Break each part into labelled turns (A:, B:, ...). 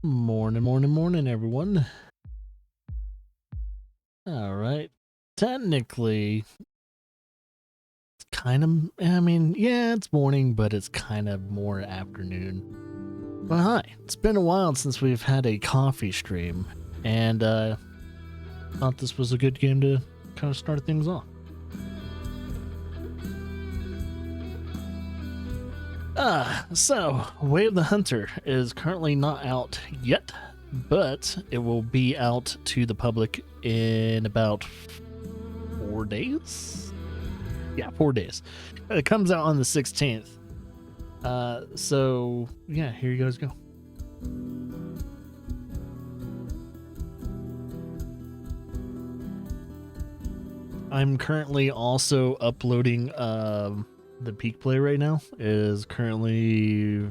A: Morning, everyone. All right. Technically, it's yeah, it's morning, but it's kind of more afternoon. But hi, it's been a while since we've had a coffee stream, and thought this was a good game to kind of start things off. So Way of the Hunter is currently not out yet, but it will be out to the public in about 4 days. Yeah, 4 days. It comes out on the 16th. So yeah, here you guys go. I'm currently also uploading the peak play right now. It is currently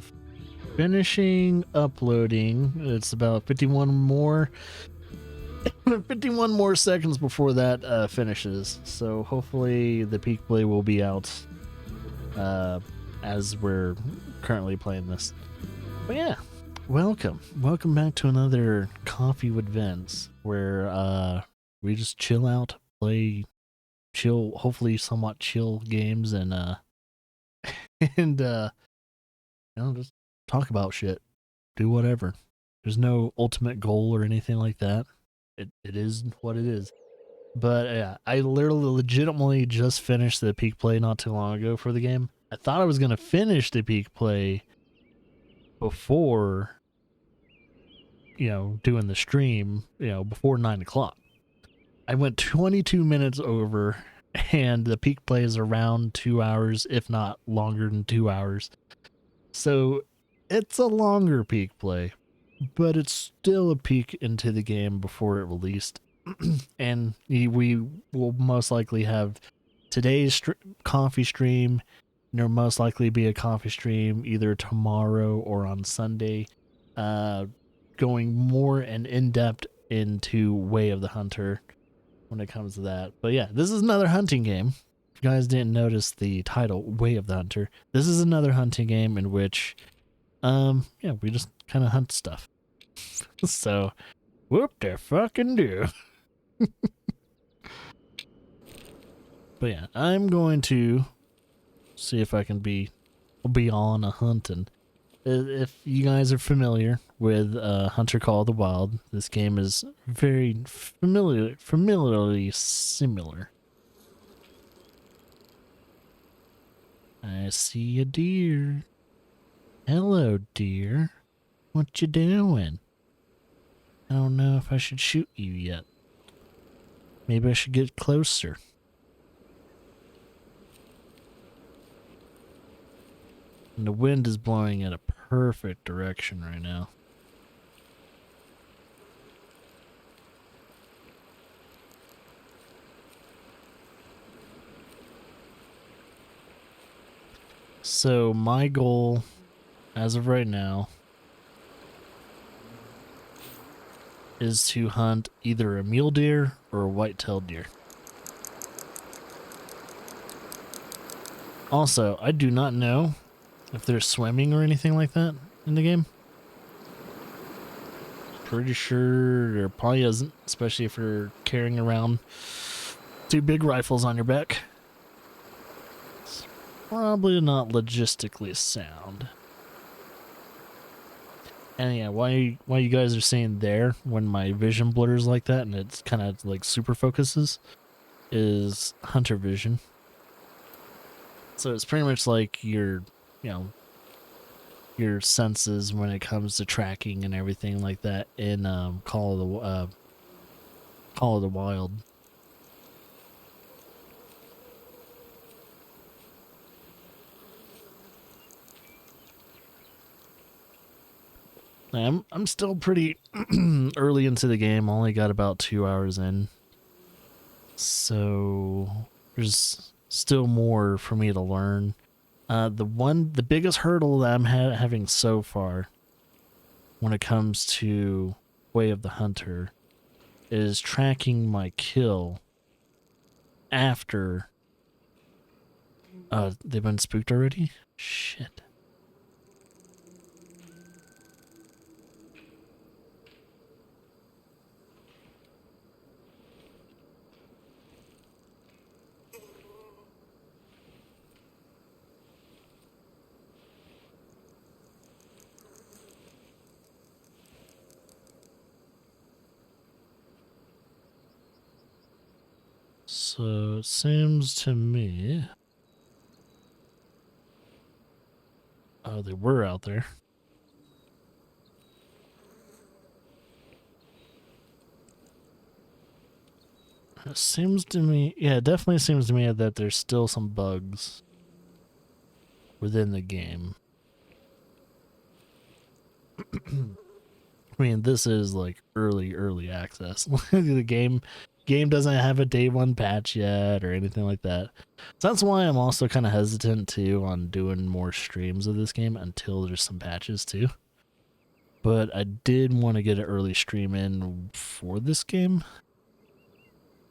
A: finishing uploading. It's about 51 more 51 more seconds before that finishes. So hopefully the peak play will be out as we're currently playing this. But yeah, welcome back to another Coffee with Vince, where we just chill out, play chill, hopefully somewhat chill games, and just talk about shit, do whatever. There's no ultimate goal or anything like that. It is what it is. But yeah, I literally legitimately just finished the peak play not too long ago for the game. I thought I was gonna finish the peak play before, doing the stream, before 9 o'clock. I went 22 minutes over, and the peak play is around 2 hours, if not longer than 2 hours. So it's a longer peak play, but it's still a peek into the game before it released. And we will most likely have today's coffee stream. There'll most likely be a coffee stream either tomorrow or on Sunday, going more and in-depth into Way of the Hunter when it comes to that. But yeah, this is another hunting game. If you guys didn't notice the title, Way of the Hunter, this is another hunting game in which, we just kind of hunt stuff. So, whoop the fucking do. But yeah, I'm going to see if I can be on a hunt. And if you guys are familiar with Hunter Call of the Wild, this game is very familiarly similar. I see a deer. Hello, deer. What you doing? I don't know if I should shoot you yet. Maybe I should get closer. And the wind is blowing in a perfect direction right now. So my goal, as of right now, is to hunt either a mule deer or a whitetail deer. Also, I do not know if there's swimming or anything like that in the game. Pretty sure there probably isn't, especially if you're carrying around 2 big rifles on your back. It's probably not logistically sound. And yeah, why you guys are seeing there when my vision blurs like that and it's kind of like super focuses is hunter vision. So it's pretty much like your senses when it comes to tracking and everything like that in Call of the Wild. I'm still pretty early into the game. Only got about 2 hours in, so there's still more for me to learn. The biggest hurdle that I'm having so far when it comes to Way of the Hunter is tracking my kill after they've been spooked already? Shit. So it seems to me... Oh, they were out there. It seems to me... Yeah, it definitely seems to me that there's still some bugs within the game. I mean, this is like early access. The game doesn't have a day one patch yet or anything like that. So that's why I'm also kind of hesitant too on doing more streams of this game until there's some patches too. But I did want to get an early stream in for this game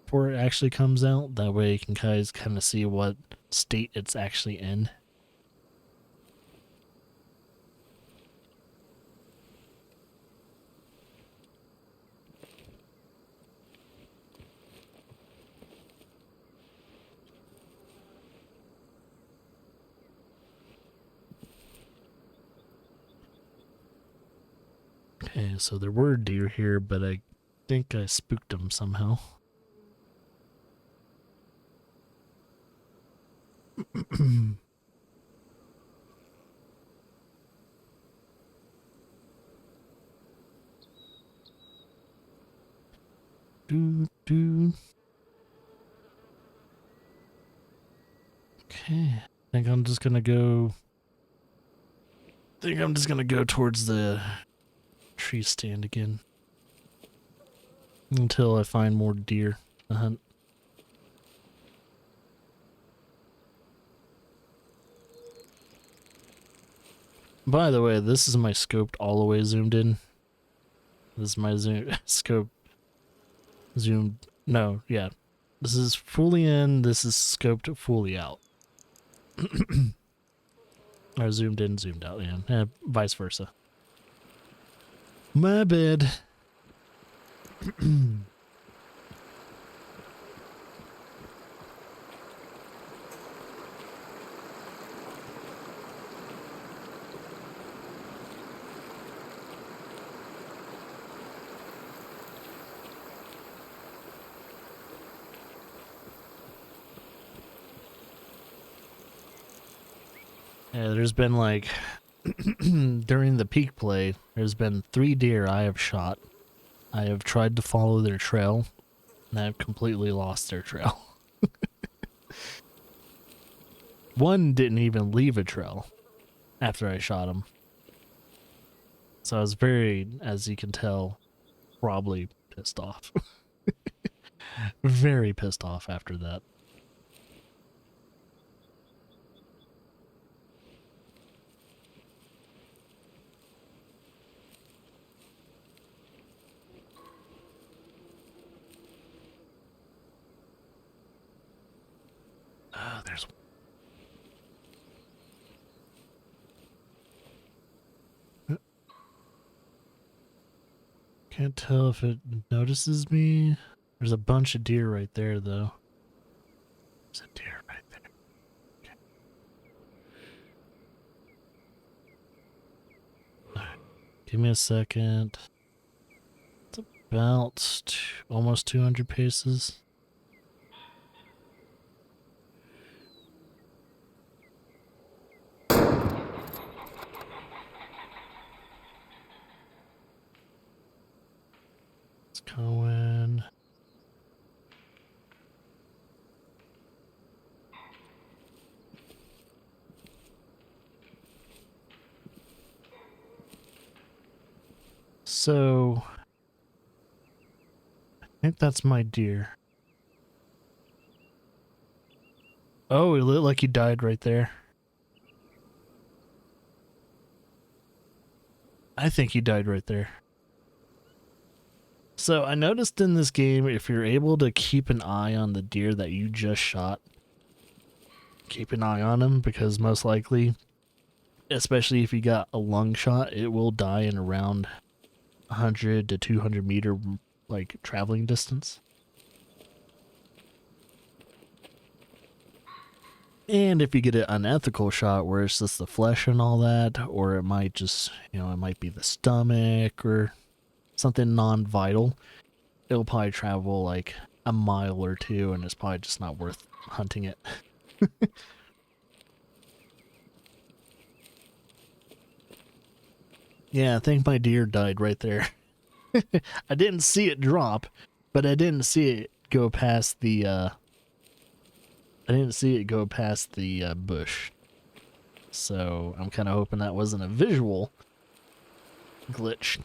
A: before it actually comes out. That way you can guys kind of see what state it's actually in. Okay, so there were deer here, but I think I spooked them somehow. Okay, I think I'm just gonna go towards the tree stand again until I find more deer to hunt. By the way, this is my scope all the way zoomed in. This is my scope zoomed. No, yeah. This is fully in, this is scoped fully out. Or zoomed in, zoomed out, yeah. Vice versa. My bad. Yeah, there's been like, during the peak play, there's been 3 deer I have shot. I have tried to follow their trail, and I have completely lost their trail. One didn't even leave a trail after I shot him. So I was very, as you can tell, probably pissed off. Very pissed off after that. There's can't tell if it notices me. There's a bunch of deer right there, though. There's a deer right there. Okay. Give me a second. It's about almost 200 paces. Going. So I think that's my deer. Oh, it looked like he died right there. I think he died right there. So I noticed in this game, if you're able to keep an eye on the deer that you just shot, keep an eye on him, because most likely, especially if you got a lung shot, it will die in around 100 to 200 meter like traveling distance. And if you get an unethical shot where it's just the flesh and all that, or it might just, it might be the stomach or something non-vital, it'll probably travel like a mile or two, and it's probably just not worth hunting it. Yeah, I think my deer died right there. I didn't see it drop, but I didn't see it go past the bush. So I'm kind of hoping that wasn't a visual glitch.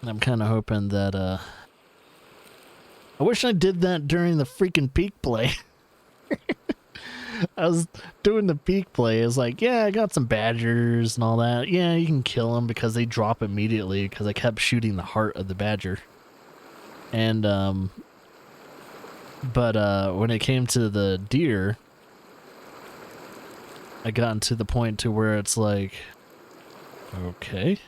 A: And I'm kind of hoping that I wish I did that during the freaking peak play. I was doing the peak play. It's like, yeah, I got some badgers and all that. Yeah, you can kill them because they drop immediately because I kept shooting the heart of the badger. And, but when it came to the deer, I gotten to the point to where it's like, okay.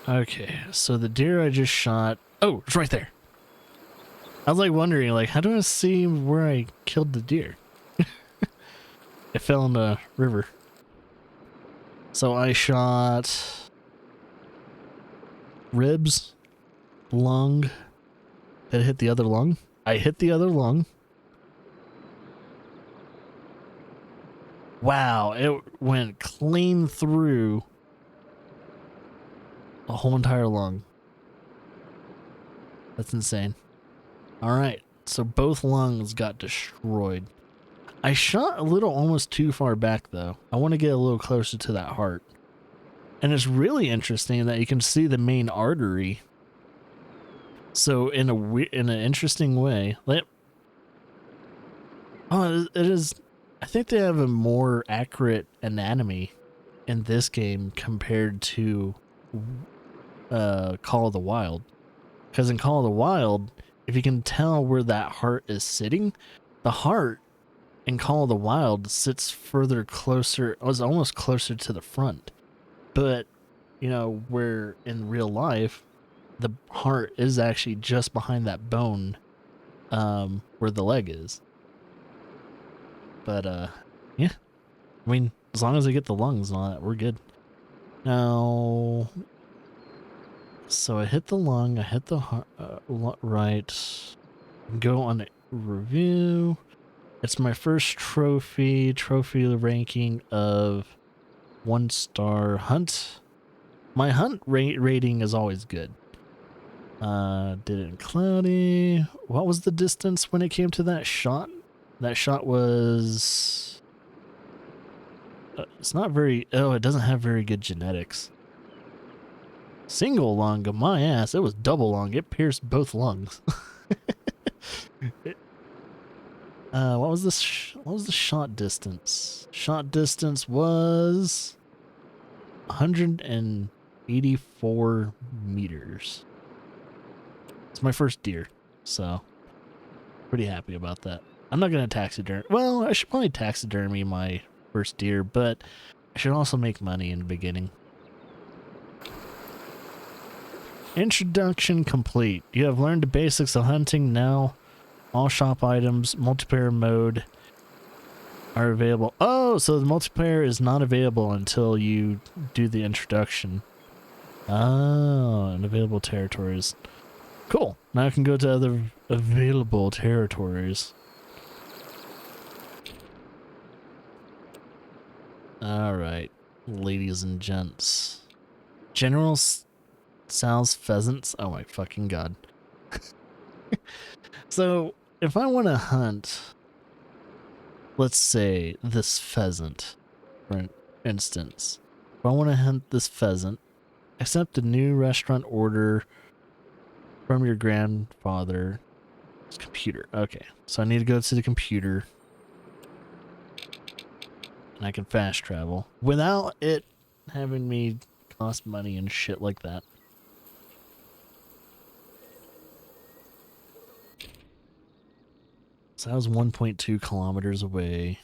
A: Okay, so the deer I just shot... Oh, it's right there. I was like wondering, like, how do I see where I killed the deer? It fell in the river. So I shot... ribs, lung. Did I hit the other lung? I hit the other lung. Wow, it went clean through the whole entire lung. That's insane. Alright, so both lungs got destroyed. I shot a little almost too far back though. I want to get a little closer to that heart. And it's really interesting that you can see the main artery. So in an interesting way, it is. I think they have a more accurate anatomy in this game compared to Call of the Wild. Because in Call of the Wild, if you can tell where that heart is sitting, the heart in Call of the Wild sits further closer. It was almost closer to the front. But, you know, where in real life, the heart is actually just behind that bone where the leg is. But, yeah. I mean, as long as I get the lungs and all that, we're good. Now, so I hit the lung, I hit the heart, right. Go on the review. It's my first trophy ranking of 1-star hunt. My hunt rating is always good. Did it in cloudy. What was the distance when it came to that shot? That shot was... it's not very... Oh, it doesn't have very good genetics. Single lung of my ass. It was double lung. It pierced both lungs. What was this? What was the shot distance? Shot distance was 184 meters. It's my first deer, so pretty happy about that. I'm not gonna taxidermy. Well, I should probably taxidermy my first deer, but I should also make money in the beginning. Introduction complete. You have learned the basics of hunting. Now all shop items, multiplayer mode are available. Oh, so the multiplayer is not available until you do the introduction. Oh, and available territories. Cool. Now I can go to other available territories. Alright, ladies and gents. General Sal's pheasants. Oh my fucking god. So, if I want to hunt, let's say, this pheasant, for instance. If I want to hunt this pheasant, accept a new restaurant order from your grandfather's computer. Okay, so I need to go to the computer. And I can fast travel without it having me cost money and shit like that. So that was 1.2 kilometers away.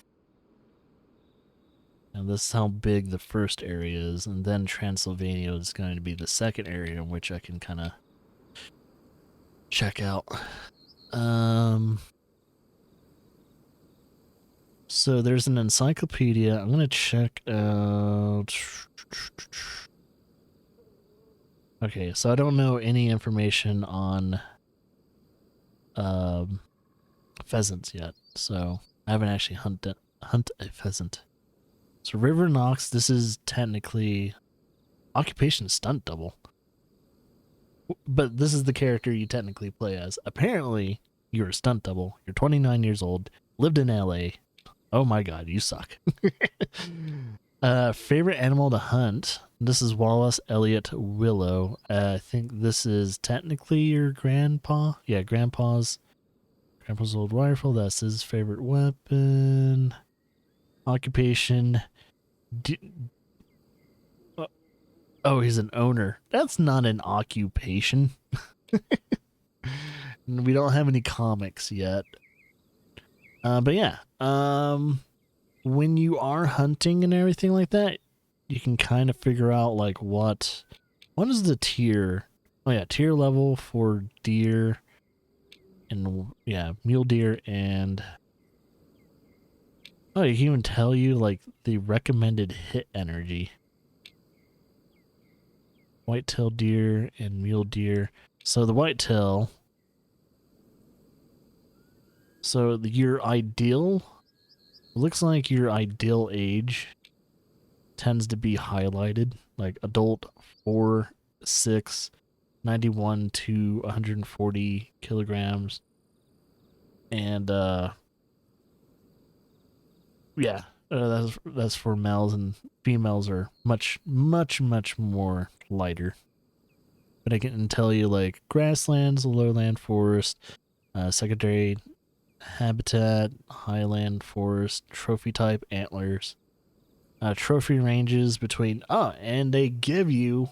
A: And this is how big the first area is. And then Transylvania is going to be the second area in which I can kind of check out. So there's an encyclopedia. I'm gonna check out. Okay, so I don't know any information on pheasants yet, so I haven't actually hunt a pheasant. So River Knox, this is technically occupation stunt double, but this is the character you technically play as. Apparently, you're a stunt double. You're 29 years old, lived in LA. Oh my god, you suck. Favorite animal to hunt. This is Wallace Elliott Willow. I think this is technically your grandpa. Yeah, grandpa's old rifle. That's his favorite weapon. Occupation. Oh, he's an owner. That's not an occupation. We don't have any comics yet. But yeah, when you are hunting and everything like that, you can kind of figure out like what is the tier. Oh yeah, tier level for deer and yeah, mule deer, and oh, you can even tell you like the recommended hit energy. Whitetail deer and mule deer. So the whitetail, so your ideal, looks like your ideal age tends to be highlighted, like adult 4, 6, 91 to 140 kilograms. And yeah, that's for males, and females are much more lighter. But I can tell you like grasslands, lowland forest, secondary habitat, highland forest, trophy type antlers, trophy ranges between and they give you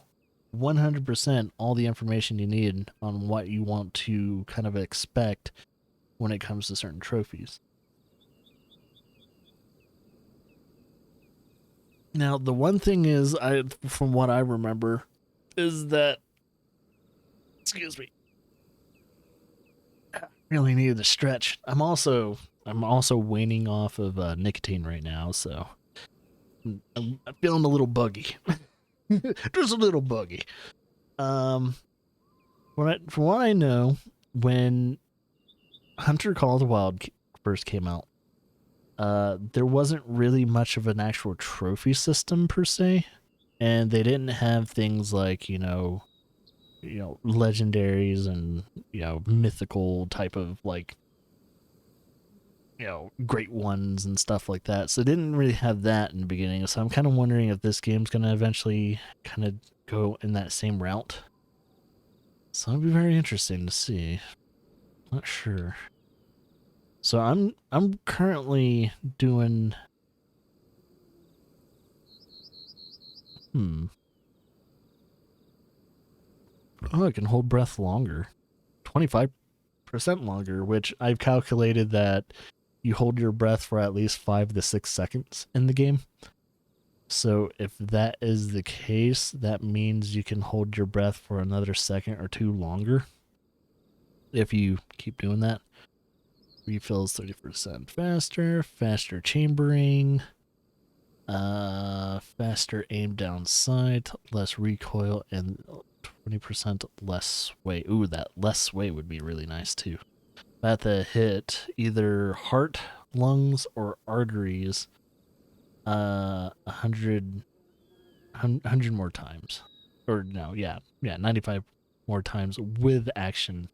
A: 100% all the information you need on what you want to kind of expect when it comes to certain trophies. Now, the one thing is, from what I remember, is that, excuse me, really needed to stretch. I'm also waning off of nicotine right now, so I'm feeling a little buggy. Just a little buggy. From what I know, when Hunter Call of the Wild first came out, there wasn't really much of an actual trophy system per se, and they didn't have things like legendaries and mythical type of like great ones and stuff like that. So they didn't really have that in the beginning. So I'm kind of wondering if this game's gonna eventually kind of go in that same route. So it'll be very interesting to see. Not sure. So I'm currently doing oh, I can hold breath longer. 25% longer, which I've calculated that you hold your breath for at least 5 to 6 seconds in the game. So if that is the case, that means you can hold your breath for another second or two longer if you keep doing that. Refills 30% faster chambering, faster aim down sight, less recoil, and 20% less sway. Ooh, that less sway would be really nice too. At the hit either heart, lungs, or arteries 100 more times. Or no, yeah, 95 more times with action,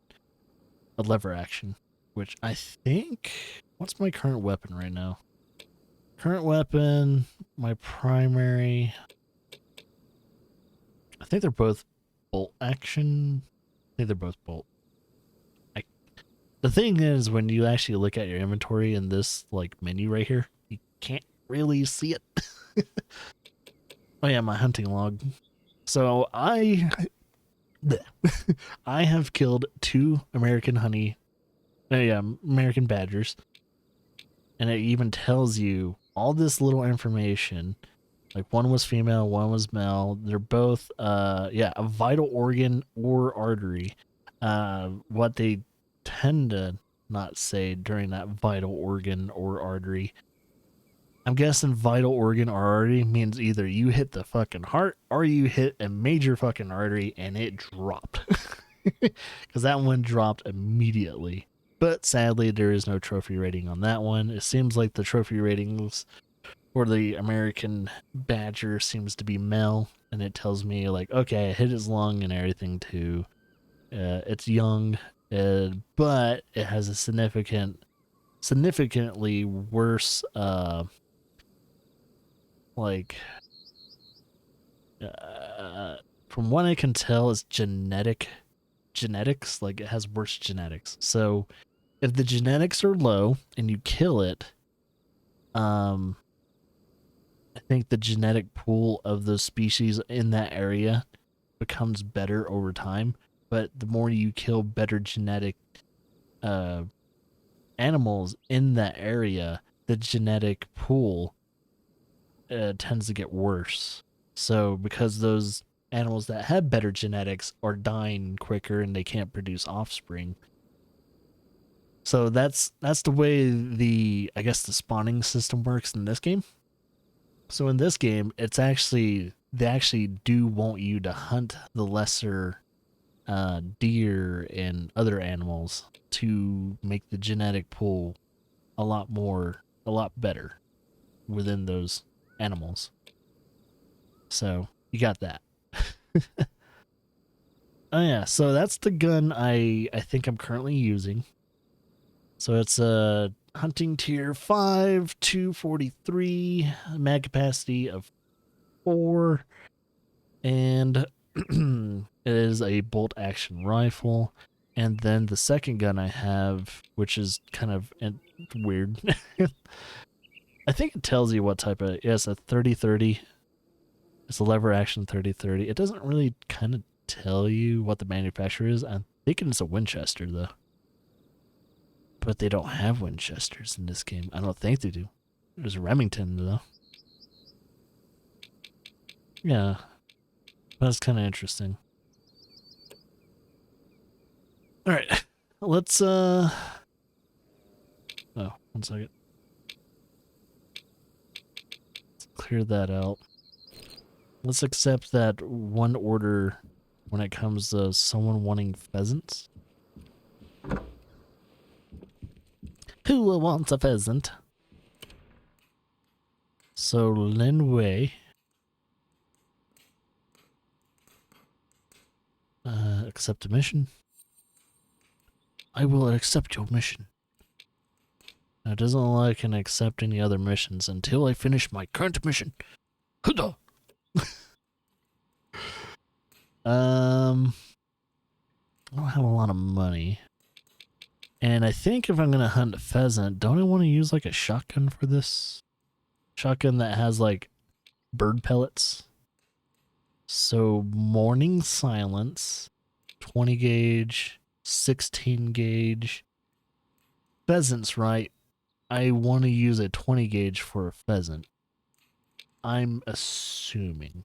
A: a lever action, which I think, what's my current weapon right now? Current weapon, my primary, I think they're both bolt action. I think they're both bolt. The thing is, when you actually look at your inventory in this like menu right here, you can't really see it. Oh yeah, my hunting log. So I have killed 2 American American badgers, and it even tells you all this little information. Like one was female, one was male. They're both a vital organ or artery. What they tend to not say during that vital organ or artery I'm guessing vital organ artery means either you hit the fucking heart or you hit a major fucking artery and it dropped. Because that one dropped immediately. But sadly, there is no trophy rating on that one. It seems like the trophy ratings for the American Badger seems to be male, and it tells me, like, okay, I hit his lung and everything too. It's young, but it has a significantly worse, like, from what I can tell, is genetics. Like, it has worse genetics. So if the genetics are low and you kill it, I think the genetic pool of those species in that area becomes better over time. But the more you kill better genetic animals in that area, the genetic pool tends to get worse. So because those animals that have better genetics are dying quicker and they can't produce offspring. So that's the way the spawning system works in this game. So in this game, it's actually they actually do want you to hunt the lesser deer and other animals to make the genetic pool a lot better within those animals. So you got that. Oh yeah, so that's the gun I think I'm currently using. So it's a hunting tier 5, 243, mag capacity of 4, and it is a bolt action rifle. And then the second gun I have, which is kind of weird. I think it tells you what type of, yes, a 30-30. It's a lever action 30-30. It doesn't really kind of tell you what the manufacturer is. I'm thinking it's a Winchester, though. But they don't have Winchesters in this game. I don't think they do. There's a Remington, though. Yeah. That's kind of interesting. Alright. Let's, oh, one second. Let's clear that out. Let's accept that one order when it comes to someone wanting pheasants. Who wants a pheasant? So, Lin Wei. Accept a mission. I will accept your mission. Now, it doesn't look like I can accept any other missions until I finish my current mission. Huda! I don't have a lot of money. And I think if I'm going to hunt a pheasant, don't I want to use like a shotgun for this? Shotgun that has like bird pellets. So morning silence, 20 gauge, 16 gauge. Pheasants, right? I want to use a 20 gauge for a pheasant. I'm assuming.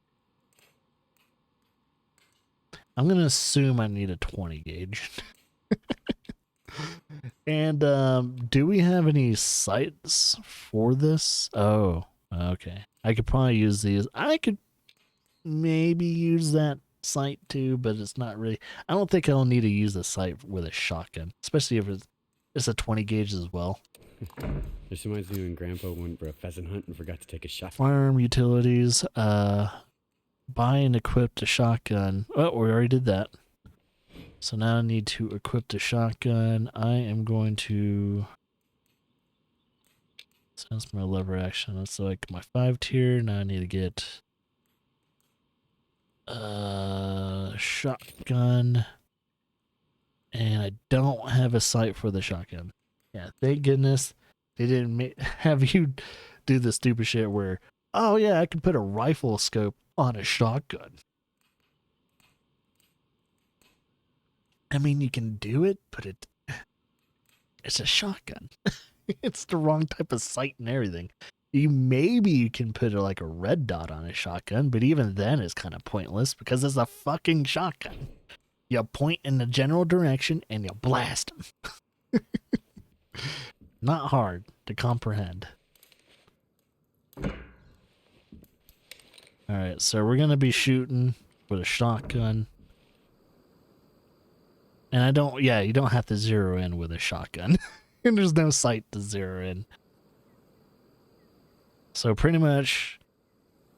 A: I'm going to assume I need a 20 gauge. And do we have any sights for this? Oh, okay. I could probably use these. I could maybe use that sight too, but it's not really. I don't think I'll need to use the sight with a shotgun, especially if it's a 20 gauge as well.
B: This reminds me when Grandpa went for a pheasant hunt and forgot to take a shot.
A: Firearm utilities. Buy and equip the shotgun. Oh, we already did that. So now I need to equip the shotgun. I am going to. So that's my lever action. That's like my 5 tier. Now I need to get shotgun. And I don't have a sight for the shotgun. Yeah, thank goodness they didn't have you do the stupid shit where, oh yeah, I can put a rifle scope on a shotgun. I mean, you can do it, but it's a shotgun. It's the wrong type of sight and everything. You can put like a red dot on a shotgun, but even then it's kind of pointless because it's a fucking shotgun. You point in the general direction and you blast them. Not hard to comprehend. All right, so we're gonna be shooting with a shotgun, and you don't have to zero in with a shotgun, and there's no sight to zero in. So pretty much,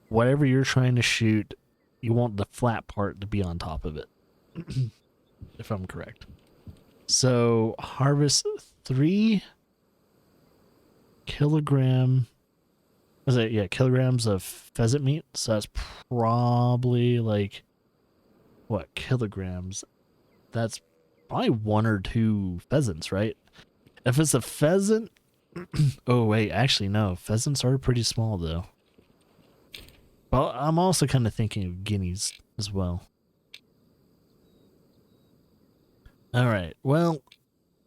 A: whatever you're trying to shoot, you want the flat part to be on top of it, if I'm correct. So harvest 3 kilogram. Was it, yeah, kilograms of pheasant meat? So that's probably like, what, kilograms? That's probably 1 or 2 pheasants, right? If it's a pheasant, oh wait, actually no, pheasants are pretty small though. Well, I'm also kind of thinking of guineas as well. All right, well,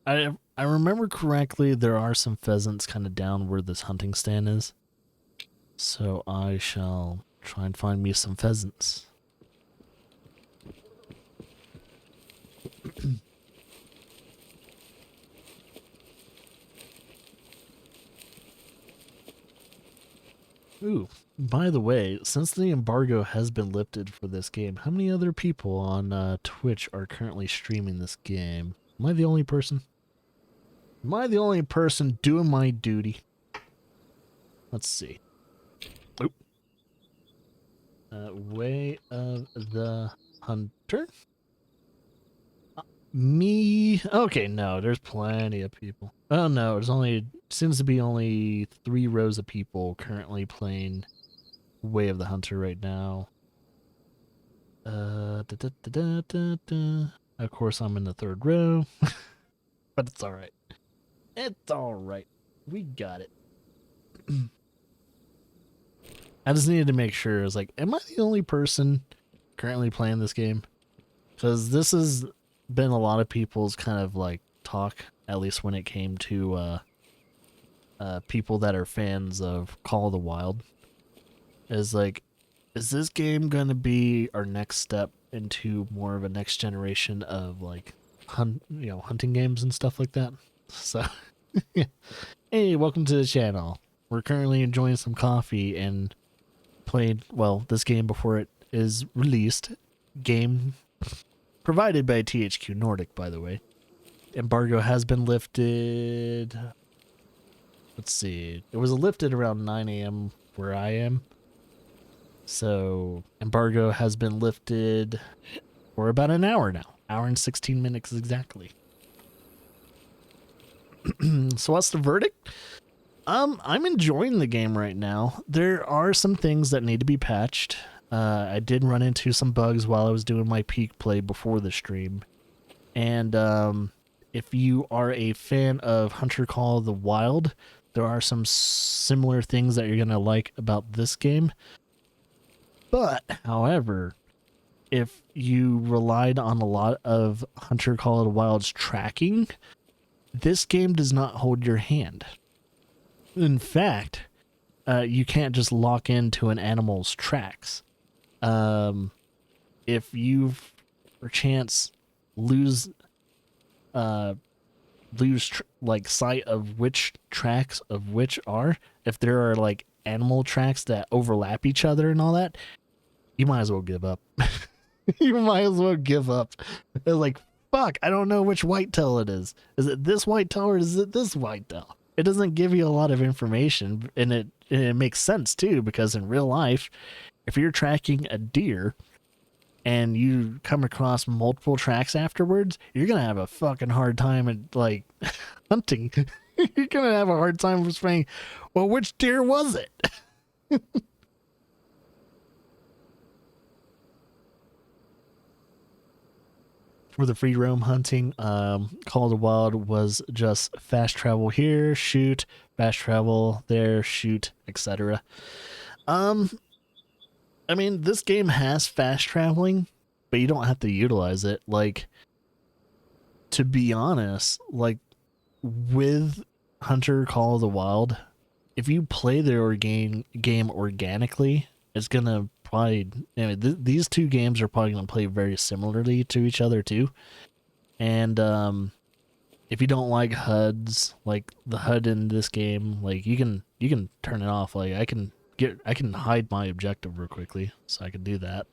A: I remember correctly, there are some pheasants kind of down where this hunting stand is. So I shall try and find me some pheasants. Ooh, by the way, since the embargo has been lifted for this game, how many other people on Twitch are currently streaming this game? Am I the only person? Am I the only person doing my duty? Let's see. Oop. Way of the Hunter? Me? Okay, no, there's plenty of people. Oh no, seems to be only 3 rows of people currently playing Way of the Hunter right now. Of course, I'm in the 3rd row, but it's alright. It's alright. We got it. I just needed to make sure. I was like, am I the only person currently playing this game? Because this has been a lot of people's kind of like talk, at least when it came to people that are fans of Call of the Wild. Is like, is this game gonna be our next step into more of a next generation of like hunting games and stuff like that? So, hey, welcome to the channel. We're currently enjoying some coffee and playing, well, this game before it is released. Game provided by THQ Nordic, by the way. Embargo has been lifted. Let's see. It was lifted around 9 a.m. where I am. So, embargo has been lifted for about an hour now. Hour and 16 minutes exactly. So what's the verdict? I'm enjoying the game right now. There are some things that need to be patched. I did run into some bugs while I was doing my peak play before the stream. And if you are a fan of Hunter Call of the Wild, there are some similar things that you're going to like about this game. But, however, if you relied on a lot of Hunter Call of the Wild's tracking, this game does not hold your hand. In fact, you can't just lock into an animal's tracks. If you, perchance, lose like sight of which tracks of which are, if there are like animal tracks that overlap each other and all that, you might as well give up. You might as well give up. It's like, fuck, I don't know which whitetail it is. Is it this whitetail or is it this whitetail? It doesn't give you a lot of information, and it makes sense too, because in real life, if you're tracking a deer and you come across multiple tracks afterwards, you're gonna have a fucking hard time at like hunting. You're gonna have a hard time saying, well, which deer was it? For the free roam hunting, Call of the Wild was just fast travel here, shoot, fast travel there, shoot, etc. I mean, this game has fast traveling, but you don't have to utilize it. Like, to be honest, like with Hunter Call of the Wild, if you play the game organically, it's gonna probably, these two games are probably gonna play very similarly to each other too. And if you don't like the HUD in this game, like you can turn it off. Like I can I can hide my objective real quickly, so I can do that.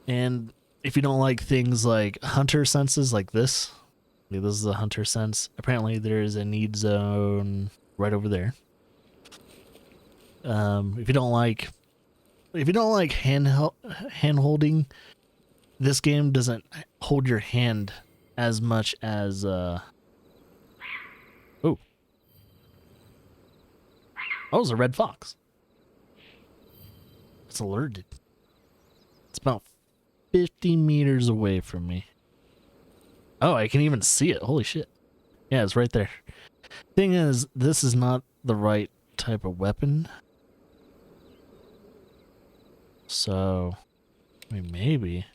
A: And if you don't like things like hunter senses like this, this is a hunter sense. Apparently there is a need zone right over there. If you don't like hand holding, this game doesn't hold your hand as much as oh, that was a red fox. It's alerted. It's about 50 meters away from me. Oh, I can even see it. Holy shit. Yeah, it's right there. Thing is, this is not the right type of weapon. So, I mean, maybe.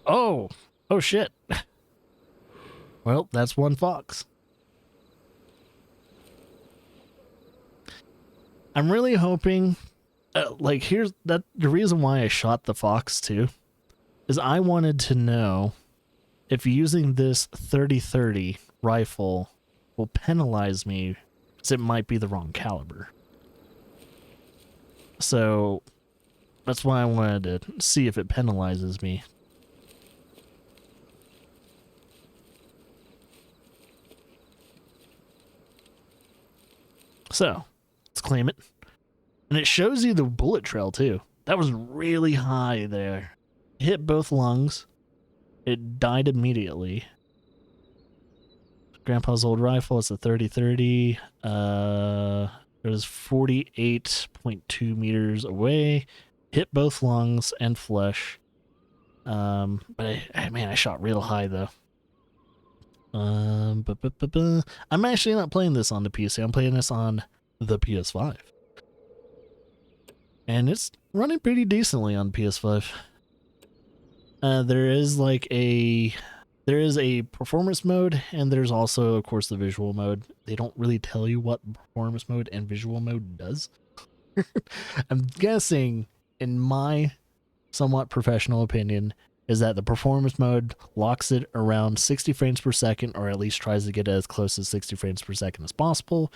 A: Oh! Oh shit. Well, that's one fox. I'm really hoping, here's the reason why I shot the fox too, is I wanted to know if using this 30-30 rifle will penalize me, because it might be the wrong caliber. So that's why I wanted to see if it penalizes me. So, let's claim it. And it shows you the bullet trail, too. That was really high there. It hit both lungs. It died immediately. Grandpa's old rifle, it's a 30-30. It was 48.2 meters away. Hit both lungs and flesh. But I shot real high, though. I'm actually not playing this on the PC. I'm playing this on the PS5. And it's running pretty decently on PS5. There is a performance mode, and there's also, of course, the visual mode. They don't really tell you what performance mode and visual mode does. I'm guessing, in my somewhat professional opinion, is that the performance mode locks it around 60 frames per second, or at least tries to get as close to 60 frames per second as possible,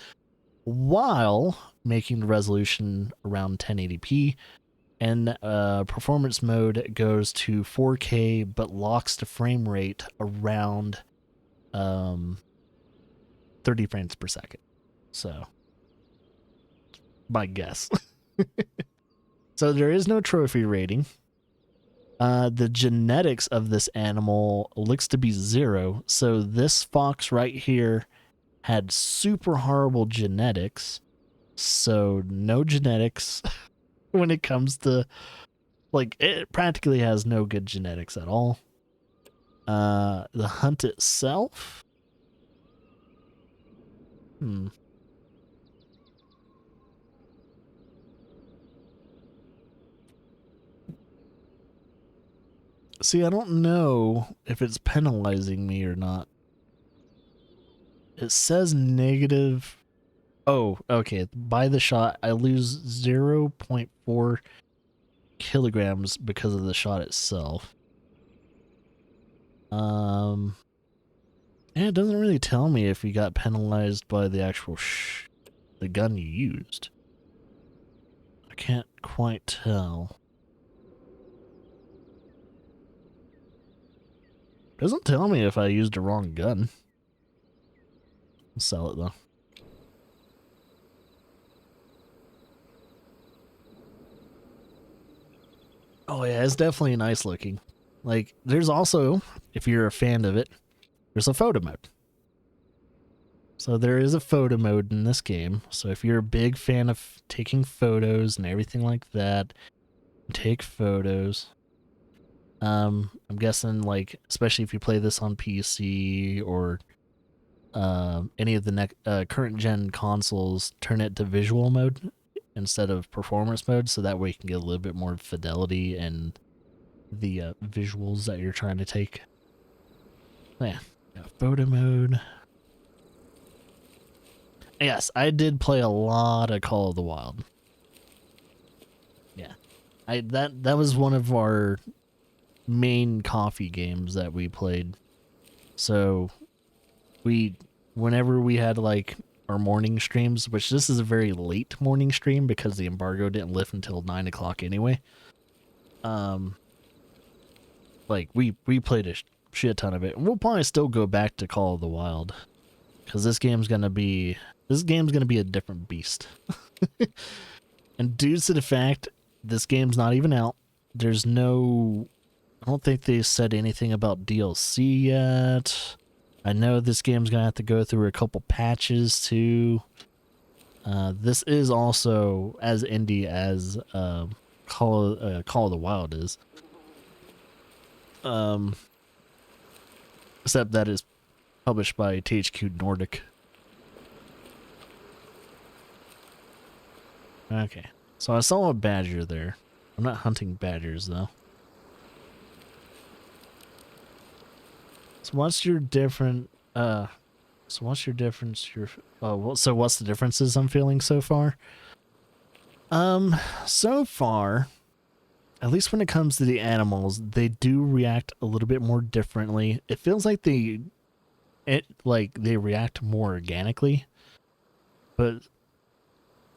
A: while making the resolution around 1080p. And performance mode goes to 4K, but locks the frame rate around 30 frames per second. So, my guess. So there is no trophy rating. The genetics of this animal looks to be 0. So this fox right here had super horrible genetics. So no genetics when it comes to, it practically has no good genetics at all. The hunt itself. See, I don't know if it's penalizing me or not. It says negative. Oh, okay. By the shot, I lose 0.4 kilograms because of the shot itself. And it doesn't really tell me if you got penalized by the actual the gun you used. I can't quite tell. Doesn't tell me if I used the wrong gun. I'll sell it though. Oh yeah, it's definitely nice looking. There's also, if you're a fan of it, there's a photo mode. So there is a photo mode in this game. So if you're a big fan of taking photos and everything like that, take photos. I'm guessing, especially if you play this on PC or any of the current gen consoles, turn it to visual mode instead of performance mode, so that way you can get a little bit more fidelity and the visuals that you're trying to take. Yeah, photo mode. Yes, I did play a lot of Call of the Wild. Yeah. That was one of our main coffee games that we played. So we whenever we had like our morning streams, which this is a very late morning stream because the embargo didn't lift until 9 o'clock anyway. Like we played a shit ton of it. We'll probably still go back to Call of the Wild because this game's gonna be a different beast. And due to the fact this game's not even out, there's no. I don't think they said anything about DLC yet. I know this game's gonna have to go through a couple patches too. This is also as indie as Call of the Wild is. Except that is published by THQ Nordic. Okay, so I saw a badger there. I'm not hunting badgers though. So what's your difference? So what's your difference? So what's the differences I'm feeling so far? So far, at least when it comes to the animals, they do react a little bit more differently. It feels like they react more organically. But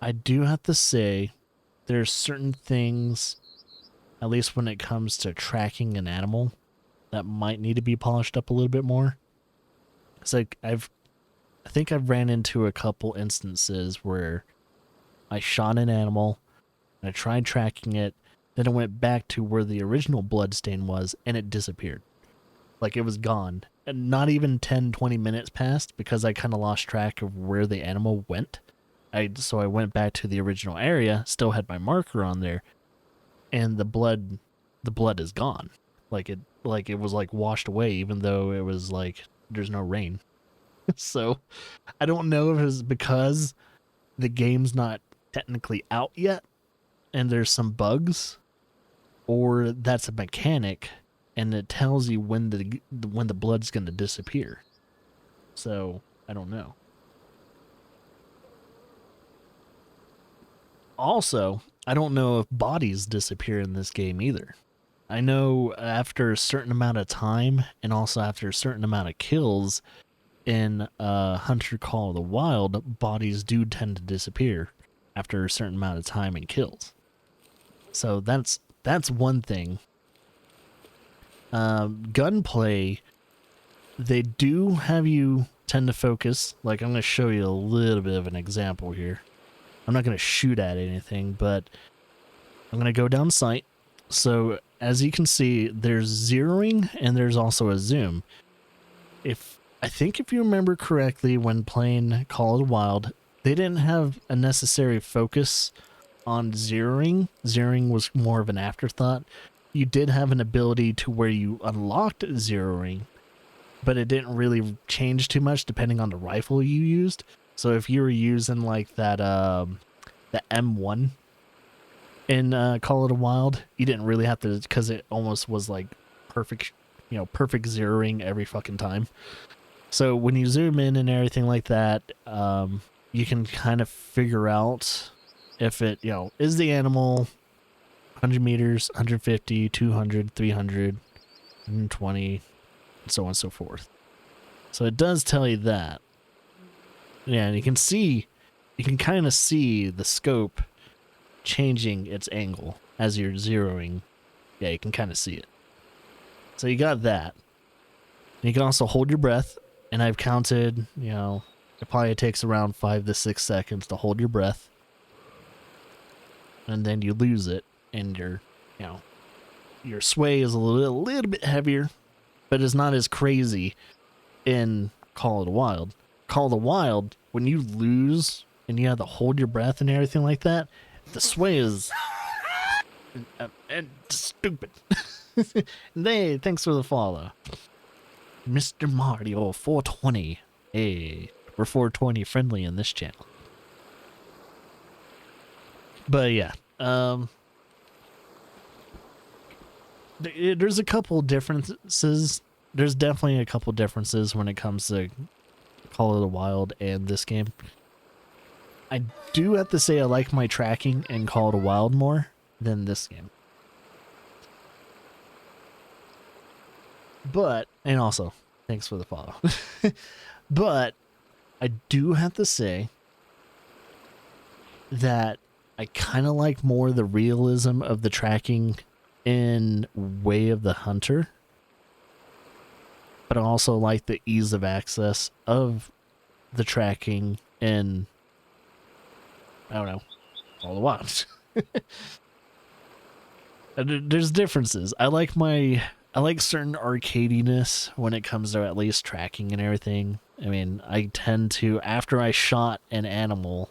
A: I do have to say there's certain things, at least when it comes to tracking an animal, that might need to be polished up a little bit more. It's like I think I've ran into a couple instances where I shot an animal and I tried tracking it, then it went back to where the original blood stain was and it disappeared. Like it was gone. And not even 10-20 minutes passed because I kind of lost track of where the animal went. So I went back to the original area, still had my marker on there, and the blood is gone. Like it was like washed away, even though it was like there's no rain. So I don't know if it's because the game's not technically out yet and there's some bugs, or that's a mechanic and it tells you when the blood's going to disappear. So I don't know. Also, I don't know if bodies disappear in this game either. I know after a certain amount of time and also after a certain amount of kills in Hunter Call of the Wild, bodies do tend to disappear after a certain amount of time and kills. So that's one thing. Gunplay, they do have you tend to focus. Like I'm going to show you a little bit of an example here. I'm not going to shoot at anything, but I'm going to go down sight. So as you can see, there's zeroing and there's also a zoom. I think if you remember correctly, when playing Call of the Wild, they didn't have a necessary focus on zeroing. Zeroing was more of an afterthought. You did have an ability to where you unlocked zeroing, but it didn't really change too much depending on the rifle you used. So if you were using like that the M1 in Call of the Wild, you didn't really have to, because it almost was like perfect, perfect zeroing every fucking time. So when you zoom in and everything like that, you can kind of figure out if it, is the animal 100 meters, 150, 200, 300, 120, and so on and so forth. So it does tell you that. Yeah, and you can kind of see the scope changing its angle as you're zeroing. Yeah, you can kind of see it. So you got that. And you can also hold your breath, and I've counted, it probably takes around 5 to 6 seconds to hold your breath. And then you lose it, and your sway is a little bit heavier, but it's not as crazy in Call of the Wild. Call of the Wild, when you lose and you have to hold your breath and everything like that, the sway is stupid. Thanks for the follow, Mr. Mario 420. Hey, we're 420 friendly in this channel. But yeah, there's a couple differences. There's definitely a couple differences when it comes to Call of the Wild and this game. I do have to say I like my tracking in Call of the Wild more than this game. But, and also, thanks for the follow. But I do have to say that I kind of like more the realism of the tracking in Way of the Hunter. But I also like the ease of access of the tracking in, I don't know, All the Wild. There's differences. I like certain arcadiness when it comes to at least tracking and everything. I mean, I tend to, after I shot an animal,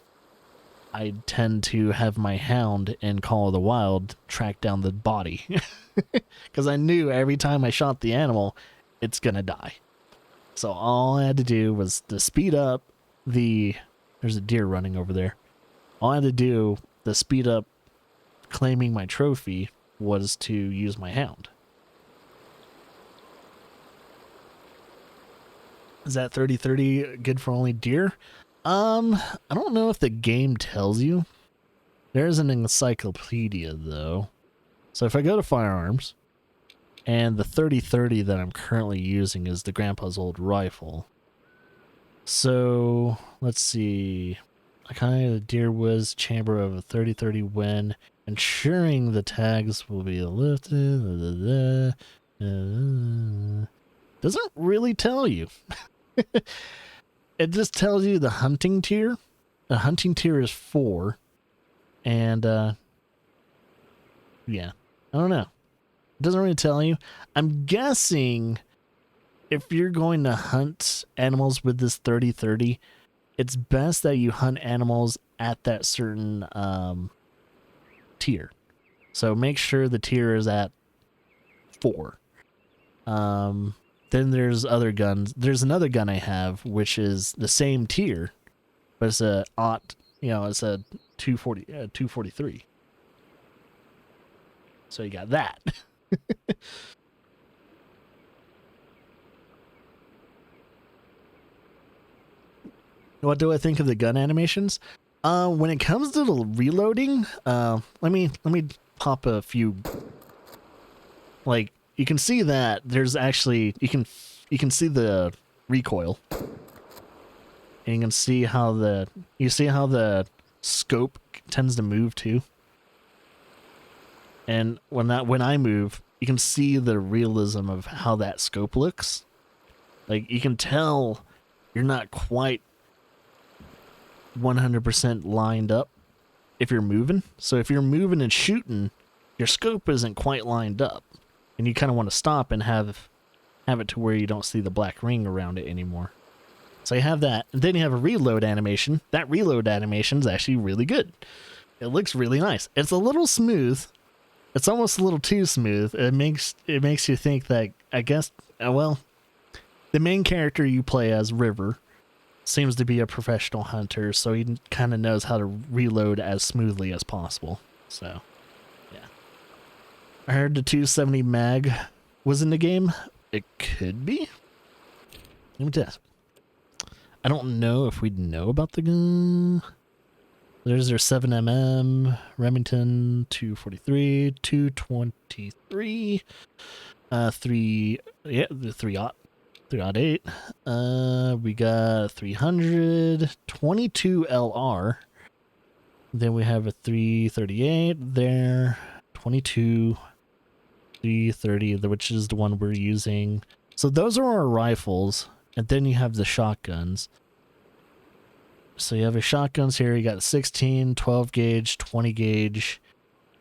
A: I tend to have my hound in Call of the Wild track down the body. Because I knew every time I shot the animal, it's gonna die. So all I had to do was to speed up there's a deer running over there. All I had to do to speed up claiming my trophy was to use my hound. Is that 30-30 good for only deer? I don't know if the game tells you. There's an encyclopedia though. So if I go to firearms, and the 30-30 that I'm currently using is the grandpa's old rifle. So let's see. I kind of deer was chamber of a 30-30 when ensuring the tags will be lifted. Doesn't really tell you. It just tells you the hunting tier. The hunting tier is 4. And, yeah. I don't know. It doesn't really tell you. I'm guessing if you're going to hunt animals with this 30-30, it's best that you hunt animals at that certain tier. So make sure the tier is at 4. Then there's other guns. There's another gun I have, which is the same tier, but it's a it's a 243. So you got that. What do I think of the gun animations? When it comes to the reloading, let me pop a few. Like, you can see that there's actually you can see the recoil, and you can see how the scope tends to move too. And when I move, you can see the realism of how that scope looks. Like, you can tell you're not quite 100% lined up if you're moving. So if you're moving and shooting, your scope isn't quite lined up, and you kind of want to stop and have it to where you don't see the black ring around it anymore. So you have that, and then you have a reload animation. That reload animation is actually really good. It looks really nice. It's a little smooth. It's almost a little too smooth. It makes you think that, I guess, the main character you play as, River, seems to be a professional hunter, so he kind of knows how to reload as smoothly as possible. So, yeah. I heard the 270 mag was in the game. It could be. Let me test. I don't know if we'd know about the gun. There's their 7mm, Remington 243, 223, the 308. We got 300, 22 LR. Then we have a 338 there, 22, 330, which is the one we're using. So those are our rifles, and then you have the shotguns. So you have your shotguns here. You got 16, 12 gauge, 20 gauge.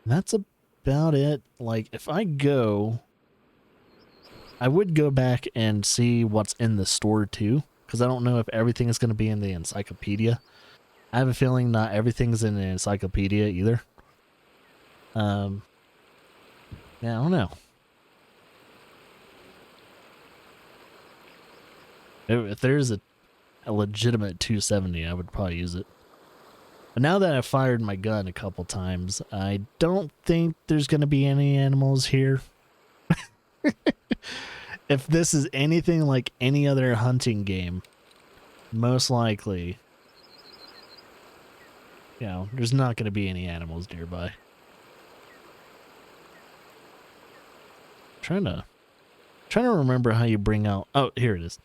A: And that's about it. Like, if I would go back and see what's in the store too, because I don't know if everything is going to be in the encyclopedia. I have a feeling not everything's in the encyclopedia either. Yeah, I don't know. If there's a legitimate 270, I would probably use it. But now that I've fired my gun a couple times, I don't think there's going to be any animals here. If this is anything like any other hunting game, most likely you know, there's not going to be any animals nearby. Trying to remember how you bring out. Oh, here it is.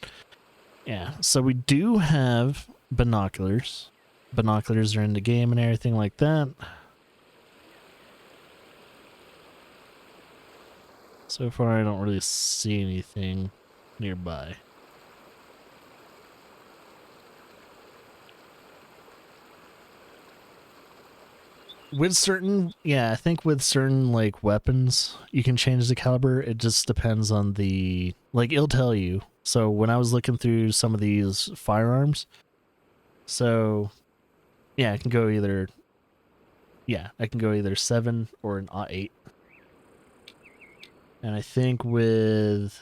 A: Yeah, so we do have binoculars. Binoculars are in the game and everything like that. So far, I don't really see anything nearby. With certain, yeah, I think with certain, like, weapons, you can change the caliber. It just depends on the, like, it'll tell you. So when I was looking through some of these firearms, so, yeah, I can go either 7 or an .8. And I think with,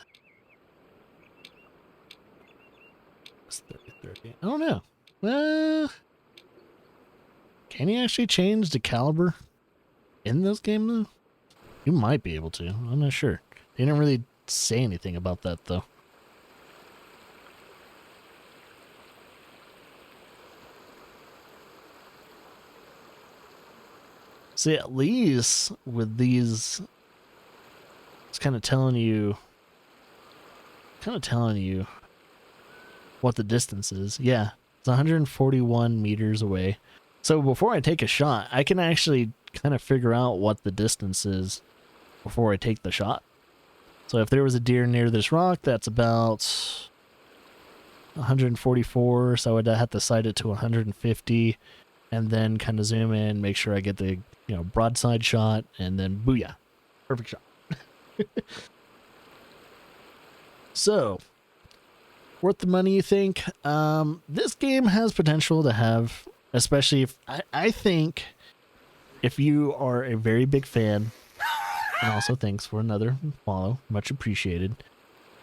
A: what's 30? I don't know. Can you actually change the caliber in this game, though? You might be able to. I'm not sure. They didn't really say anything about that, though. See, at least with these, it's kind of telling you what the distance is. Yeah, it's 141 meters away. So before I take a shot, I can actually kind of figure out what the distance is before I take the shot. So if there was a deer near this rock, that's about 144, so I would have to sight it to 150, and then kind of zoom in, make sure I get the, you know, broadside shot, and then booyah. Perfect shot. So, worth the money, you think? This game has potential to have, especially if, I think, if you are a very big fan, and also thanks for another follow, much appreciated.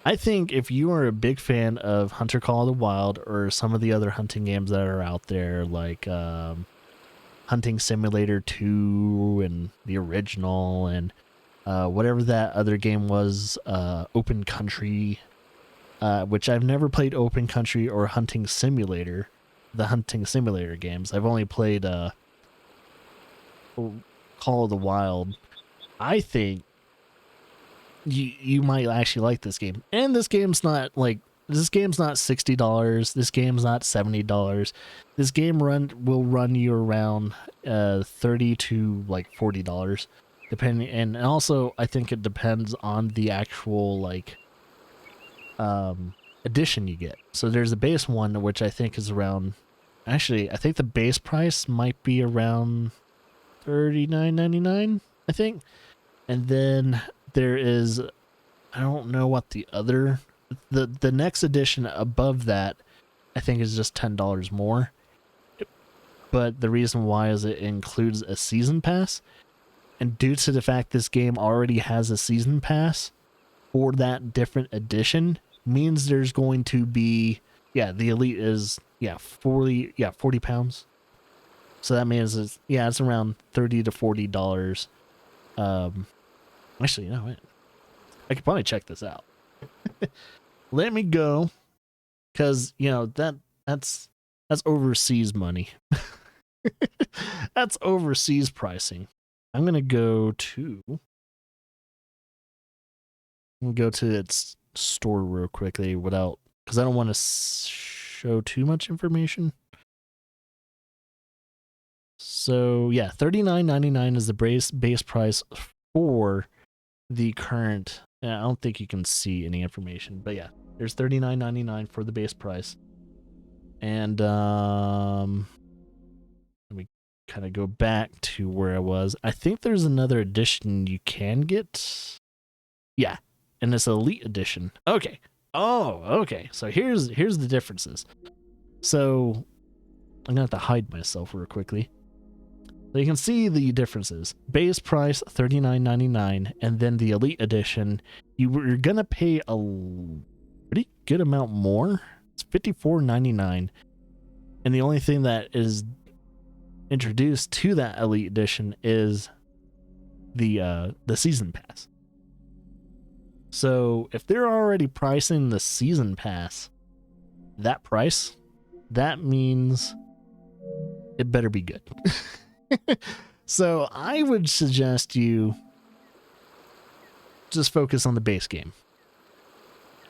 A: I think if you are a big fan of Hunter Call of the Wild or some of the other hunting games that are out there, like Hunting Simulator 2 and the original, and whatever that other game was, Open Country, which I've never played Open Country or Hunting Simulator, the Hunting Simulator games. I've only played Call of the Wild. I think you might actually like this game. And this game's not $60. This game's not $70. This game will run you around $30 to like $40, depending. And also, I think it depends on the actual like edition you get. So there's a base one, which I think is around. Actually, I think the base price might be around $39.99. I think. And then there is, I don't know what the other, the next edition above that, I think is just $10 more. But the reason why is it includes a season pass. And due to the fact this game already has a season pass for that different edition, means there's going to be, the Elite is, 40 pounds. So that means it's around $30 to $40. Actually, you know what? I could probably check this out. Let me go, because that's overseas money. That's overseas pricing. I'm gonna go to its store real quickly because I don't want to show too much information. So yeah, $39.99 is the base price for the current. I don't think you can see any information, but yeah, there's $39.99 for the base price. And let me kind of go back to where I was. I think there's another edition you can get. Yeah, and it's Elite Edition. Okay. Oh, okay. So here's the differences. So I'm gonna have to hide myself real quickly. So you can see the differences. Base price $39.99, and then the Elite Edition, you're gonna pay a pretty good amount more. It's $54.99, and the only thing that is introduced to that Elite Edition is the season pass. So if they're already pricing the season pass that price, that means it better be good. So I would suggest you just focus on the base game.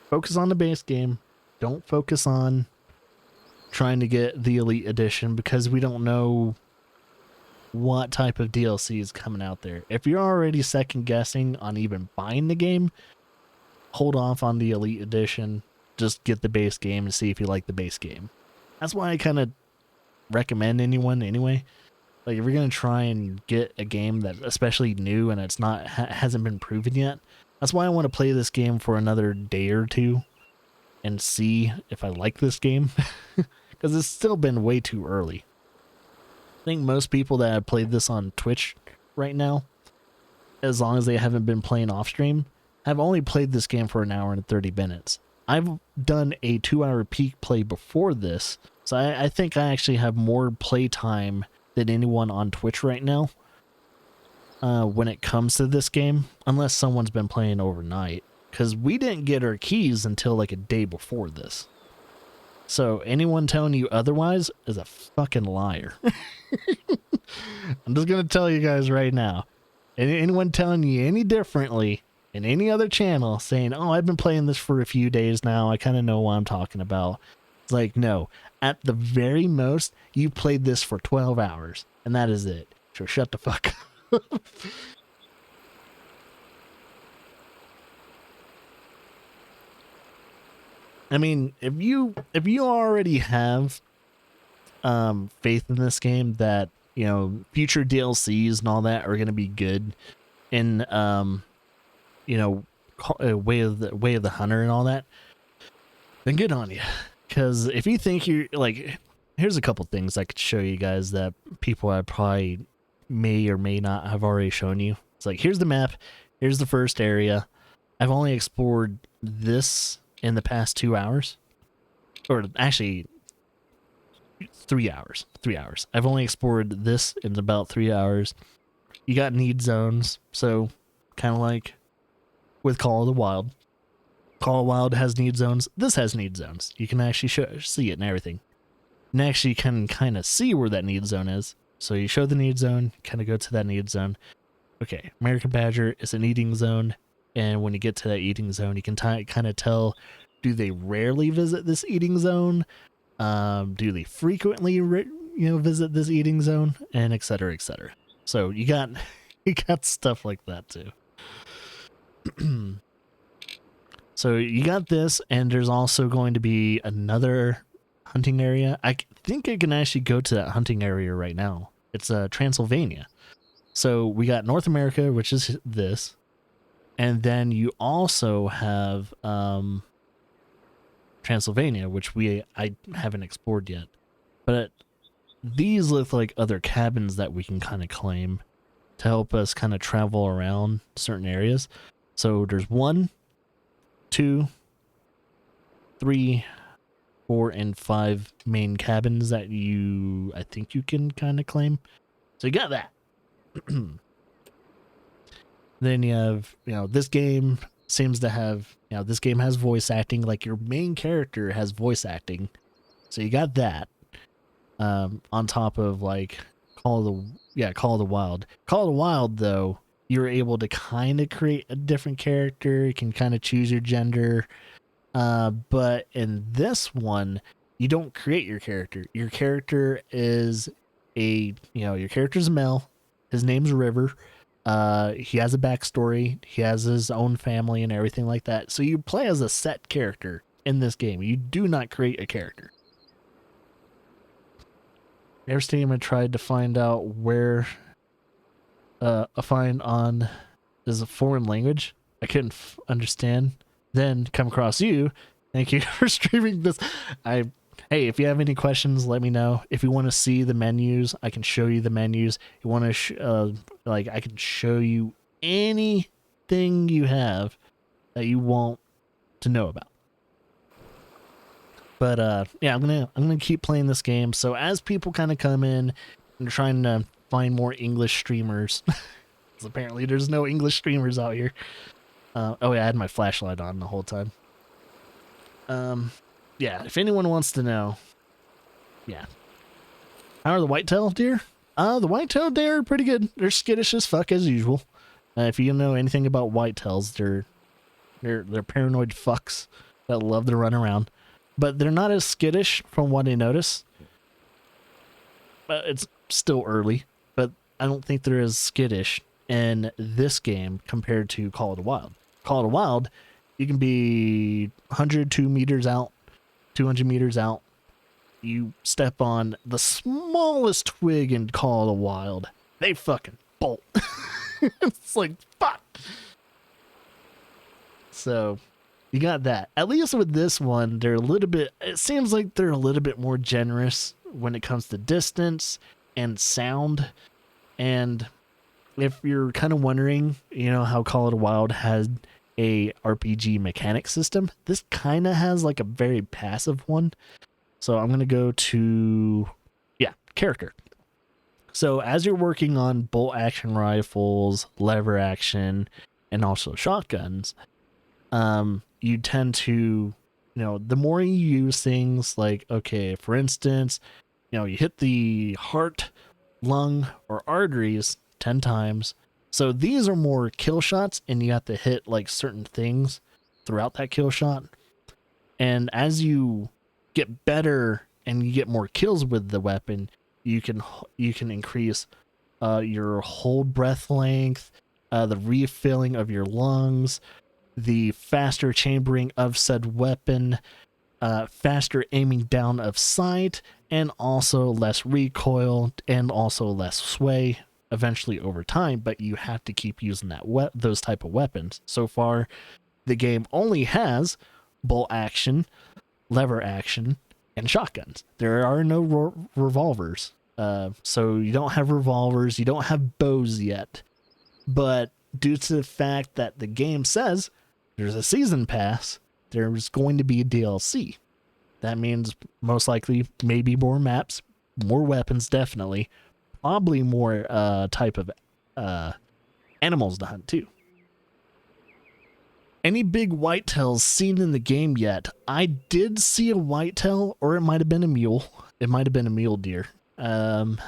A: Focus on the base game. Don't focus on trying to get the Elite Edition, because we don't know what type of DLC is coming out there. If you're already second guessing on even buying the game, hold off on the Elite Edition. Just get the base game and see if you like the base game. That's why I kind of recommend anyone anyway. Like, if you're gonna try and get a game that especially new and it's not hasn't been proven yet, that's why I want to play this game for another day or two and see if I like this game, because it's still been way too early. I think most people that have played this on Twitch right now, as long as they haven't been playing off stream, have only played this game for an hour and 30 minutes. I've done a 2-hour peak play before this, so I think I actually have more play time than anyone on Twitch right now when it comes to this game, unless someone's been playing overnight, because we didn't get our keys until like a day before this. So anyone telling you otherwise is a fucking liar. I'm just going to tell you guys right now. Anyone telling you any differently in any other channel saying, oh, I've been playing this for a few days now, I kind of know what I'm talking about. It's like, no. At the very most, you played this for 12 hours, and that is it. So shut the fuck up. I mean, if you already have faith in this game that, you know, future DLCs and all that are going to be good in you know, way of the hunter and all that, then good on you. Because if you think you're like, here's a couple things I could show you guys that people I probably may or may not have already shown you. It's like, here's the map, here's the first area. I've only explored this in the past 2 hours, or actually 3 hours. 3 hours. I've only explored this in about 3 hours. You got need zones, so kind of like with Call of the Wild. Call of the Wild has need zones. This has need zones. You can actually see it and everything. And actually can kind of see where that need zone is. So you show the need zone, kind of go to that need zone. Okay, American Badger is an eating zone. And when you get to that eating zone, you can kind of tell, do they rarely visit this eating zone? Do they frequently visit this eating zone? And et cetera, et cetera. So you got stuff like that too. So you got this, and there's also going to be another hunting area. I think I can actually go to that hunting area right now. It's Transylvania. So we got North America, which is this, and then you also have Transylvania, which I haven't explored yet. But these look like other cabins that we can kind of claim to help us kind of travel around certain areas. So there's 1, 2, 3, 4, and 5 main cabins that I think you can kind of claim. So you got that. Then you have, this game seems to have, this game has voice acting, like your main character has voice acting. So you got that. On top of like Call of the Wild. Call of the Wild, though, you're able to kind of create a different character. You can kind of choose your gender. But in this one, you don't create your character. Your character is your character's male. His name's River. He has a backstory. He has his own family and everything like that. So you play as a set character in this game. You do not create a character. Every time I tried to find out where a find on is a foreign language I couldn't understand, then come across you. Thank you for streaming this. Hey, if you have any questions, let me know. If you want to see the menus, I can show you the menus. You want to I can show you anything you have that you want to know about. But yeah, I'm gonna keep playing this game. So as people kind of come in and trying to find more English streamers, because apparently there's no English streamers out here. Oh yeah, I had my flashlight on the whole time. Yeah, if anyone wants to know, yeah, How are the whitetail deer? The whitetail deer are pretty good. They're skittish as fuck as usual. If you know anything about whitetails, they're paranoid fucks that love to run around. But they're not as skittish from what I notice. But it's still early. But I don't think they're as skittish in this game compared to Call of the Wild. Call of the Wild, you can be 102 meters out, 200 meters out. You step on the smallest twig in Call of the Wild, they fucking bolt. It's like, fuck. So, you got that. At least with this one, they're a little bit, it seems like they're a little bit more generous when it comes to distance and sound. And if you're kind of wondering, how Call of the Wild had a RPG mechanic system, this kind of has like a very passive one. So I'm going to go to, character. So as you're working on bolt action rifles, lever action, and also shotguns, you tend to, the more you use things like, okay, for instance, you hit the heart, lung, or arteries 10 times. So these are more kill shots, and you have to hit like certain things throughout that kill shot. And as you get better and you get more kills with the weapon, you can increase your hold breath length, the refilling of your lungs, the faster chambering of said weapon, faster aiming down of sight, and also less recoil and also less sway eventually over time. But you have to keep using those type of weapons. So far, the game only has bolt action, lever action, and shotguns. There are no revolvers. So you don't have revolvers, you don't have bows yet. But due to the fact that the game says there's a season pass, there's going to be a DLC. That means most likely maybe more maps, more weapons, definitely. Probably more type of animals to hunt too. Any big whitetails seen in the game yet? I did see a whitetail, or it might have been a mule. It might have been a mule deer. But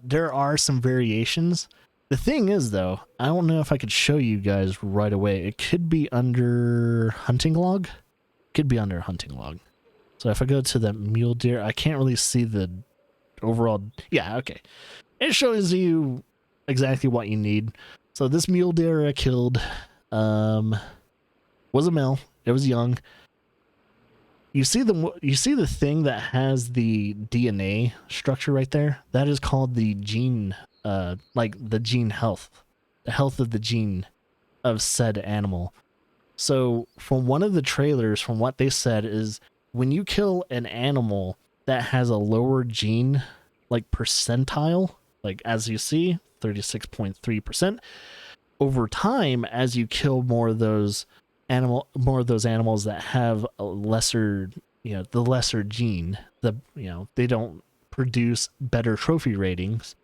A: there are some variations. The thing is, though, I don't know if I could show you guys right away. It could be under hunting log. Could be under hunting log. So if I go to the mule deer, I can't really see the overall. Yeah, okay. It shows you exactly what you need. So this mule deer I killed was a male. It was young. You see the thing that has the DNA structure right there? That is called the gene, like the gene health. The health of the gene of said animal. So from one of the trailers, from what they said, is when you kill an animal that has a lower gene, like percentile, like as you see, 36.3%, over time, as you kill more of those animals that have a lesser, the lesser gene, they don't produce better trophy ratings.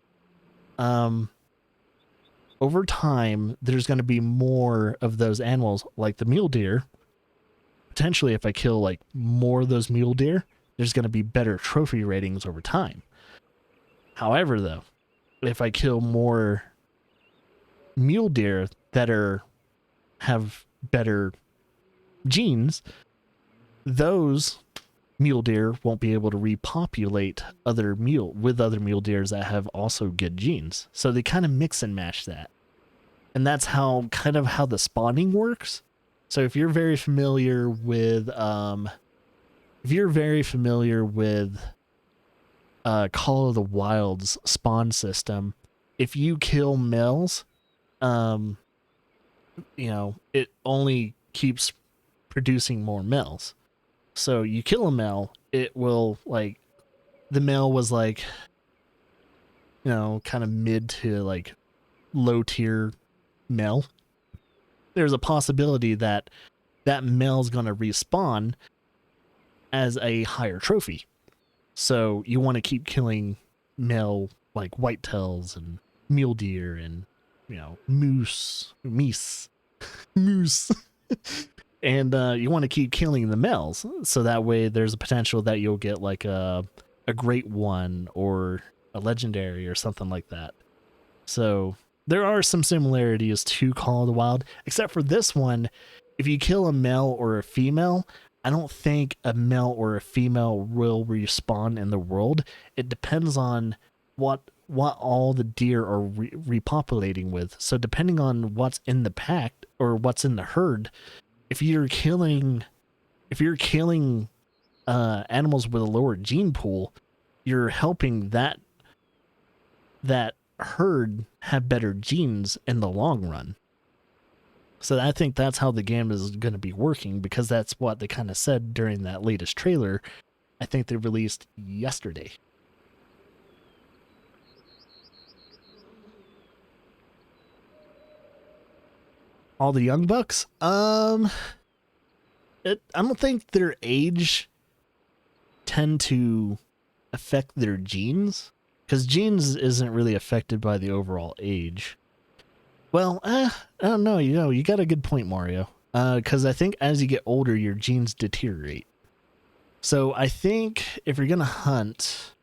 A: Over time, there's going to be more of those animals, like the mule deer. Potentially, if I kill like more of those mule deer, there's going to be better trophy ratings over time. However, though, if I kill more mule deer that have better genes, those mule deer won't be able to repopulate other mule deers that have also good genes. So they kind of mix and match that. And that's how the spawning works. So if you're very familiar with Call of the Wild's spawn system, if you kill males, it only keeps producing more males. So you kill a male, it will, like, the male was like, kind of mid to like low tier male. There's a possibility that male's going to respawn as a higher trophy. So you want to keep killing male, like whitetails and mule deer and, moose. And you want to keep killing the males, so that way there's a potential that you'll get like a a great one or a legendary or something like that. So there are some similarities to Call of the Wild, except for this one. If you kill a male or a female, I don't think a male or a female will respawn in the world. It depends on what all the deer are repopulating with. So depending on what's in the pack or what's in the herd, if you're killing animals with a lower gene pool, you're helping that herd have better genes in the long run. So I think that's how the game is going to be working, because that's what they kind of said during that latest trailer. I think they released yesterday. All the young bucks? I don't think their age tend to affect their genes, because genes isn't really affected by the overall age. Well, I don't know. You got a good point, Mario. Because I think as you get older, your genes deteriorate. So I think if you're gonna hunt,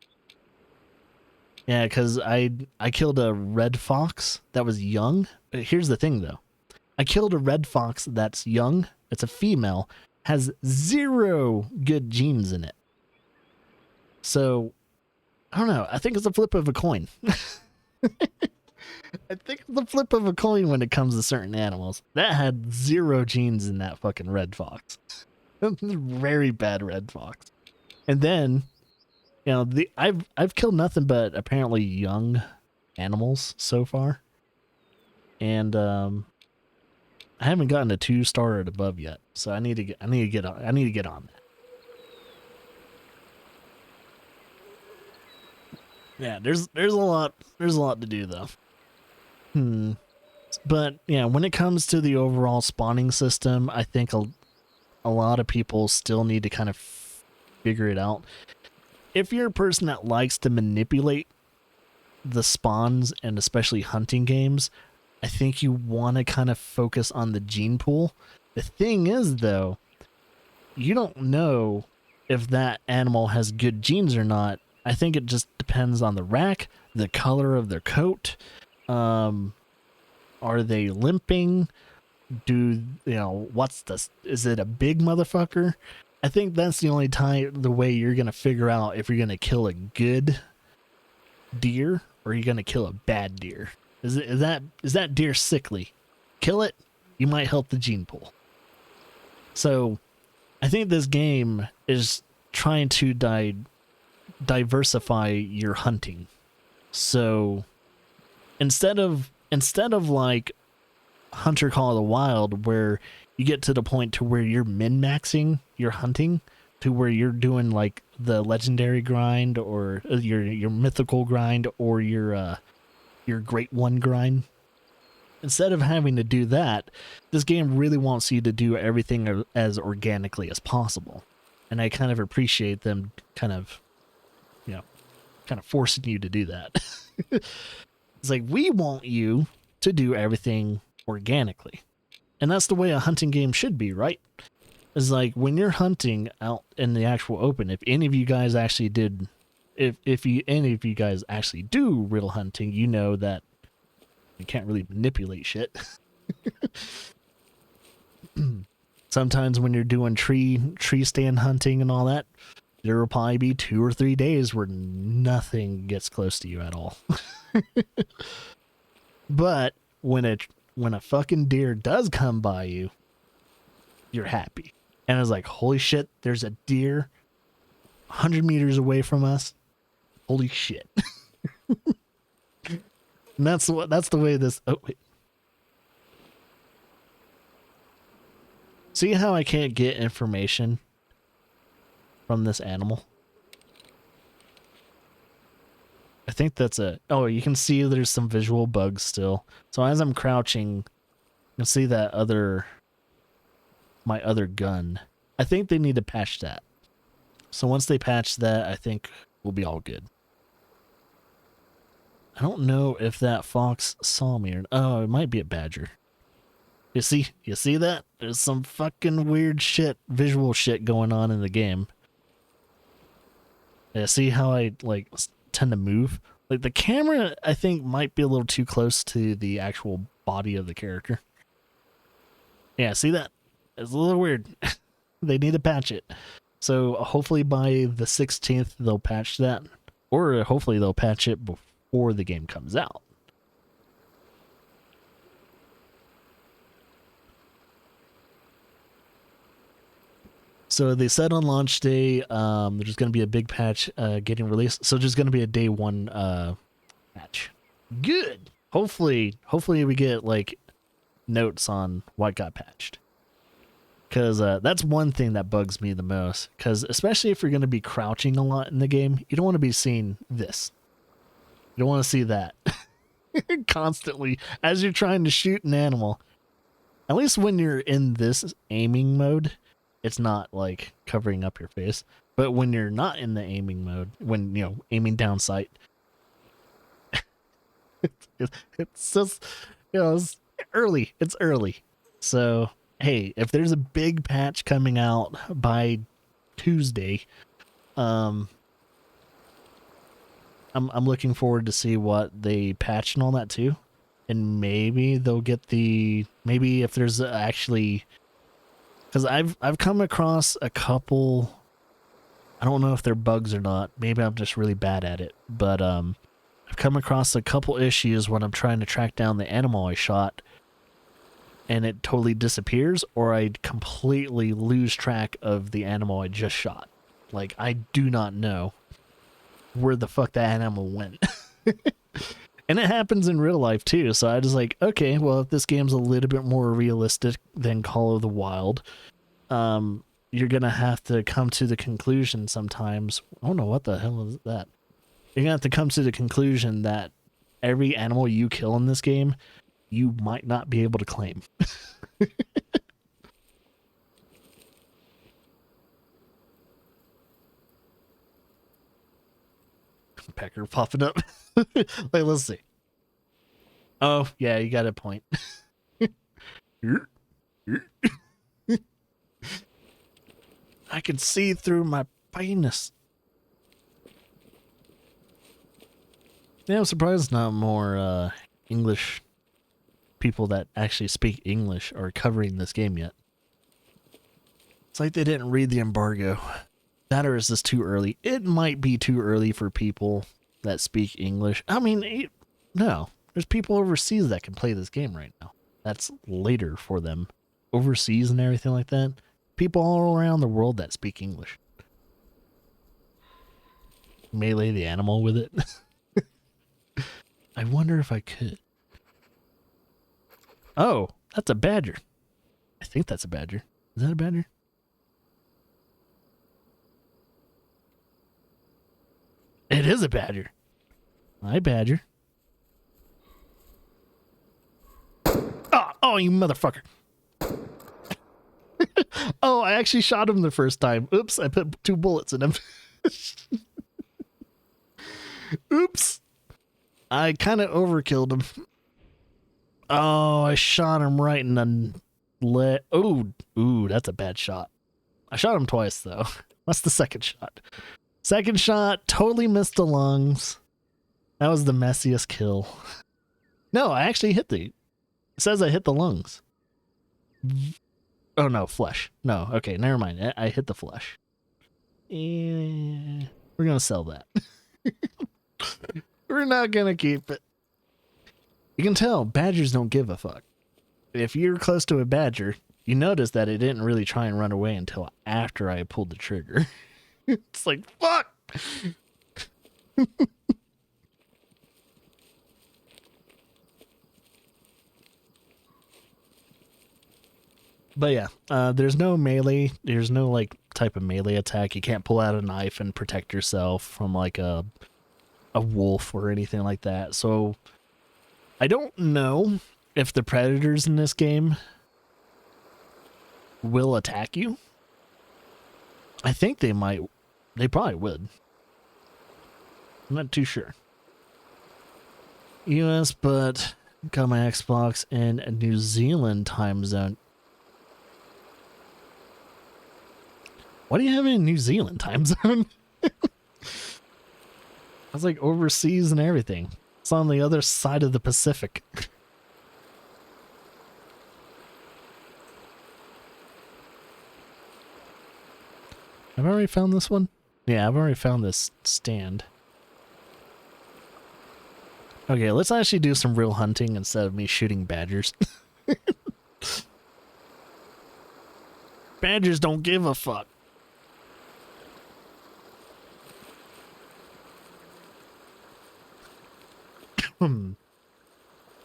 A: yeah, because I killed a red fox that was young. Here's the thing, though. I killed a red fox that's young. It's a female, has 0 good genes in it. So I don't know. I think it's a flip of a coin. I think it's the flip of a coin when it comes to certain animals. That had 0 genes in that fucking red fox. Very bad red fox. And then, I've killed nothing but apparently young animals so far. And I haven't gotten a 2-star or above yet. So I need to get on that. Yeah, there's a lot to do though. But yeah, when it comes to the overall spawning system, I think a lot of people still need to kind of figure it out. If you're a person that likes to manipulate the spawns, and especially hunting games, I think you want to kind of focus on the gene pool. The thing is, though, you don't know if that animal has good genes or not. I think it just depends on the rack, the color of their coat. Are they limping? Is it a big motherfucker? I think that's the way you're going to figure out if you're going to kill a good deer or you're going to kill a bad deer. Is that deer sickly? Kill it, you might help the gene pool. So I think this game is trying to diversify your hunting. So instead of like Hunter Call of the Wild, where you get to the point to where you're min-maxing your hunting to where you're doing like the legendary grind or your mythical grind or your great one grind. Instead of having to do that, this game really wants you to do everything as organically as possible. And I kind of appreciate them kind of forcing you to do that. It's like, we want you to do everything organicany. And that's the way a hunting game should be, right? It's like when you're hunting out in the actual open, if any of you guys actually did, any of you guys actually do real hunting, you know that you can't really manipulate shit. Sometimes when you're doing tree stand hunting and all that, there will probably be 2 or 3 days where nothing gets close to you at all. But when a fucking deer does come by you, you're happy. And it's like, holy shit, there's a deer 100 meters away from us. Holy shit. And that's the way this... Oh, wait. See how I can't get information from this animal? I think that's it. Oh, you can see there's some visual bugs still. So as I'm crouching, you can see that my other gun. I think they need to patch that. So once they patch that, I think we'll be all good. I don't know if that fox saw me or... Oh, it might be a badger. You see that? There's some fucking weird shit, visual shit going on in the game. Yeah, see how I like tend to move? Like the camera, I think, might be a little too close to the actual body of the character. Yeah, see that? It's a little weird. They need to patch it. So hopefully by the 16th they'll patch that, or hopefully they'll patch it before the game comes out. So they said on launch day, there's going to be a big patch getting released. So there's going to be a day one patch. Good. Hopefully we get like notes on what got patched. Because that's one thing that bugs me the most. Because especially if you're going to be crouching a lot in the game, you don't want to be seeing this. You don't want to see that constantly as you're trying to shoot an animal. At least when you're in this aiming mode, it's not like covering up your face. But when you're not in the aiming mode, when, you know, aiming down sight, it's just, you know, it's early. It's early. So, hey, if there's a big patch coming out by Tuesday, I'm looking forward to see what they patch and all that too. And maybe they'll get maybe if there's actually, because I've come across a couple, I don't know if they're bugs or not. Maybe I'm just really bad at it. But I've come across a couple issues when I'm trying to track down the animal I shot and it totally disappears, or I completely lose track of the animal I just shot. Like, I do not know where the fuck that animal went. And it happens in real life too, so I was like, okay, well, if this game's a little bit more realistic than Call of the Wild, you're gonna have to come to the conclusion sometimes. I don't know what the hell is that. You're gonna have to come to the conclusion that every animal you kill in this game, you might not be able to claim. Pecker popping up. Like, let's see. Oh, yeah, you got a point. I can see through my penis. Yeah, I'm surprised not more English people that actually speak English are covering this game yet. It's like they didn't read the embargo. That, or is this too early? It might be too early for people that speak English. I mean, no. There's people overseas that can play this game right now. That's later for them. Overseas and everything like that. People all around the world that speak English. Melee the animal with it. I wonder if I could. Oh, that's a badger. I think that's a badger. Is that a badger? It is a badger. Hi, badger. Oh, you motherfucker. Oh, I actually shot him the first time. Oops, I put 2 bullets in him. Oops. I kind of overkilled him. Oh, I shot him right in the leg. Ooh, that's a bad shot. I shot him twice, though. That's the second shot. Second shot, totally missed the lungs. That was the messiest kill. No, I actually hit it says I hit the lungs. Oh, no, flesh. No, okay, never mind. I hit the flesh. We're going to sell that. We're not going to keep it. You can tell badgers don't give a fuck. If you're close to a badger, you notice that it didn't really try and run away until after I pulled the trigger. It's like, fuck! But yeah, there's no melee. There's no like type of melee attack. You can't pull out a knife and protect yourself from like a wolf or anything like that. So I don't know if the predators in this game will attack you. I think they might. They probably would. I'm not too sure. US, but got my Xbox in a New Zealand time zone. What do you have in New Zealand time zone? was like overseas and everything. It's on the other side of the Pacific. Have I already found this one? Yeah, I've already found this stand. Okay, let's actually do some real hunting instead of me shooting badgers. Badgers don't give a fuck.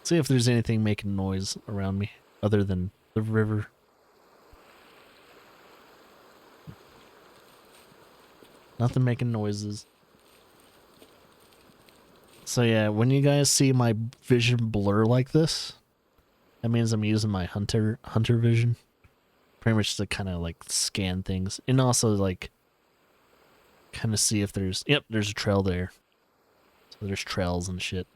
A: See if there's anything making noise around me other than the river. Nothing making noises. So yeah, when you guys see my vision blur like this, that means I'm using my hunter vision. Pretty much to kind of like scan things. And also like kind of see if there's, yep, there's a trail there. So there's trails and shit.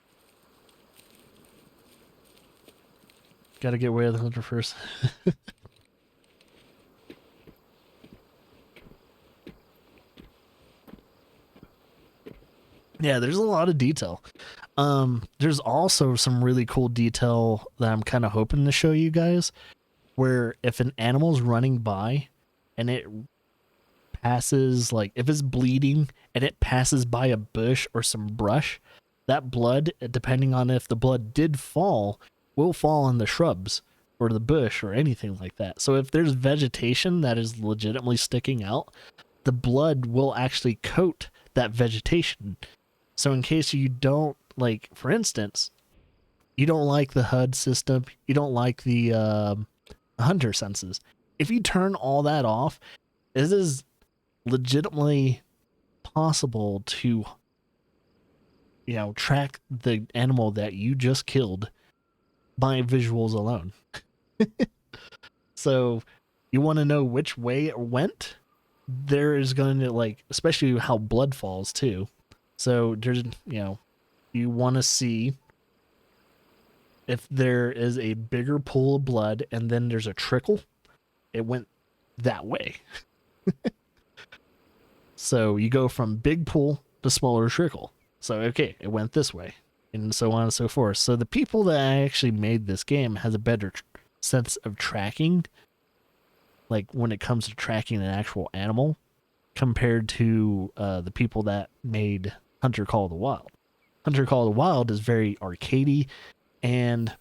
A: Gotta get away with the hunter first. Yeah, there's a lot of detail. There's also some really cool detail that I'm kind of hoping to show you guys, where if an animal's running by and it passes, like if it's bleeding and it passes by a bush or some brush, that blood, depending on if the blood did fall, will fall on the shrubs or the bush or anything like that. So if there's vegetation that is legitimately sticking out, the blood will actually coat that vegetation. So in case you don't, like, for instance, you don't like the HUD system, you don't like the hunter senses, if you turn all that off, it is legitimately possible to, you know, track the animal that you just killed by visuals alone. So you want to know which way it went? There is going to, like, especially how blood falls too. So there's, you know, you want to see if there is a bigger pool of blood and then there's a trickle, it went that way. So you go from big pool to smaller trickle. So, okay, it went this way, and so on and so forth. So the people that actually made this game has a better sense of tracking, like when it comes to tracking an actual animal, compared to the people that made Hunter Call of the Wild. Hunter Call of the Wild is very arcadey, and,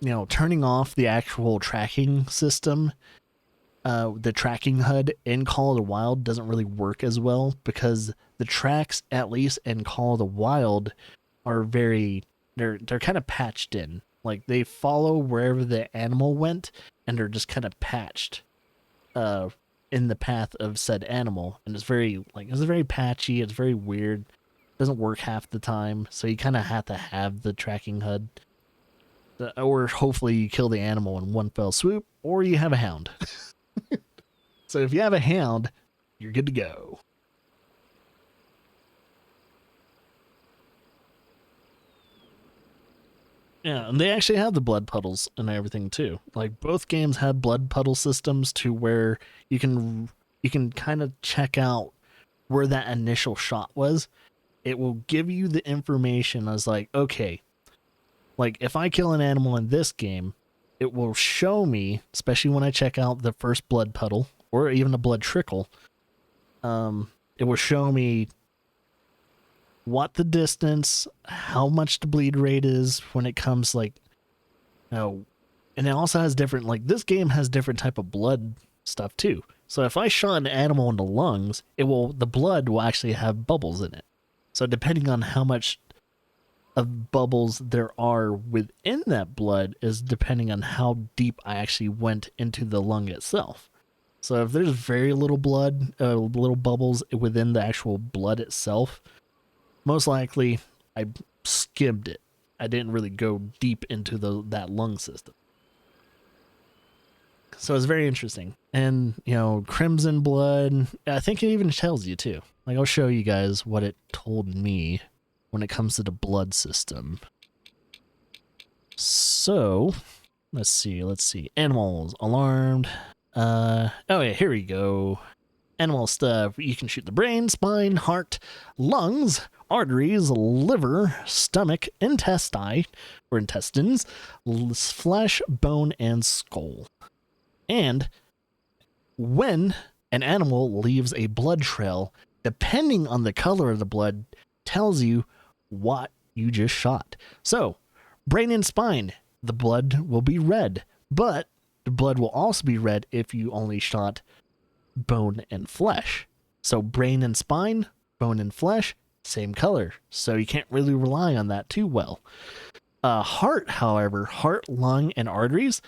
A: you know, turning off the actual tracking system, the tracking HUD in Call of the Wild doesn't really work as well, because the tracks, at least in Call of the Wild, are very, they're kind of patched in. Like, they follow wherever the animal went, and they're just kind of patched in the path of said animal. And it's very, like, it's very patchy, it's very weird, doesn't work half the time, so you kind of have to have the tracking HUD. Or hopefully you kill the animal in one fell swoop, or you have a hound. So if you have a hound, you're good to go. Yeah, and they actually have the blood puddles and everything too. Like, both games have blood puddle systems to where you can kind of check out where that initial shot was. It will give you the information as, like, okay, like if I kill an animal in this game, it will show me, especially when I check out the first blood puddle or even a blood trickle, it will show me what the distance, how much the bleed rate is when it comes, like, you know, and it also has different, like, this game has different type of blood stuff too. So if I shot an animal in the lungs, the blood will actually have bubbles in it. So depending on how much of bubbles there are within that blood is depending on how deep I actually went into the lung itself. So if there's very little blood, little bubbles within the actual blood itself, most likely I skimmed it. I didn't really go deep into that lung system. So it's very interesting. And, you know, crimson blood, I think it even tells you too. Like, I'll show you guys what it told me when it comes to the blood system. So, let's see. Animals, alarmed. Oh yeah, here we go. Animal stuff. You can shoot the brain, spine, heart, lungs, arteries, liver, stomach, intestine, or intestines, flesh, bone, and skull. And when an animal leaves a blood trail, depending on the color of the blood, tells you what you just shot. So, brain and spine, the blood will be red, but the blood will also be red if you only shot bone and flesh. So brain and spine, bone and flesh, same color. So you can't really rely on that too well. Heart, however, heart, lung, and arteries,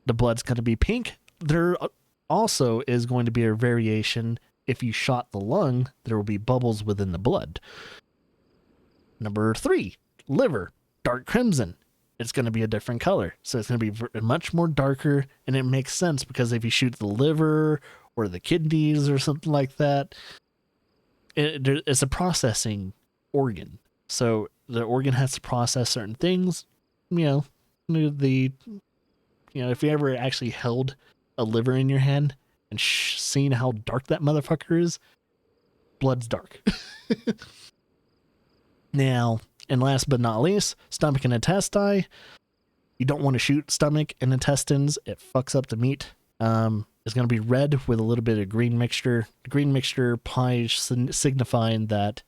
A: the blood's going to be pink. There also is going to be a variation. If you shot the lung, there will be bubbles within the blood. Number 3, liver, dark crimson. It's going to be a different color. So it's going to be much more darker, and it makes sense because if you shoot the liver or the kidneys or something like that, it's a processing organ. So the organ has to process certain things. If you ever actually held a liver in your hand and seen how dark that motherfucker is, blood's dark. Now, and last but not least, stomach and intestine. You don't want to shoot stomach and intestines. It fucks up the meat. It's going to be red with a little bit of green mixture. The green mixture pie signifying that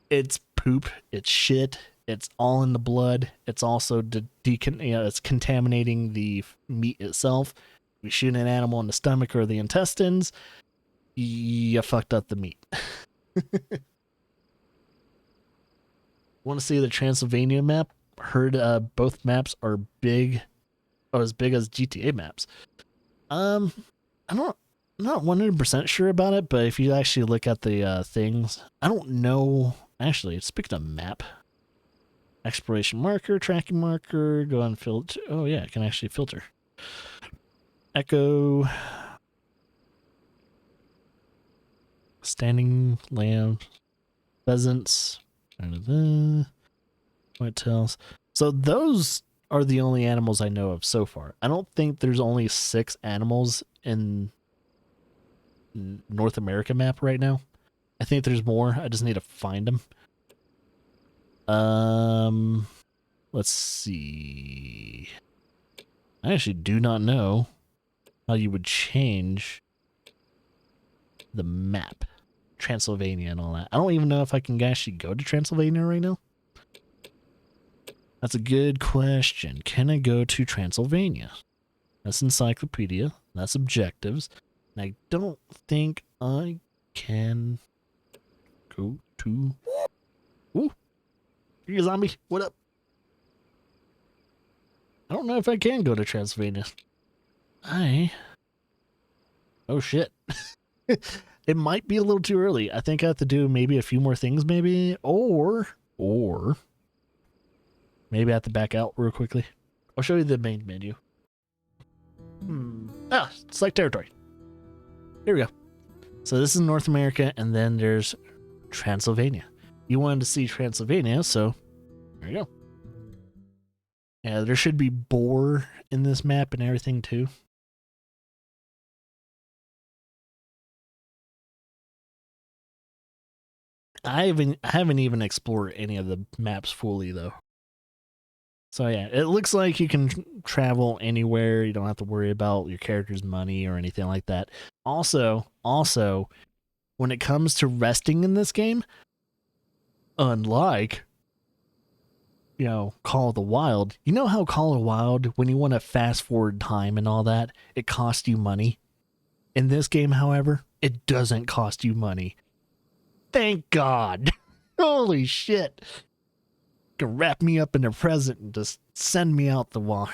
A: it's poop, it's shit, it's all in the blood. It's also it's contaminating the meat itself. If you shoot an animal in the stomach or the intestines, you fucked up the meat. Want to see the Transylvania map? Heard both maps are big, or as big as GTA maps. I'm not 100% sure about it, but if you actually look at the things, I don't know. Actually, speaking of map, exploration marker, tracking marker, go and filter. Oh yeah, I can actually filter. Echo, standing lamb, pheasants, whitetails. So those are the only animals I know of so far. I don't think there's only 6 animals in North America map right now. I think there's more. I just need to find them. Let's see. I actually do not know how you would change the map. Transylvania and all that. I don't even know if I can actually go to Transylvania right now. That's a good question. Can I go to Transylvania? That's encyclopedia. That's objectives. And I don't think I can go to... Ooh! You zombie! What up? I don't know if I can go to Transylvania. Oh shit. It might be a little too early. I think I have to do maybe a few more things maybe. Or... Maybe I have to back out real quickly. I'll show you the main menu. Select territory. Here we go. So this is North America, and then there's Transylvania. You wanted to see Transylvania, so there you go. Yeah, there should be boar in this map and everything too. I haven't even explored any of the maps fully though. So yeah, it looks like you can travel anywhere. You don't have to worry about your character's money or anything like that. Also, when it comes to resting in this game, unlike, Call of the Wild, you know how Call of the Wild, when you want to fast forward time and all that, it costs you money? In this game, however, it doesn't cost you money. Thank God. Holy shit. To wrap me up in a present and just send me out the wall.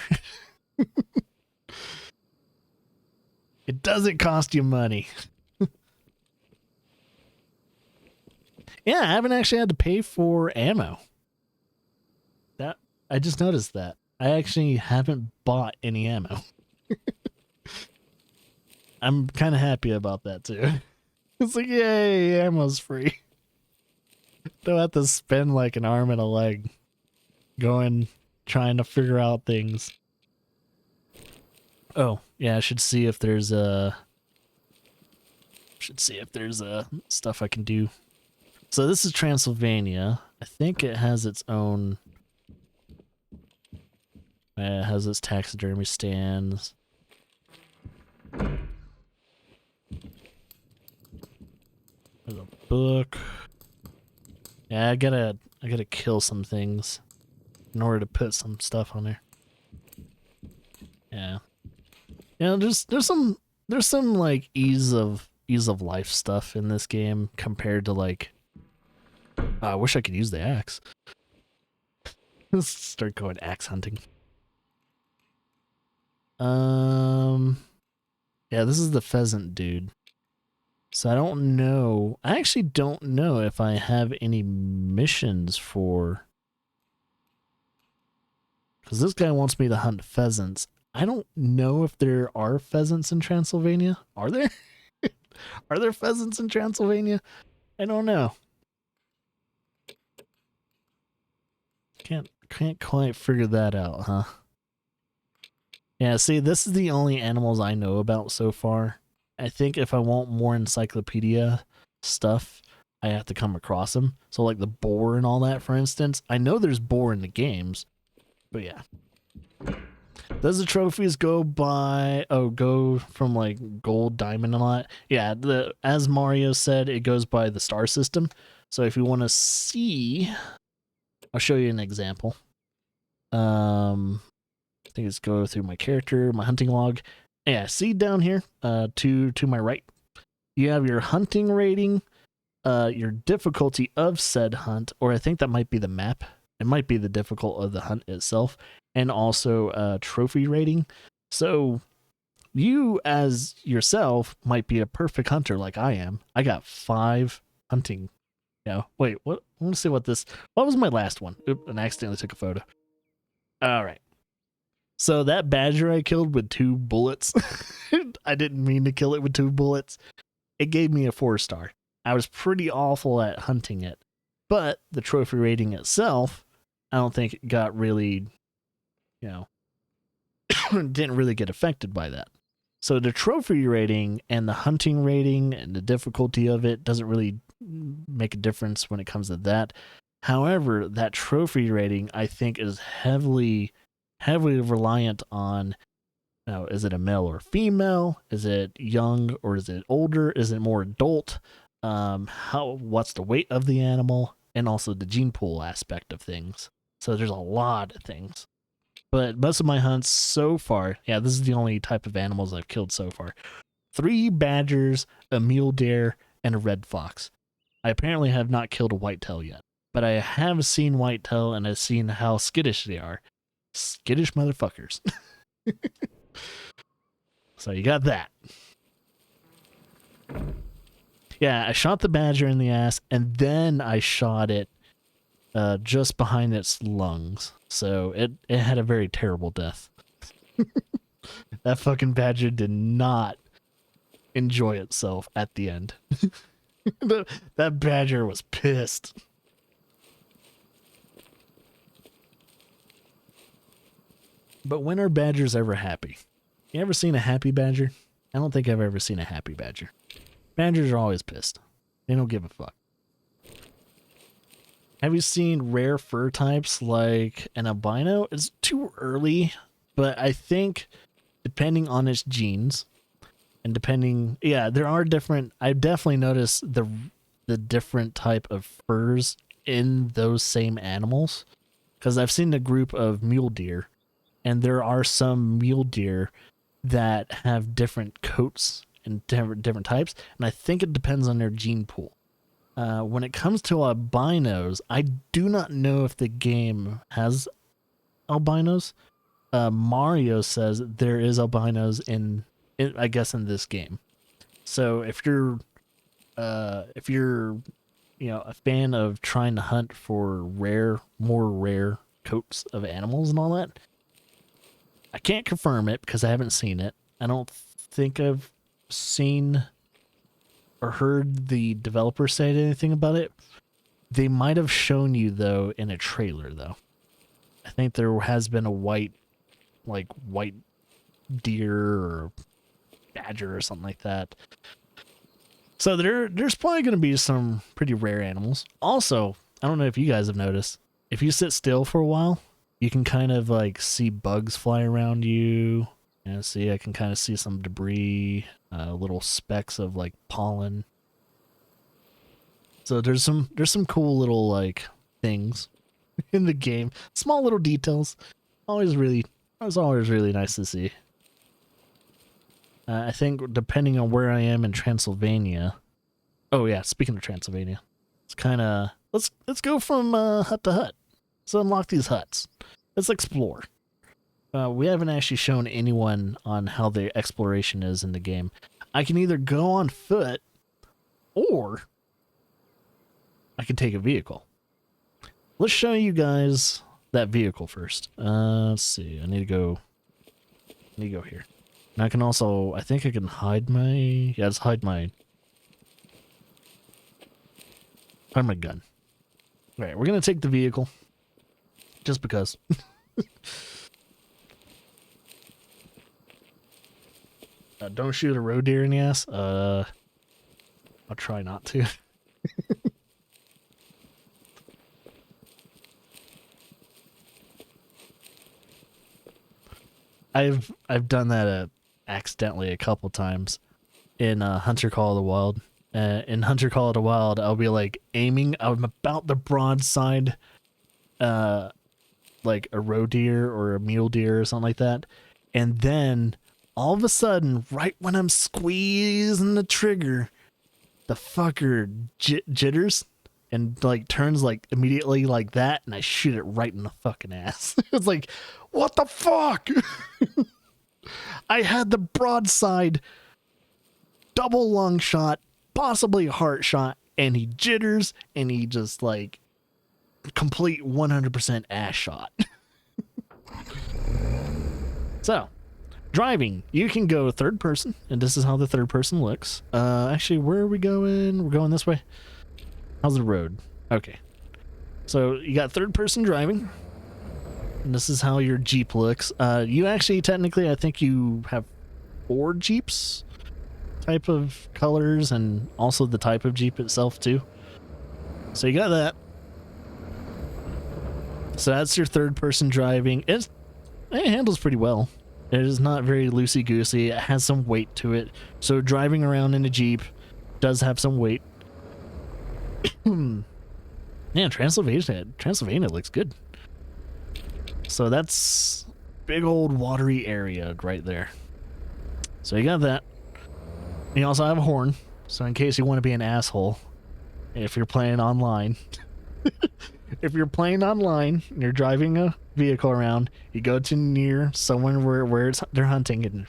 A: It doesn't cost you money. Yeah, I haven't actually had to pay for ammo. I just noticed that. I actually haven't bought any ammo. I'm kind of happy about that too. It's like, yay, ammo's free. Don't have to spend like an arm and a leg trying to figure out things. Oh, yeah, I should see if there's Should see if there's stuff I can do. So this is Transylvania. I think it has its own. It has its taxidermy stands. There's a book. Yeah, I gotta kill some things in order to put some stuff on there. Yeah. Yeah, there's some like ease of life stuff in this game compared to like I wish I could use the axe. Let's start going axe hunting. Yeah, this is the pheasant dude. So I don't know. I actually don't know if I have any missions for, because this guy wants me to hunt pheasants. I don't know if there are pheasants in Transylvania. Are there? Are there pheasants in Transylvania? I don't know. Can't quite figure that out, huh? Yeah, see, this is the only animals I know about so far. I think if I want more encyclopedia stuff, I have to come across them. So like the boar and all that, for instance. I know there's boar in the games, but yeah. Does the trophies go from like gold, diamond, and all that? Yeah, as Mario said, it goes by the star system. So if you want to see, I'll show you an example. I think it's go through my character, my hunting log. Yeah, see down here, to my right, you have your hunting rating, your difficulty of said hunt, or I think that might be the map. It might be the difficulty of the hunt itself, and also trophy rating. So you as yourself might be a perfect hunter like I am. I got 5 hunting. Yeah, wait, what? I want to see what was my last one? Oop, and I accidentally took a photo. All right. So that badger I killed with 2 bullets, I didn't mean to kill it with 2 bullets. It gave me a 4-star. I was pretty awful at hunting it, but the trophy rating itself, I don't think it got really, didn't really get affected by that. So the trophy rating and the hunting rating and the difficulty of it doesn't really make a difference when it comes to that. However, that trophy rating, I think, is heavily reliant on, is it a male or female? Is it young or is it older? Is it more adult? What's the weight of the animal? And also the gene pool aspect of things. So there's a lot of things. But most of my hunts so far, yeah, this is the only type of animals I've killed so far. 3 badgers, a mule deer, and a red fox. I apparently have not killed a whitetail yet, but I have seen whitetail and I've seen how skittish they are. Skittish motherfuckers. So you got that. Yeah, I shot the badger in the ass, and then I shot it just behind its lungs. So it had a very terrible death. That fucking badger did not enjoy itself at the end. That badger was pissed. But when are badgers ever happy? You ever seen a happy badger? I don't think I've ever seen a happy badger. Badgers are always pissed. They don't give a fuck. Have you seen rare fur types like an albino? It's too early, but I think depending on its genes and depending, yeah, there are different. I've definitely noticed the different type of furs in those same animals, because I've seen a group of mule deer, and there are some mule deer that have different coats and different types, and I think it depends on their gene pool. When it comes to albinos, I do not know if the game has albinos. Mario says there is albinos I guess in this game. So if you're a fan of trying to hunt for more rare coats of animals and all that, I can't confirm it because I haven't seen it. I don't think I've seen or heard the developer say anything about it. They might have shown you though in a trailer though. I think there has been a white deer or badger or something like that. So there's probably going to be some pretty rare animals. Also, I don't know if you guys have noticed, if you sit still for a while, you can kind of like see bugs fly around you. And see, I can kind of see some debris, little specks of like pollen. So there's some cool little like things in the game. Small little details. It's always really nice to see. I think depending on where I am in Transylvania. Oh yeah, speaking of Transylvania, it's kind of let's go from hut to hut. Let's unlock these huts. Let's explore. We haven't actually shown anyone on how the exploration is in the game. I can either go on foot, or I can take a vehicle. Let's show you guys that vehicle first. Let's see. I need to go here. And I can also, I think I can hide my, yeah, just hide my gun. All right, we're going to take the vehicle. Just because. Don't shoot a road deer in the ass. I'll try not to. I've done that accidentally a couple times in Hunter Call of the Wild. In Hunter Call of the Wild, I'll be like aiming. I'm about the broadside, like a roe deer or a mule deer or something like that, and then all of a sudden, right when I'm squeezing the trigger, the fucker jitters and like turns like immediately like that, and I shoot it right in the fucking ass. It's like, what the fuck? I had the broadside double lung shot, possibly a heart shot, and he jitters and he just like complete 100% ass shot. So, driving, you can go third person, and this is how the third person looks. Actually, where are we going? We're going this way. How's the road? Okay. So you got third person driving. And this is how your Jeep looks. You actually, technically, I think you have 4 Jeeps type of colors, and also the type of Jeep itself too. So you got that. So that's your third person driving. It handles pretty well. It is not very loosey-goosey. It has some weight to it. So driving around in a Jeep does have some weight. Man, Transylvania looks good. So that's big old watery area right there. So you got that. You also have a horn. So in case you want to be an asshole, if you're playing online. If you're playing online and you're driving a vehicle around, you go to near someone where they're hunting and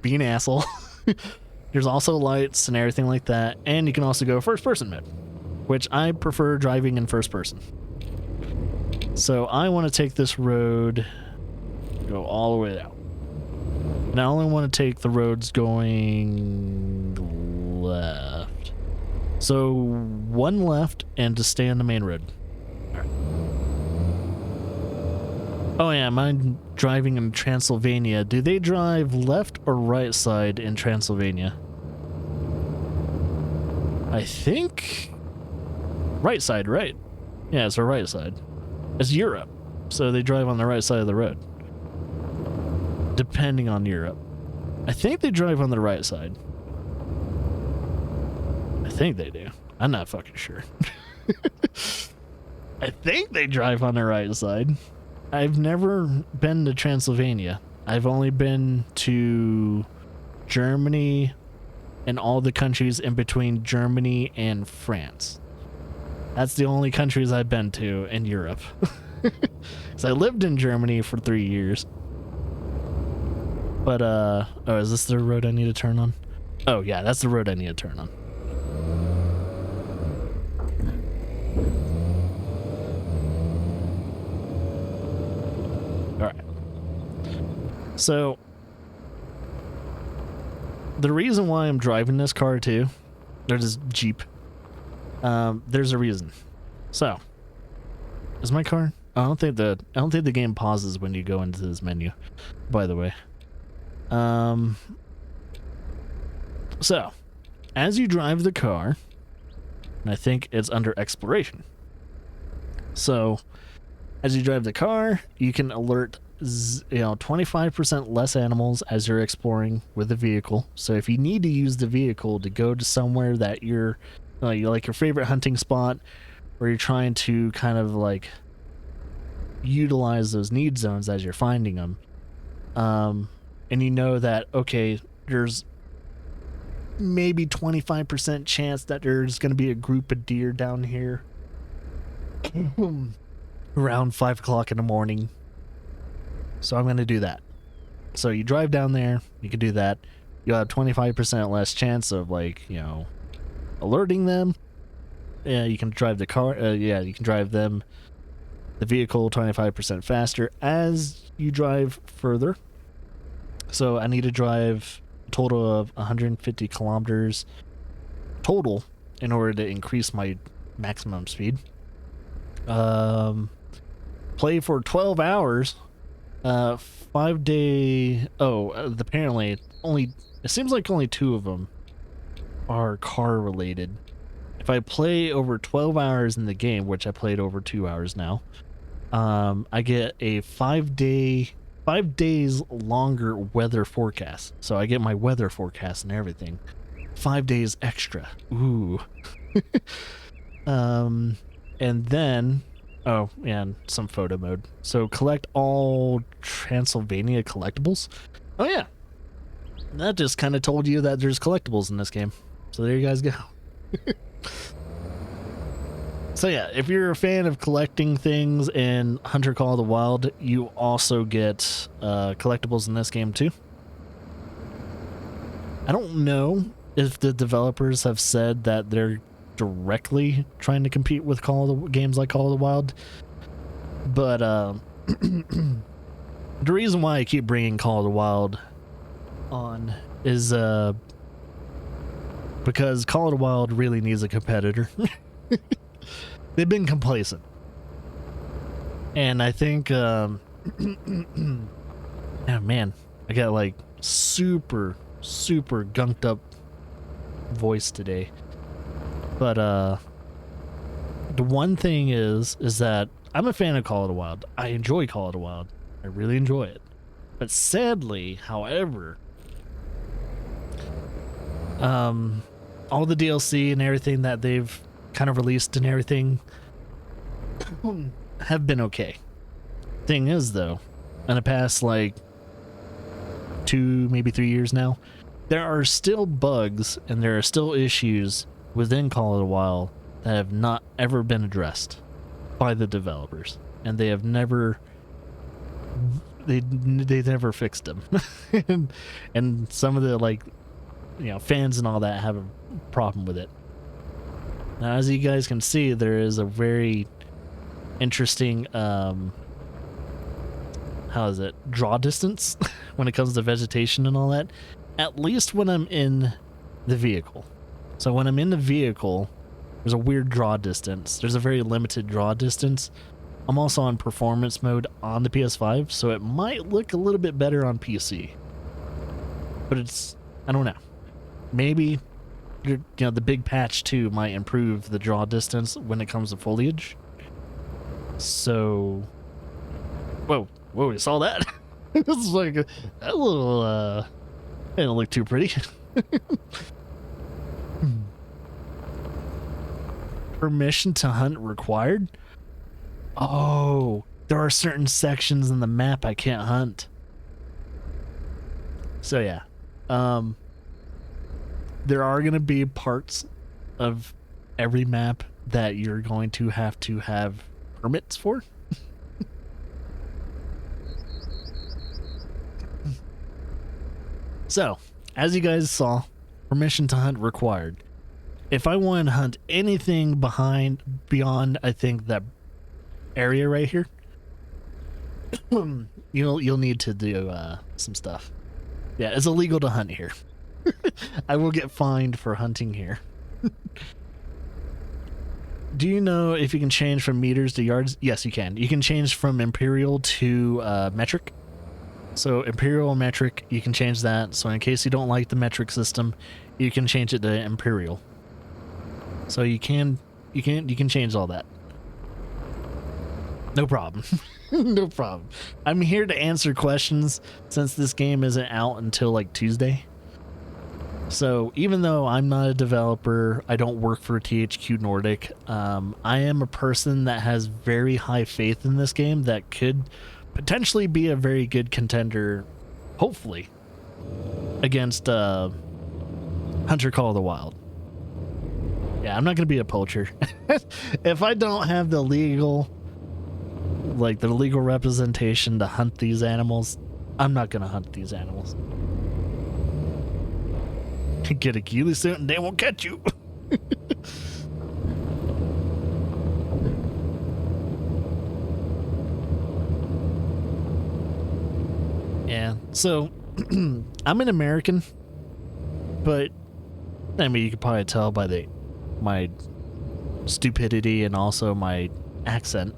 A: be an asshole. There's also lights and everything like that, and you can also go first person mode, which I prefer driving in first person. So I want to take this road, go all the way out. And I only want to take the roads going left. So 1 left and to stay on the main road. All right. Oh yeah, I'm driving in Transylvania. Do they drive left or right side in Transylvania? I think right side, right? Yeah, it's the right side. It's Europe, so they drive on the right side of the road. Depending on Europe. I think they drive on the right side. I think they do. I'm not fucking sure. I think they drive on the right side. I've never been to Transylvania. I've only been to Germany and all the countries in between Germany and France. That's the only countries I've been to in Europe. So I lived in Germany for 3 years. But, oh, is this the road I need to turn on? Oh, yeah, that's the road I need to turn on. Alright. So, the reason why I'm driving this car too, there's this Jeep, there's a reason. So, is my car? I don't think the game pauses when you go into this menu, by the way. So, as you drive the car, and I think it's under exploration. So, as you drive the car, you can alert 25% less animals as you're exploring with the vehicle. So if you need to use the vehicle to go to somewhere that you like your favorite hunting spot, or you're trying to kind of like utilize those need zones as you're finding them, and you know that, okay, there's maybe 25% chance that there's going to be a group of deer down here around 5 o'clock in the morning. So I'm going to do that. So you drive down there, you can do that. You'll have 25% less chance of, like, alerting them. Yeah, you can drive the car. You can drive them, the vehicle, 25% faster as you drive further. So I need to drive a total of 150 kilometers total in order to increase my maximum speed. Play for 12 hours. 5 day. Apparently it seems like only 2 of them are car related. If I play over 12 hours in the game, which I played over 2 hours now, I get a 5 days longer weather forecast. So I get my weather forecast and everything. 5 days extra. Ooh. And then, and some photo mode. So collect all Transylvania collectibles. Oh yeah, that just kind of told you that there's collectibles in this game. So there you guys go. So yeah, if you're a fan of collecting things in Hunter Call of the Wild, you also get collectibles in this game too. I don't know if the developers have said that they're directly trying to compete with games like Call of the Wild, but the reason why I keep bringing Call of the Wild on is because Call of the Wild really needs a competitor. They've been complacent, and I think oh man, I got like super gunked up voice today. But the one thing is that I'm a fan of Call of the Wild. I enjoy Call of the Wild. I really enjoy it. But sadly, however, all the DLC and everything that they've kind of released and everything have been okay. Thing is, though, in the past like 2, maybe 3 years now, there are still bugs and there are still issues within Call of the Wild that have not ever been addressed by the developers, and they have never fixed them. and some of the fans and all that have a problem with it. Now, as you guys can see, there is a very interesting draw distance when it comes to vegetation and all that, at least when I'm in the vehicle. So when I'm in the vehicle, there's a weird draw distance. There's a very limited draw distance. I'm also on performance mode on the PS5, so it might look a little bit better on PC. But I don't know. Maybe, the big patch 2 might improve the draw distance when it comes to foliage. So, whoa, you saw that? This is like that little, didn't look too pretty. Permission to hunt required? Oh, there are certain sections in the map I can't hunt. So yeah, there are going to be parts of every map that you're going to have permits for. So, as you guys saw, permission to hunt required. If I want to hunt anything beyond, I think, that area right here, you'll need to do some stuff. Yeah, it's illegal to hunt here. I will get fined for hunting here. Do you know if you can change from meters to yards? Yes, you can. You can change from imperial to metric. So imperial and metric, you can change that. So in case you don't like the metric system, you can change it to imperial. So you can change all that. No problem. No problem. I'm here to answer questions since this game isn't out until like Tuesday. So even though I'm not a developer, I don't work for THQ Nordic, I am a person that has very high faith in this game that could potentially be a very good contender, hopefully, against Hunter Call of the Wild. Yeah, I'm not going to be a poacher. If I don't have the legal representation to hunt these animals, I'm not going to hunt these animals. Get a ghillie suit and they won't catch you. Yeah, so I'm an American, but I mean, you could probably tell by my stupidity and also my accent.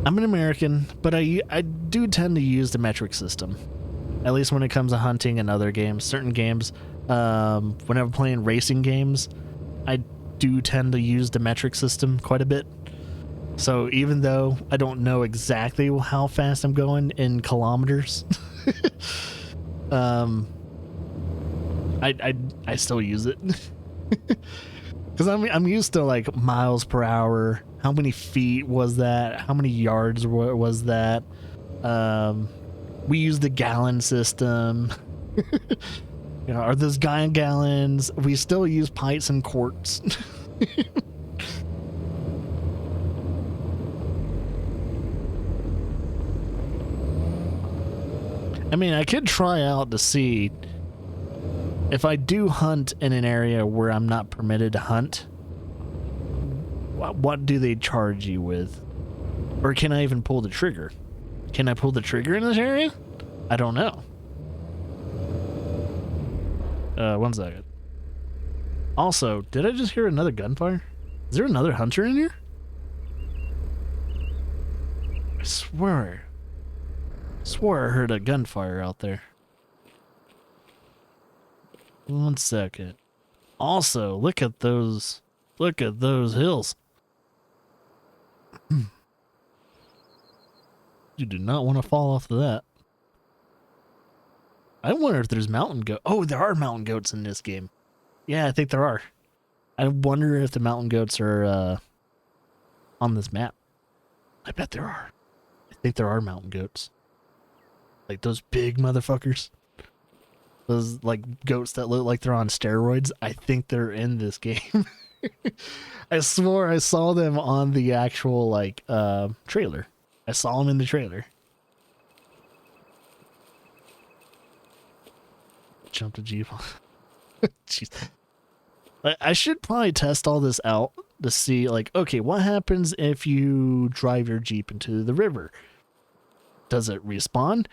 A: I'm an American, but I do tend to use the metric system, at least when it comes to hunting and other games. Certain games, whenever playing racing games, I do tend to use the metric system quite a bit. So even though I don't know exactly how fast I'm going in kilometers, I still use it. Because I'm used to like miles per hour. How many feet was that? How many yards was that? We use the gallon system. You know, are those gallons? We still use pints and quarts. I mean, I could try out to see if I do hunt in an area where I'm not permitted to hunt, what do they charge you with? Or can I even pull the trigger? Can I pull the trigger in this area? I don't know. 1 second. Also, did I just hear another gunfire? Is there another hunter in here? I swore I heard a gunfire out there. 1 second. Also, look at those hills. You do not want to fall off of that. I wonder if there's mountain goat. Oh, there are mountain goats in this game. Yeah, I think there are. I wonder if the mountain goats are on this map. I bet there are. I think there are mountain goats. Like those big motherfuckers. Those like goats that look like they're on steroids. I think they're in this game. I swore I saw them on the actual like trailer. I saw them in the trailer. Jumped a Jeep. Jeez. I should probably test all this out to see like, okay, what happens if you drive your Jeep into the river? Does it respawn?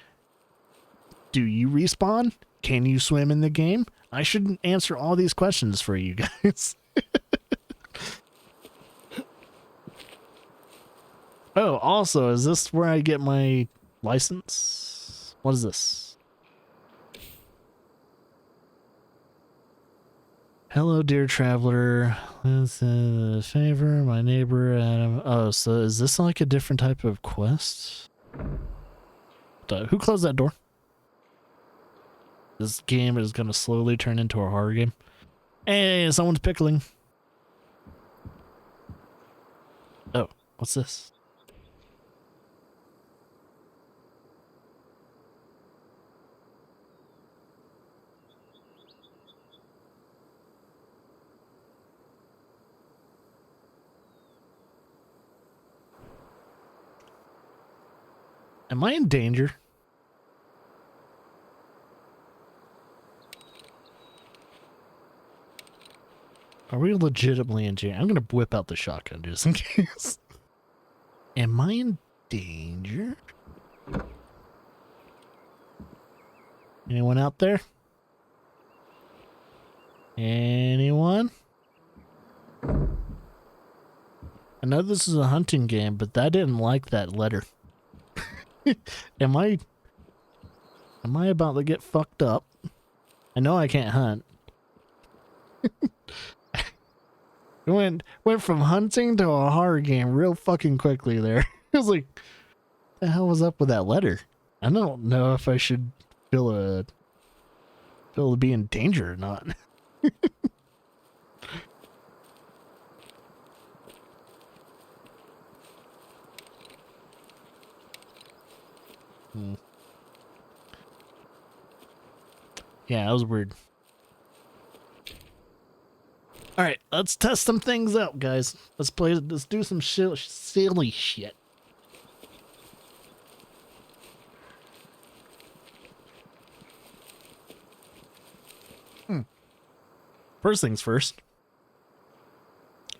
A: Do you respawn? Can you swim in the game? I should answer all these questions for you guys. Oh, also, is this where I get my license? What is this? Hello, dear traveler. This is a favor, my neighbor Adam. Oh, so is this like a different type of quest? Who closed that door? This game is gonna slowly turn into a horror game. Hey, someone's pickling. Oh, what's this? Am I in danger? Are we legitimately in danger? I'm gonna whip out the shotgun just in case. Am I in danger? Anyone out there? Anyone? I know this is a hunting game, but I didn't like that letter. Am I Am I about to get fucked up? I know I can't hunt. Went from hunting to a horror game real fucking quickly there. I was like, what the hell was up with that letter? I don't know if I should feel to be in danger or not. Yeah, that was weird. All right, let's test some things out, guys. Let's do some silly shit. First things first.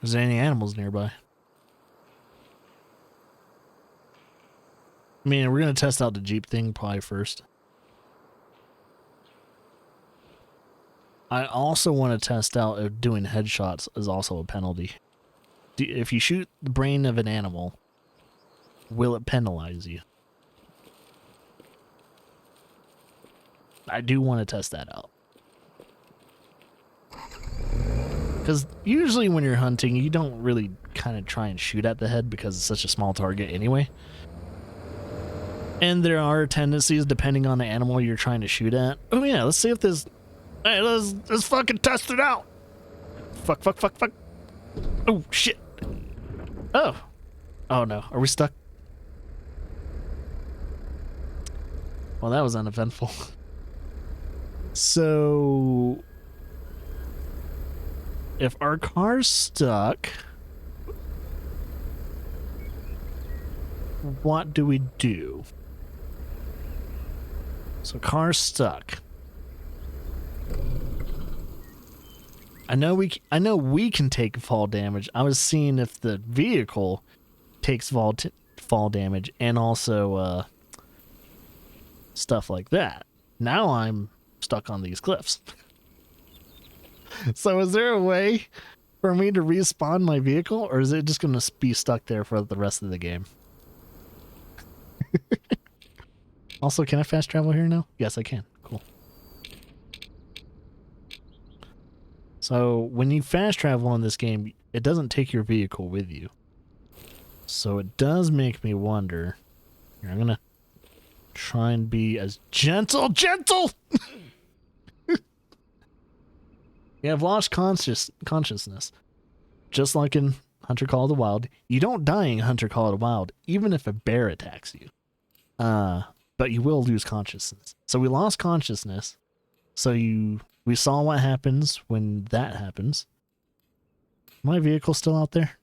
A: Is there any animals nearby? I mean, we're gonna test out the Jeep thing probably first. I also want to test out if doing headshots is also a penalty. If you shoot the brain of an animal, will it penalize you? I do want to test that out. Because usually when you're hunting, you don't really kind of try and shoot at the head because it's such a small target anyway. And there are tendencies depending on the animal you're trying to shoot at. Oh yeah, let's see if this... Hey, let's fucking test it out. Fuck. Oh, shit. Oh. Oh no, are we stuck? Well, that was uneventful. So... if our car's stuck... what do we do? So car's stuck. I know we can take fall damage. I was seeing if the vehicle takes fall damage and also stuff like that. Now I'm stuck on these cliffs. So is there a way for me to respawn my vehicle, or is it just going to be stuck there for the rest of the game? Also, can I fast travel here now? Yes, I can. Cool. So when you fast travel in this game, it doesn't take your vehicle with you. So it does make me wonder. Here, I'm gonna try and be as gentle. You have lost consciousness. Just like in Hunter Call of the Wild. You don't die in Hunter Call of the Wild, even if a bear attacks you. But you will lose consciousness. So we lost consciousness. So we saw what happens when that happens. My vehicle's still out there?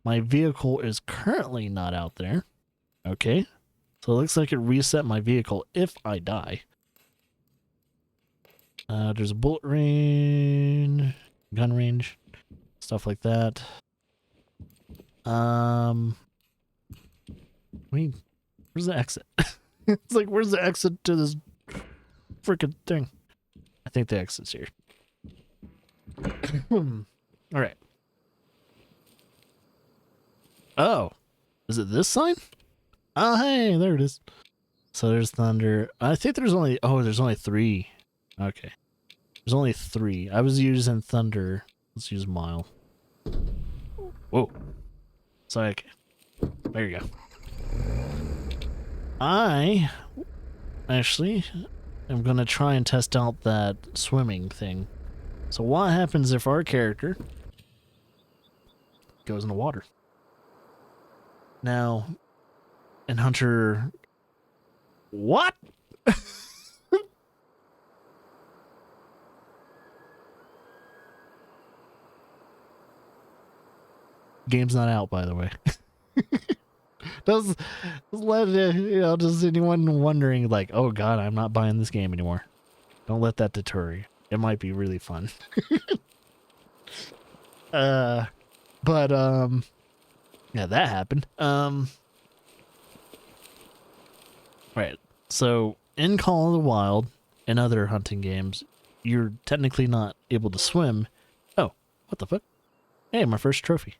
A: My vehicle is currently not out there. Okay. So it looks like it reset my vehicle if I die. There's a bullet range, gun range, stuff like that. Wait, where's the exit? It's like, where's the exit to this freaking thing? I think the exit's here. All right. Oh, is it this sign? Oh, hey, there it is. So there's thunder. I think there's only, there's only 3. Okay. There's only 3. I was using thunder. Let's use mile. Whoa. So, okay. There you go. I actually am going to try and test out that swimming thing. So what happens if our character goes in the water? Now, in Hunter... What? Game's not out, by the way. Just let it, just anyone wondering, like, oh god, I'm not buying this game anymore. Don't let that deter you. It might be really fun. Yeah, that happened. Right. So in Call of the Wild and other hunting games, you're technically not able to swim. Oh, what the fuck? Hey, my first trophy.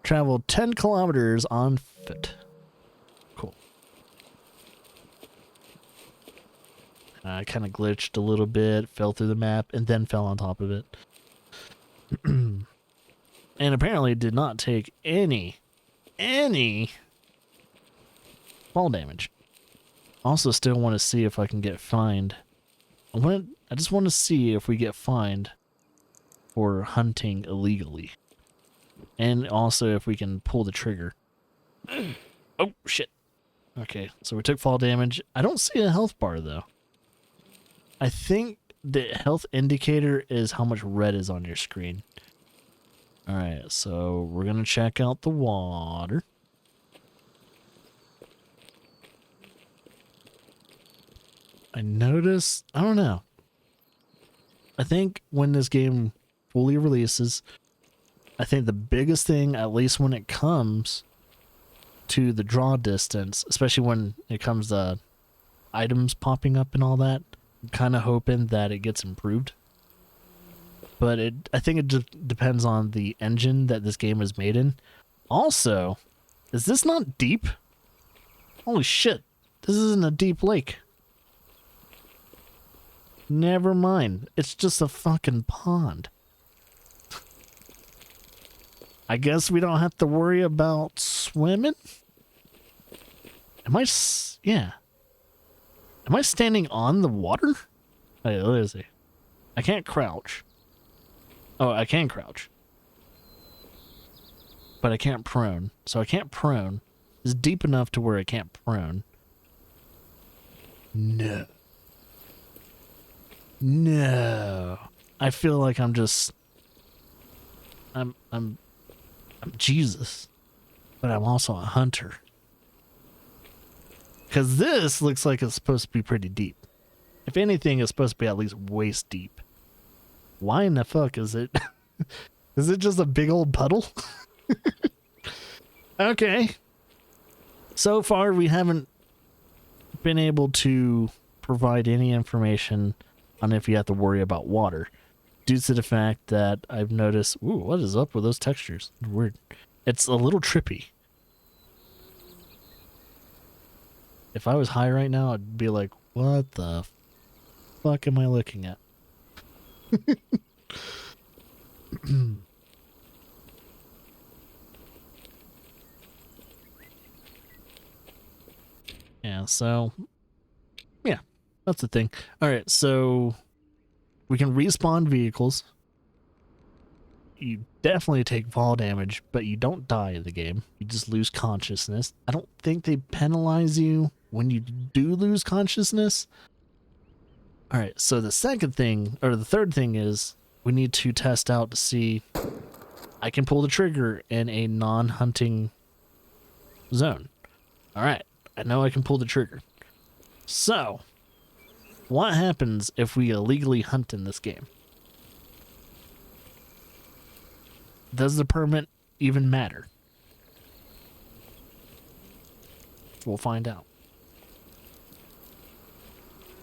A: Traveled 10 kilometers on foot. Cool. I kind of glitched a little bit, fell through the map, and then fell on top of it. And apparently did not take any fall damage. Also still want to see if I can get fined. I just want to see if we get fined for hunting illegally. And also if we can pull the trigger. Oh, shit. Okay, so we took fall damage. I don't see a health bar, though. I think the health indicator is how much red is on your screen. Alright, so we're going to check out the water. I notice, I don't know. I think when this game fully releases, I think the biggest thing, at least when it comes to the draw distance, especially when it comes to items popping up and all that, I'm kind of hoping that it gets improved. But I think it just depends on the engine that this game is made in. Also, is this not deep? Holy shit, this isn't a deep lake. Never mind, it's just a fucking pond. I guess we don't have to worry about swimming? Yeah. Am I standing on the water? Hey, what is it? I can't crouch. Oh, I can crouch. But I can't prone. So I can't prone. It's deep enough to where I can't prone. No. No. I feel like I'm just... I'm Jesus. But I'm also a hunter. Because this looks like it's supposed to be pretty deep. If anything, it's supposed to be at least waist deep. Why in the fuck is it? Is it just a big old puddle? Okay. So far, we haven't been able to provide any information on if you have to worry about water, due to the fact that I've noticed, ooh, what is up with those textures? Weird. It's a little trippy. If I was high right now, I'd be like, what the fuck am I looking at? Yeah, so yeah, that's the thing. All right, so we can respawn vehicles. You definitely take fall damage, but you don't die in the game. You just lose consciousness. I don't think they penalize you when you do lose consciousness. All right, so the second thing, or the third thing is we need to test out to see I can pull the trigger in a non-hunting zone. All right, I know I can pull the trigger. So, what happens if we illegally hunt in this game? Does the permit even matter? We'll find out.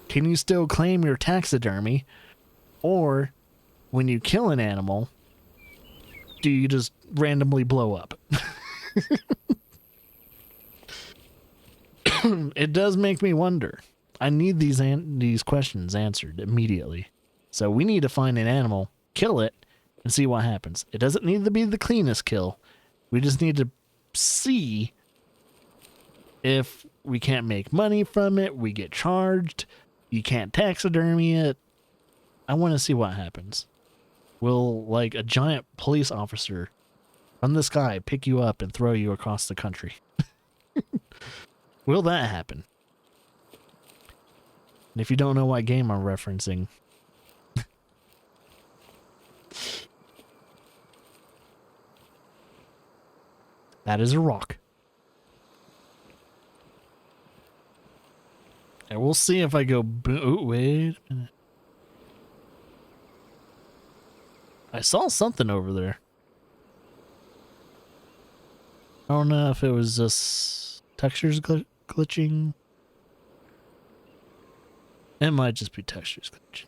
A: Can you still claim your taxidermy? Or, when you kill an animal, do you just randomly blow up? It does make me wonder. I need these questions answered immediately. So we need to find an animal, kill it, and see what happens. It doesn't need to be the cleanest kill. We just need to see if we can't make money from it, we get charged, you can't taxidermy it. I want to see what happens. Will, like, a giant police officer from the sky pick you up and throw you across the country? Will that happen? And if you don't know what game I'm referencing, that is a rock. And we'll see if I go ooh, wait a minute. I saw something over there. I don't know if it was just textures glitching. It might just be textures glitching.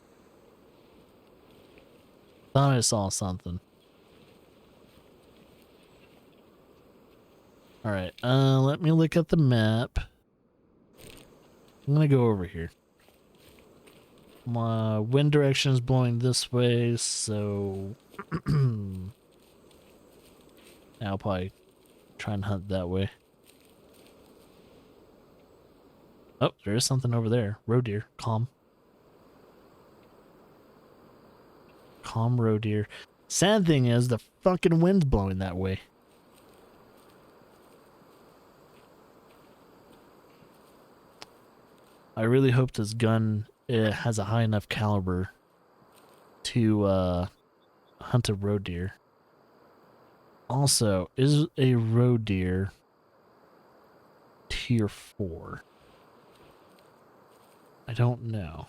A: Thought I saw something. Alright, let me look at the map. I'm gonna go over here. My wind direction is blowing this way, so I'll probably try and hunt that way. Oh, there is something over there. Roe deer. Calm. Calm roe deer. Sad thing is the fucking wind's blowing that way. I really hope this gun has a high enough caliber to hunt a roe deer. Also, is a roe deer tier 4? I don't know.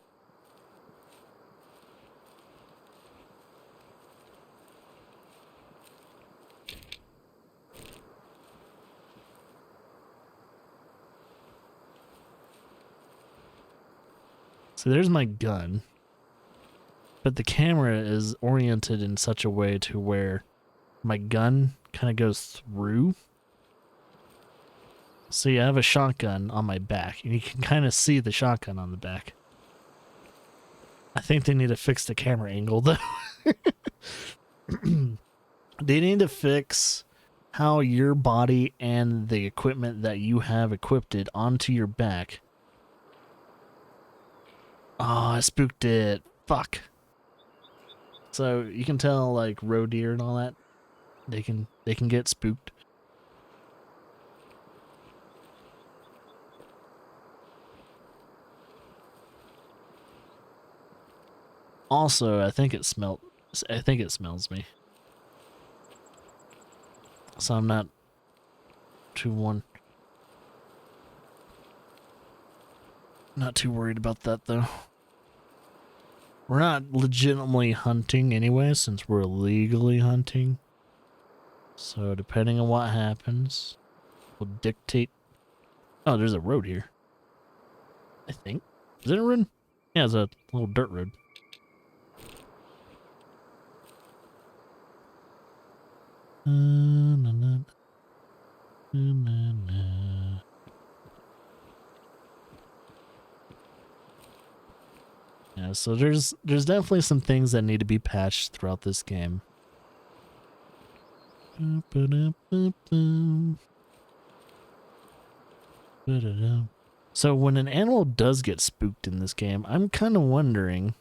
A: So there's my gun, but the camera is oriented in such a way to where my gun kind of goes through. So you have a shotgun on my back, and you can kind of see the shotgun on the back. I think they need to fix the camera angle, though. They need to fix how your body and the equipment that you have equipped it onto your back. Oh, I spooked it. Fuck. So you can tell, like, roe deer and all that, they can get spooked. Also, I think it smells me. So I'm not not too worried about that, though. We're not legitimately hunting anyway, since we're illegally hunting. So depending on what happens, will dictate. Oh, there's a road here. I think. Is it a road? Yeah, it's a little dirt road. Yeah, so there's definitely some things that need to be patched throughout this game. So when an animal does get spooked in this game, I'm kind of wondering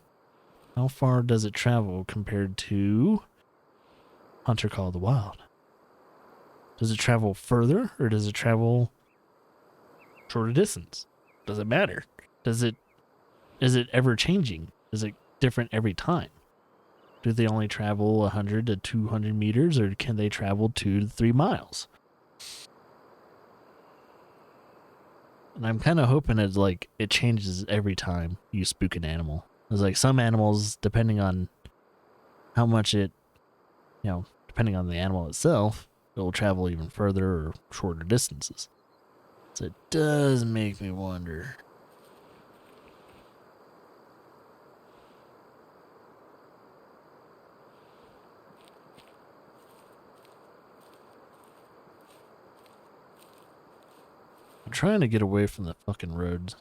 A: how far does it travel compared to Hunter Call of the Wild? Does it travel further or does it travel shorter distance? Does it matter? Is it ever changing? Is it different every time? Do they only travel 100 to 200 meters, or can they travel 2 to 3 miles? And I'm kind of hoping it changes every time you spook an animal. There's like some animals, depending on how much it, depending on the animal itself, it will travel even further or shorter distances. So it does make me wonder. I'm trying to get away from the fucking roads.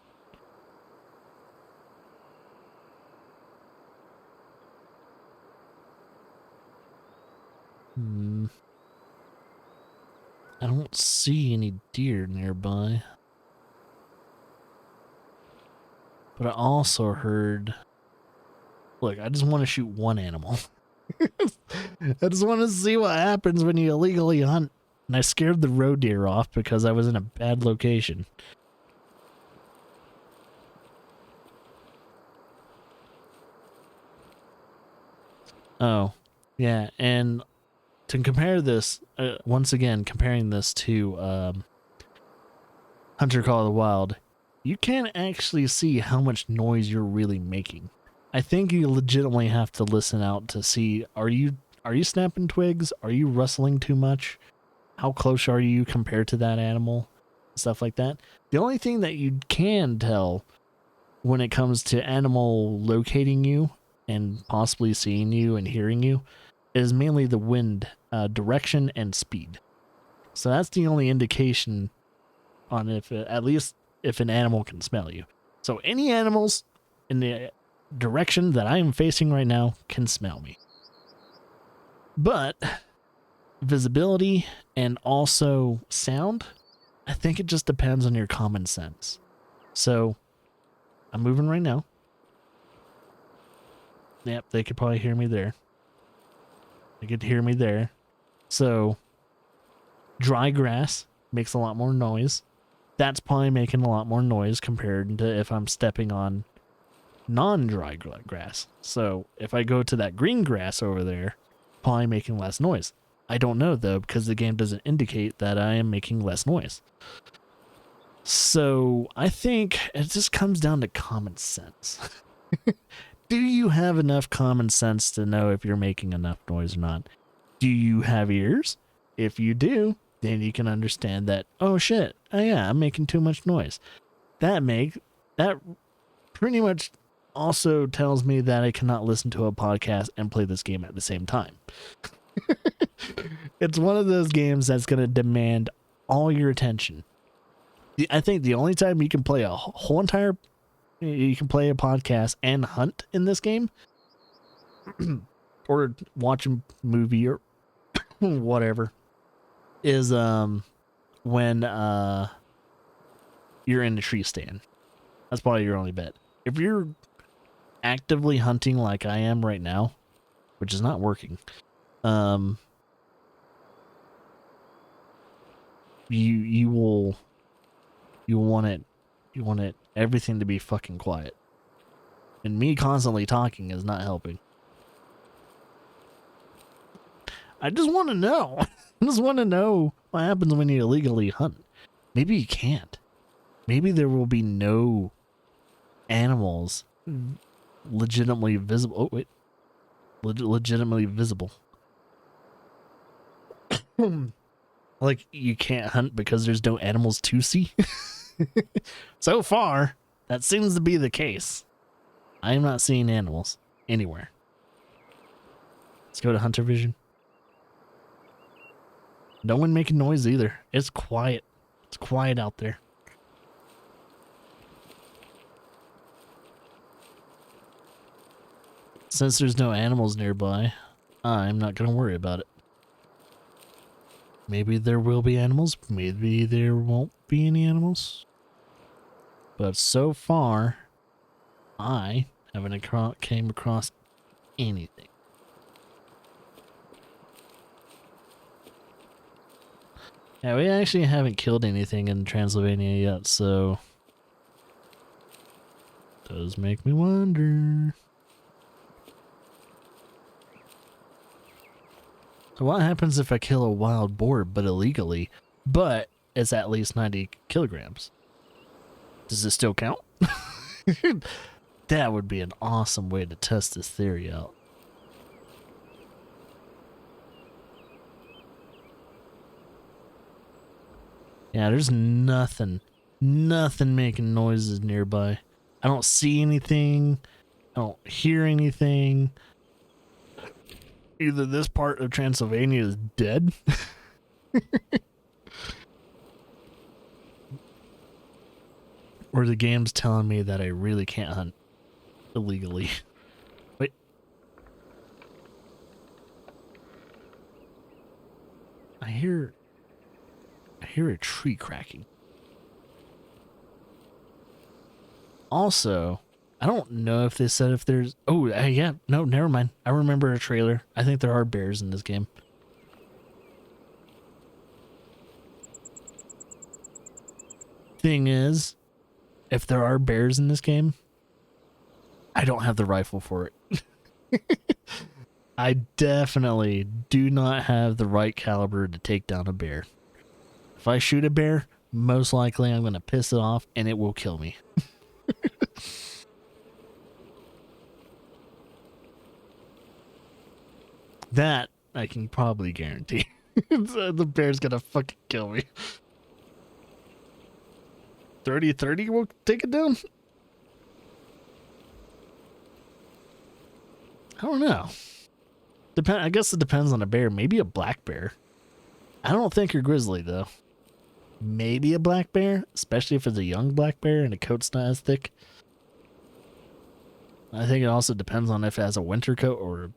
A: I don't see any deer nearby. But I also heard... Look, I just want to shoot one animal. I just want to see what happens when you illegally hunt. And I scared the roe deer off because I was in a bad location. Oh, yeah, and to compare this, once again, comparing this to Hunter Call of the Wild, you can't actually see how much noise you're really making. I think you legitimately have to listen out to see, are you snapping twigs? Are you rustling too much? How close are you compared to that animal? Stuff like that. The only thing that you can tell when it comes to animal locating you and possibly seeing you and hearing you is mainly the wind direction and speed. So that's the only indication on at least if an animal can smell you. So any animals in the direction that I am facing right now can smell me. But visibility and also sound, I think it just depends on your common sense. So I'm moving right now. Yep, they could probably hear me there. They could hear me there. So dry grass makes a lot more noise. That's probably making a lot more noise compared to if I'm stepping on non-dry grass. So if I go to that green grass over there, probably making less noise. I don't know though, because the game doesn't indicate that I am making less noise. So I think it just comes down to common sense. Do you have enough common sense to know if you're making enough noise or not? Do you have ears? If you do, then you can understand that, oh shit, oh yeah, I'm making too much noise. That pretty much also tells me that I cannot listen to a podcast and play this game at the same time. It's one of those games that's going to demand all your attention. I think the only time you can play you can play a podcast and hunt in this game, or watch a movie or whatever, is when you're in the tree stand. That's probably your only bet. If you're actively hunting like I am right now, which is not working, you will want it everything to be fucking quiet. And me constantly talking is not helping. I just want to know. I just want to know what happens when you illegally hunt. Maybe you can't. Maybe there will be no animals legitimately visible. Oh, wait. Legitimately visible. Like, you can't hunt because there's no animals to see? So far, that seems to be the case. I am not seeing animals anywhere. Let's go to Hunter Vision. No one making noise either. It's quiet. It's quiet out there. Since there's no animals nearby, I'm not going to worry about it. Maybe there will be animals. Maybe there won't be any animals. But so far, I haven't came across anything. Yeah, we actually haven't killed anything in Transylvania yet, so does make me wonder. So what happens if I kill a wild boar but illegally, but it's at least 90 kilograms? Does it still count? That would be an awesome way to test this theory out. Yeah, there's nothing making noises nearby. I don't see anything. I don't hear anything. Either this part of Transylvania is dead. Or the game's telling me that I really can't hunt illegally. Wait. I hear a tree cracking. Also, I don't know if they said if there's... Oh, yeah. No, never mind. I remember a trailer. I think there are bears in this game. Thing is, if there are bears in this game, I don't have the rifle for it. I definitely do not have the right caliber to take down a bear. If I shoot a bear, most likely I'm going to piss it off and it will kill me. That I can probably guarantee. The bear's going to fucking kill me. 30-30 will take it down? I don't know. I guess it depends on a bear. Maybe a black bear. I don't think you're grizzly, though. Maybe a black bear, especially if it's a young black bear and the coat's not as thick. I think it also depends on if it has a winter coat or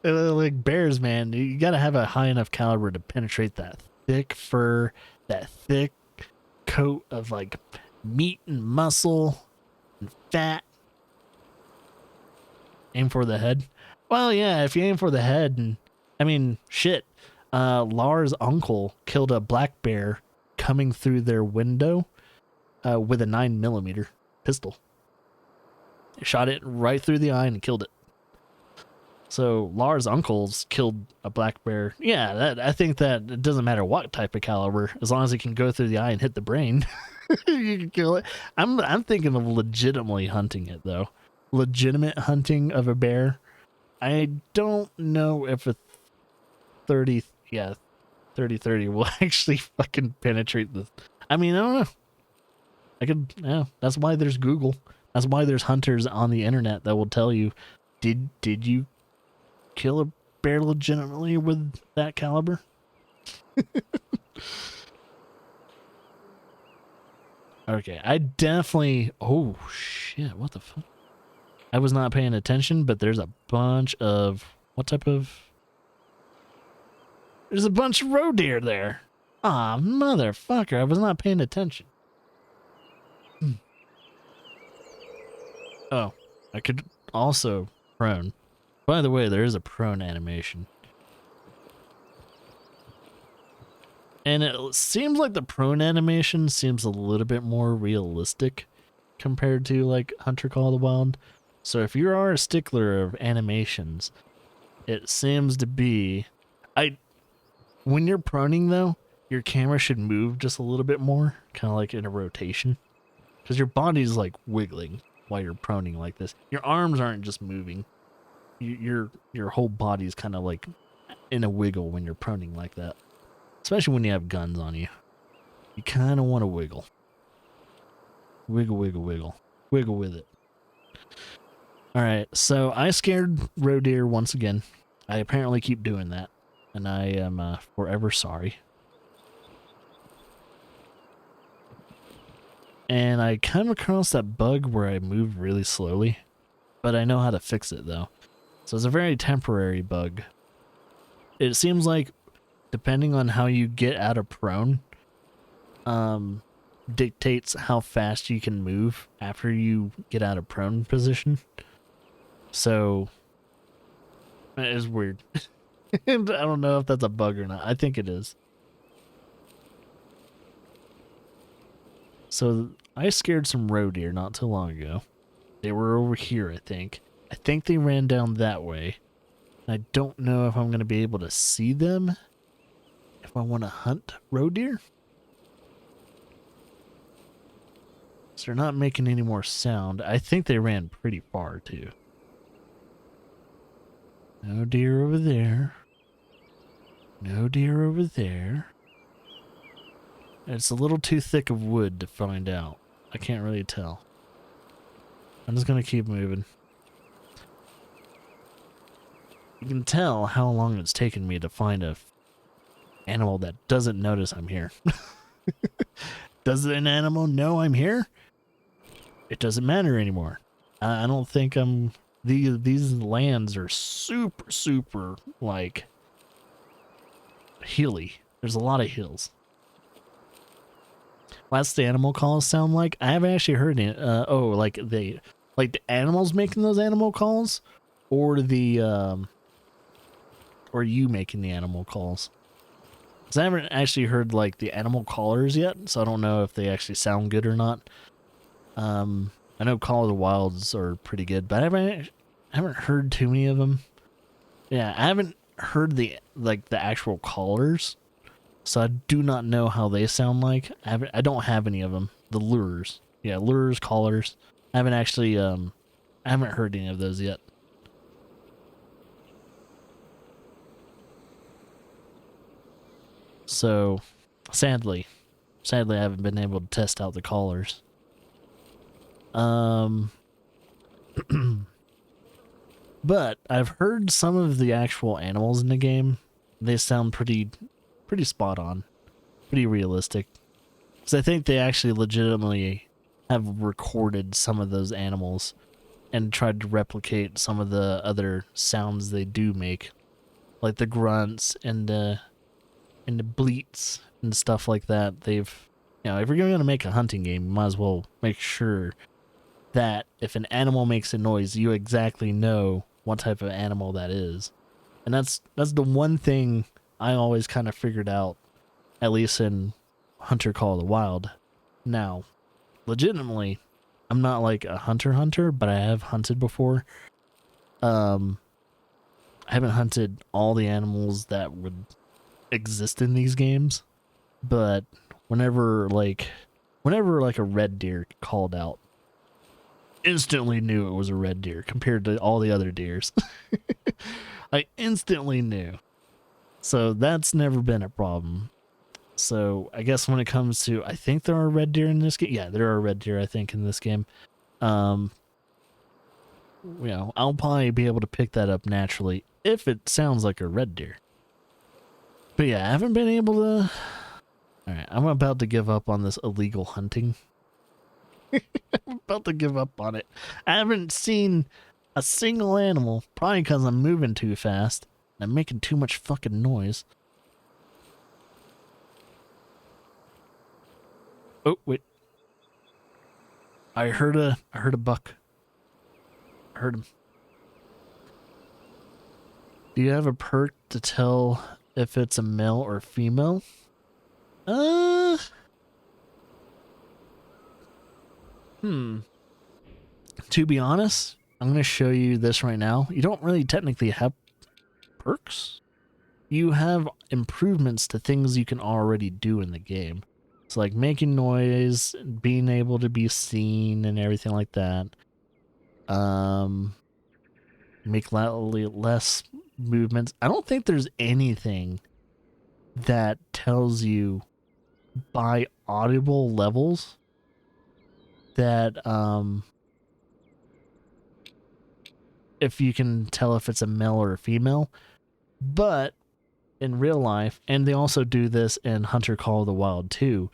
A: like bears, man. You got to have a high enough caliber to penetrate that thick fur, that thick coat of like meat and muscle and fat. Aim for the head. Well, yeah, if you aim for the head, and I mean, shit. Lars' uncle killed a black bear coming through their window with a 9mm pistol. Shot it right through the eye and killed it. So Lars' uncle's killed a black bear. Yeah, I think that it doesn't matter what type of caliber, as long as it can go through the eye and hit the brain, you can kill it. I'm thinking of legitimately hunting it though. Legitimate hunting of a bear. I don't know if a 30 will actually fucking penetrate the. I mean, I don't know. Yeah, that's why there's Google. That's why there's hunters on the internet that will tell you, did you kill a bear legitimately with that caliber? Okay, I definitely. Oh shit! What the fuck? I was not paying attention, but there's a bunch of what type of? There's a bunch of roe deer there. Ah, motherfucker! I was not paying attention. Oh, I could also prone. By the way, there is a prone animation. And it seems like the prone animation seems a little bit more realistic compared to like Hunter Call of the Wild. So if you are a stickler of animations, it seems to be when you're proning though, your camera should move just a little bit more, kind of like in a rotation. Because your body's like wiggling while you're proning like this. Your arms aren't just moving. Your whole body's kind of like in a wiggle when you're proning like that. Especially when you have guns on you. You kind of want to wiggle. Wiggle, wiggle, wiggle. Wiggle with it. Alright, so I scared roe deer once again. I apparently keep doing that. And I am forever sorry. And I come across that bug where I move really slowly. But I know how to fix it though. So it's a very temporary bug. It seems like depending on how you get out of prone, dictates how fast you can move after you get out of prone position. So it is weird. And I don't know if that's a bug or not. I think it is. So I scared some roe deer not too long ago. They were over here, I think. I think they ran down that way. I don't know if I'm going to be able to see them if I want to hunt roe deer. So they're not making any more sound. I think they ran pretty far too. No deer over there. No deer over there. It's a little too thick of wood to find out. I can't really tell. I'm just going to keep moving. You can tell how long it's taken me to find a animal that doesn't notice I'm here. Does an animal know I'm here? It doesn't matter anymore. I don't think I'm... These lands are super, like, hilly. There's a lot of hills. What's the animal calls sound like? I haven't actually heard it. Like the animals making those animal calls, or the or you making the animal calls. Because I haven't actually heard like the animal callers yet, so I don't know if they actually sound good or not. I know Call of the Wilds are pretty good, but I haven't heard too many of them. Yeah, I haven't heard the actual callers, so I do not know how they sound like. I don't have any of them. The lures, yeah, lures, callers. I haven't actually I haven't heard any of those yet. So, sadly, I haven't been able to test out the callers. But I've heard some of the actual animals in the game. They sound pretty spot on, pretty realistic. Because I think they actually legitimately have recorded some of those animals and tried to replicate some of the other sounds they do make, like the grunts and the bleats and stuff like that. They've, if you're going to make a hunting game, you might as well make sure that if an animal makes a noise, you exactly know what type of animal that is. And that's the one thing I always kind of figured out, at least in Hunter Call of the Wild. Now, legitimately, I'm not like a hunter, but I have hunted before. I haven't hunted all the animals that would exist in these games, but whenever like a red deer called out, instantly knew it was a red deer compared to all the other deers. I instantly knew. So that's never been a problem. So I guess when it comes to, I think there are red deer in this game. Yeah, there are red deer, I think, in this game. I'll probably be able to pick that up naturally if it sounds like a red deer. But yeah, I haven't been able to. Alright, I'm about to give up on this illegal hunting. I'm about to give up on it. I haven't seen a single animal, probably because I'm moving too fast and I'm making too much fucking noise. Oh, wait. I heard a buck. I heard him. Do you have a perk to tell if it's a male or female? To be honest, I'm going to show you this right now. You don't really technically have perks. You have improvements to things you can already do in the game. It's like making noise, being able to be seen, and everything like that. Make less movements. I don't think there's anything that tells you by audible levels that if you can tell if it's a male or a female. But in real life, and they also do this in Hunter Call of the Wild too,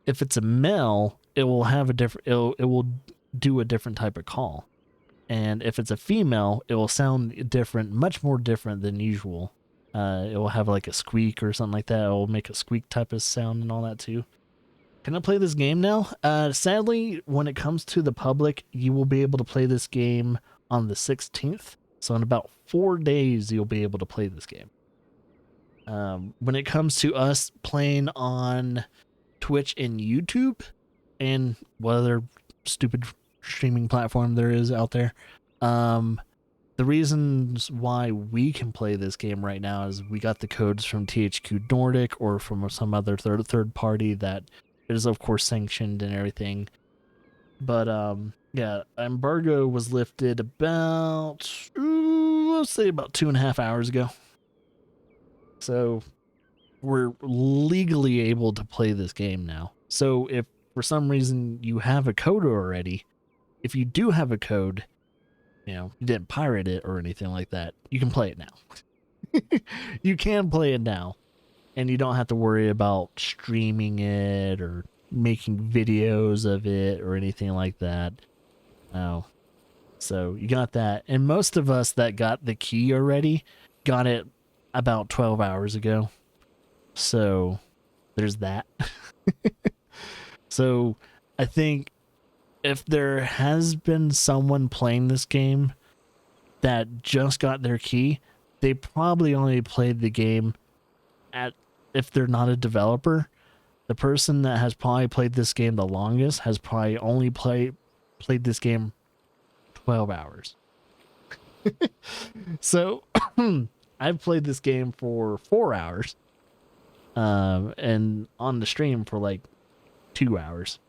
A: if it's a male, it will have a different, it will do a different type of call. And if it's a female, it will sound different, much more different than usual. It will have like a squeak or something like that. It will make a squeak type of sound and all that too. Can I play this game now? Sadly, when it comes to the public, you will be able to play this game on the 16th. So in about 4 days, you'll be able to play this game. When it comes to us playing on Twitch and YouTube and what other stupid streaming platform there is out there, the reasons why we can play this game right now is we got the codes from THQ Nordic or from some other third party that is of course sanctioned and everything. But yeah, embargo was lifted about, let's say about 2.5 hours ago. So we're legally able to play this game now. So if for some reason you have a code already, if you do have a code, you didn't pirate it or anything like that, you can play it now. You can play it now, and you don't have to worry about streaming it or making videos of it or anything like that. Oh, so you got that. And most of us that got the key already got it about 12 hours ago. So there's that. So I think if there has been someone playing this game that just got their key, they probably only played the game if they're not a developer, the person that has probably played this game the longest has probably only played this game 12 hours. So I've played this game for 4 hours, and on the stream for like 2 hours,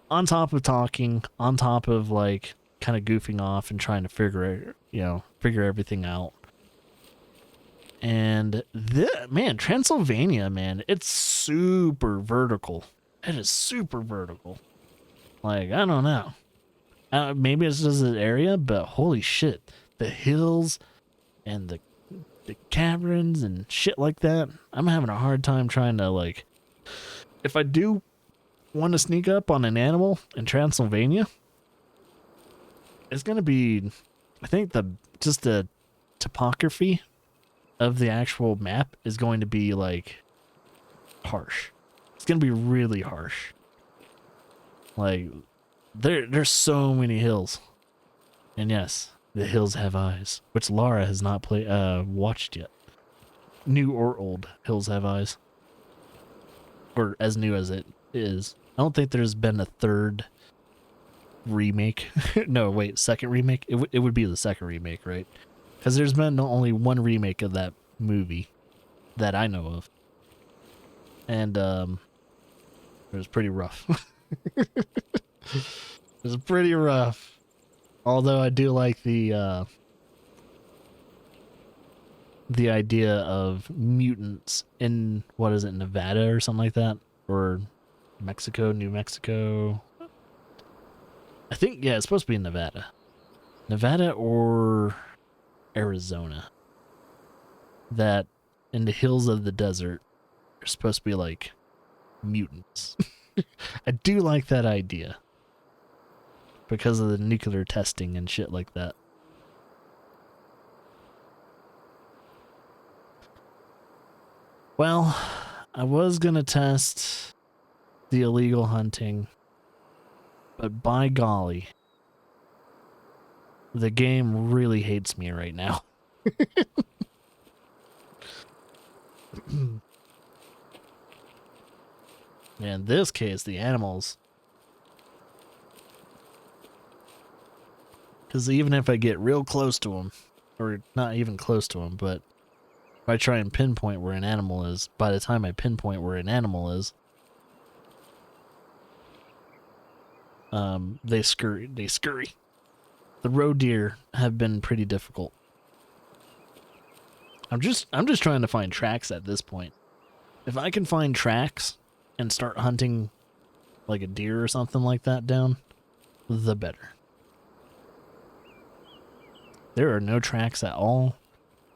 A: on top of talking, on top of like kind of goofing off and trying to figure everything out. And man, Transylvania, man, it's super vertical. It is super vertical. Like, I don't know. Maybe it's just an area, but holy shit. The hills and the caverns and shit like that. I'm having a hard time trying to, like, if I do want to sneak up on an animal in Transylvania, it's going to be, I think just the topography of the actual map is going to be like harsh. It's going to be really harsh. Like there's so many hills. And yes, the hills have eyes, which Laura has not watched yet. New or old, Hills Have Eyes. Or as new as it is. I don't think there's been a third remake. No, wait, second remake? It would be the second remake, right? Because there's been only one remake of that movie that I know of. And it was pretty rough. It was pretty rough. Although I do like the idea of mutants in, what is it, Nevada or something like that? Or Mexico, New Mexico. I think, yeah, it's supposed to be in Nevada. Nevada or Arizona. That in the hills of the desert are supposed to be like mutants. I do like that idea. Because of the nuclear testing and shit like that. Well, I was gonna test the illegal hunting, but by golly, the game really hates me right now. In this case, the animals. Because even if I get real close to them, or not even close to them, but if I try and pinpoint where an animal is, by the time I pinpoint where an animal is, they scurry. The roe deer have been pretty difficult. I'm just trying to find tracks at this point. If I can find tracks and start hunting like a deer or something like that down, the better. There are no tracks at all.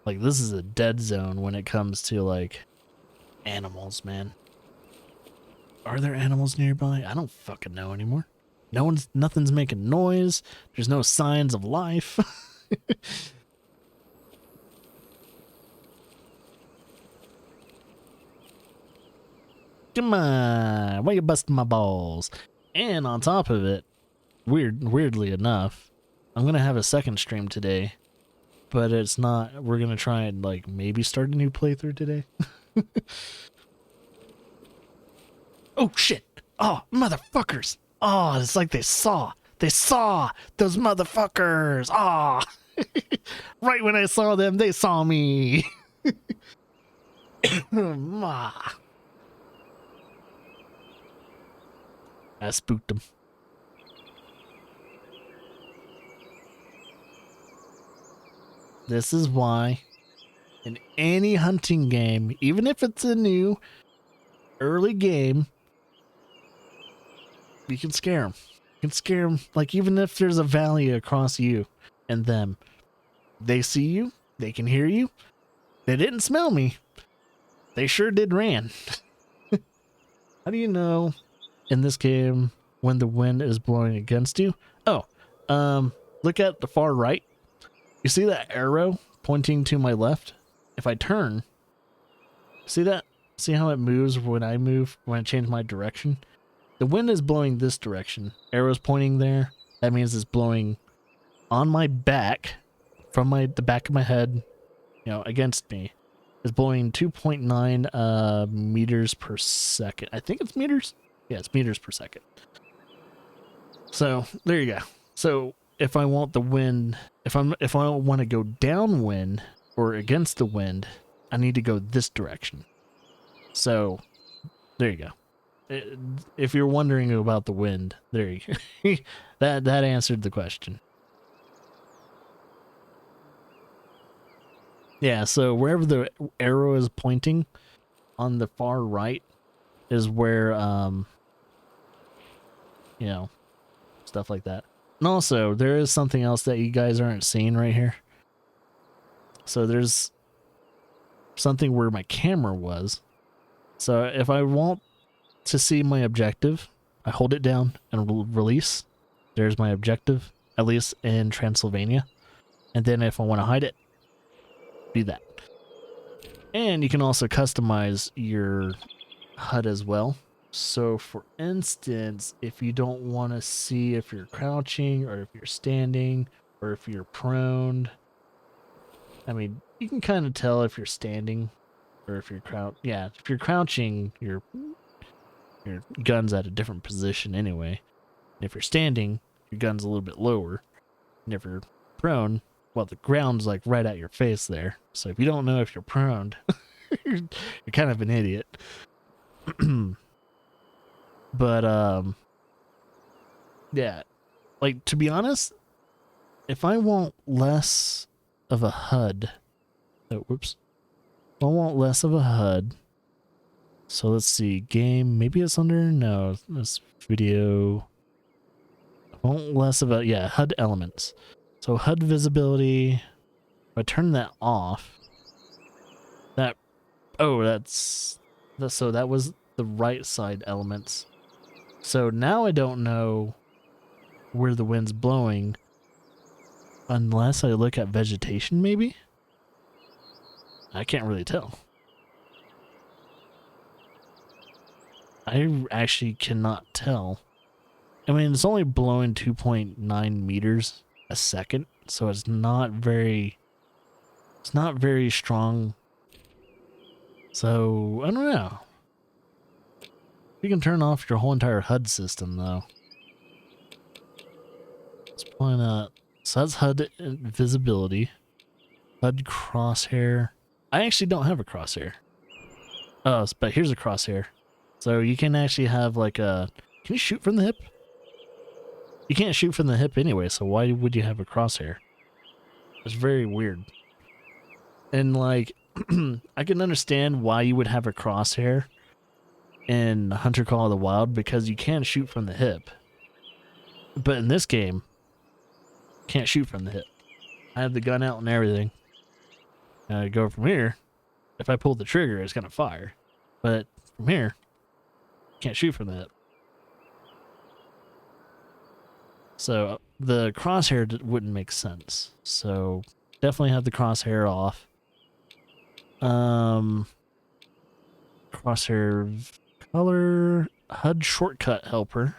A: Like, this is a dead zone when it comes to, like, animals, man. Are there animals nearby? I don't fucking know anymore. Nothing's making noise. There's no signs of life. Come on, why you busting my balls? And on top of it, weirdly enough, I'm gonna have a second stream today, but it's not. We're gonna try and like maybe start a new playthrough today. Oh shit! Oh motherfuckers! Oh, it's like they saw those motherfuckers. Ah, oh. Right when I saw them, they saw me. I spooked them. This is why in any hunting game, even if it's a new early game, you can scare them. You can scare them. Like, even if there's a valley across you and them, they see you, they can hear you. They didn't smell me. They sure did ran. How do you know in this game when the wind is blowing against you? Oh, look at the far right. You see that arrow pointing to my left? If I turn, see that? See how it moves when I move, when I change my direction? The wind is blowing this direction. Arrow's pointing there. That means it's blowing on my back, from the back of my head, you know, against me. It's blowing 2.9 meters per second. I think it's meters. Yeah, it's meters per second. So there you go. So if I want the wind, if I want to go downwind or against the wind, I need to go this direction. So there you go. If you're wondering about the wind, there you go. that answered the question. Yeah, so wherever the arrow is pointing on the far right is where you know, stuff like that. And also, there is something else that you guys aren't seeing right here. So there's something where my camera was. So if I want to see my objective, I hold it down and release. There's my objective, at least in Transylvania. And then if I want to hide it, do that. And you can also customize your HUD as well. So for instance, if you don't want to see if you're crouching or if you're standing or if you're prone, I mean, you can kind of tell if you're standing or if you're yeah, if you're crouching, your gun's at a different position anyway. And if you're standing, your gun's a little bit lower. And if you're prone, well, the ground's like right at your face there. So if you don't know if you're prone, you're kind of an idiot. But yeah, like, to be honest, if I want less of a HUD, if I want less of a HUD, so let's see, game, maybe it's under, no, this video, I want less of a, yeah, HUD elements. So HUD visibility, if I turn that off, so that was the right side elements. So now I don't know where the wind's blowing unless I look at vegetation, maybe? I can't really tell. I actually cannot tell. I mean, it's only blowing 2.9 meters a second, so it's not very strong. So, I don't know. You can turn off your whole entire HUD system, though. It's probably not. So that's HUD visibility. HUD crosshair. I actually don't have a crosshair. Oh, but here's a crosshair. So you can actually have like a... Can you shoot from the hip? You can't shoot from the hip anyway, so why would you have a crosshair? It's very weird. And like, I can understand why you would have a crosshair in Hunter Call of the Wild, because you can shoot from the hip. But in this game, can't shoot from the hip. I have the gun out and everything. I go from here. If I pull the trigger, it's gonna fire. But from here, can't shoot from the hip. So the crosshair wouldn't make sense. So definitely have the crosshair off. Crosshair color, HUD shortcut helper.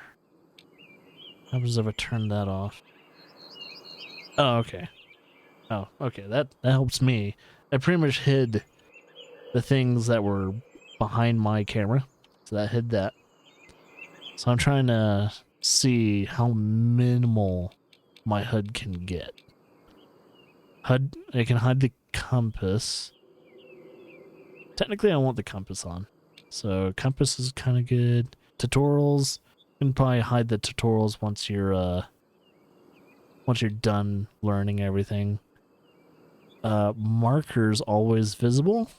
A: How happens if I turn that off? Oh, okay. Oh, okay. That helps me. I pretty much hid the things that were behind my camera, so that hid that. So I'm trying to see how minimal my HUD can get. I can hide the compass. Technically, I want the compass on. So compass is kind of good. Tutorials, you can probably hide the tutorials once you're done learning everything. Markers always visible.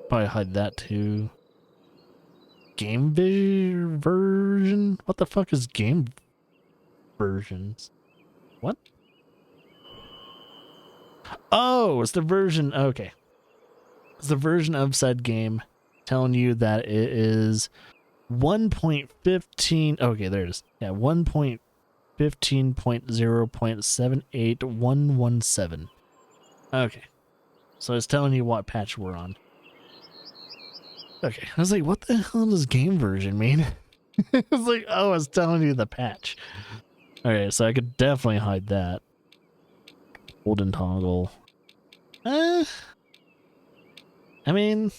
A: Probably hide that too. Game version? What the fuck is game versions? What? Oh, it's the version. Okay. It's the version of said game telling you that it is 1.15. Okay, there it is. Yeah, 1.15.0.78117. Okay. So it's telling you what patch we're on. Okay, I was like, what the hell does game version mean? I was like, oh, it's telling you the patch. Alright, so I could definitely hide that. Hold and toggle. I mean,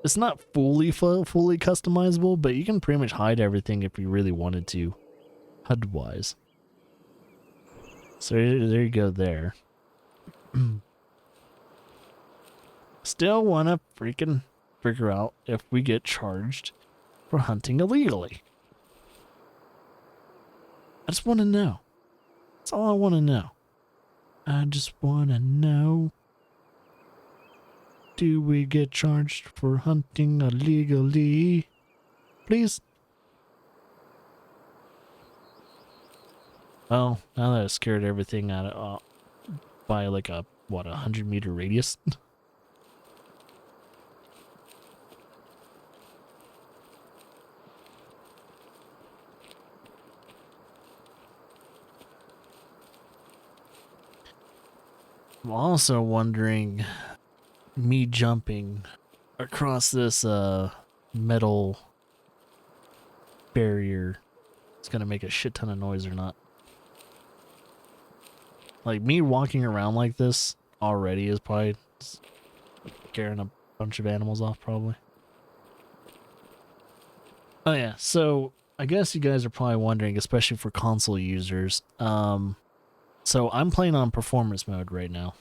A: it's not fully customizable, but you can pretty much hide everything if you really wanted to, HUD-wise. So there you go there. Still want to freaking figure out if we get charged for hunting illegally. I just want to know. That's all I want to know. I just want to know. Do we get charged for hunting illegally? Please? Well, now that I scared everything out of by like a 100-meter radius. I'm also wondering, me jumping across this metal barrier is gonna make a shit ton of noise or not. Like, me walking around like this already is probably scaring a bunch of animals off, probably. Oh yeah, so I guess you guys are probably wondering, especially for console users, so I'm playing on performance mode right now.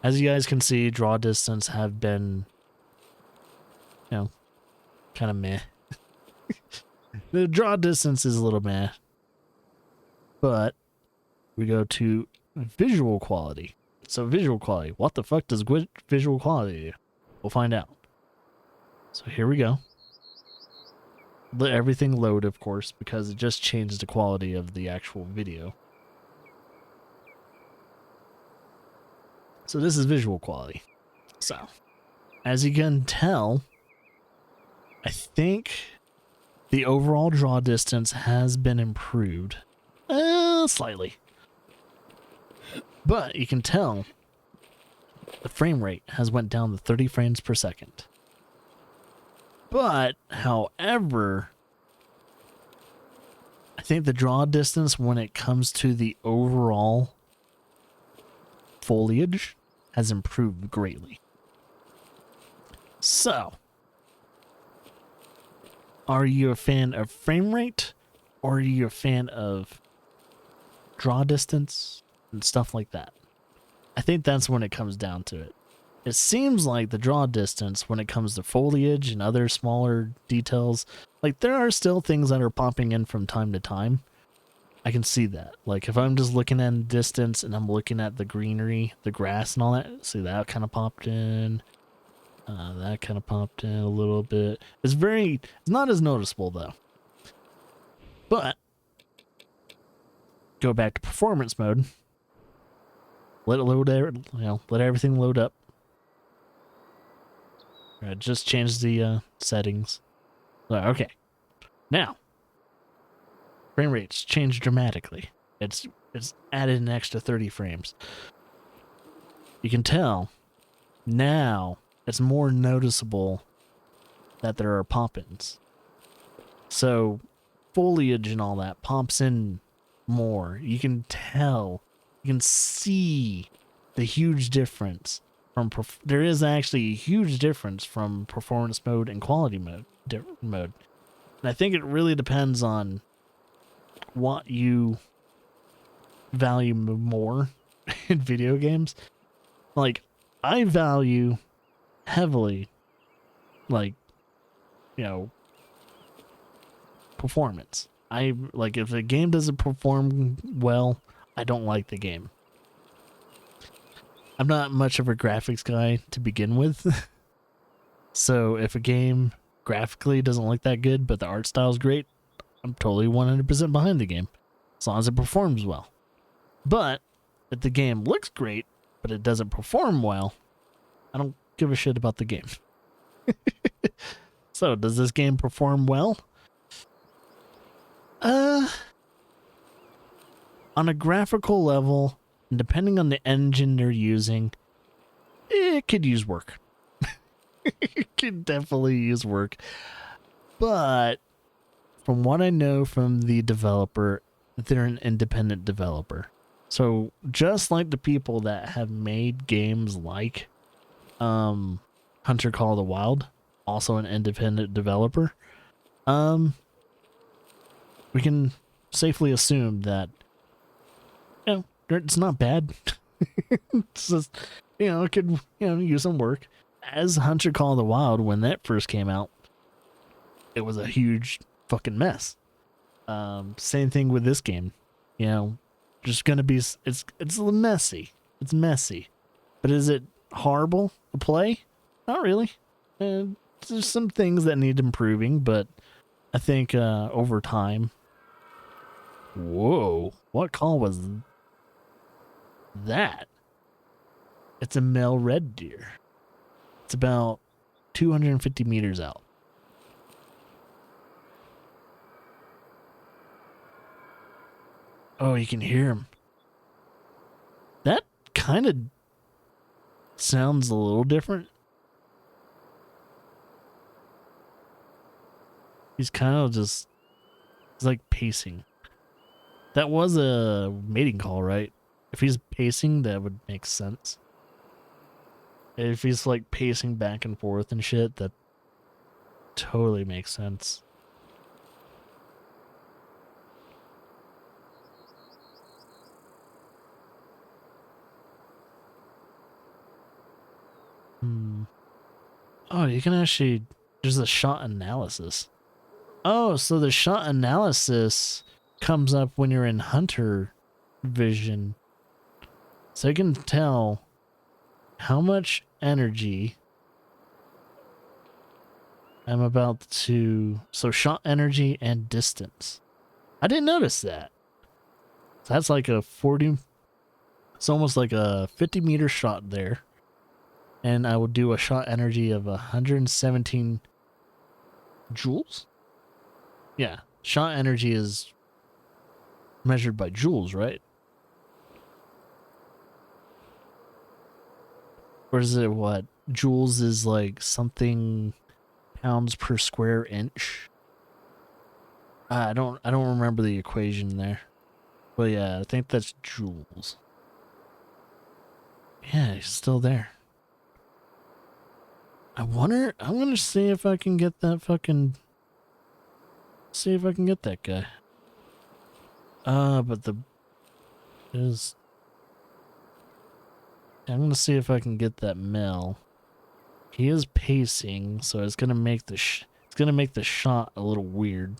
A: As you guys can see, draw distance have been, kind of meh. The draw distance is a little meh. But we go to visual quality. So visual quality, what the fuck does visual quality do? We'll find out. So here we go. Let everything load, of course, because it just changed the quality of the actual video. So this is visual quality. So, as you can tell, I think the overall draw distance has been improved. Slightly. But you can tell the frame rate has went down to 30 frames per second. But, however, I think the draw distance when it comes to the overall foliage has improved greatly. So, are you a fan of frame rate, or are you a fan of draw distance and stuff like that? I think that's when it comes down to it. It seems like the draw distance when it comes to foliage and other smaller details, like there are still things that are popping in from time to time. I can see that. Like if I'm just looking at distance and I'm looking at the greenery, the grass and all that, see that kind of popped in. That kind of popped in a little bit. It's not as noticeable though. But go back to performance mode. Let it load there, let everything load up. Just change the settings. Okay. Now, frame rates changed dramatically. It's added an extra 30 frames. You can tell now it's more noticeable that there are pop-ins. So foliage and all that pops in more. You can tell, you can see the huge difference. There is actually a huge difference from performance mode and quality mode. And I think it really depends on what you value more in video games. Like, I value heavily, performance. If a game doesn't perform well, I don't like the game. I'm not much of a graphics guy to begin with. So if a game graphically doesn't look that good, but the art style is great, I'm totally 100% behind the game, as long as it performs well. But if the game looks great, but it doesn't perform well, I don't give a shit about the game. So, does this game perform well? On a graphical level, and depending on the engine they're using, it could use work. It could definitely use work. But from what I know from the developer, they're an independent developer. So just like the people that have made games like Hunter Call of the Wild, also an independent developer, we can safely assume that it's not bad. It's just, it could, use some work. As Hunter Call of the Wild, when that first came out, it was a huge fucking mess. Same thing with this game. Just gonna be, it's messy. It's messy. But is it horrible to play? Not really. There's some things that need improving, but I think over time. Whoa, what call was that? It's a male red deer. It's about 250 meters out. Oh, you can hear him. That kind of sounds a little different. He's kind of just, he's like pacing. That was a mating call, right? If he's pacing, that would make sense. If he's like pacing back and forth and shit, that totally makes sense. Oh, you can actually, there's a shot analysis. Oh, so the shot analysis comes up when you're in hunter vision. So you can tell how much energy I'm about to, so shot energy and distance. I didn't notice that. So that's like a 40, it's almost like a 50-meter shot there. And I will do a shot energy of 117 joules. Yeah, shot energy is measured by joules, right? Or is it what? Joules is like something pounds per square inch. I don't remember the equation there. But yeah, I think that's joules. Yeah, he's still there. I'm gonna see if I can get that fucking, see if I can get that guy. But is, I'm gonna see if I can get that male. He is pacing, so it's gonna make the it's gonna make the shot a little weird.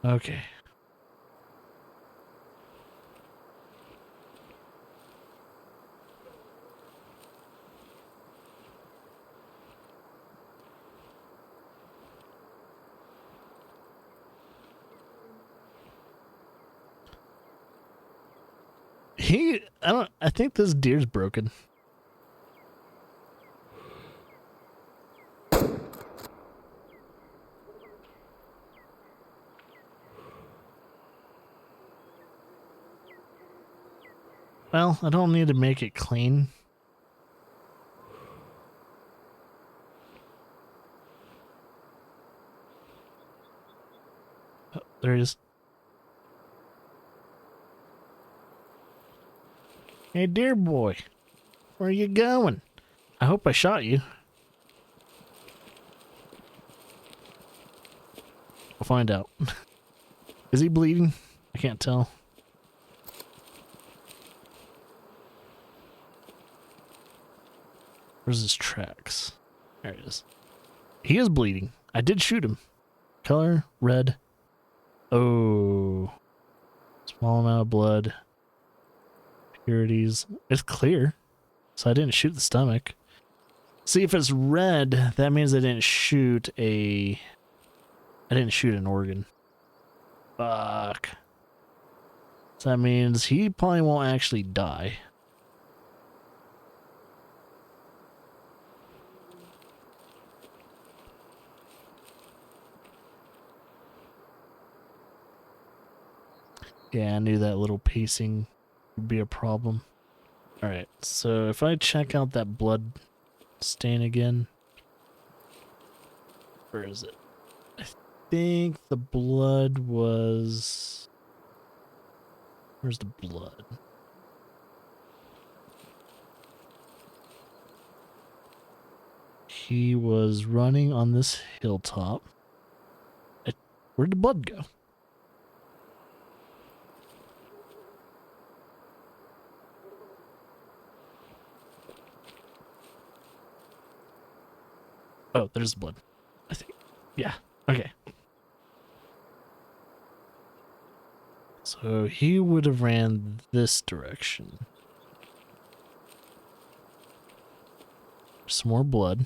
A: Okay. I think this deer's broken. Well, I don't need to make it clean. Oh, there he is. Hey, deer boy. Where are you going? I hope I shot you. We'll find out. Is he bleeding? I can't tell. Where's his tracks? There he is. He is bleeding. I did shoot him. Color, red. Oh. Small amount of blood. Purities. It's clear. So I didn't shoot the stomach. See, if it's red, that means I didn't shoot an organ. Fuck. So that means he probably won't actually die. Yeah, I knew that little pacing would be a problem. Alright, so if I check out that blood stain again. Where is it? I think the blood was... Where's the blood? He was running on this hilltop. Where'd the blood go? Oh, there's blood. I think. Yeah. Okay. So he would have ran this direction. Some more blood.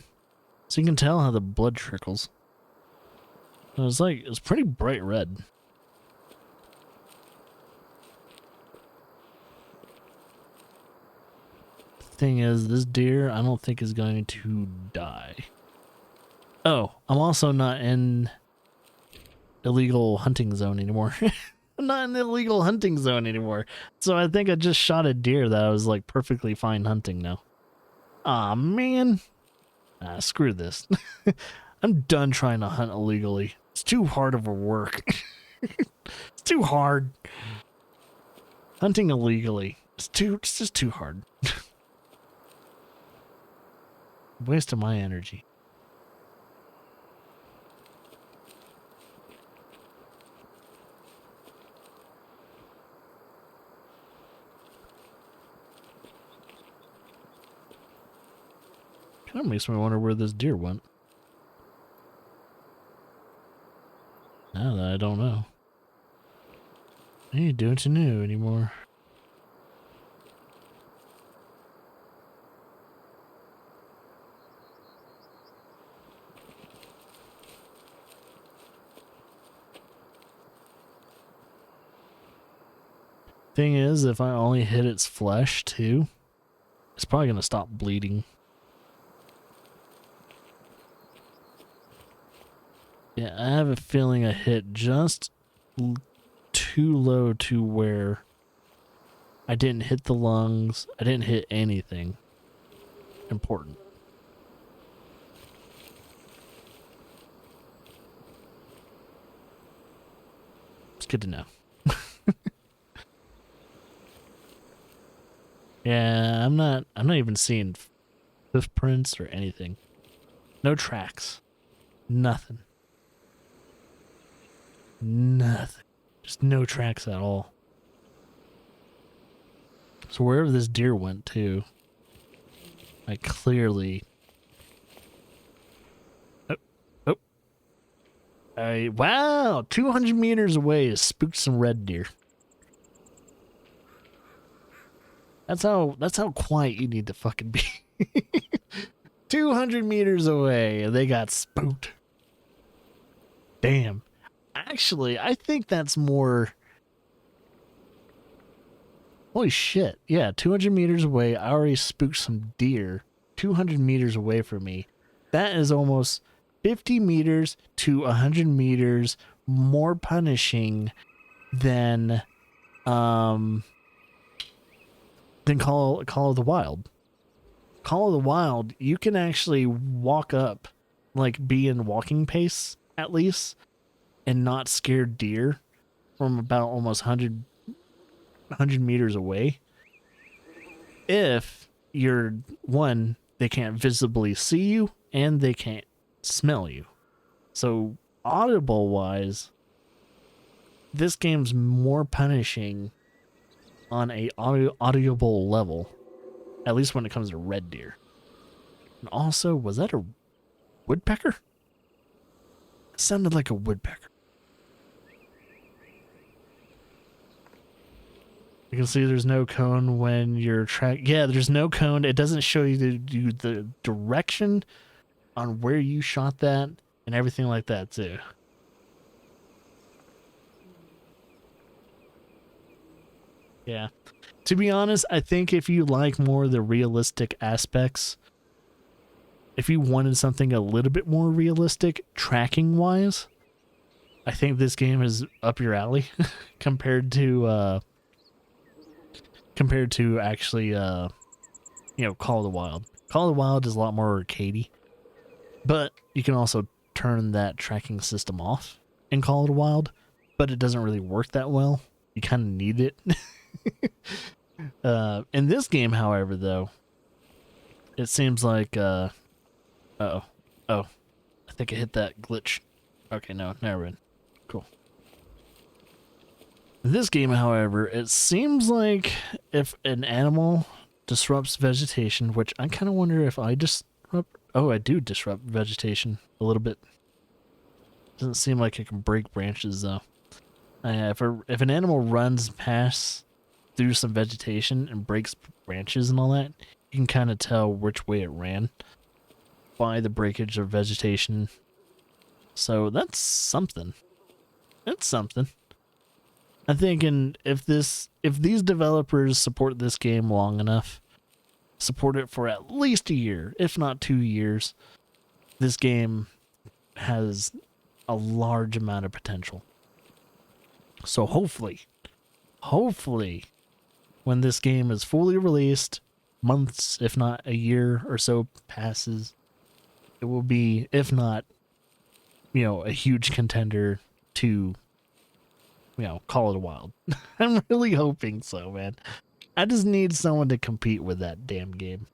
A: So you can tell how the blood trickles. It was pretty bright red. Thing is, this deer I don't think is going to die. Oh, I'm also not in illegal hunting zone anymore. I'm not in the illegal hunting zone anymore. So I think I just shot a deer that I was like perfectly fine hunting now. Aw, man. Screw this. I'm done trying to hunt illegally. It's too hard of a work. It's too hard. Hunting illegally. It's just too hard. Waste of my energy. Kind of makes me wonder where this deer went. Now that I don't know. I ain't doing too new anymore. Thing is, if I only hit its flesh too, it's probably gonna stop bleeding. Yeah, I have a feeling I hit just too low to where I didn't hit the lungs. I didn't hit anything important. It's good to know. Yeah, I'm not even seeing hoof prints or anything. No tracks. Nothing. Nothing. Just no tracks at all. So wherever this deer went to, I clearly... Wow! 200 meters away is spooked some red deer. That's how quiet you need to fucking be. 200 meters away, they got spooked. Damn. Actually, I think that's more... Holy shit. Yeah, 200 meters away, I already spooked some deer. 200 meters away from me. That is almost 50 meters to 100 meters more punishing than Call of the Wild. Call of the Wild, you can actually walk up, like be in walking pace at least, and not scare deer from about almost 100 meters away. If you're one, they can't visibly see you and they can't smell you. So audible wise, this game's more punishing on a audible level, at least when it comes to red deer. And also, was that a woodpecker? It sounded like a woodpecker. You can see there's no cone when you're yeah, there's no cone. It doesn't show you the direction on where you shot that and everything like that too. Yeah. To be honest, I think if you like more of the realistic aspects, if you wanted something a little bit more realistic tracking wise, I think this game is up your alley compared to actually Call of the Wild. Call of the Wild is a lot more arcadey, but you can also turn that tracking system off in Call of the Wild, but it doesn't really work that well. You kind of need it. In this game, however, though, it seems like oh, I think I hit that glitch. Okay, no, never mind. Cool. In this game, however, it seems like if an animal disrupts vegetation, which I kind of wonder if I disrupt... Oh, I do disrupt vegetation a little bit. Doesn't seem like it can break branches, though. If an animal runs past through some vegetation and breaks branches and all that, you can kind of tell which way it ran by the breakage of vegetation. So that's something. It's something. I'm thinking if these developers support this game long enough, support it for at least a year, if not 2 years, this game has a large amount of potential. So hopefully, when this game is fully released, months, if not a year or so passes, it will be, if not, a huge contender to, Call It Wild. I'm really hoping so, man. I just need someone to compete with that damn game.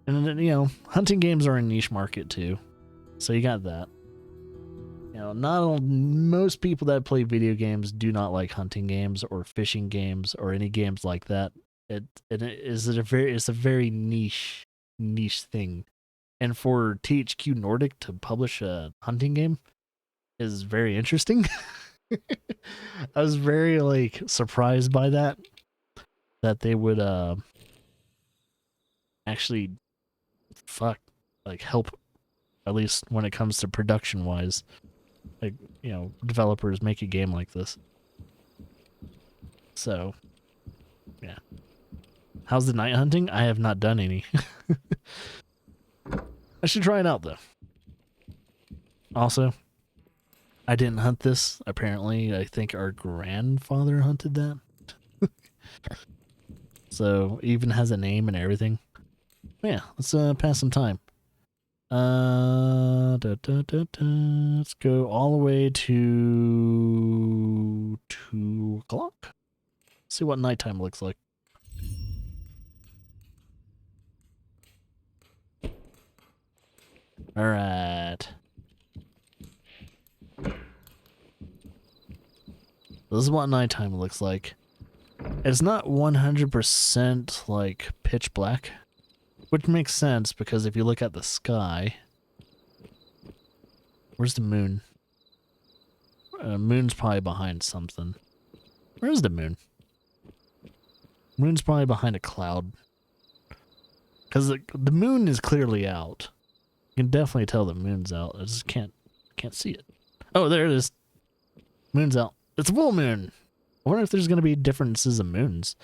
A: And then, hunting games are a niche market too. So you got that. Most people that play video games do not like hunting games or fishing games or any games like that. It's a very niche thing. And for THQ Nordic to publish a hunting game is very interesting. I was very surprised by that they would actually help, at least when it comes to production wise, developers make a game like this. So yeah, how's the night hunting? I have not done any. I should try it out though. Also, I didn't hunt this. Apparently, I think our grandfather hunted that. So even has a name and everything. Yeah, let's pass some time. Let's go all the way to 2 o'clock. See what nighttime looks like. All right. This is what nighttime looks like. It's not 100% like pitch black, which makes sense because if you look at the sky, where's the moon? Moon's probably behind something. Where's the moon? Moon's probably behind a cloud. Because the moon is clearly out. You can definitely tell the moon's out. I just can't see it. Oh, there it is. Moon's out. It's a full moon. I wonder if there's going to be differences of moons.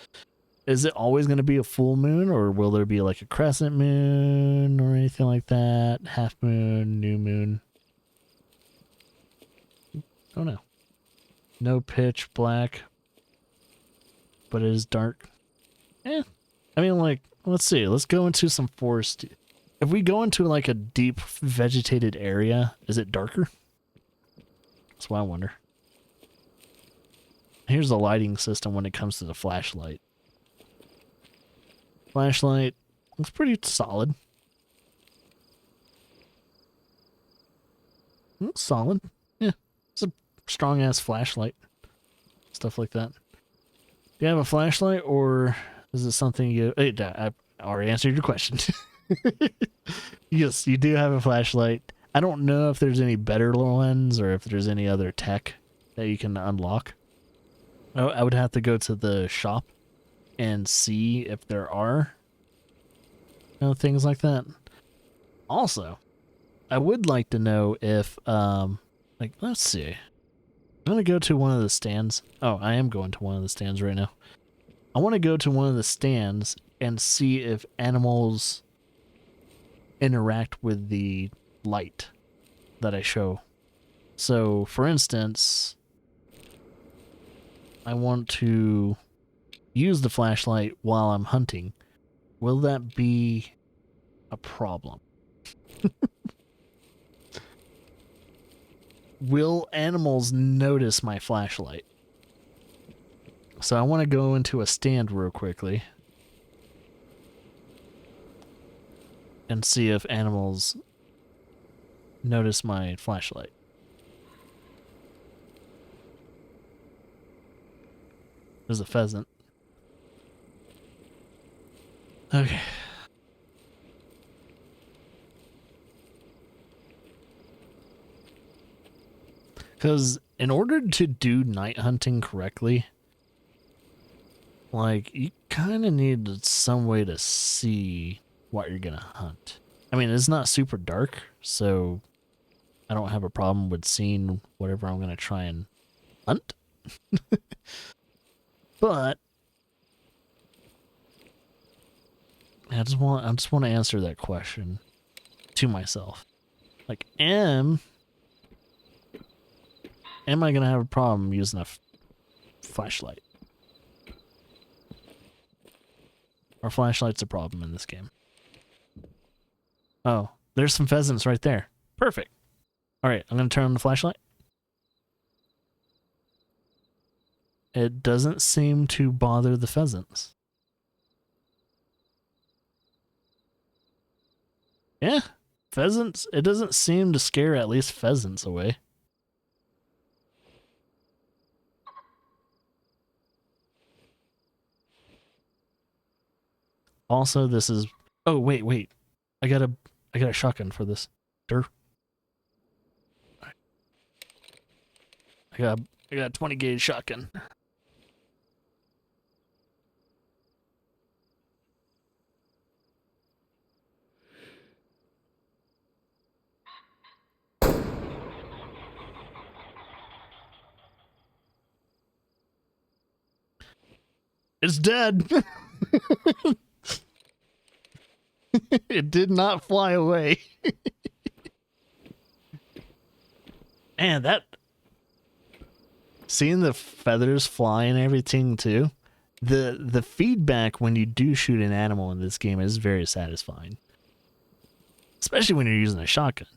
A: Is it always going to be a full moon, or will there be like a crescent moon or anything like that? Half moon, new moon. Oh no. No pitch black, but it is dark. I mean, let's see. Let's go into some forest. If we go into like a deep vegetated area, is it darker? That's what I wonder. Here's the lighting system when it comes to the flashlight. Flashlight looks pretty solid. Looks solid. Yeah, it's a strong ass flashlight. Stuff like that. Do you have a flashlight, or is it something you... Hey, I already answered your question. Yes, you do have a flashlight. I don't know if there's any better ones or if there's any other tech that you can unlock. I would have to go to the shop and see if there are things like that. Also, I would like to know if let's see. I'm gonna go to one of the stands. Oh, I am going to one of the stands right now. I want to go to one of the stands and see if animals interact with the light that I show. So, for instance, I want to use the flashlight while I'm hunting. Will that be a problem? Will animals notice my flashlight? So I want to go into a stand real quickly and see if animals notice my flashlight. There's a pheasant. Okay. Because in order to do night hunting correctly, you kind of need some way to see what you're going to hunt. I mean, it's not super dark, so I don't have a problem with seeing whatever I'm going to try and hunt. But I just want to answer that question to myself. Like, am I gonna have a problem using a flashlight? Our flashlight's a problem in this game. Oh, there's some pheasants right there. Perfect. All right, I'm gonna turn on the flashlight. It doesn't seem to bother the pheasants. Yeah, pheasants. It doesn't seem to scare at least pheasants away. Also, this is. Oh wait. I got a shotgun for this. Dur. I got a 20 gauge shotgun. It's dead. It did not fly away. Man, that seeing the feathers fly and everything too. The feedback when you do shoot an animal in this game is very satisfying. Especially when you're using a shotgun.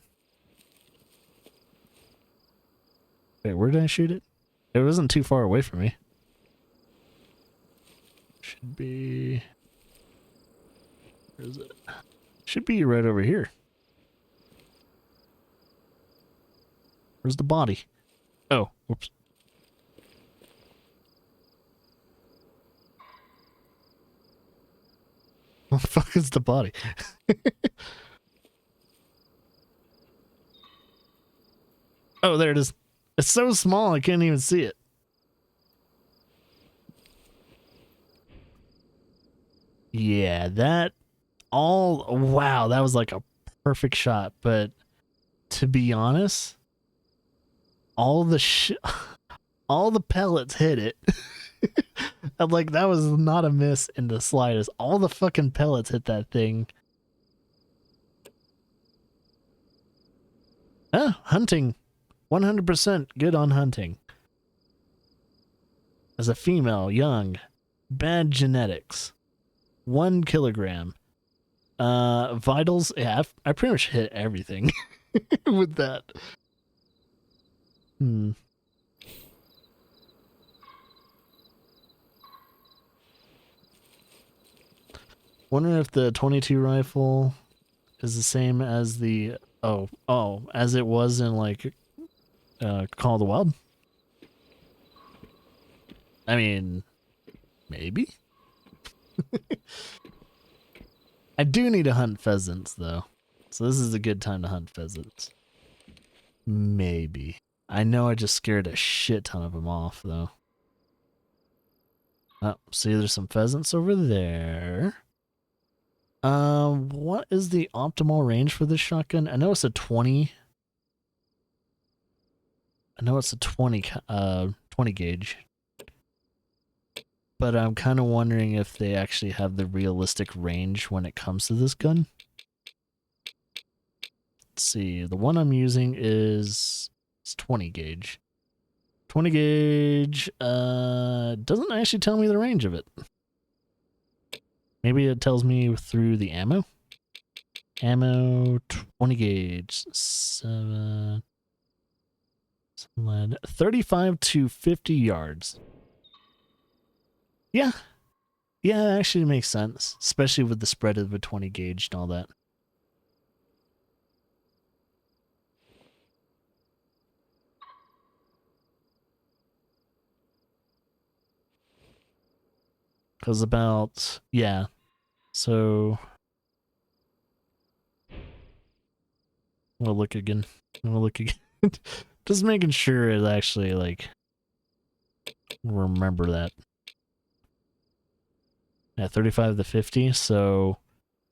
A: Wait, where did I shoot it? It wasn't too far away from me. Should be... Where is it? Should be right over here. Where's the body? Oh, whoops. What the fuck is the body? Oh, there it is. It's so small I can't even see it. Yeah, that all... Wow, that was like a perfect shot. But to be honest, all the all the pellets hit it. I'm like, that was not a miss in the slightest. All the fucking pellets hit that thing. Ah, hunting. 100% good on hunting. As a female, young, bad genetics. 1 kilogram. Vitals, yeah, I pretty much hit everything with that. Wondering if the 22 rifle is the same as the as it was in like Call of the Wild. I mean, maybe. I do need to hunt pheasants though, so this is a good time to hunt pheasants. Maybe. I know I just scared a shit ton of them off though. Oh, see, there's some pheasants over there. What is the optimal range for this shotgun? I know it's a 20. I know it's a 20 gauge. But I'm kind of wondering if they actually have the realistic range when it comes to this gun. Let's see. The one I'm using is 20 gauge. 20 gauge doesn't actually tell me the range of it. Maybe it tells me through the ammo. Ammo 20 gauge 7 lead 35 to 50 yards. Yeah. Yeah, it actually makes sense, especially with the spread of the 20 gauge and all that. Because about, yeah. So, I'm gonna look again. Just making sure it actually, like, remember that. Yeah, 35 to 50, so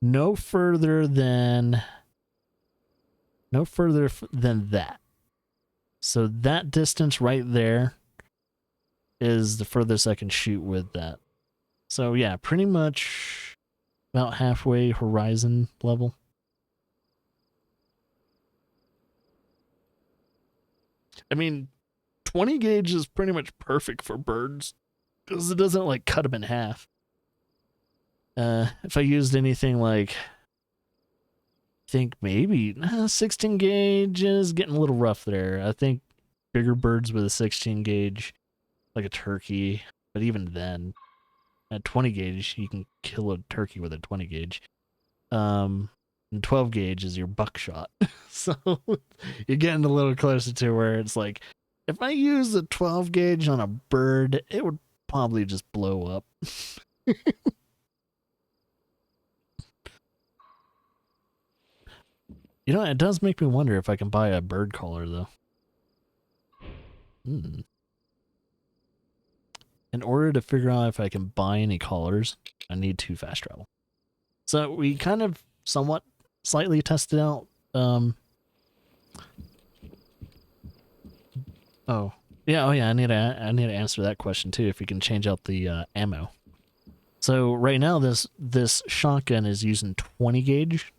A: no further than that. So that distance right there is the furthest I can shoot with that. So yeah, pretty much about halfway horizon level. I mean, 20 gauge is pretty much perfect for birds because it doesn't like cut them in half. If I used anything like, I think maybe 16 gauge is getting a little rough there. I think bigger birds with a 16 gauge, like a turkey, but even then, at 20 gauge, you can kill a turkey with a 20 gauge. And 12 gauge is your buckshot. So you're getting a little closer to where it's like, if I use a 12 gauge on a bird, it would probably just blow up. You know, it does make me wonder if I can buy a bird collar, though. In order to figure out if I can buy any collars, I need to fast travel. So we kind of somewhat slightly tested out. Oh yeah, I need to answer that question too. If you can change out the ammo. So right now this shotgun is using 20 gauge.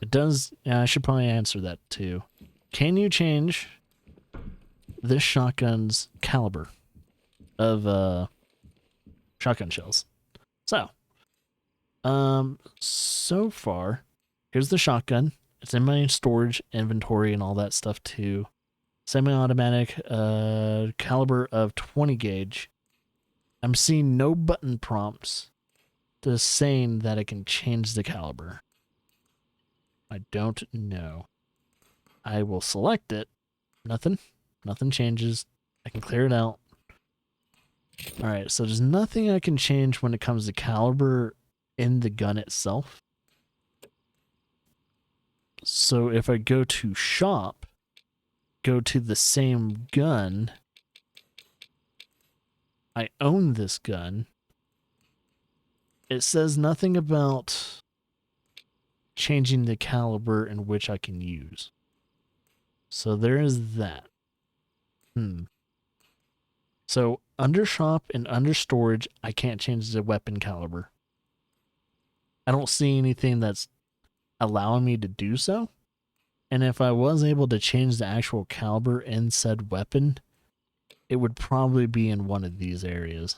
A: It does. Yeah, I should probably answer that too. Can you change this shotgun's caliber of shotgun shells? So, so far, here's the shotgun. It's in my storage inventory and all that stuff too. Semi-automatic, caliber of 20 gauge. I'm seeing no button prompts to saying that it can change the caliber. I don't know. I will select it. Nothing changes. I can clear it out. Alright, so there's nothing I can change when it comes to caliber in the gun itself. So if I go to shop, go to the same gun, I own this gun. It says nothing about changing the caliber in which I can use. So there is that. So under shop and under storage, I can't change the weapon caliber. I don't see anything that's allowing me to do so. And if I was able to change the actual caliber in said weapon, it would probably be in one of these areas.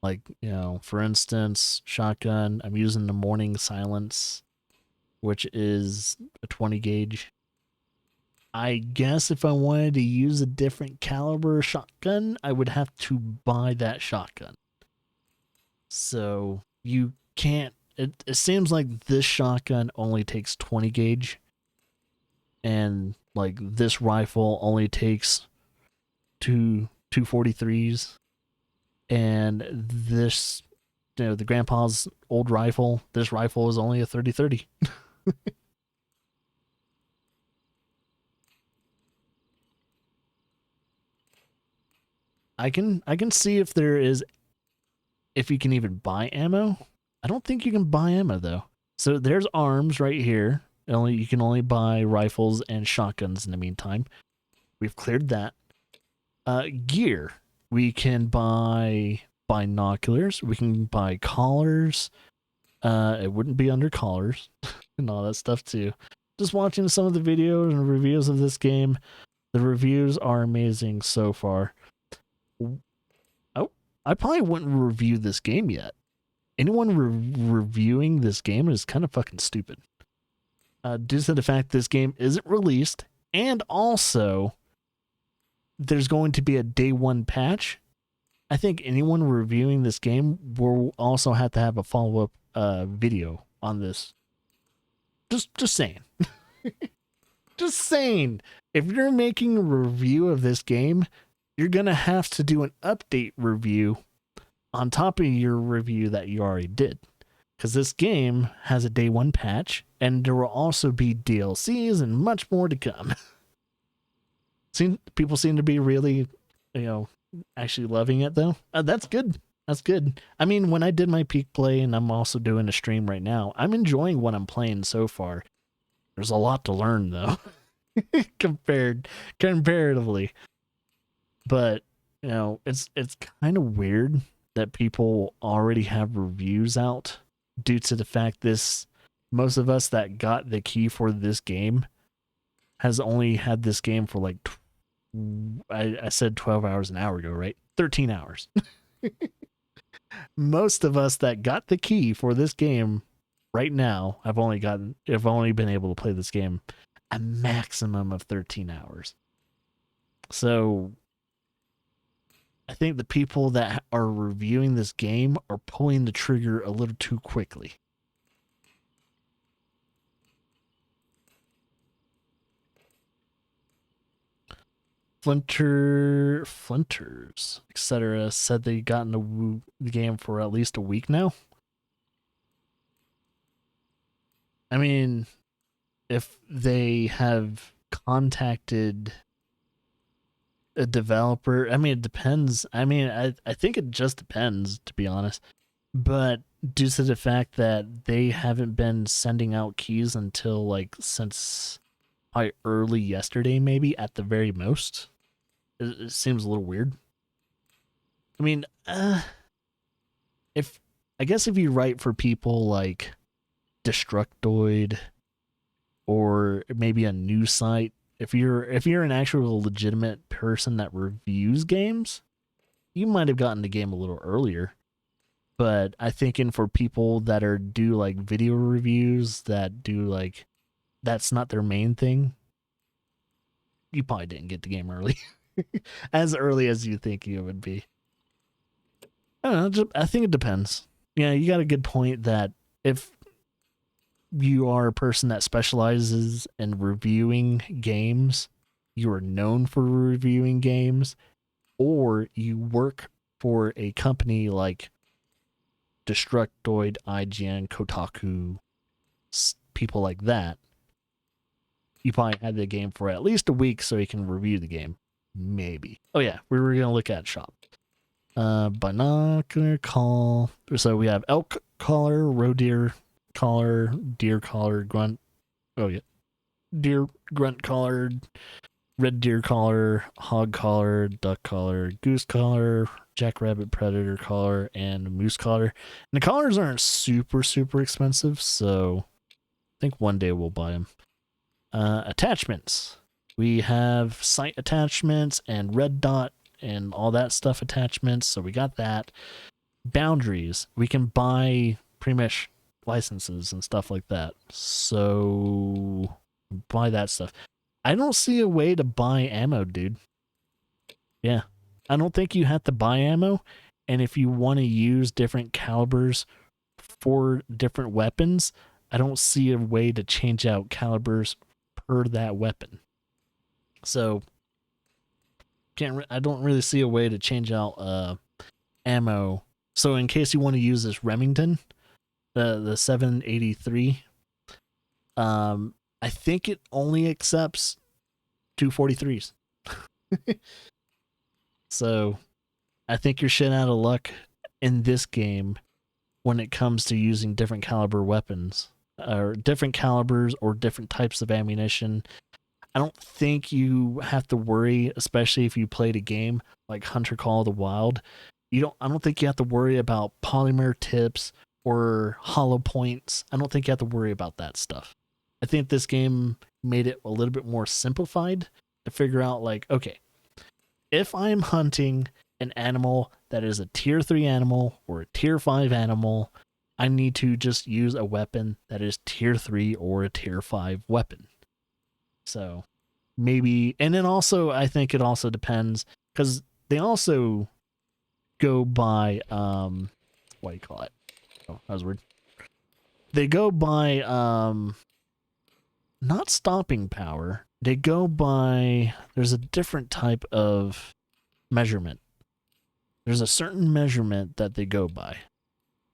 A: Like, you know, for instance, shotgun, I'm using the Morning Silence, which is a 20 gauge. I guess if I wanted to use a different caliber shotgun, I would have to buy that shotgun. So you can't, it seems like this shotgun only takes 20 gauge. And like this rifle only takes two 243s. And this, you know, the grandpa's old rifle, this rifle is only a 30-30. I can see if there is, if you can even buy ammo. I don't think you can buy ammo though. So there's arms right here. You can only buy rifles and shotguns in the meantime. We've cleared that. Gear. We can buy binoculars. We can buy collars. It wouldn't be under collars and all that stuff too. Just watching some of the videos and reviews of this game. The reviews are amazing so far. Oh, I probably wouldn't review this game yet. Anyone reviewing this game is kind of fucking stupid. Due to the fact this game isn't released, and also there's going to be a day one patch. I think anyone reviewing this game will also have to have a follow-up video on this. Just saying. Just saying. If you're making a review of this game, you're going to have to do an update review on top of your review that you already did. Because this game has a day one patch, and there will also be DLCs and much more to come. People seem to be really, actually loving it, though. That's good. That's good. I mean, when I did my peak play, and I'm also doing a stream right now, I'm enjoying what I'm playing so far. There's a lot to learn, though, comparatively. But, it's kind of weird that people already have reviews out due to the fact most of us that got the key for this game has only had this game for like I said 12 hours an hour ago, right? 13 hours. Most of us that got the key for this game right now, I've only been able to play this game a maximum of 13 hours. So I think the people that are reviewing this game are pulling the trigger a little too quickly. Flinters, etc., said they got into the game for at least a week now. I mean, if they have contacted a developer, I mean, it depends. I mean, I think it just depends, to be honest. But due to the fact that they haven't been sending out keys until like since probably early yesterday, maybe at the very most, it seems a little weird. I mean, if I guess if you write for people like Destructoid or maybe a news site, if you're an actual legitimate person that reviews games, you might have gotten the game a little earlier. But I think in for people that do like video reviews that do like that's not their main thing, you probably didn't get the game early. As early as you think you would be. I don't know, I think it depends. Yeah, you got a good point that if you are a person that specializes in reviewing games, you are known for reviewing games, or you work for a company like Destructoid, IGN, Kotaku, people like that, you probably had the game for at least a week so you can review the game. Maybe. Oh yeah, we were gonna look at shop. Binocular call. So we have elk collar, roe deer collar, deer collar, grunt. Oh yeah, deer grunt collar, red deer collar, hog collar, duck collar, goose collar, jackrabbit predator collar, and moose collar. And the collars aren't super expensive, so I think one day we'll buy them. Attachments. We have sight attachments and red dot and all that stuff attachments, so we got that. Boundaries. We can buy pretty much licenses and stuff like that. So buy that stuff. I don't see a way to buy ammo, dude. Yeah. I don't think you have to buy ammo, and if you want to use different calibers for different weapons, I don't see a way to change out calibers per that weapon. So I don't really see a way to change out ammo. So in case you want to use this Remington, the 783, I think it only accepts 243s. So I think you're shit out of luck in this game when it comes to using different caliber weapons or different calibers or different types of ammunition. I don't think you have to worry, especially if you played a game like Hunter Call of the Wild. I don't think you have to worry about polymer tips or hollow points. I don't think you have to worry about that stuff. I think this game made it a little bit more simplified to figure out like, okay, if I'm hunting an animal that is a tier 3 animal or a tier 5 animal, I need to just use a weapon that is tier 3 or a tier 5 weapon. So maybe, and then also I think it also depends because they also go by what do you call it? Oh, that was weird. They go by not stopping power. They go by, there's a different type of measurement. There's a certain measurement that they go by.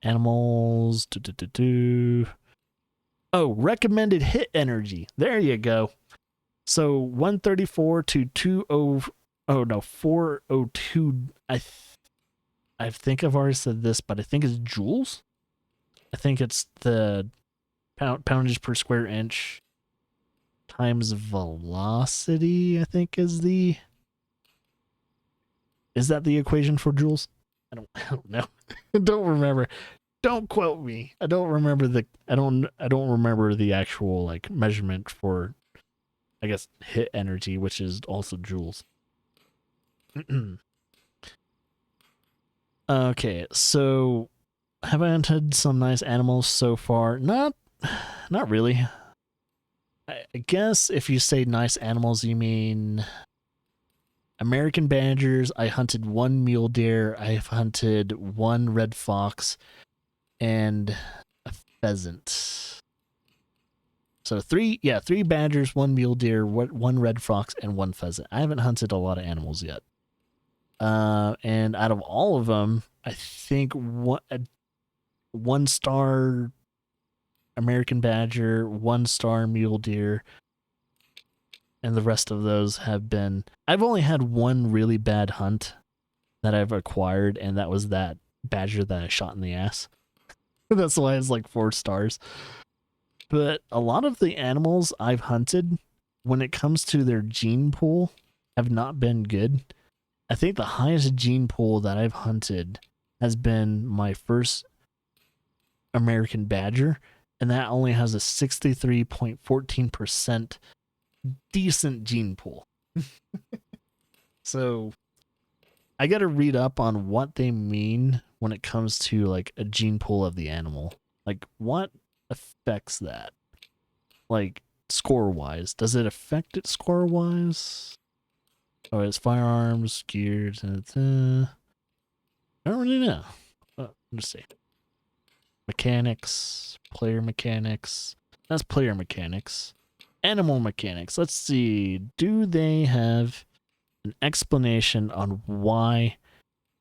A: Animals. Oh, recommended hit energy. There you go. So 134 to 402. I think I've already said this, but I think it's joules. I think it's the poundage per square inch times velocity, I think is that the equation for joules? I don't know. I don't remember. Don't quote me. I don't remember the actual like measurement for, I guess, hit energy, which is also joules. Okay, so have I hunted some nice animals so far? Not really. I guess if you say nice animals, you mean American badgers. I hunted one mule deer. I've hunted one red fox and a pheasant. So three badgers, one mule deer, one red fox, and one pheasant. I haven't hunted a lot of animals yet. And out of all of them, I think one star American badger, one star mule deer, and the rest of those have been. I've only had one really bad hunt that I've acquired, and that was that badger that I shot in the ass. That's why it's like 4 stars. But a lot of the animals I've hunted, when it comes to their gene pool, have not been good. I think the highest gene pool that I've hunted has been my first American badger, and that only has a 63.14% decent gene pool. So I got to read up on what they mean when it comes to like a gene pool of the animal. Like what affects that? Like score wise, does it affect it score wise? Oh, it's firearms, gears, and I don't really know. Let's see. Mechanics, player mechanics. That's player mechanics. Animal mechanics. Let's see. Do they have an explanation on why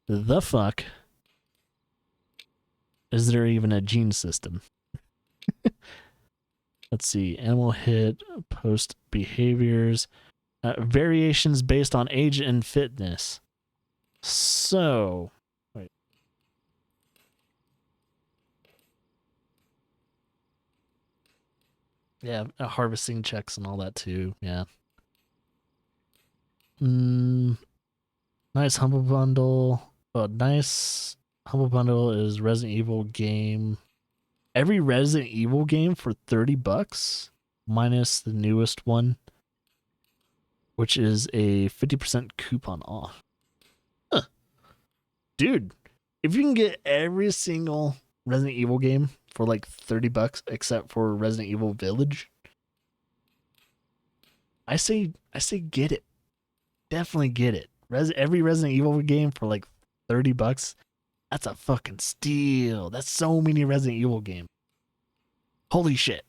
A: the fuck is there even a gene system? Let's see. Animal hit, post behaviors, variations based on age and fitness. So, wait. Yeah, harvesting checks and all that too. Yeah. Nice humble bundle. Oh, nice humble bundle is Resident Evil game. Every Resident Evil game for $30, minus the newest one, which is a 50% coupon off. Huh. Dude, if you can get every single Resident Evil game for like $30 except for Resident Evil Village, I say get it. Definitely get it. Every Resident Evil game for like $30, that's a fucking steal. That's so many Resident Evil games. Holy shit.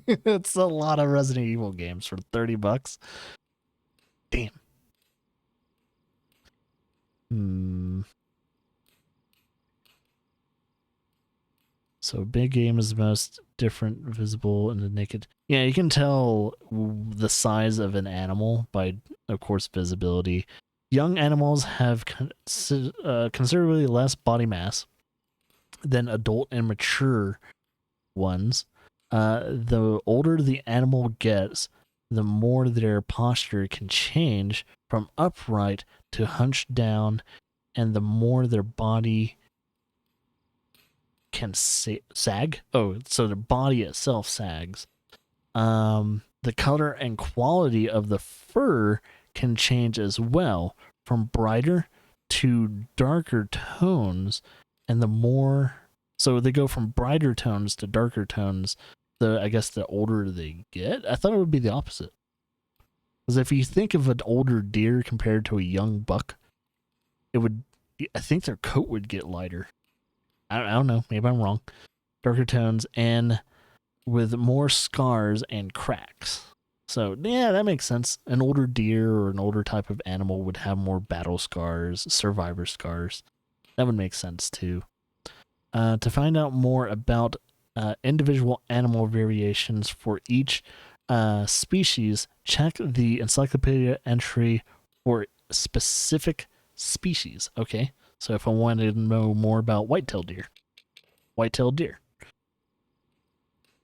A: It's a lot of Resident Evil games for $30. Damn. So big game is the most different, visible in the naked. Yeah, you can tell the size of an animal by, of course, visibility. Young animals have considerably less body mass than adult and mature ones. The older the animal gets, the more their posture can change from upright to hunched down, and the more their body can sag. Oh, so the body itself sags. The color and quality of the fur can change as well, from brighter to darker tones, and the more, so they go from brighter tones to darker tones. I guess the older they get. I thought it would be the opposite. Because if you think of an older deer compared to a young buck, I think their coat would get lighter. I don't know. Maybe I'm wrong. Darker tones and with more scars and cracks. So, yeah, that makes sense. An older deer or an older type of animal would have more battle scars, survivor scars. That would make sense, too. To find out more about individual animal variations for each species, check the encyclopedia entry for specific species. Okay, so if I wanted to know more about whitetail deer.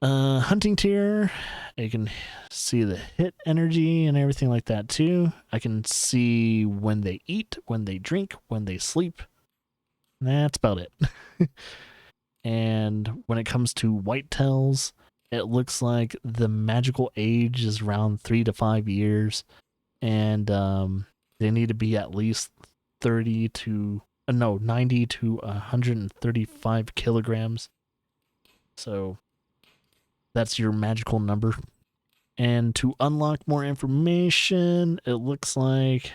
A: Hunting deer, you can see the hit energy and everything like that too. I can see when they eat, when they drink, when they sleep. That's about it. And when it comes to whitetails, it looks like the magical age is around 3 to 5 years. And they need to be at least 30 to, no, 90 to 135 kilograms. So that's your magical number. And to unlock more information, it looks like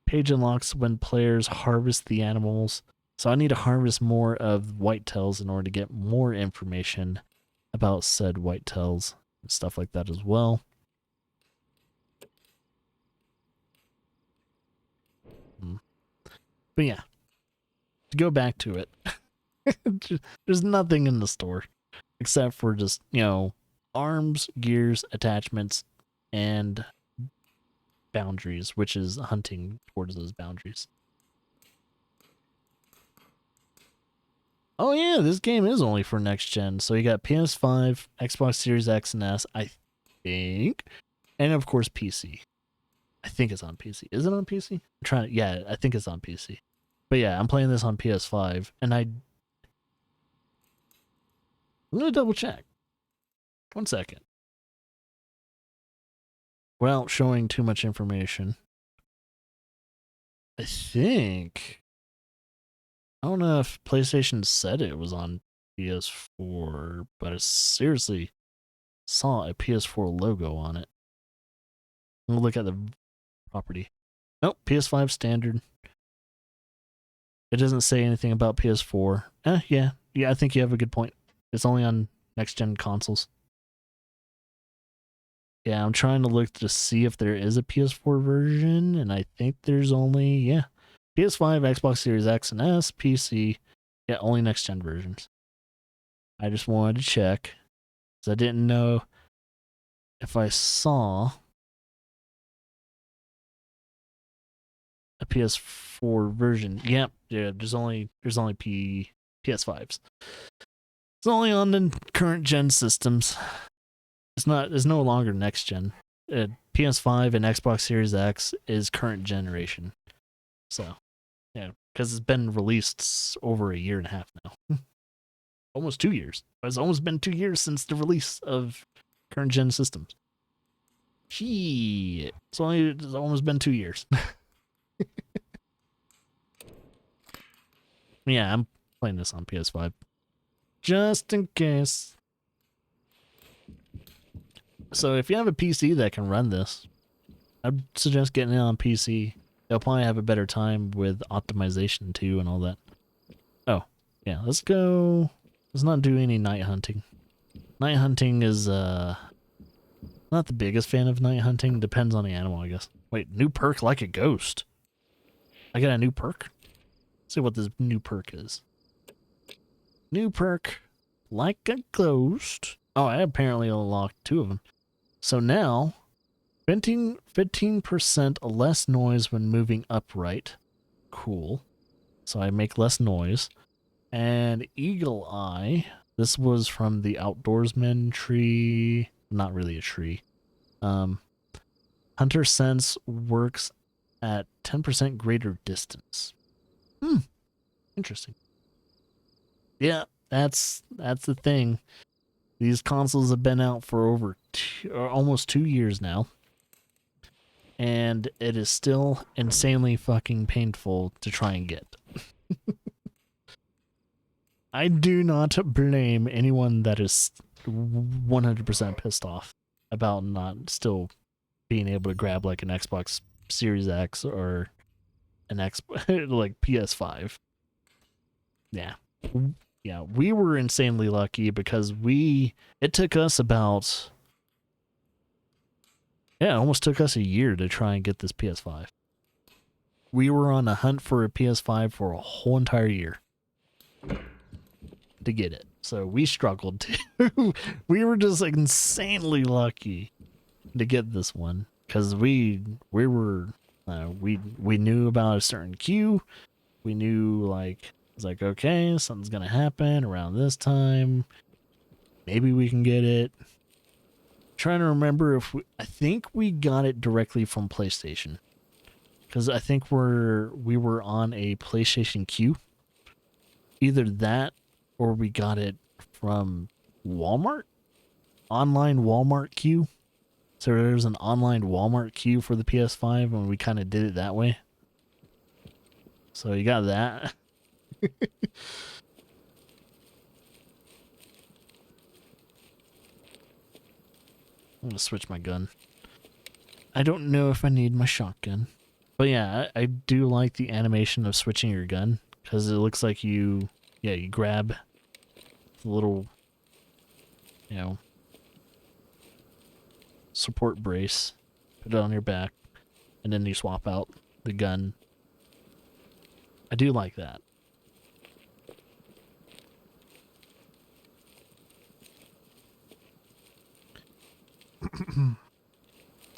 A: page unlocks when players harvest the animals. So I need to harvest more of whitetails in order to get more information about said whitetails and stuff like that as well. But yeah, to go back to it, there's nothing in the store except for just, arms, gears, attachments, and boundaries, which is hunting towards those boundaries. Oh yeah, this game is only for next gen. So you got PS5, Xbox Series X and S, I think, and of course PC. I think it's on PC. Is it on PC? Yeah, I think it's on PC. But yeah, I'm playing this on PS5, and I'm gonna double check. 1 second. Without showing too much information, I think, I don't know if PlayStation said it was on PS4, but I seriously saw a PS4 logo on it. I'm gonna look at the property. Nope, PS5 standard. It doesn't say anything about PS4. Yeah, I think you have a good point. It's only on next gen consoles. Yeah, I'm trying to look to see if there is a PS4 version, and I think there's only, PS5, Xbox Series X and S, PC. Yeah, only next gen versions. I just wanted to check, because I didn't know if I saw a PS4 version. Yep, yeah, there's only PS5s. It's only on the current gen systems. It's no longer next gen. PS5 and Xbox Series X is current generation. So, yeah, because it's been released over a year and a half now. Almost 2 years. It's almost been 2 years since the release of current gen systems. Shit. It's almost been 2 years. Yeah, I'm playing this on PS5. Just in case. So if you have a PC that can run this, I'd suggest getting it on PC. They'll probably have a better time with optimization too and all that. Oh, yeah, let's go. Let's not do any night hunting. Night hunting is, not the biggest fan of night hunting. Depends on the animal, I guess. Wait, new perk like a ghost. I got a new perk? Let's see what this new perk is. New perk like a ghost. Oh, I apparently unlocked 2 of them. So now, 15% less noise when moving upright. Cool. So I make less noise. And Eagle Eye. This was from the Outdoorsman tree. Not really a tree. Hunter Sense works at 10% greater distance. Interesting. Yeah, that's the thing. These consoles have been out for almost 2 years now. And it is still insanely fucking painful to try and get. I do not blame anyone that is 100% pissed off about not still being able to grab like an Xbox Series X or an like PS5. Yeah. Yeah, we were insanely lucky because it took us about, almost took us a year to try and get this PS5. We were on a hunt for a PS5 for a whole entire year to get it. So we struggled too. We were just like insanely lucky to get this one because we knew about a certain queue. We knew it's like, okay, something's gonna happen around this time. Maybe we can get it. Trying to remember I think we got it directly from PlayStation. Because I think we were on a PlayStation queue. Either that or we got it from Walmart. Online Walmart queue. So there's an online Walmart queue for the PS5, and we kind of did it that way. So you got that. I'm gonna switch my gun. I don't know if I need my shotgun. But yeah, I do like the animation of switching your gun, because it looks like you grab the little, support brace, put it on your back, and then you swap out the gun. I do like that.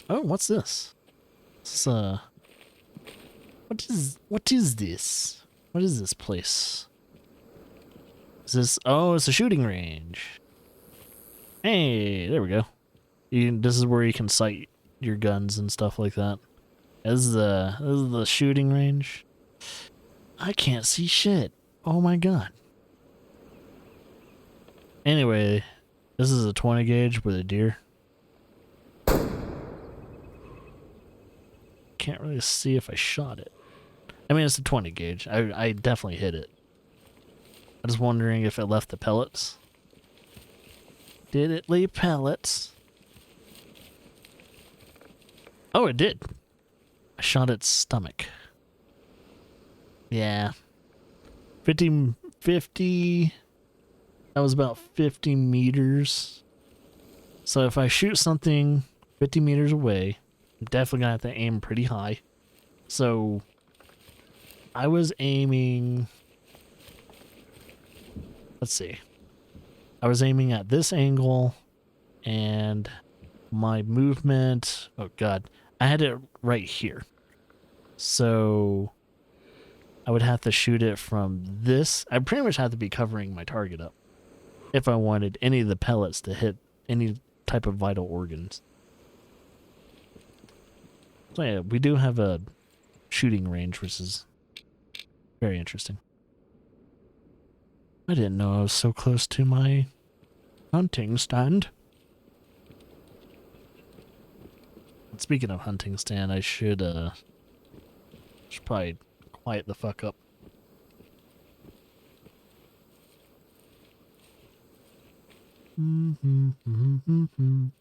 A: Oh, what's this? This is, what is this? What is this place? Is this, oh, it's a shooting range. Hey, there we go. This is where you can sight your guns and stuff like that. This is the shooting range. I can't see shit. Oh my god. Anyway, this is a 20 gauge with a deer. Can't really see if I shot it. I mean, it's a 20 gauge. I definitely hit it. I'm just wondering if it left the pellets. Did it leave pellets? Oh, it did. I shot its stomach. Yeah. 50. That was about 50 meters. So if I shoot something 50 meters away, I'm definitely gonna have to aim pretty high. So I was aiming, let's see. I was aiming at this angle, and my movement, oh god, I had it right here. So I would have to shoot it from this. I pretty much have to be covering my target up if I wanted any of the pellets to hit any type of vital organs. So yeah, we do have a shooting range, which is very interesting. I didn't know I was so close to my hunting stand. Speaking of hunting stand, I should probably quiet the fuck up. I'm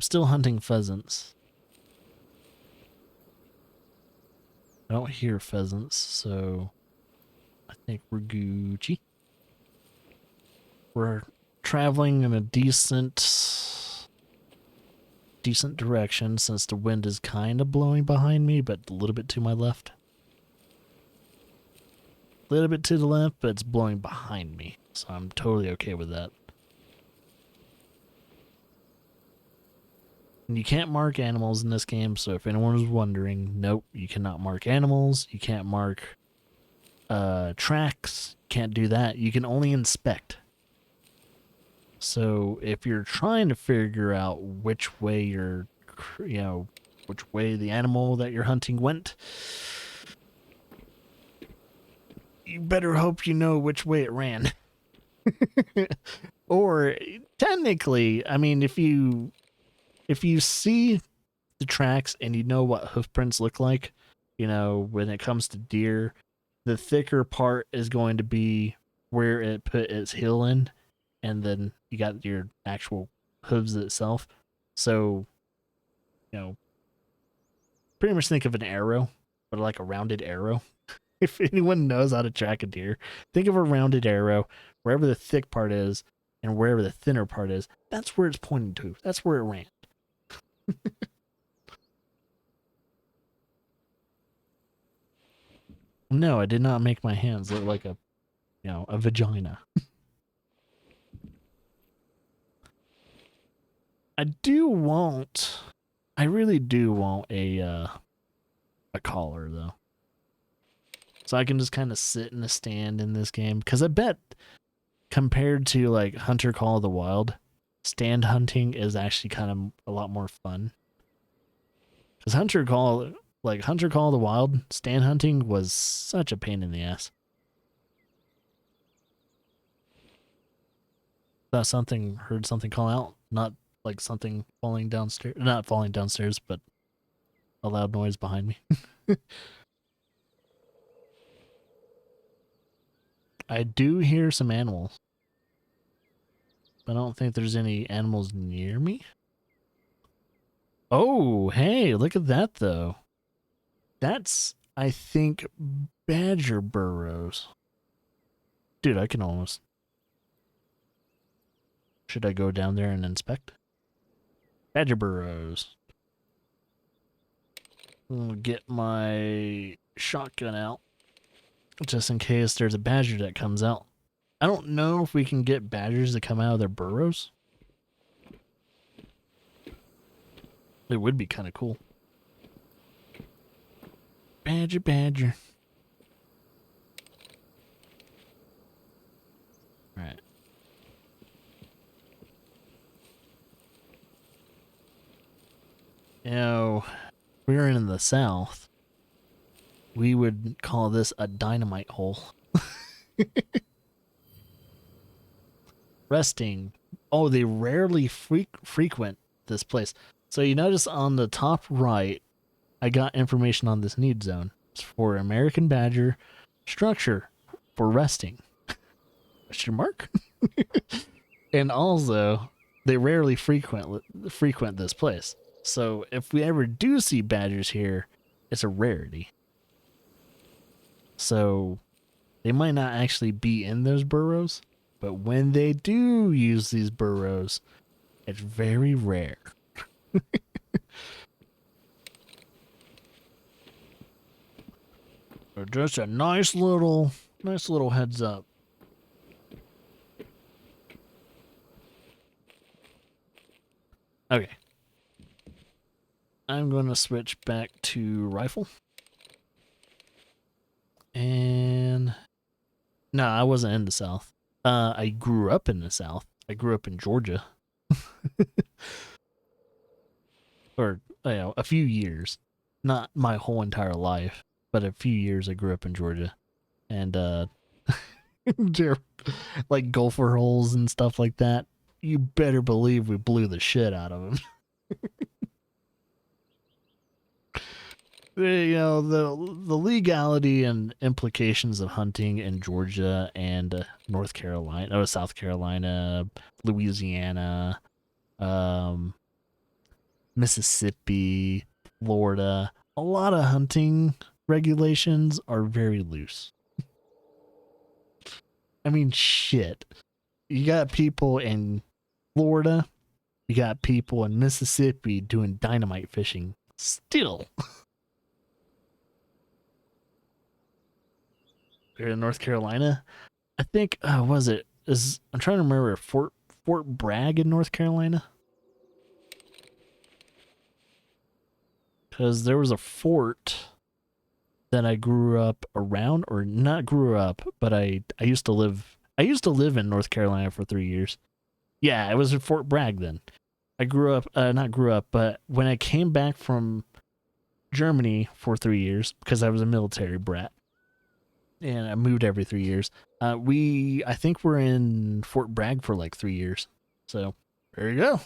A: still hunting pheasants. I don't hear pheasants, so I think we're Gucci. We're traveling in a decent direction, since the wind is kind of blowing behind me, but a little bit to my left. A little bit to the left, but it's blowing behind me, so I'm totally okay with that. And you can't mark animals in this game, so if anyone was wondering, nope, you cannot mark animals. You can't mark tracks. Can't do that. You can only inspect. So if you're trying to figure out which way which way the animal that you're hunting went, you better hope you know which way it ran. Or technically, I mean, if you see the tracks and you know what hoof prints look like, when it comes to deer, the thicker part is going to be where it put its heel in, and then you got your actual hooves itself. So, pretty much think of an arrow, but like a rounded arrow. If anyone knows how to track a deer, think of a rounded arrow. Wherever the thick part is and wherever the thinner part is, that's where it's pointing to. That's where it ran. No, I did not make my hands look like a vagina. I really do want a collar though. So I can just kind of sit in a stand in this game, because I bet compared to like Hunter Call of the Wild, stand hunting is actually kind of a lot more fun. Because Hunter Call of the Wild, stand hunting was such a pain in the ass. Heard something call out? Not like something falling downstairs. Not falling downstairs, but a loud noise behind me. I do hear some animals, but I don't think there's any animals near me. Oh, hey, look at that, though. That's, I think, badger burrows. Dude, I can almost... Should I go down there and inspect? Badger burrows. I'll get my shotgun out, just in case there's a badger that comes out. I don't know if we can get badgers to come out of their burrows. It would be kind of cool. Badger, badger. Alright. You know, if we were in the South, we would call this a dynamite hole. Resting. Oh, they rarely frequent this place. So you notice on the top right, I got information on this need zone. It's for American badger structure for resting. Question mark? And also, they rarely frequent this place. So if we ever do see badgers here, it's a rarity. So they might not actually be in those burrows, but when they do use these burrows, it's very rare. Just a nice little heads up. Okay. I'm going to switch back to rifle. And no, I wasn't in the South. I grew up in the South. I grew up in Georgia. Or, a few years. Not my whole entire life, but a few years I grew up in Georgia. And, like gopher holes and stuff like that. You better believe we blew the shit out of them. The legality and implications of hunting in Georgia and North Carolina, South Carolina, Louisiana, Mississippi, Florida. A lot of hunting regulations are very loose. I mean, shit. You got people in Florida, you got people in Mississippi doing dynamite fishing still. Here in North Carolina, I think I'm trying to remember Fort Bragg in North Carolina, because there was a fort that I grew up around, or not grew up, but I used to live in North Carolina for 3 years. Yeah, it was at Fort Bragg then. I not grew up, but when I came back from Germany for 3 years, because I was a military brat, and I moved every 3 years. I think we're in Fort Bragg for like 3 years. So there you go.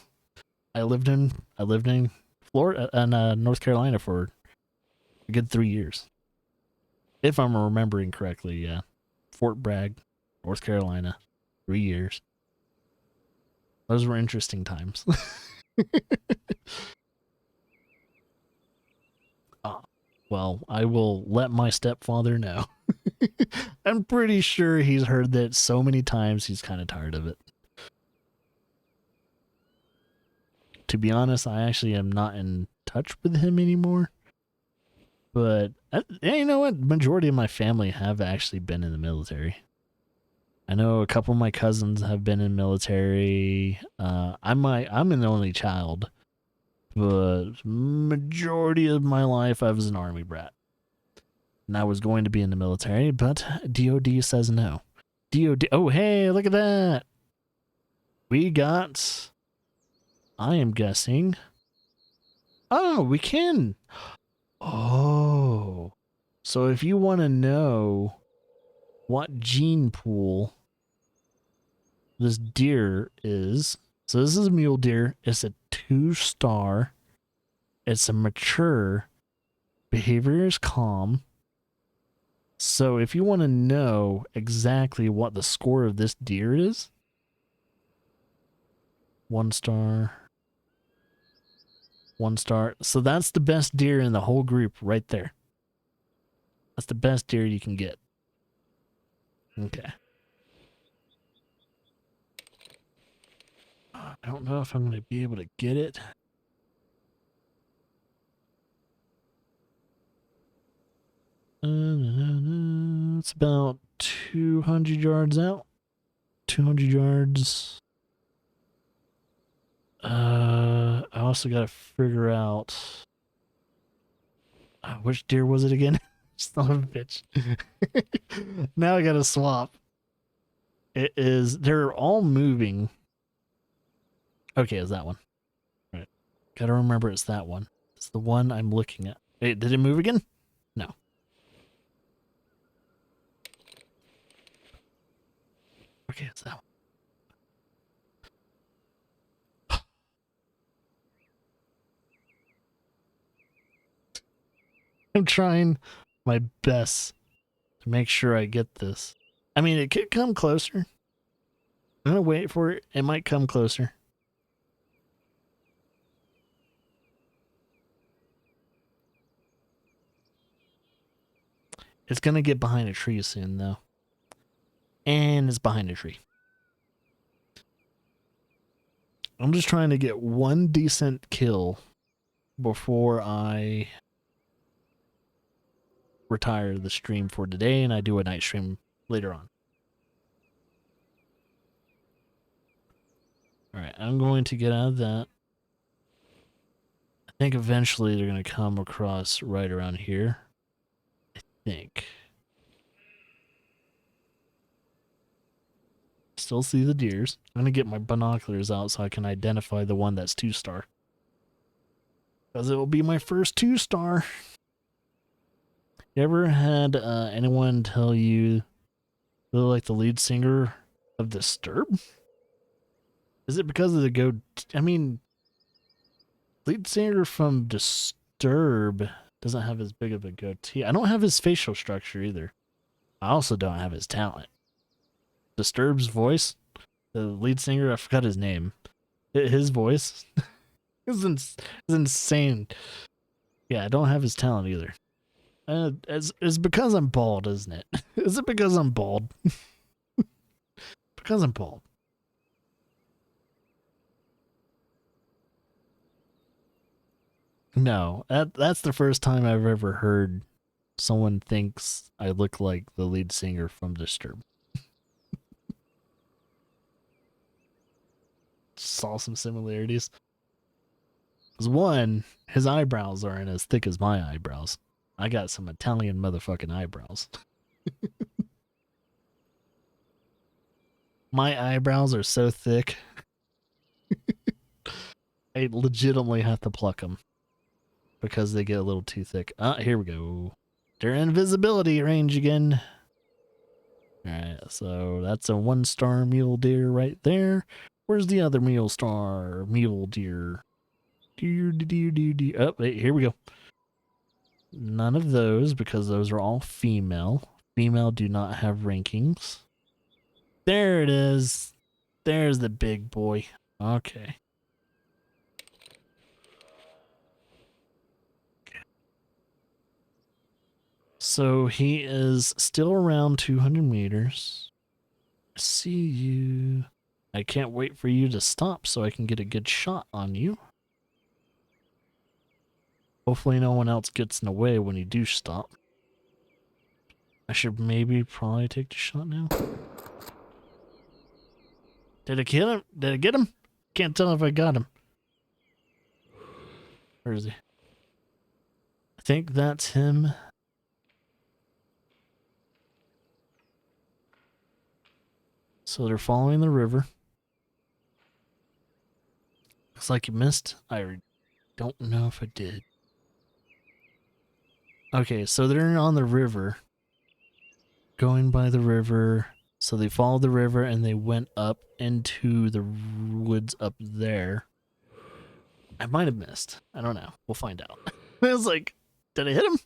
A: I lived in Florida and North Carolina for a good 3 years, if I'm remembering correctly. Yeah, Fort Bragg, North Carolina, 3 years. Those were interesting times. Well, I will let my stepfather know. I'm pretty sure he's heard that so many times he's kind of tired of it. To be honest, I actually am not in touch with him anymore. But you know what? Majority of my family have actually been in the military. I know a couple of my cousins have been in military. I'm an only child, but majority of my life I was an army brat. And I was going to be in the military, but DOD says no. DOD, oh hey, look at that. We got, I am guessing, oh, we can. Oh, so if you want to know what gene pool this deer is, So this is a mule deer. It's a 2-star. It's a mature. Behavior is calm. So if you want to know exactly what the score of this deer is, 1 star, 1 star. So that's the best deer in the whole group right there. That's the best deer you can get. Okay. I don't know if I'm going to be able to get it. It's about 200 yards out. 200 yards. I also got to figure out which deer was it again? Son of a bitch. Now I got to swap. It is. They're all moving. Okay, it's that one. Right. Gotta remember it's that one. It's the one I'm looking at. Hey, did it move again? No. Okay, it's that one. I'm trying my best to make sure I get this. I mean, it could come closer. I'm gonna wait for it. It might come closer. It's gonna get behind a tree soon, though. And it's behind a tree. I'm just trying to get one decent kill before I retire the stream for today and I do a night stream later on. Alright, I'm going to get out of that. I think eventually they're going to come across right around here. I think. Still see the deers. I'm going to get my binoculars out so I can identify the one that's 2-star. Because it will be my first 2-star. You ever had anyone tell you they're like the lead singer of Disturb? Is it because of the I mean, lead singer from Disturb doesn't have as big of a goatee. I don't have his facial structure either. I also don't have his talent. Disturb's voice, the lead singer, I forgot his name. His voice is insane. Yeah, I don't have his talent either. It's because I'm bald, isn't it? Is it because I'm bald? Because I'm bald. No, that's the first time I've ever heard someone thinks I look like the lead singer from Disturb. Saw some similarities. Because one, his eyebrows aren't as thick as my eyebrows. I got some Italian motherfucking eyebrows. My eyebrows are so thick. I legitimately have to pluck them. Because they get a little too thick. Here we go. They're in visibility range again. Alright, so that's a 1-star mule deer right there. Where's the other mule deer? Deer. Oh, wait, here we go. None of those, because those are all female. Female do not have rankings. There it is. There's the big boy. Okay. So he is still around 200 meters. I see you. I can't wait for you to stop so I can get a good shot on you. Hopefully no one else gets in the way when you do stop. I should probably take the shot now. Did I kill him? Did I get him? Can't tell if I got him. Where is he? I think that's him. So they're following the river. Looks like you missed. I don't know if I did. Okay, so they're on the river. Going by the river. So they followed the river and they went up into the woods up there. I might have missed. I don't know. We'll find out. I was like, did I hit him?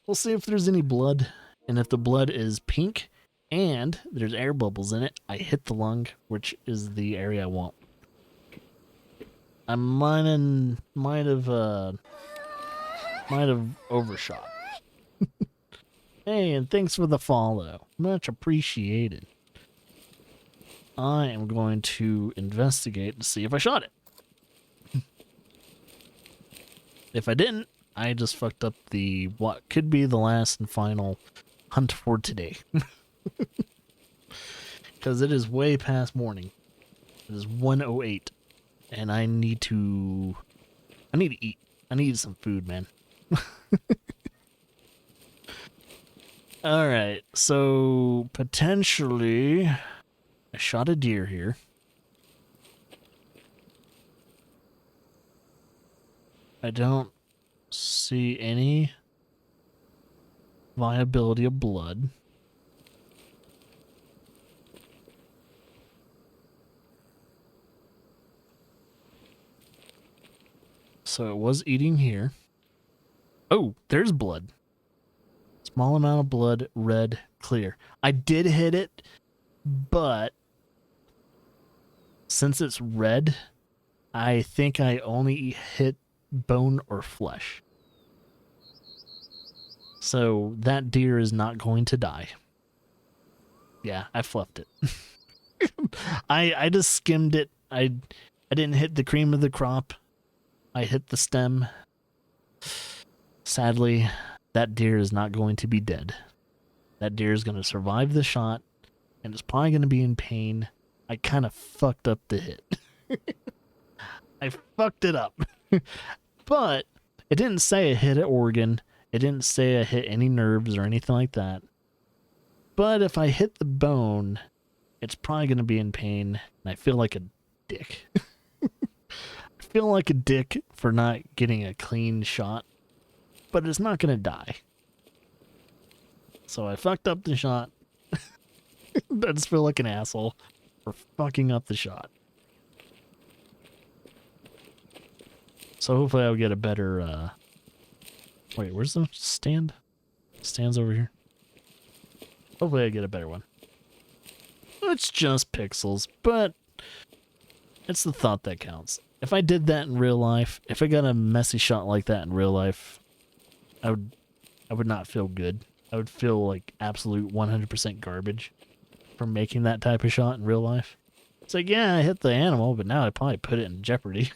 A: We'll see if there's any blood. And if the blood is pink and there's air bubbles in it, I hit the lung, which is the area I want. I might have overshot. Hey, and thanks for the follow. Much appreciated. I am going to investigate to see if I shot it. If I didn't, I just fucked up what could be the last and final hunt for today. Because it is way past morning. It is 1:08. And I need to eat. I need some food, man. Alright, so potentially I shot a deer here. I don't see any viability of blood. So it was eating here. Oh, there's blood. Small amount of blood, red, clear. I did hit it, but since it's red, I think I only hit bone or flesh. So that deer is not going to die. Yeah, I fluffed it. I just skimmed it. I didn't hit the cream of the crop. I hit the stem. Sadly, that deer is not going to be dead. That deer is going to survive the shot, and it's probably going to be in pain. I kind of fucked up the hit. I fucked it up. But it didn't say I hit an organ. It didn't say I hit any nerves or anything like that. But if I hit the bone, it's probably going to be in pain, and I feel like a dick. I feel like a dick for not getting a clean shot, but it's not going to die. So I fucked up the shot. I just feel like an asshole for fucking up the shot. So hopefully I'll get a better, wait, where's the stand? Stand's over here. Hopefully I get a better one. It's just pixels, but it's the thought that counts. If I did that in real life, if I got a messy shot like that in real life, I would not feel good. I would feel like absolute 100% garbage for making that type of shot in real life. It's like, yeah, I hit the animal, but now I probably put it in jeopardy.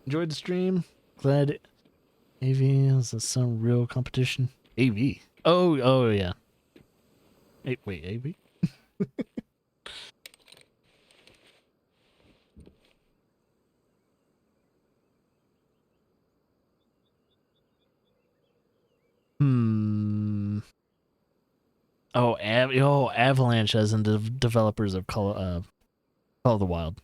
A: Enjoyed the stream. Glad AV is some real competition. AV. Oh yeah. Hey, wait, AV? Oh, Avalanche as in the developers of Call of the Wild.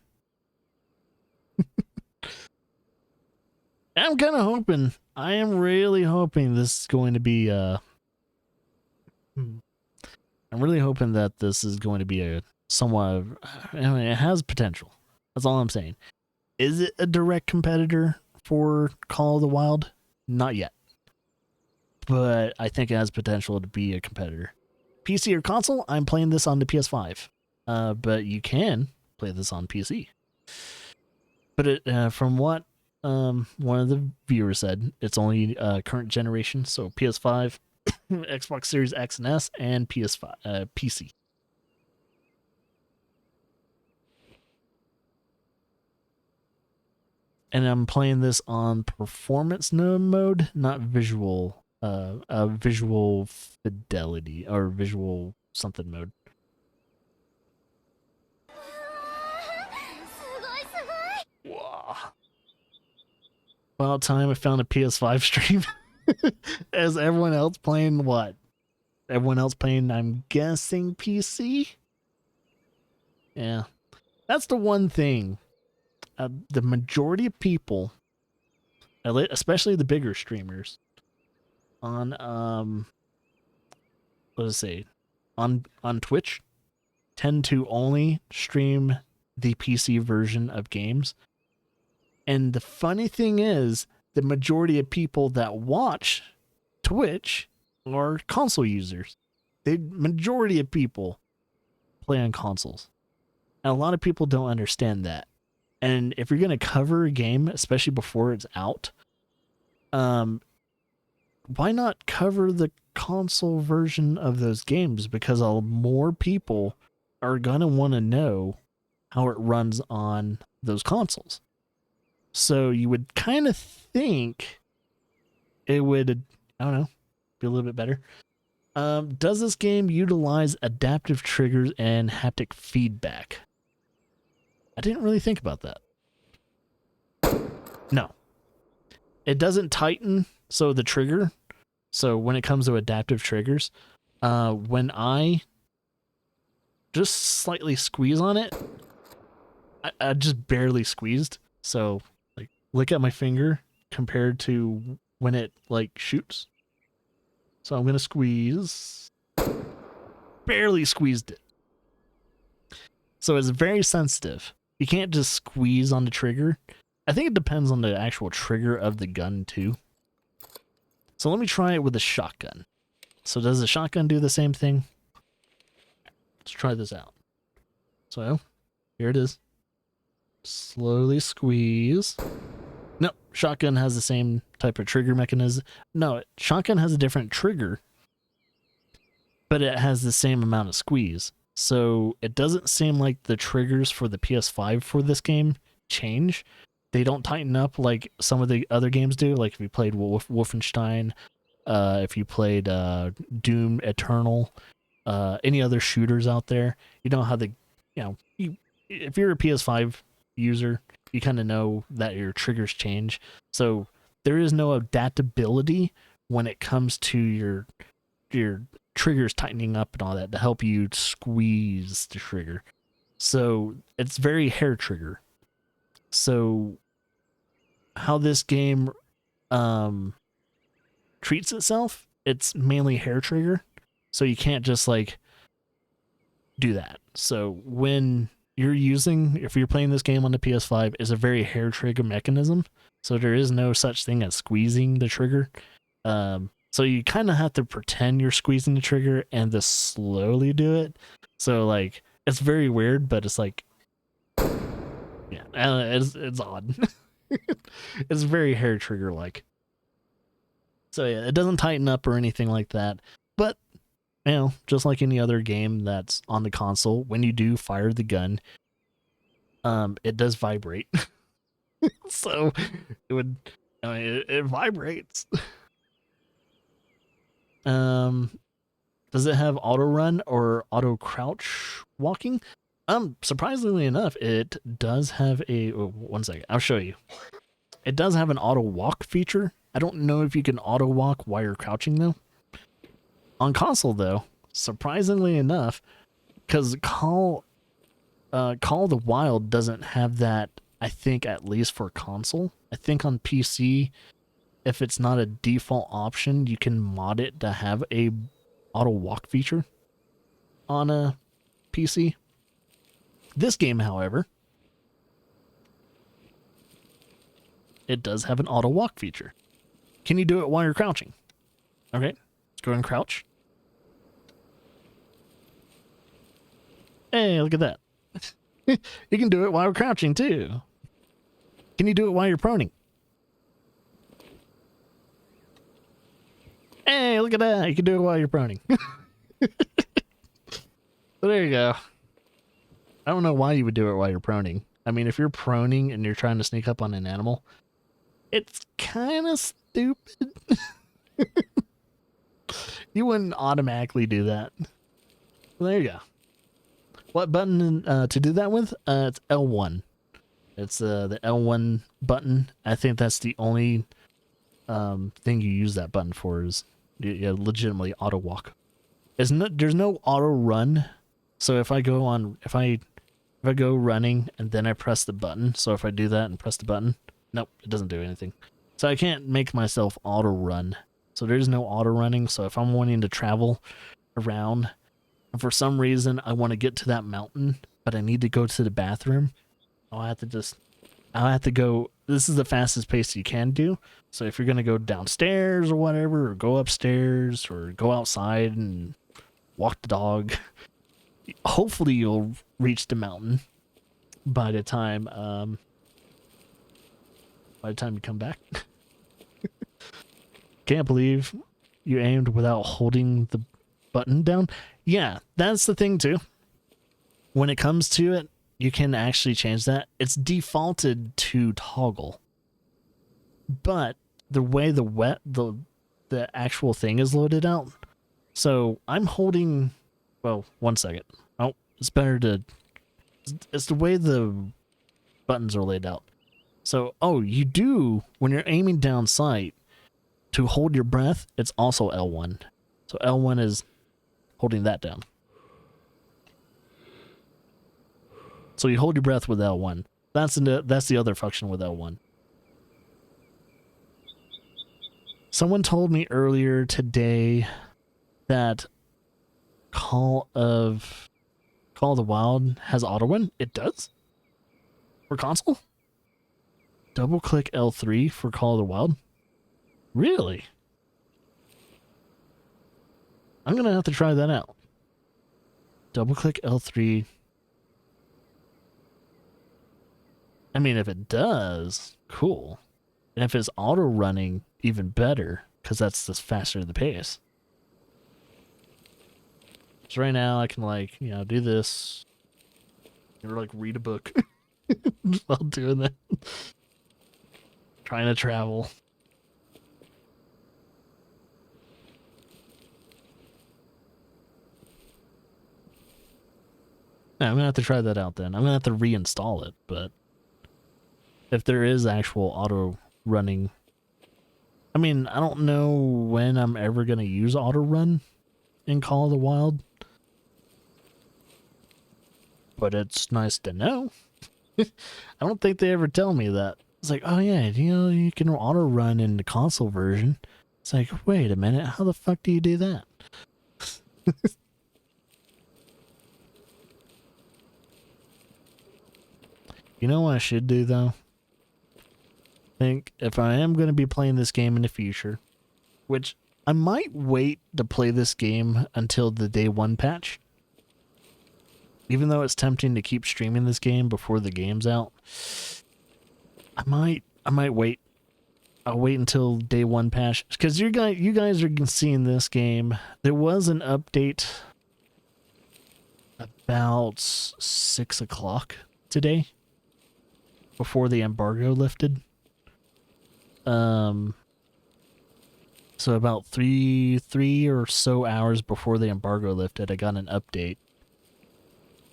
A: I'm kind of hoping. I am really hoping this is going to be. I'm really hoping that this is going to be a somewhat. I mean, it has potential. That's all I'm saying. Is it a direct competitor for Call of the Wild? Not yet. But I think it has potential to be a competitor. PC or console? I'm playing this on the PS5. But you can play this on PC. But from what one of the viewers said, it's only current generation, so PS5, Xbox Series X and S, and PS5 PC. And I'm playing this on performance mode, not visual visual fidelity or visual something mode. Wow. About time I found a PS5 stream. As everyone else playing what? Everyone else playing, I'm guessing, PC? Yeah. That's the one thing. The majority of people, especially the bigger streamers, on let's say, on Twitch, tend to only stream the PC version of games. And the funny thing is, the majority of people that watch Twitch are console users. The majority of people play on consoles. And a lot of people don't understand that. And if you're going to cover a game, especially before it's out, why not cover the console version of those games? Because more people are going to want to know how it runs on those consoles. So you would kind of think it would, I don't know, be a little bit better. Does this game utilize adaptive triggers and haptic feedback? I didn't really think about that. No. It doesn't tighten, so the trigger. So when it comes to adaptive triggers, when I just slightly squeeze on it, I just barely squeezed. So like, look at my finger compared to when it like shoots. So I'm gonna squeeze. Barely squeezed it. So it's very sensitive. You can't just squeeze on the trigger. I think it depends on the actual trigger of the gun too. So let me try it with a shotgun. So does the shotgun do the same thing? Let's try this out. So here it is. Slowly squeeze. No, shotgun has the same type of trigger mechanism. No, shotgun has a different trigger, but it has the same amount of squeeze. So it doesn't seem like the triggers for the PS5 for this game change. They don't tighten up like some of the other games do. Like if you played Wolfenstein, if you played Doom Eternal, any other shooters out there, you know how if you're a PS5 user, you kind of know that your triggers change. So there is no adaptability when it comes to your triggers tightening up and all that to help you squeeze the trigger. So it's very hair trigger. So how this game treats itself, it's mainly hair trigger. So you can't just like do that. So when if you're playing this game on the PS5, it's a very hair trigger mechanism. So there is no such thing as squeezing the trigger. So you kind of have to pretend you're squeezing the trigger and just slowly do it. So like, it's very weird, but it's like, yeah, it's odd. It's very hair trigger like. So yeah, it doesn't tighten up or anything like that. But just like any other game that's on the console, when you do fire the gun, it does vibrate. So it vibrates. Does it have auto run or auto crouch walking? Surprisingly enough, it does have one second, I'll show you. It does have an auto walk feature. I don't know if you can auto walk while you're crouching though. On console though, surprisingly enough, because Call of the Wild doesn't have that, I think, at least for console. I think on PC, if it's not a default option, you can mod it to have a auto walk feature on a PC. This game, however, it does have an auto walk feature. Can you do it while you're crouching? Okay, let's go and crouch. Hey, look at that. You can do it while you're crouching too. Can you do it while you're proning? Hey, look at that. You can do it while you're proning. So there you go. I don't know why you would do it while you're proning. I mean, if you're proning and you're trying to sneak up on an animal, it's kind of stupid. You wouldn't automatically do that. Well, there you go. What button to do that with? It's L1. It's the L1 button. I think that's the only thing you use that button for is legitimately auto walk. There's no auto run. So if I go running and then I press the button, so if I do that and press the button, nope, it doesn't do anything. So I can't make myself auto run. So there's no auto running. So if I'm wanting to travel around. And for some reason, I want to get to that mountain, but I need to go to the bathroom. I'll have to go. This is the fastest pace you can do. So if you're going to go downstairs or whatever, or go upstairs or go outside and walk the dog, hopefully you'll reach the mountain by the time you come back. Can't believe you aimed without holding the button down. Yeah, that's the thing too. When it comes to it, you can actually change that. It's defaulted to toggle. But the way the actual thing is loaded out. So I'm holding, well, 1 second. Oh, it's better to, it's the way the buttons are laid out. So, you do, when you're aiming down sight, to hold your breath, it's also L1. So L1 is holding that down. So you hold your breath with L1. That's the other function with L1. Someone told me earlier today that Call of the Wild has auto run. It does? For console? Double click L3 for Call of the Wild? Really? I'm gonna have to try that out. Double click L3. I mean, if it does, cool. And if it's auto running, even better, because that's just faster the pace. So right now I can do this. Or read a book while doing that. Trying to travel. Yeah, I'm gonna have to try that out then. I'm gonna have to reinstall it, but if there is actual auto running, I mean, I don't know when I'm ever gonna use auto run in Call of the Wild, but it's nice to know. I don't think they ever tell me that. It's like, oh yeah, you can auto run in the console version. It's like, wait a minute, how the fuck do you do that? You know what I should do though? I think if I am going to be playing this game in the future, which I might wait to play this game until the day 1 patch. Even though it's tempting to keep streaming this game before the game's out, I might wait. I'll wait until day 1 patch, because you guys are seeing this game. There was an update about 6 o'clock today, before the embargo lifted. So about three or so hours before the embargo lifted, I got an update.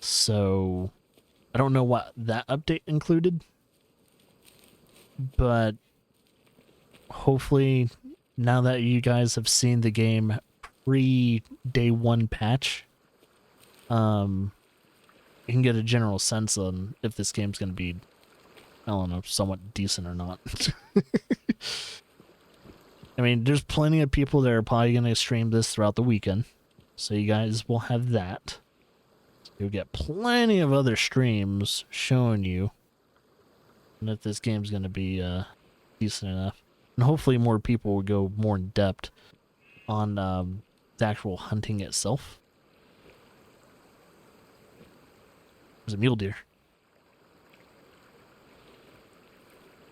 A: So I don't know what that update included, but hopefully now that you guys have seen the game pre day 1 patch, you can get a general sense on if this game's going to be, I don't know, somewhat decent or not. I mean, there's plenty of people that are probably going to stream this throughout the weekend, so you guys will have that. You'll get plenty of other streams showing you if this game's going to be decent enough. And hopefully more people will go more in depth on the actual hunting itself. There's a mule deer.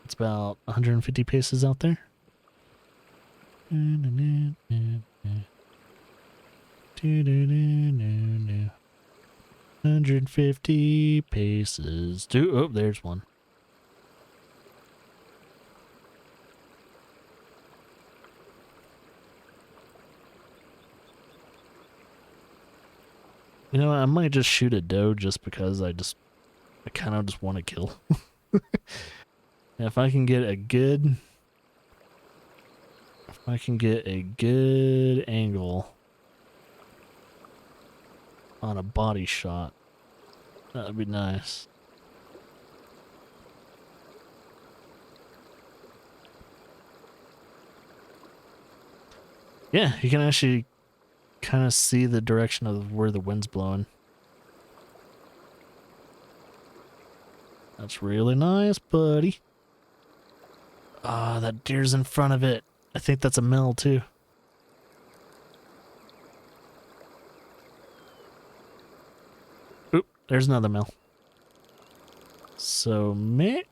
A: It's about 150 paces out there. 150 paces. Oh, there's one. You know, I might just shoot a doe just because I kind of just want to kill. If I can get a good angle on a body shot, that'd be nice. Yeah, you can actually kind of see the direction of where the wind's blowing. That's really nice, buddy. Ah, that deer's in front of it. I think that's a mill, too. Oop, there's another mill. So,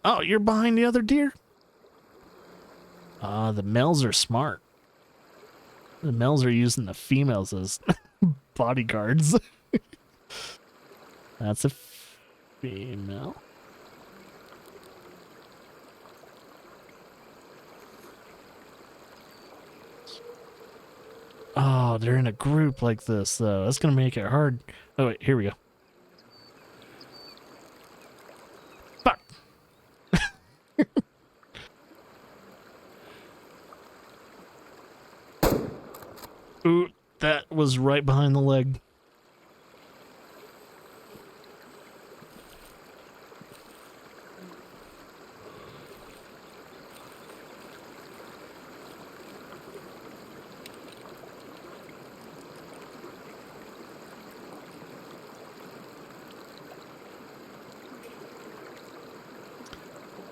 A: oh, you're behind the other deer? Ah, the males are smart. The males are using the females as bodyguards. That's a female. Oh, they're in a group like this, though. That's going to make it hard. Oh, wait, here we go. Fuck! Ooh, that was right behind the leg.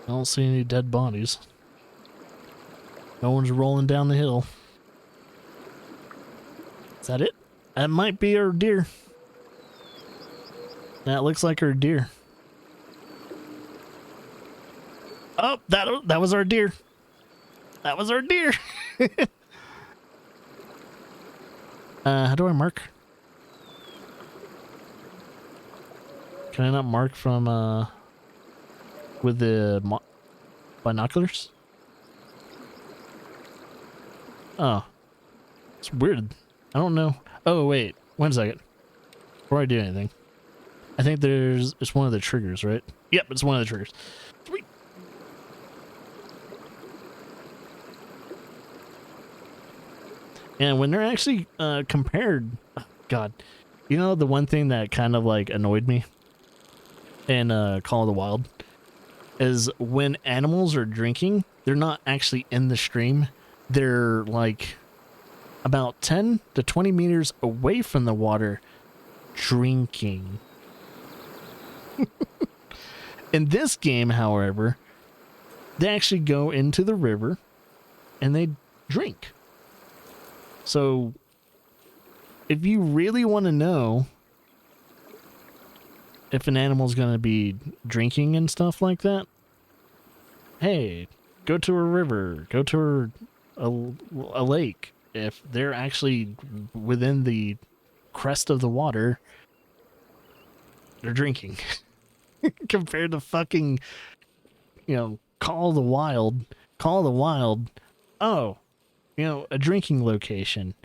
A: I don't see any dead bodies. No one's rolling down the hill. Is that it? That might be our deer. That looks like our deer. Oh, that was our deer. That was our deer. How do I mark? Can I not mark from with the binoculars? Oh, it's weird. I don't know. Oh wait, 1 second. Before I do anything, I think it's one of the triggers, right? Yep, it's one of the triggers. Sweet. And when they're actually compared, oh God, you know the one thing that kind of like annoyed me in Call of the Wild is when animals are drinking, they're not actually in the stream. They're like about 10 to 20 meters away from the water drinking. In this game, however, they actually go into the river and they drink. So if you really want to know if an animal's going to be drinking and stuff like that, hey, go to a river, go to a lake. If they're actually within the crest of the water, they're drinking. Compared to fucking, Call of the Wild. Call of the Wild, oh, a drinking location.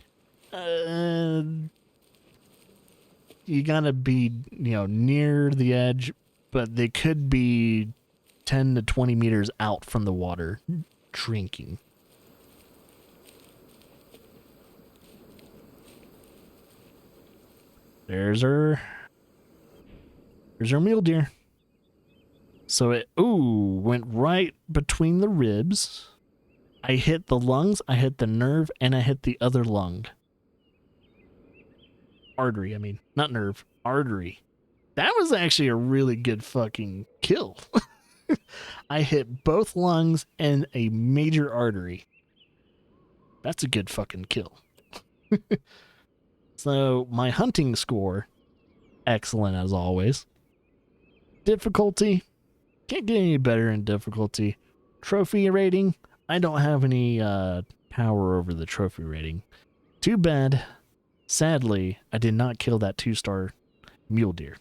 A: You gotta be, near the edge, but they could be 10 to 20 meters out from the water drinking. There's our mule deer. So it, went right between the ribs. I hit the lungs, I hit the nerve, and I hit the other lung. Artery, I mean. Not nerve, artery. That was actually a really good fucking kill. I hit both lungs and a major artery. That's a good fucking kill. So, my hunting score, excellent as always. Difficulty, can't get any better in difficulty. Trophy rating, I don't have any power over the trophy rating. Too bad. Sadly, I did not kill that 2-star mule deer.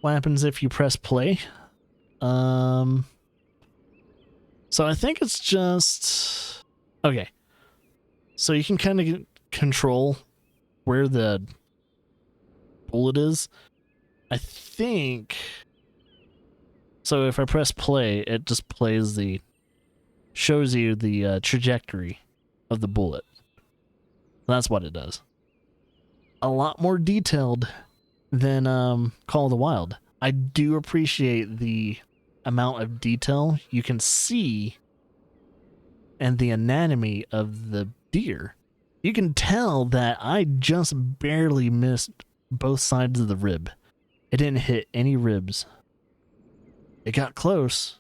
A: What happens if you press play? So I think it's just... Okay. So you can kind of control where the bullet is. I think... So if I press play, it just shows you the trajectory of the bullet. That's what it does. A lot more detailed than Call of the Wild. I do appreciate the amount of detail you can see and the anatomy of the deer, you can tell that I just barely missed both sides of the rib. It didn't hit any ribs. It got close,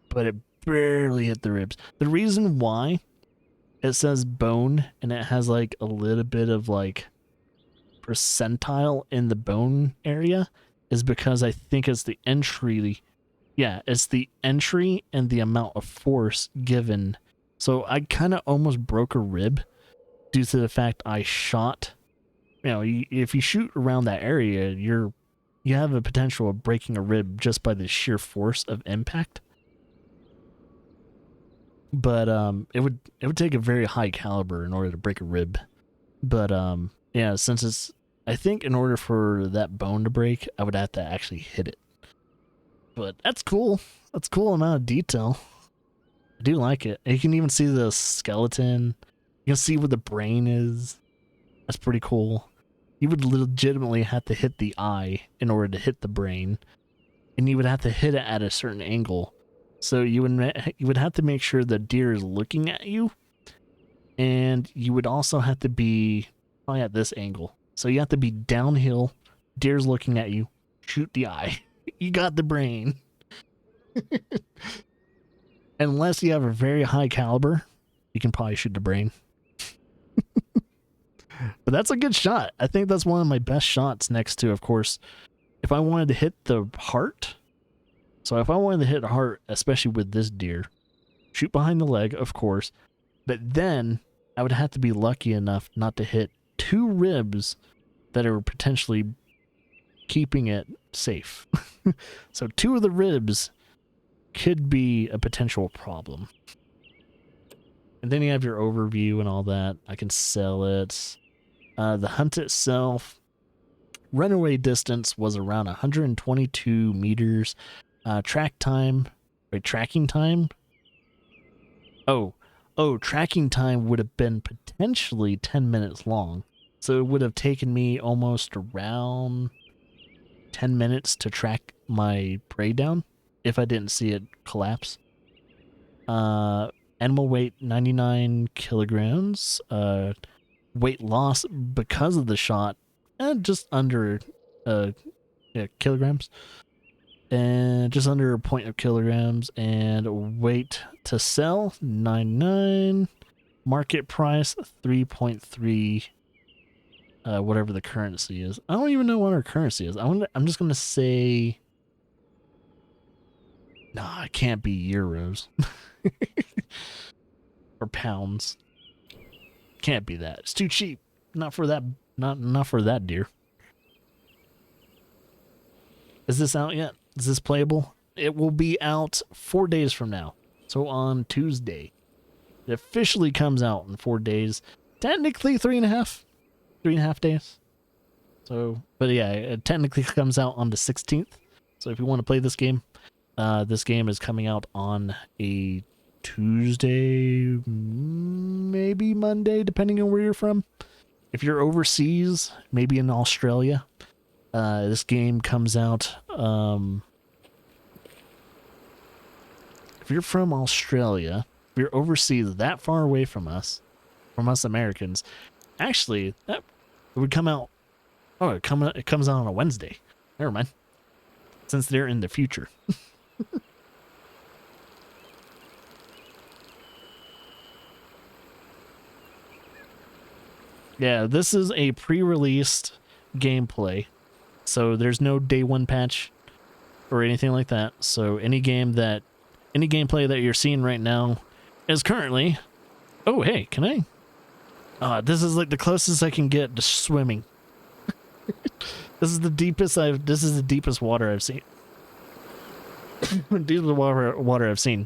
A: but it barely hit the ribs. The reason why it says bone and it has like a little bit of like percentile in the bone area is because I think it's the entry. Yeah, it's the entry and the amount of force given. So I kind of almost broke a rib due to the fact I shot. You know, if you shoot around that area, you have a potential of breaking a rib just by the sheer force of impact. But it would take a very high caliber in order to break a rib. But yeah, since it's, I think in order for that bone to break, I would have to actually hit it. But that's cool. That's cool amount of detail. I do like it. You can even see the skeleton. You can see where the brain is. That's pretty cool. You would legitimately have to hit the eye in order to hit the brain, and you would have to hit it at a certain angle. So you would have to make sure the deer is looking at you, and you would also have to be probably at this angle. So you have to be downhill, deer's looking at you, shoot the eye. You got the brain. Unless you have a very high caliber, you can probably shoot the brain. But that's a good shot. I think that's one of my best shots next to, of course, if I wanted to hit the heart. So if I wanted to hit the heart, especially with this deer, shoot behind the leg, of course. But then I would have to be lucky enough not to hit two ribs that are potentially keeping it safe. So two of the ribs could be a potential problem. And then you have your overview and all that. I can sell it. The hunt itself, runaway distance was around 122 meters. Tracking time. Tracking time would have been potentially 10 minutes long. So it would have taken me almost around 10 minutes to track my prey down if I didn't see it collapse. Animal weight 99 kilograms. Weight loss because of the shot, just under kilograms. And just under a point of kilograms. And weight to sell 99. Market price 3.3. Whatever the currency is. I don't even know what our currency is. I'm just gonna say, nah, it can't be euros. Or pounds. Can't be that. It's too cheap. Not for that. Not for that deer. Is this out yet? Is this playable? It will be out 4 days from now. So on Tuesday. It officially comes out in 4 days. Technically 3.5 days. So, but yeah, it technically comes out on the 16th. So if you want to play this game is coming out on a Tuesday, maybe Monday, depending on where you're from. If you're overseas, maybe in Australia, this game comes out. If you're from Australia, if you're overseas that far away from us Americans, actually, that it would come out. Oh, it comes out on a Wednesday. Never mind. Since they're in the future. Yeah, this is a pre-released gameplay, so there's no day one patch or anything like that. So any gameplay that you're seeing right now is currently. Oh, hey, can I? This is like the closest I can get to swimming. This is the deepest water I've seen. Deepest water I've seen.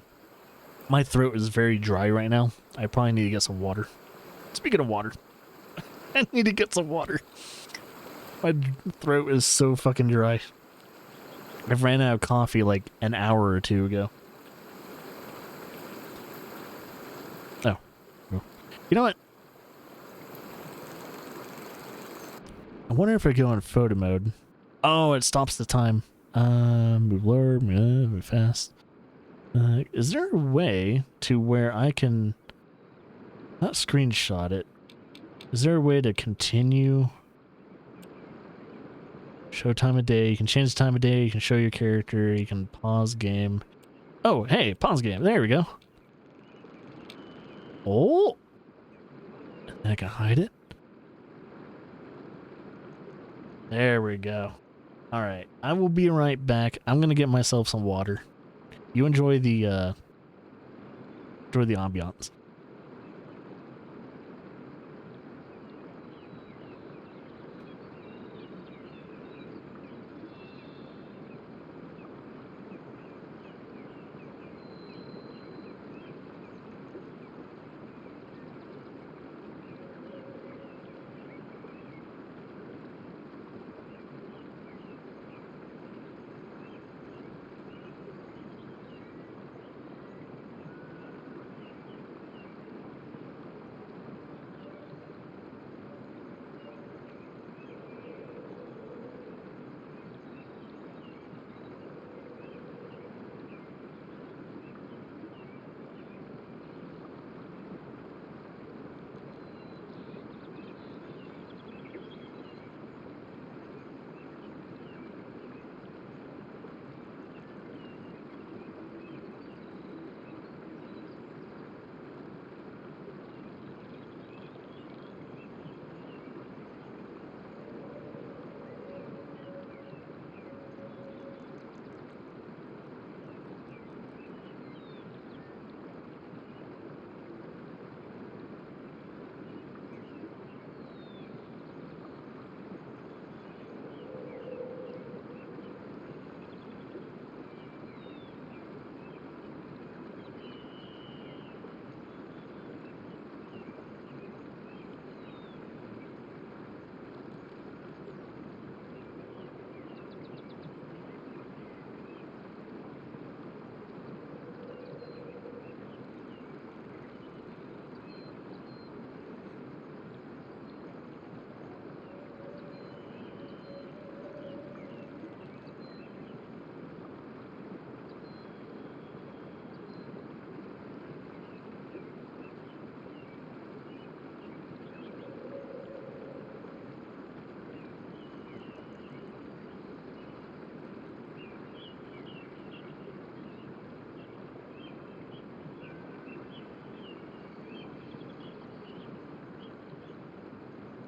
A: My throat is very dry right now. I probably need to get some water. Speaking of water. I need to get some water. My throat is so fucking dry. I ran out of coffee like an hour or two ago. Oh. You know what? I wonder if I go in photo mode. Oh, it stops the time. Move lower, move fast. Is there a way to where I can not screenshot it? Is there a way to continue? Show time of day. You can change the time of day. You can show your character. You can pause game. Oh, hey, pause game. There we go. Oh, and I can hide it. There we go. All right, I will be right back. I'm gonna get myself some water. You enjoy the ambiance.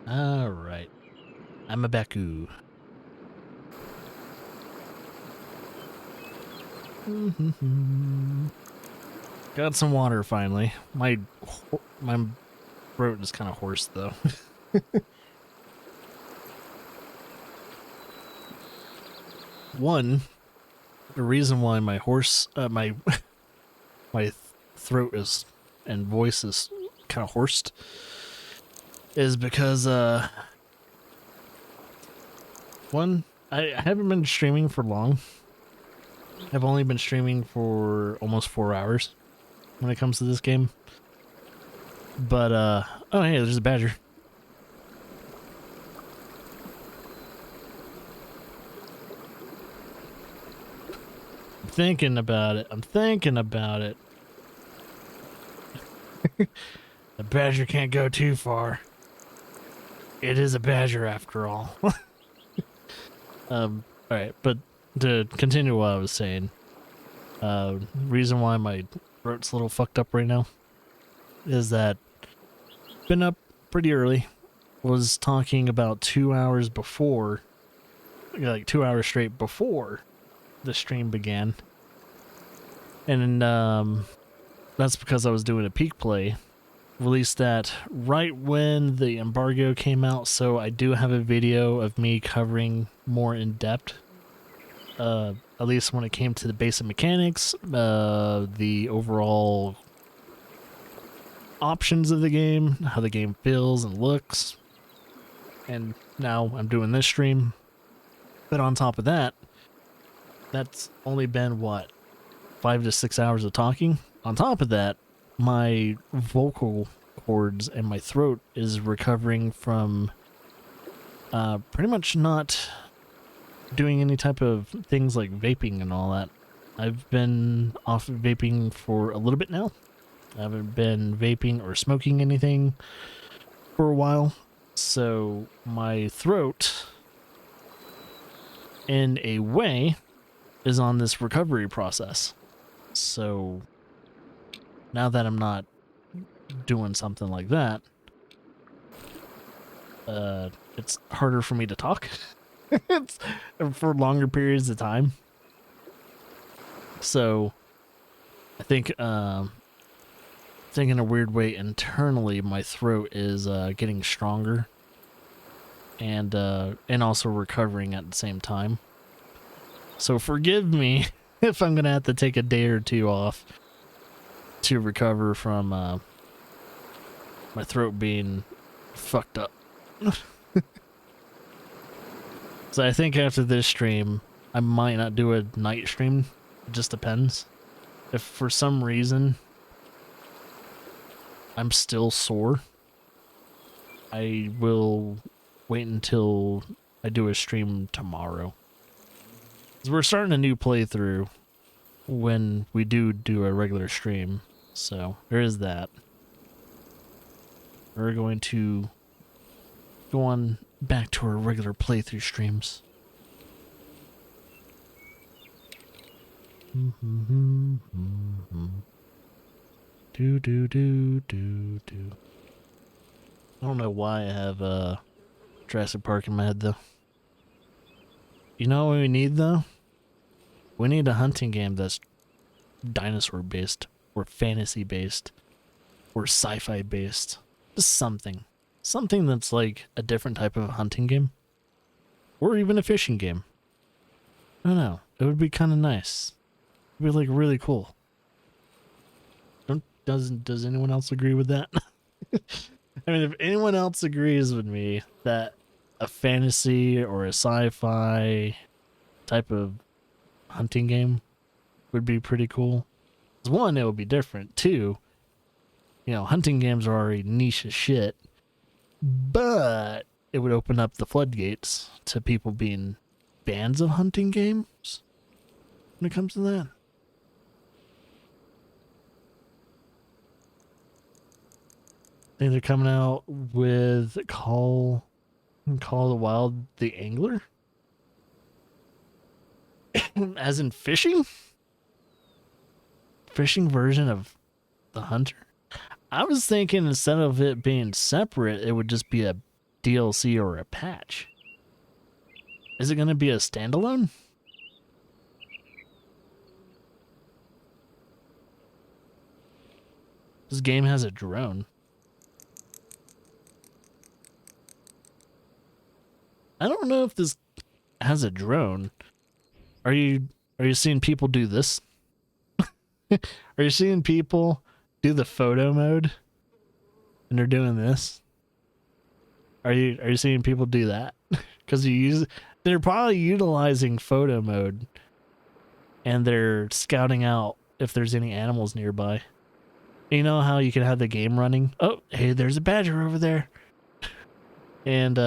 A: All right, I'm a Baku. Got some water finally. My throat is kind of hoarse though. One, the reason why my my throat is and voice is kind of hoarse is because one, I haven't been streaming for long. I've only been streaming for almost 4 hours when it comes to this game. But oh hey, there's a badger. I'm thinking about it. The badger can't go too far. It is a badger after all. Alright, but to continue what I was saying, reason why my throat's a little fucked up right now is that been up pretty early, was talking about 2 hours before, like 2 hours straight before the stream began. And that's because I was doing a peak play. Released that right when the embargo came out, so I do have a video of me covering more in depth, at least when it came to the basic mechanics, the overall options of the game, how the game feels and looks. And now I'm doing this stream. But on top of that, that's only been what, 5 to 6 hours of talking. On top of that, my vocal cords and my throat is recovering from pretty much not doing any type of things like vaping and all that. I've been off of vaping for a little bit now. I haven't been vaping or smoking anything for a while. So my throat, in a way, is on this recovery process. So now that I'm not doing something like that, it's harder for me to talk. It's for longer periods of time. So I think in a weird way internally my throat is getting stronger and also recovering at the same time. So forgive me if I'm gonna have to take a day or two off to recover from my throat being fucked up. So I think after this stream, I might not do a night stream. It just depends. If for some reason I'm still sore, I will wait until I do a stream tomorrow. 'Cause we're starting a new playthrough when we do a regular stream. So there is that. We're going to go on back to our regular playthrough streams. Do do do do do. I don't know why I have Jurassic Park in my head though. You know what we need though? We need a hunting game that's dinosaur based or fantasy based or sci-fi based. Just something. Something that's like a different type of hunting game. Or even a fishing game. I don't know. It would be kind of nice. It would be like really cool. Does anyone else agree with that? I mean, if anyone else agrees with me that a fantasy or a sci-fi type of hunting game would be pretty cool. 'Cause one, it would be different. Two, you know, hunting games are already niche as shit. But it would open up the floodgates to people being fans of hunting games when it comes to that. I think they're coming out with Call the Wild the Angler? As in fishing? Fishing version of the Hunter? I was thinking instead of it being separate, it would just be a DLC or a patch. Is it going to be a standalone? This game has a drone. I don't know if this has a drone. Are you seeing people do this? Are you seeing people do the photo mode? And they're doing this? Are you seeing people do that? Because they're probably utilizing photo mode and they're scouting out if there's any animals nearby. You know how you can have the game running? Oh, hey, there's a badger over there. And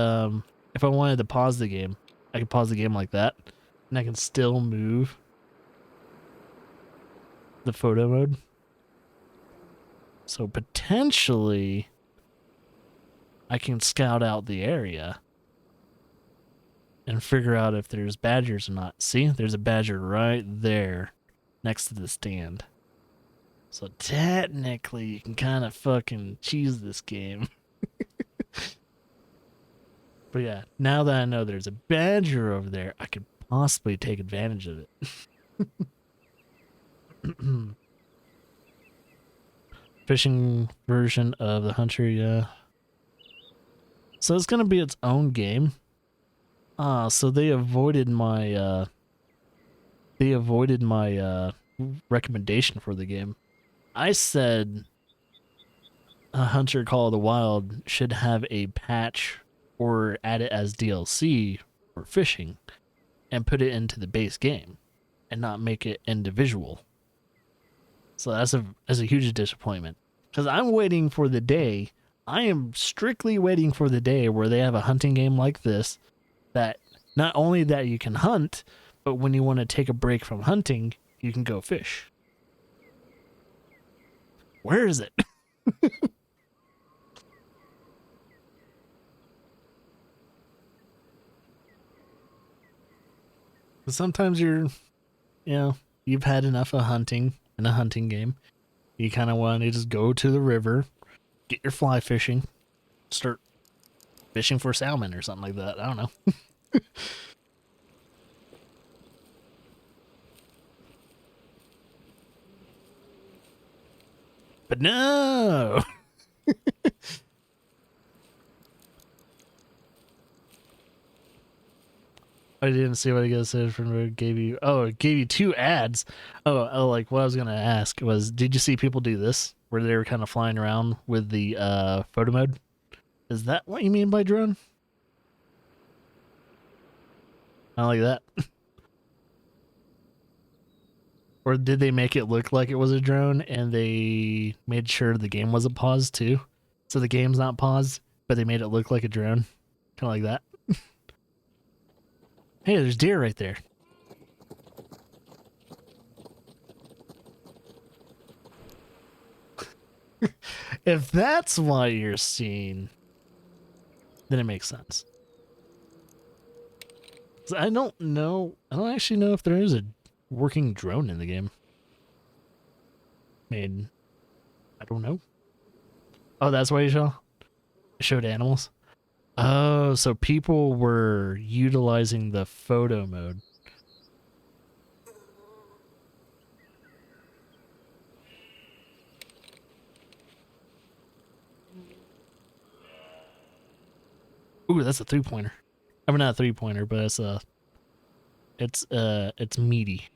A: if I wanted to pause the game, I could pause the game like that, and I can still move the photo mode. So potentially, I can scout out the area and figure out if there's badgers or not. See, there's a badger right there next to the stand. So technically, you can kind of fucking cheese this game. But yeah, now that I know there's a badger over there, I could possibly take advantage of it. Fishing version of the Hunter, yeah. So it's gonna be its own game. So they avoided my recommendation for the game. I said Hunter Call of the Wild should have a patch or add it as DLC for fishing and put it into the base game and not make it individual. So that's a huge disappointment, because I'm waiting for the day. I am strictly waiting for the day where they have a hunting game like this that not only that you can hunt, but when you want to take a break from hunting, you can go fish. Where is it? Sometimes you've had enough of hunting in a hunting game. You kind of want to just go to the river, get your fly fishing, start fishing for salmon or something like that. I don't know. But no! I didn't see what I guys said from it gave you. Oh, it gave you 2 ads. Oh, like what I was gonna ask was, did you see people do this where they were kind of flying around with the photo mode? Is that what you mean by drone? I like that. Or did they make it look like it was a drone and they made sure the game wasn't paused too? So the game's not paused, but they made it look like a drone. Kind of like that. Hey, there's deer right there. If that's why you're seeing, then it makes sense. I don't know. I don't actually know if there is a working drone in the game. I mean, I don't know. Oh, that's why you showed animals? Oh, so people were utilizing the photo mode. Ooh, that's a 3-pointer. I mean, not a 3-pointer, but it's meaty.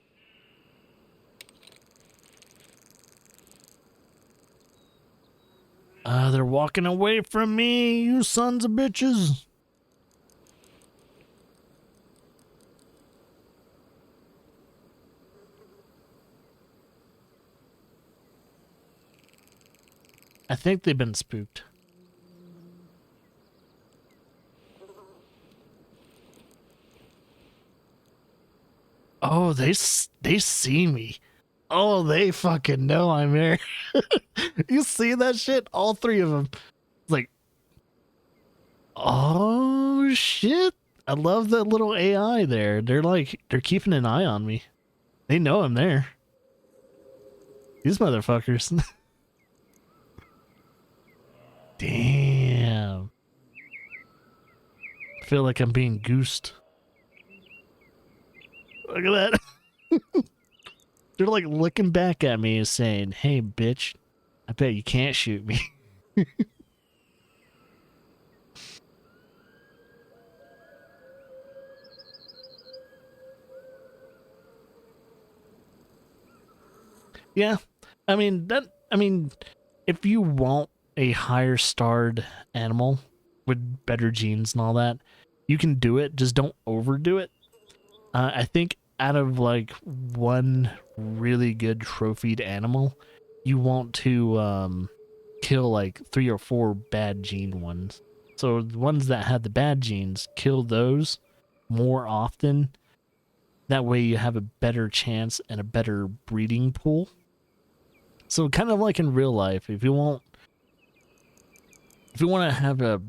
A: They're walking away from me, you sons of bitches. I think they've been spooked. Oh, they see me. Oh, they fucking know I'm here. You see that shit? All 3 of them. Like, oh shit. I love that little AI there. They're keeping an eye on me. They know I'm there. These motherfuckers. Damn. I feel like I'm being goosed. Look at that. They're like looking back at me and saying, hey, bitch, I bet you can't shoot me. Yeah. I mean, if you want a higher starred animal with better genes and all that, you can do it. Just don't overdo it. I think out of like one really good trophied animal, you want to kill like 3 or 4 bad gene ones. So the ones that have the bad genes, kill those more often. That way you have a better chance and a better breeding pool. So kind of like in real life, if you want to have a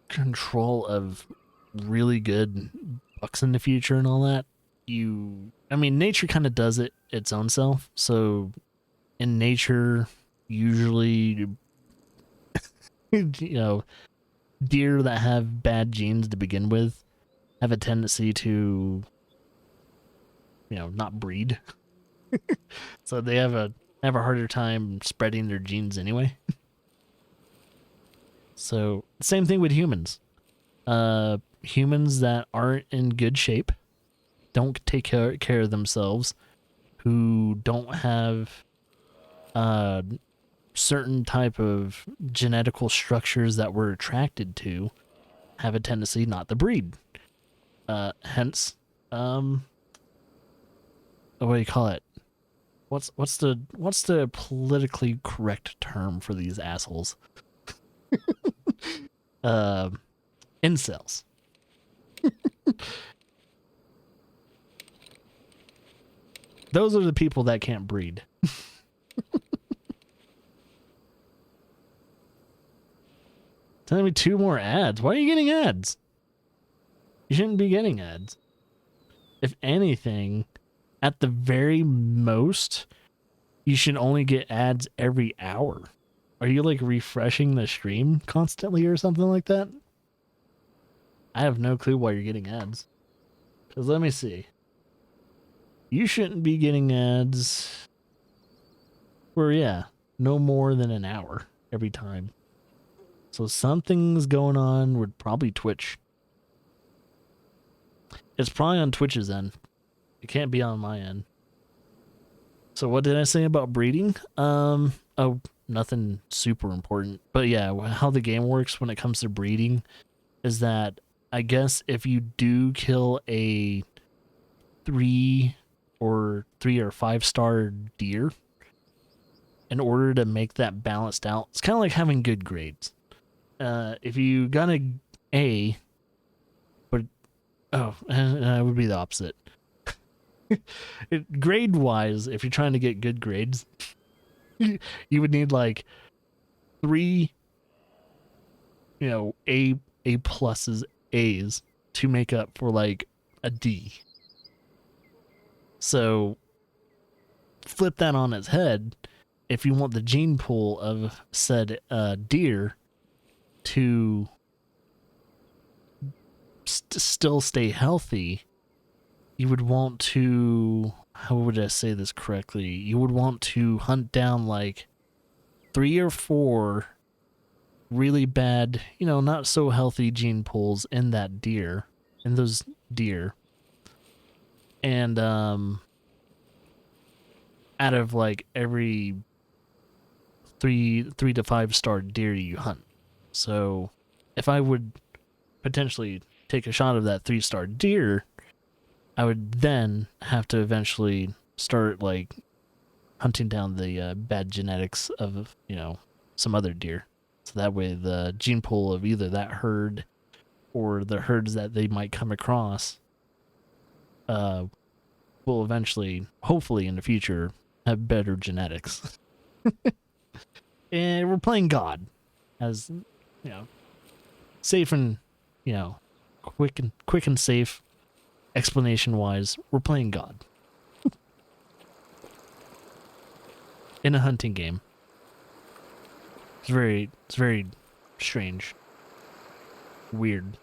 A: control of really good bucks in the future and all that, nature kind of does it its own self. So in nature, usually, deer that have bad genes to begin with have a tendency to, not breed. So they have a harder time spreading their genes anyway. So same thing with humans. Humans that aren't in good shape, don't take care of themselves, who don't have certain type of genetical structures that we're attracted to, have a tendency not to breed. Hence, what do you call it? What's the politically correct term for these assholes? Incels. Those are the people that can't breed. Telling me 2 more ads. Why are you getting ads? You shouldn't be getting ads. If anything, at the very most, you should only get ads every hour. Are you like refreshing the stream constantly or something like that? I have no clue why you're getting ads. Because let me see. You shouldn't be getting ads for, yeah, no more than an hour every time. So something's going on with probably Twitch. It's probably on Twitch's end. It can't be on my end. So what did I say about breeding? Oh, nothing super important. But yeah, how the game works when it comes to breeding is that I guess if you do kill a 3 or 5-star deer, in order to make that balanced out, it's kind of like having good grades. If you got an A, but it would be the opposite. Grade wise, if you're trying to get good grades, you would need like 3, A pluses, A's to make up for like a D. So flip that on its head. If you want the gene pool of said deer to still stay healthy, you would want to, how would I say this correctly? You would want to hunt down like 3 or 4 really bad, not so healthy gene pools in those deer. And out of like every 3 to 5-star deer you hunt. So if I would potentially take a shot of that 3-star deer, I would then have to eventually start like hunting down the bad genetics of, some other deer. So that way the gene pool of either that herd or the herds that they might come across will eventually, hopefully in the future, have better genetics. And we're playing God as, safe and, quick and safe. Explanation wise, we're playing God in a hunting game. It's very strange, weird.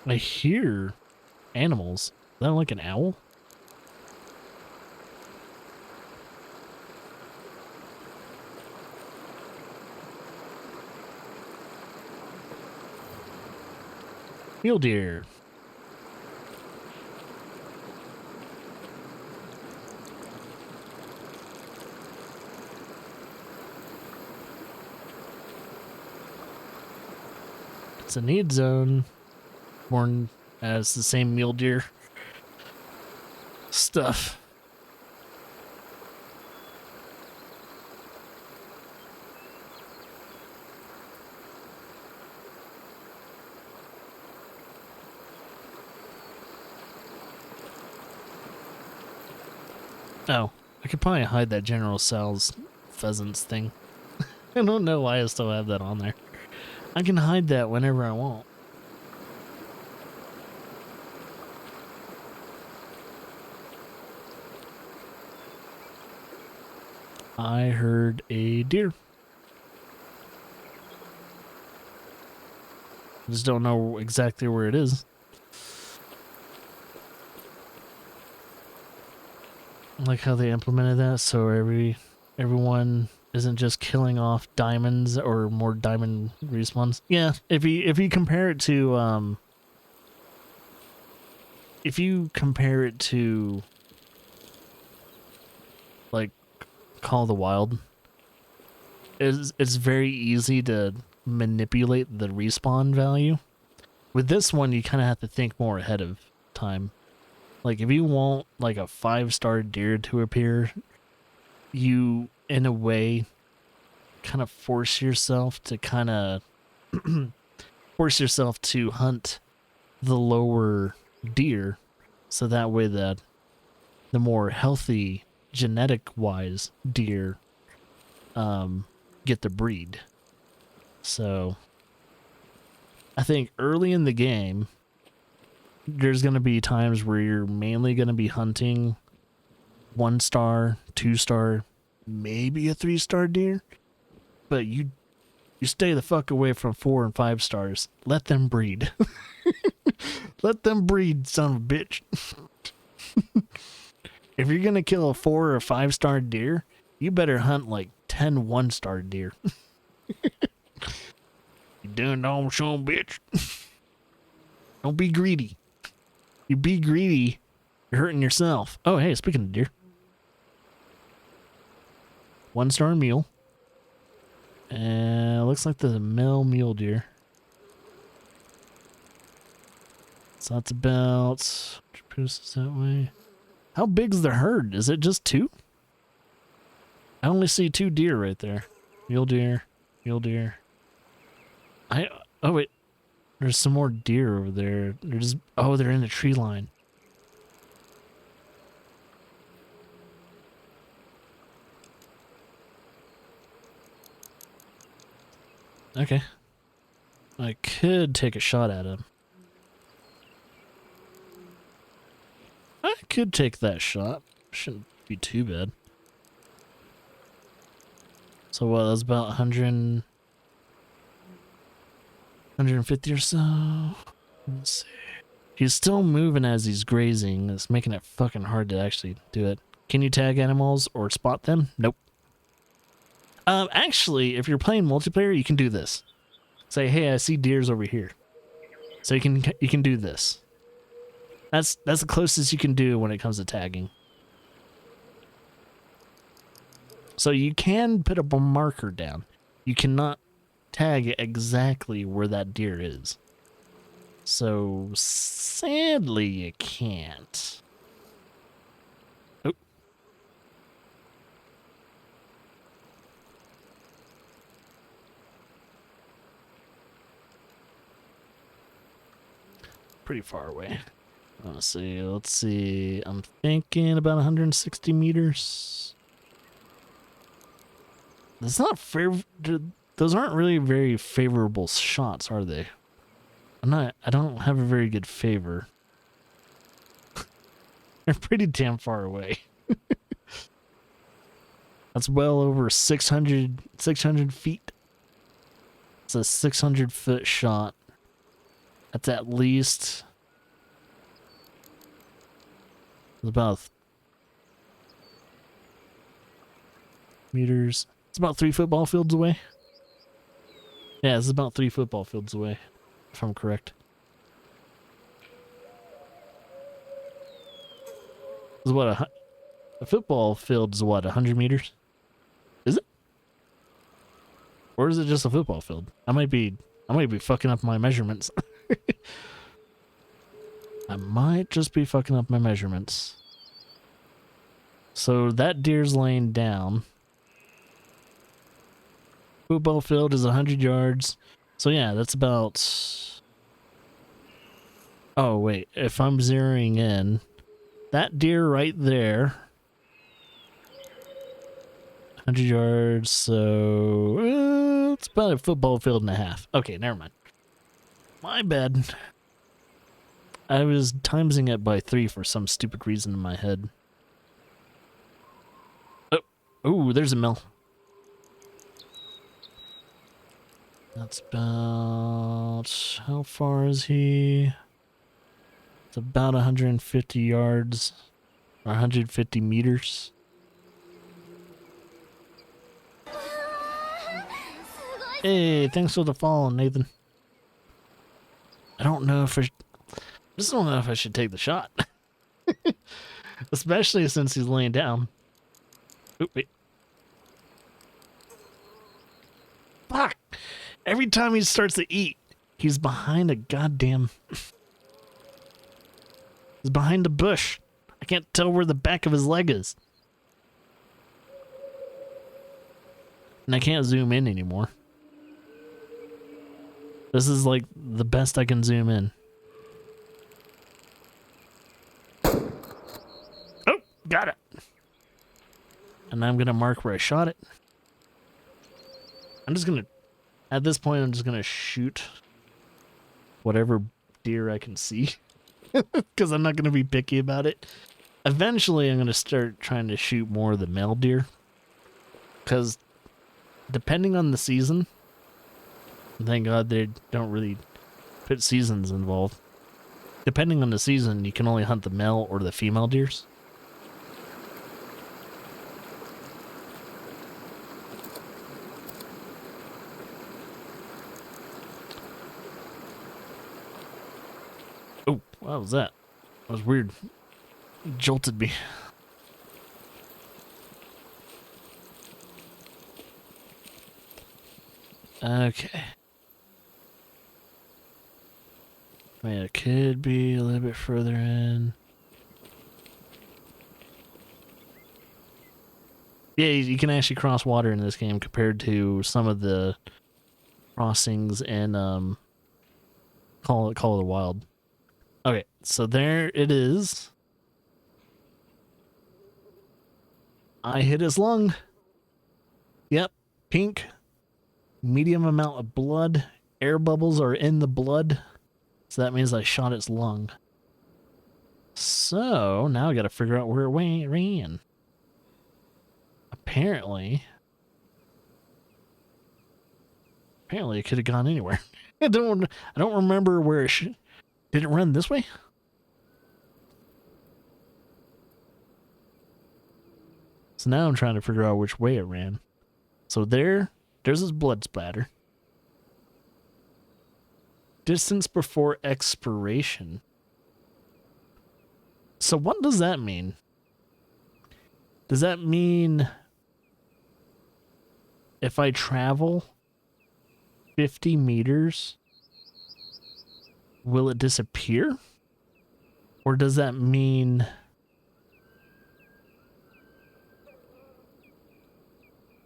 A: I hear animals. Is that like an owl? Mule deer. It's a need zone. Born as the same mule deer stuff. Oh, I could probably hide that General Sal's pheasants thing. I don't know why I still have that on there. I can hide that whenever I want. I heard a deer. I just don't know exactly where it is. I like how they implemented that, so everyone isn't just killing off diamonds or more diamond respawns. Yeah, if you compare it to like Call of the Wild, it's very easy to manipulate the respawn value. With this one, you kind of have to think more ahead of time. Like, if you want, like, a 5-star deer to appear, you, in a way, kind of force yourself to hunt the lower deer, so that way the more healthy genetic wise deer get the breed. So I think early in the game there's going to be times where you're mainly going to be hunting 1-star, 2-star, maybe a 3-star deer, but you stay the fuck away from 4 and 5 stars. Let them breed. Let them breed, son of a bitch. If you're gonna kill a 4 or 5-star deer, you better hunt like 10 1-star deer. You doing dumb son, bitch. Don't be greedy. You be greedy, you're hurting yourself. Oh, hey, speaking of deer. 1-star mule. And looks like the male mule deer. So that's about... Pushes that way. How big's the herd? Is it just 2? I only see 2 deer right there. Mule deer. Mule deer. Oh, wait. There's some more deer over there. They're just... Oh, they're in the tree line. Okay. I could take a shot at him. I could take that shot. Shouldn't be too bad. So what, that's about 100... 150 or so. Let's see. He's still moving as he's grazing. It's making it fucking hard to actually do it. Can you tag animals or spot them? Nope. Actually, if you're playing multiplayer, you can do this. Say, hey, I see deers over here. So you can do this. That's the closest you can do when it comes to tagging. So you can put up a marker down. You cannot tag exactly where that deer is. So sadly you can't. Oh. Pretty far away. Let's see. I'm thinking about 160 meters. That's not fair. Those aren't really very favorable shots, are they? I don't have a very good favor. They're pretty damn far away. That's well over 600 feet. It's a 600-foot shot. That's at least... It's about... meters. It's about 3 football fields away. Yeah, it's about 3 football fields away, if I'm correct. Is what a football field is what, 100 meters? Is it? Or is it just a football field? I might be fucking up my measurements. I might just be fucking up my measurements. So that deer's laying down. Football field is 100 yards. So yeah, that's about... Oh wait, if I'm zeroing in, that deer right there, 100 yards, so it's about a football field and a half. Okay, never mind. My bad. I was timesing it by 3 for some stupid reason in my head. Oh, there's a mill. That's about... How far is he? It's about 150 yards. Or 150 meters. Hey, thanks for the follow, Nathan. I don't know if I just don't know if I should take the shot. Especially since he's laying down. Oop, wait. Fuck! Every time he starts to eat, he's behind a goddamn... He's behind a bush. I can't tell where the back of his leg is. And I can't zoom in anymore. This is like the best I can zoom in. And I'm going to mark where I shot it. I'm just going to, at this point, I'm just going to shoot whatever deer I can see. Because I'm not going to be picky about it. Eventually, I'm going to start trying to shoot more of the male deer. Because depending on the season, thank God they don't really put seasons involved. Depending on the season, you can only hunt the male or the female deers. Oh, what was that? That was weird. It jolted me. Okay. I mean, it could be a little bit further in. Yeah, you can actually cross water in this game compared to some of the crossings in Call of the Wild. Okay, so there it is. I hit his lung. Yep, pink. Medium amount of blood. Air bubbles are in the blood. So that means I shot its lung. So now I gotta figure out where it ran. Apparently it could have gone anywhere. I don't remember where it did it run this way? So now I'm trying to figure out which way it ran. So there's his blood splatter. Distance before expiration. So what does that mean? Does that mean if I travel 50 meters, will it disappear? Or does that mean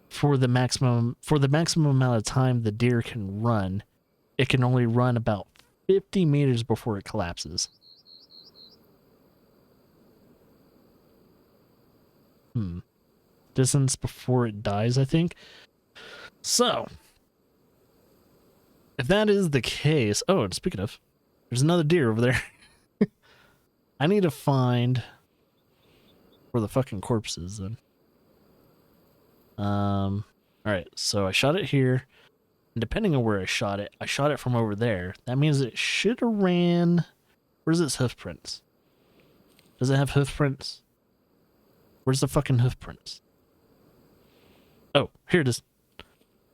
A: for the maximum amount of time the deer can run, it can only run about 50 meters before it collapses? Distance before it dies, I think. So, if that is the case... Oh, and speaking of, there's another deer over there. I need to find where the fucking corpse is, then. Alright, so I shot it here. And depending on where I shot it from over there. That means it should have ran... Where's its hoof prints? Does it have hoof prints? Where's the fucking hoof prints? Oh, here it is.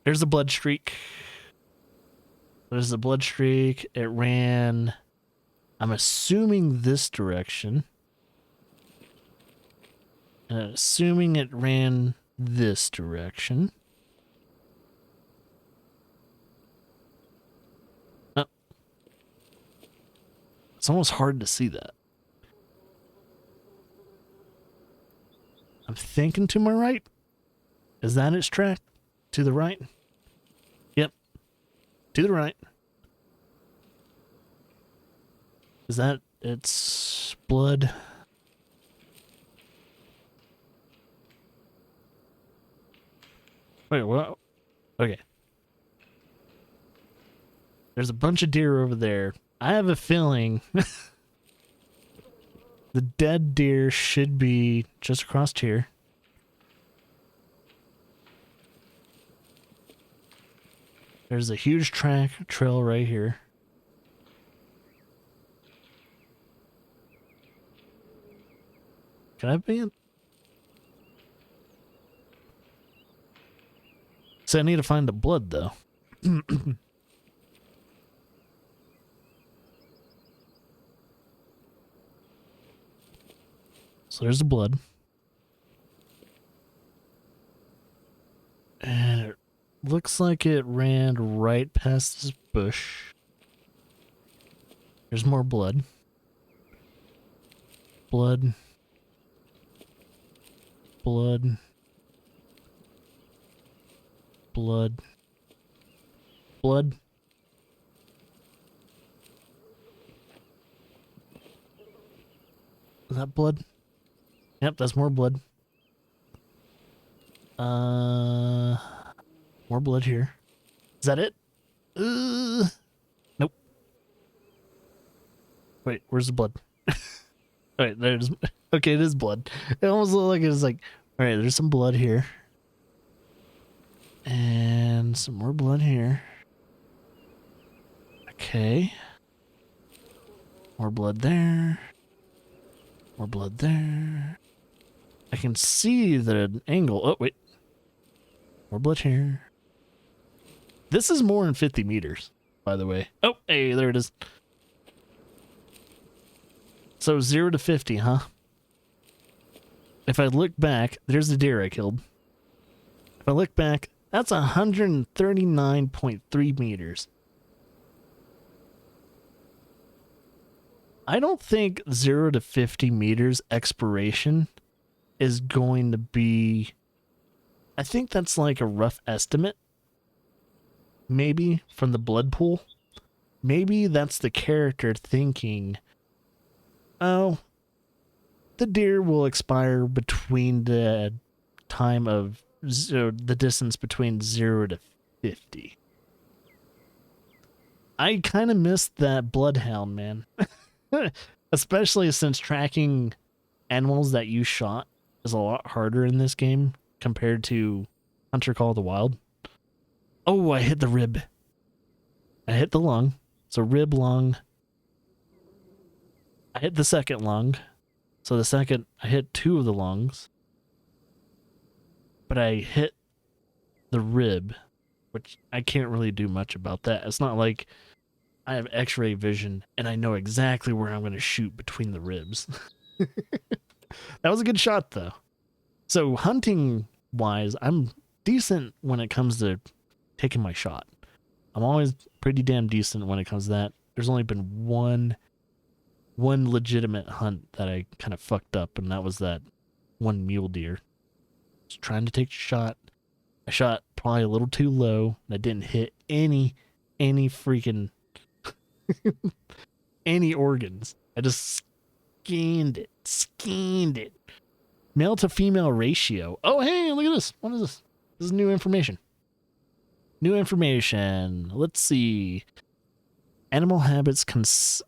A: There's the blood streak. There's the blood streak. It ran... I'm assuming this direction. And assuming it ran this direction. Oh. It's almost hard to see that. I'm thinking to my right. Is that its track? To the right? Yep. To the right. Is that its blood? Wait, what? Okay. There's a bunch of deer over there. I have a feeling the dead deer should be just across here. There's a huge trail right here. Can I be in? So I need to find the blood, though. So there's the blood. And it looks like it ran right past this bush. There's more blood. Blood. Blood. Blood. Blood. Is that blood? Yep, that's more blood. More blood here. Is that it? Nope. Wait, where's the blood? Wait, there's. Okay, it is blood. It almost looked like it was like. All right, there's some blood here, and some more blood here. Okay. More blood there. More blood there. I can see the angle. Oh, wait. More blood here. This is more than 50 meters, by the way. Oh, hey, there it is. So 0 to 50, huh? If I look back, there's the deer I killed. If I look back, that's 139.3 meters. I don't think 0 to 50 meters expiration is going to be... I think that's like a rough estimate. Maybe from the blood pool. Maybe that's the character thinking, oh, the deer will expire between the time of the distance between 0 to 50. I kind of missed that bloodhound, man. Especially since tracking animals that you shot is a lot harder in this game compared to Hunter Call of the Wild. Oh, I hit the rib. I hit the lung. So rib, lung. I hit the second lung. So the second, I hit 2 of the lungs. But I hit the rib, which I can't really do much about that. It's not like I have x-ray vision and I know exactly where I'm going to shoot between the ribs. That was a good shot, though. So hunting-wise, I'm decent when it comes to taking my shot. I'm always pretty damn decent when it comes to that. There's only been one legitimate hunt that I kind of fucked up, and that was that one mule deer. I was trying to take a shot. I shot probably a little too low, and I didn't hit any freaking any organs. I just skinned it. Male to female ratio. Oh, hey, look at this. What is this? This is new information. Let's see. Animal habitats consist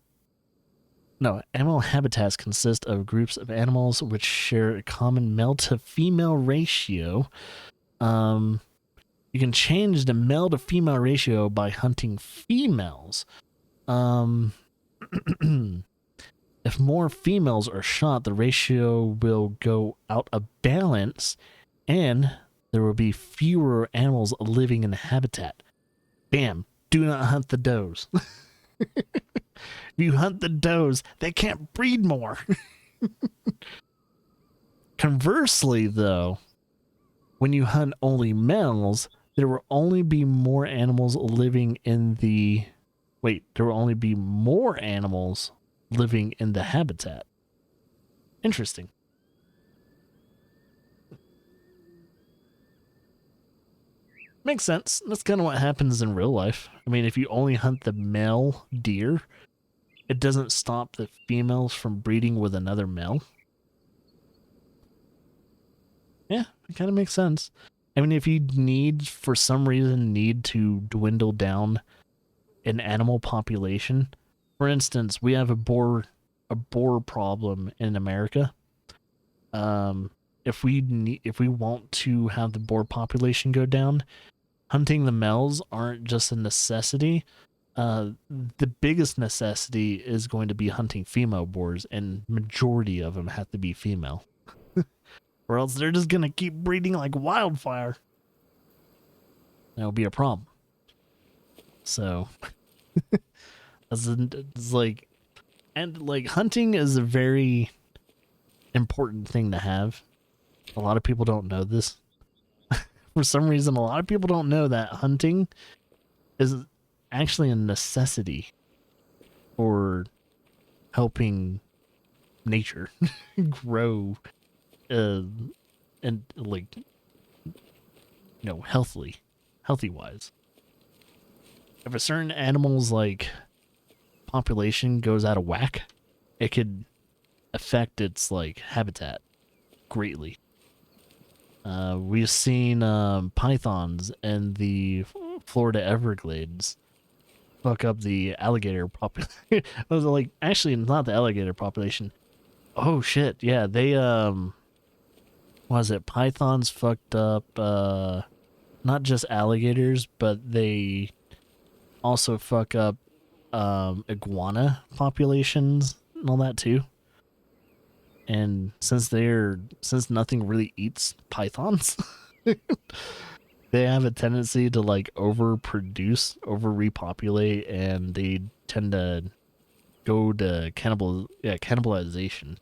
A: of groups of animals which share a common male to female ratio. You can change the male to female ratio by hunting females. If more females are shot, the ratio will go out of balance and there will be fewer animals living in the habitat. Bam. Do not hunt the does. If you hunt the does, they can't breed more. Conversely, though, when you hunt only males, there will only be more animals living in the... Wait, there will only be more animals living in the habitat. Interesting. Makes sense. That's kind of what happens in real life. I mean, if you only hunt the male deer, it doesn't stop the females from breeding with another male. Yeah, it kind of makes sense. I mean, if you for some reason, need to dwindle down an animal population, for instance, we have a boar problem in America. If we want to have the boar population go down, hunting the males aren't just a necessity. The biggest necessity is going to be hunting female boars, and majority of them have to be female. Or else they're just going to keep breeding like wildfire. That'll be a problem. So, it's like, and like hunting is a very important thing to have. A lot of people don't know this. For some reason, a lot of people don't know that hunting is actually a necessity for helping nature grow, and like, healthy wise. If a certain animal's like population goes out of whack, it could affect its like habitat greatly. We've seen pythons in the Florida Everglades fuck up the alligator population. Like, actually, not the alligator population. Oh shit, yeah, they was it pythons fucked up not just alligators, but they also fuck up iguana populations and all that too. And since nothing really eats pythons, they have a tendency to like overproduce, over repopulate, and they tend to go to cannibalization.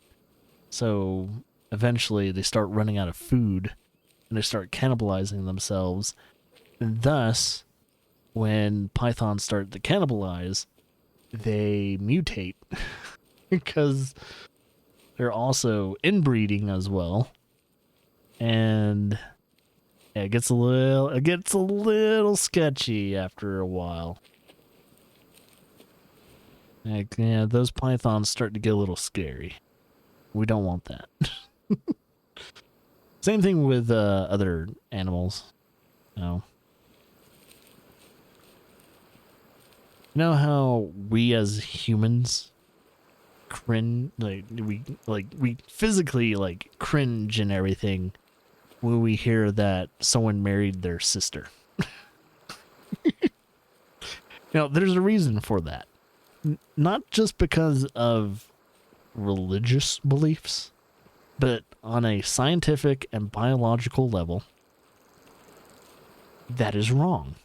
A: So eventually they start running out of food and they start cannibalizing themselves. And thus, when pythons start to cannibalize, they mutate because they're also inbreeding as well. And yeah, it gets a little sketchy after a while. Like, yeah, those pythons start to get a little scary. We don't want that. Same thing with other animals. You know how we as humans cringe, we physically like cringe and everything when we hear that someone married their sister. There's a reason for that. Not just because of religious beliefs, but on a scientific and biological level, that is wrong.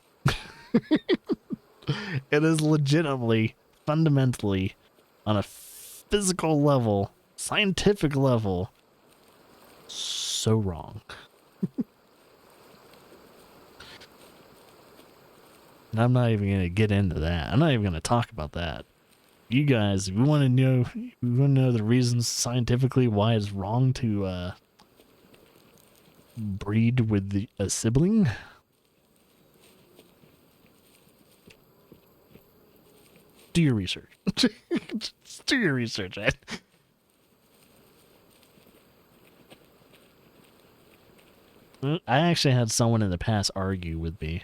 A: It is legitimately, fundamentally, on a physical level, scientific level, so wrong. And I'm not even going to get into that. I'm not even going to talk about that. You guys, if you want to know the reasons scientifically why it's wrong to breed with a sibling, do your research. Just do your research, man. I actually had someone in the past argue with me,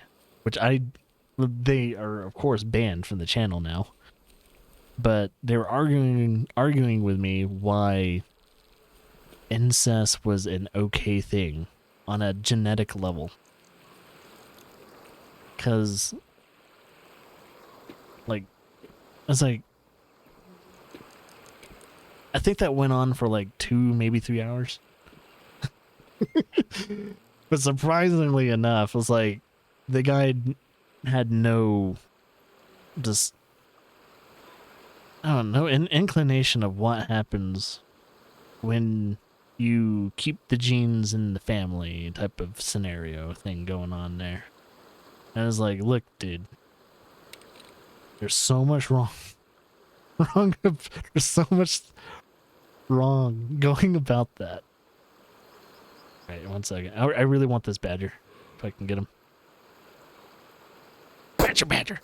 A: they are of course banned from the channel now. But they were arguing with me why incest was an okay thing on a genetic level. Cause I think that went on for like 2, maybe 3 hours. But surprisingly enough, it was like the guy had no I don't know, an inclination of what happens when you keep the genes in the family type of scenario thing going on there. And I was like, look, dude, there's so much wrong. There's so much wrong going about that. Right, 1 second. I really want this badger. If I can get him. Badger.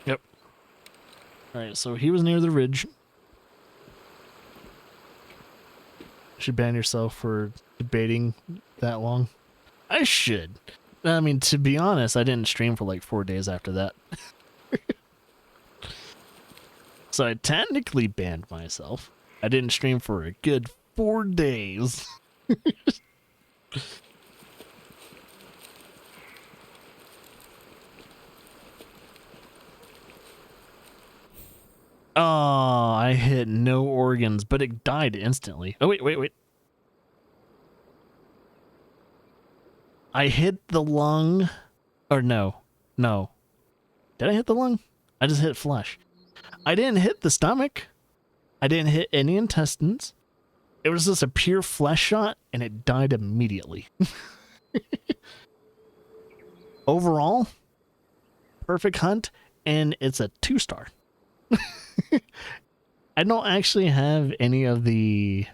A: Yep. Alright, so he was near the ridge. Should ban yourself for debating that long. I should. I mean, to be honest, I didn't stream for like 4 days after that. So I technically banned myself. I didn't stream for a good 4 days. Oh, I hit no organs, but it died instantly. Oh, wait. I hit the lung. Or no. Did I hit the lung? I just hit flesh. I didn't hit the stomach. I didn't hit any intestines. It was just a pure flesh shot, and it died immediately. Overall, perfect hunt, and it's a 2-star. I don't actually have any of the...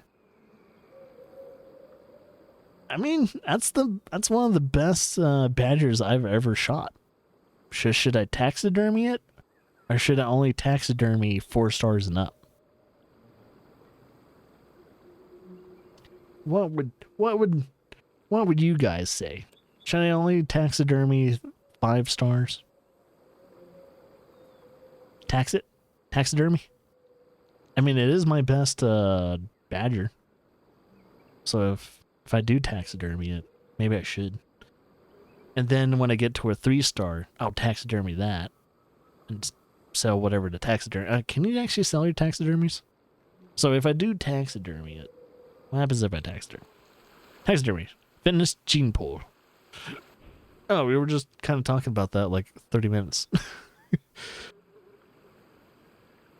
A: I mean, that's one of the best badgers I've ever shot. Should I taxidermy it? Or should I only taxidermy 4 stars and up? what would you guys say? Should I only taxidermy 5 stars? Taxidermy? I mean, it is my best badger. So if I do taxidermy it, maybe I should. And then when I get to a 3-star, I'll taxidermy that and sell whatever the taxidermy. Can you actually sell your taxidermies? So if I do taxidermy it, what happens if I taxidermy? Taxidermy, fitness gene pool. Oh, we were just kind of talking about that like 30 minutes.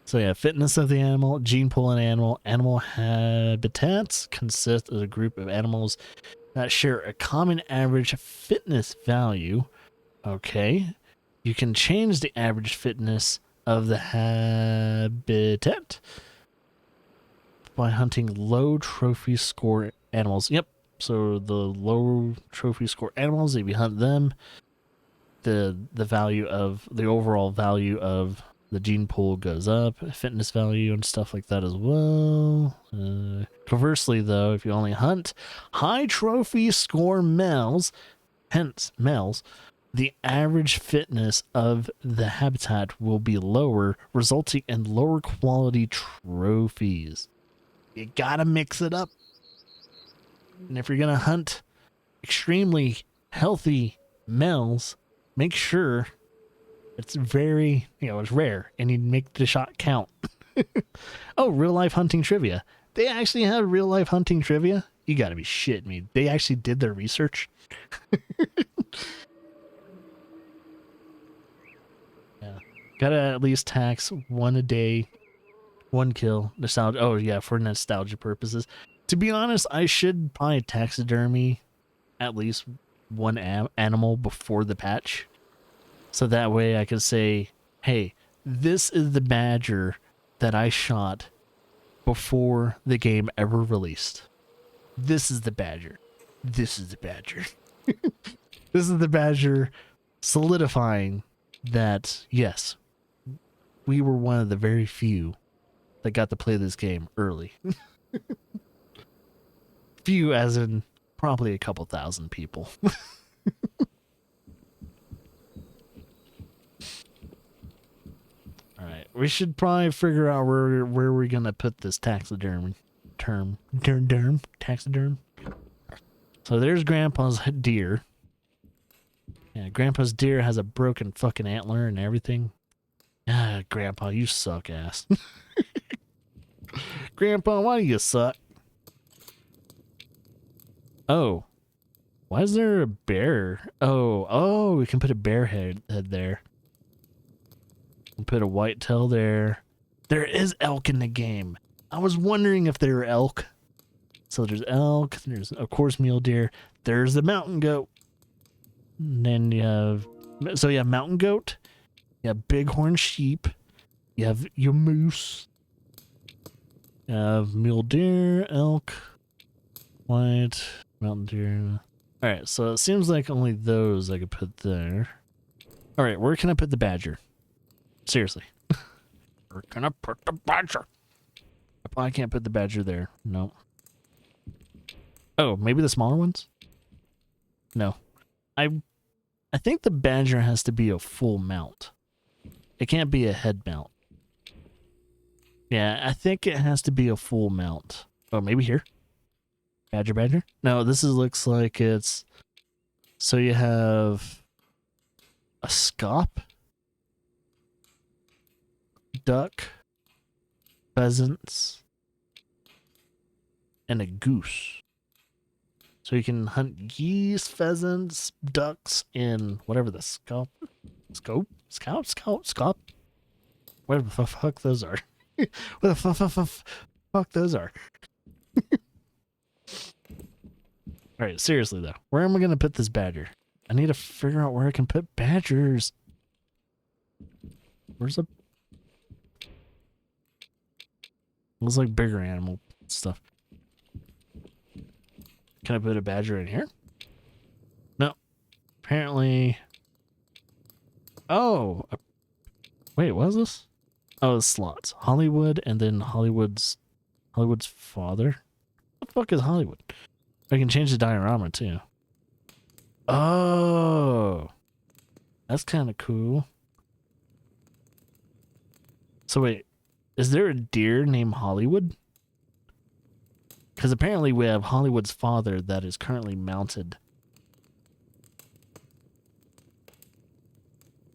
A: So yeah, fitness of the animal, gene pool and animal habitats consist of a group of animals that share a common average fitness value. Okay. You can change the average fitness of the habitat by hunting low trophy score animals. Yep. So the low trophy score animals, if you hunt them, the value of the overall value of the gene pool goes up, fitness value and stuff like that as well. Conversely, though, if you only hunt high trophy score males, hence males, the average fitness of the habitat will be lower, resulting in lower quality trophies. You gotta mix it up. And if you're gonna hunt extremely healthy males, make sure it's very, it's rare, and you make the shot count. Oh, real life hunting trivia. They actually have real life hunting trivia? You gotta be shitting me. They actually did their research? Yeah. Gotta at least tax 1 a day, 1 kill. Nostalgia. Oh, yeah, for nostalgia purposes. To be honest, I should probably taxidermy at least 1 animal before the patch. So that way I could say, hey, this is the badger that I shot before the game ever released. This is the badger. This is the badger. This is the badger solidifying that, yes, we were one of the very few that got to play this game early. Few as in probably a couple thousand people. Alright, we should probably figure out where we're gonna put this taxidermy taxiderm. So there's Grandpa's deer. Yeah, Grandpa's deer has a broken fucking antler and everything. Ah, Grandpa, you suck ass. Grandpa, why do you suck? Oh. Why is there a bear? Oh, we can put a bear head there. We'll put a whitetail there. There is elk in the game. I was wondering if there were elk. So there's elk. There's, of course, mule deer. There's the mountain goat. And then you have... So you have mountain goat. You have bighorn sheep. You have your moose. You have mule deer, elk, white, mountain deer. Alright, so it seems like only those I could put there. Alright, where can I put the badger? Seriously. Where can I put the badger? I probably can't put the badger there. No. Oh, maybe the smaller ones? No. I think the badger has to be a full mount. It can't be a head mount. Yeah, I think it has to be a full mount. Oh, maybe here. Badger. No, looks like it's... So you have a scaup, duck, pheasants, and a goose. So you can hunt geese, pheasants, ducks, and whatever the scaup, whatever the fuck those are. What the fuck those are. Alright, seriously though, where am I gonna put this badger? I need to figure out where I can put badgers. Where's the... Looks like bigger animal stuff. Can I put a badger in here? No. Apparently... Oh! Wait, what is this? Oh, it's slots. Hollywood and then Hollywood's father. The fuck is Hollywood? I can change the diorama too. Oh, that's kind of cool. So wait, is there a deer named Hollywood? Because apparently we have Hollywood's father that is currently mounted.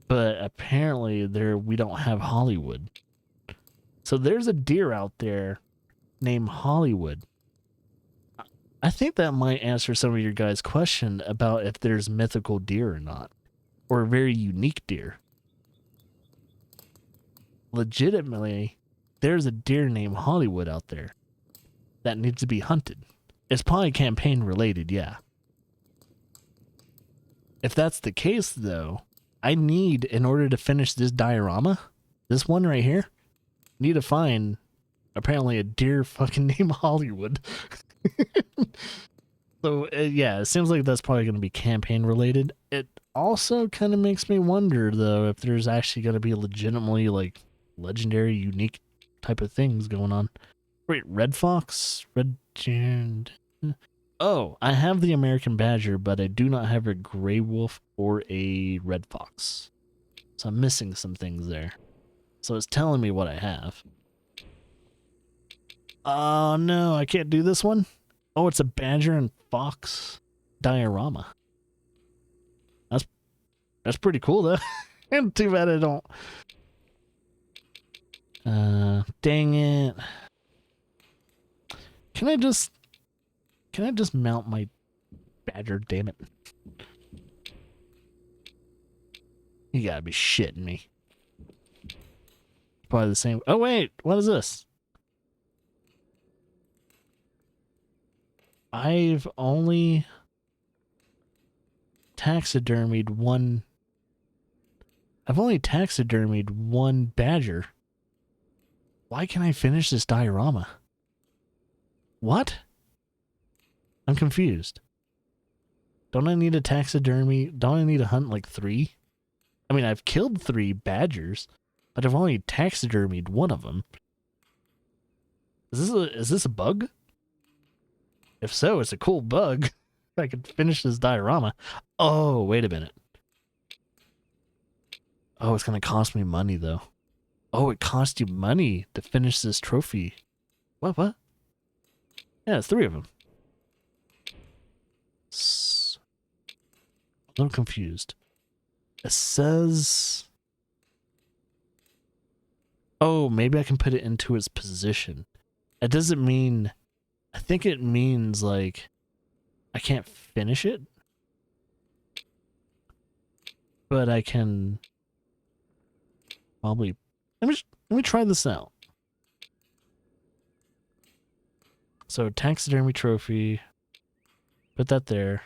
A: But apparently we don't have Hollywood. So there's a deer out there named Hollywood. I think that might answer some of your guys' question about if there's mythical deer or not. Or very unique deer. Legitimately, there's a deer named Hollywood out there that needs to be hunted. It's probably campaign related, yeah. If that's the case, though, I need, in order to finish this diorama, this one right here, need to find apparently a deer fucking named Hollywood. So, yeah, it seems like that's probably going to be campaign related. It also kind of makes me wonder, though, if there's actually going to be legitimately, like, legendary, unique type of things going on. Wait, red fox? Oh, I have the American badger, but I do not have a gray wolf or a red fox. So I'm missing some things there. So it's telling me what I have. Oh, no, I can't do this one? Oh, it's a badger and fox diorama. That's pretty cool, though. And too bad I don't. Dang it. Can I just mount my badger, damn it? You gotta be shitting me. Probably the same. Oh, wait, what is this? I've only taxidermied one. I've only taxidermied one badger. Why can't I finish this diorama? What? I'm confused. Don't I need a taxidermy? Don't I need to hunt like 3? I mean, I've killed 3 badgers, but I've only taxidermied one of them. Is this a bug? If so, it's a cool bug. I could finish this diorama. Oh, wait a minute. Oh, it's going to cost me money, though. Oh, it costs you money to finish this trophy. What? Yeah, it's 3 of them. A little confused. It says... Oh, maybe I can put it into its position. It doesn't mean... I think it means, like, I can't finish it. But I can... Probably... Let me try this out. So, taxidermy trophy. Put that there.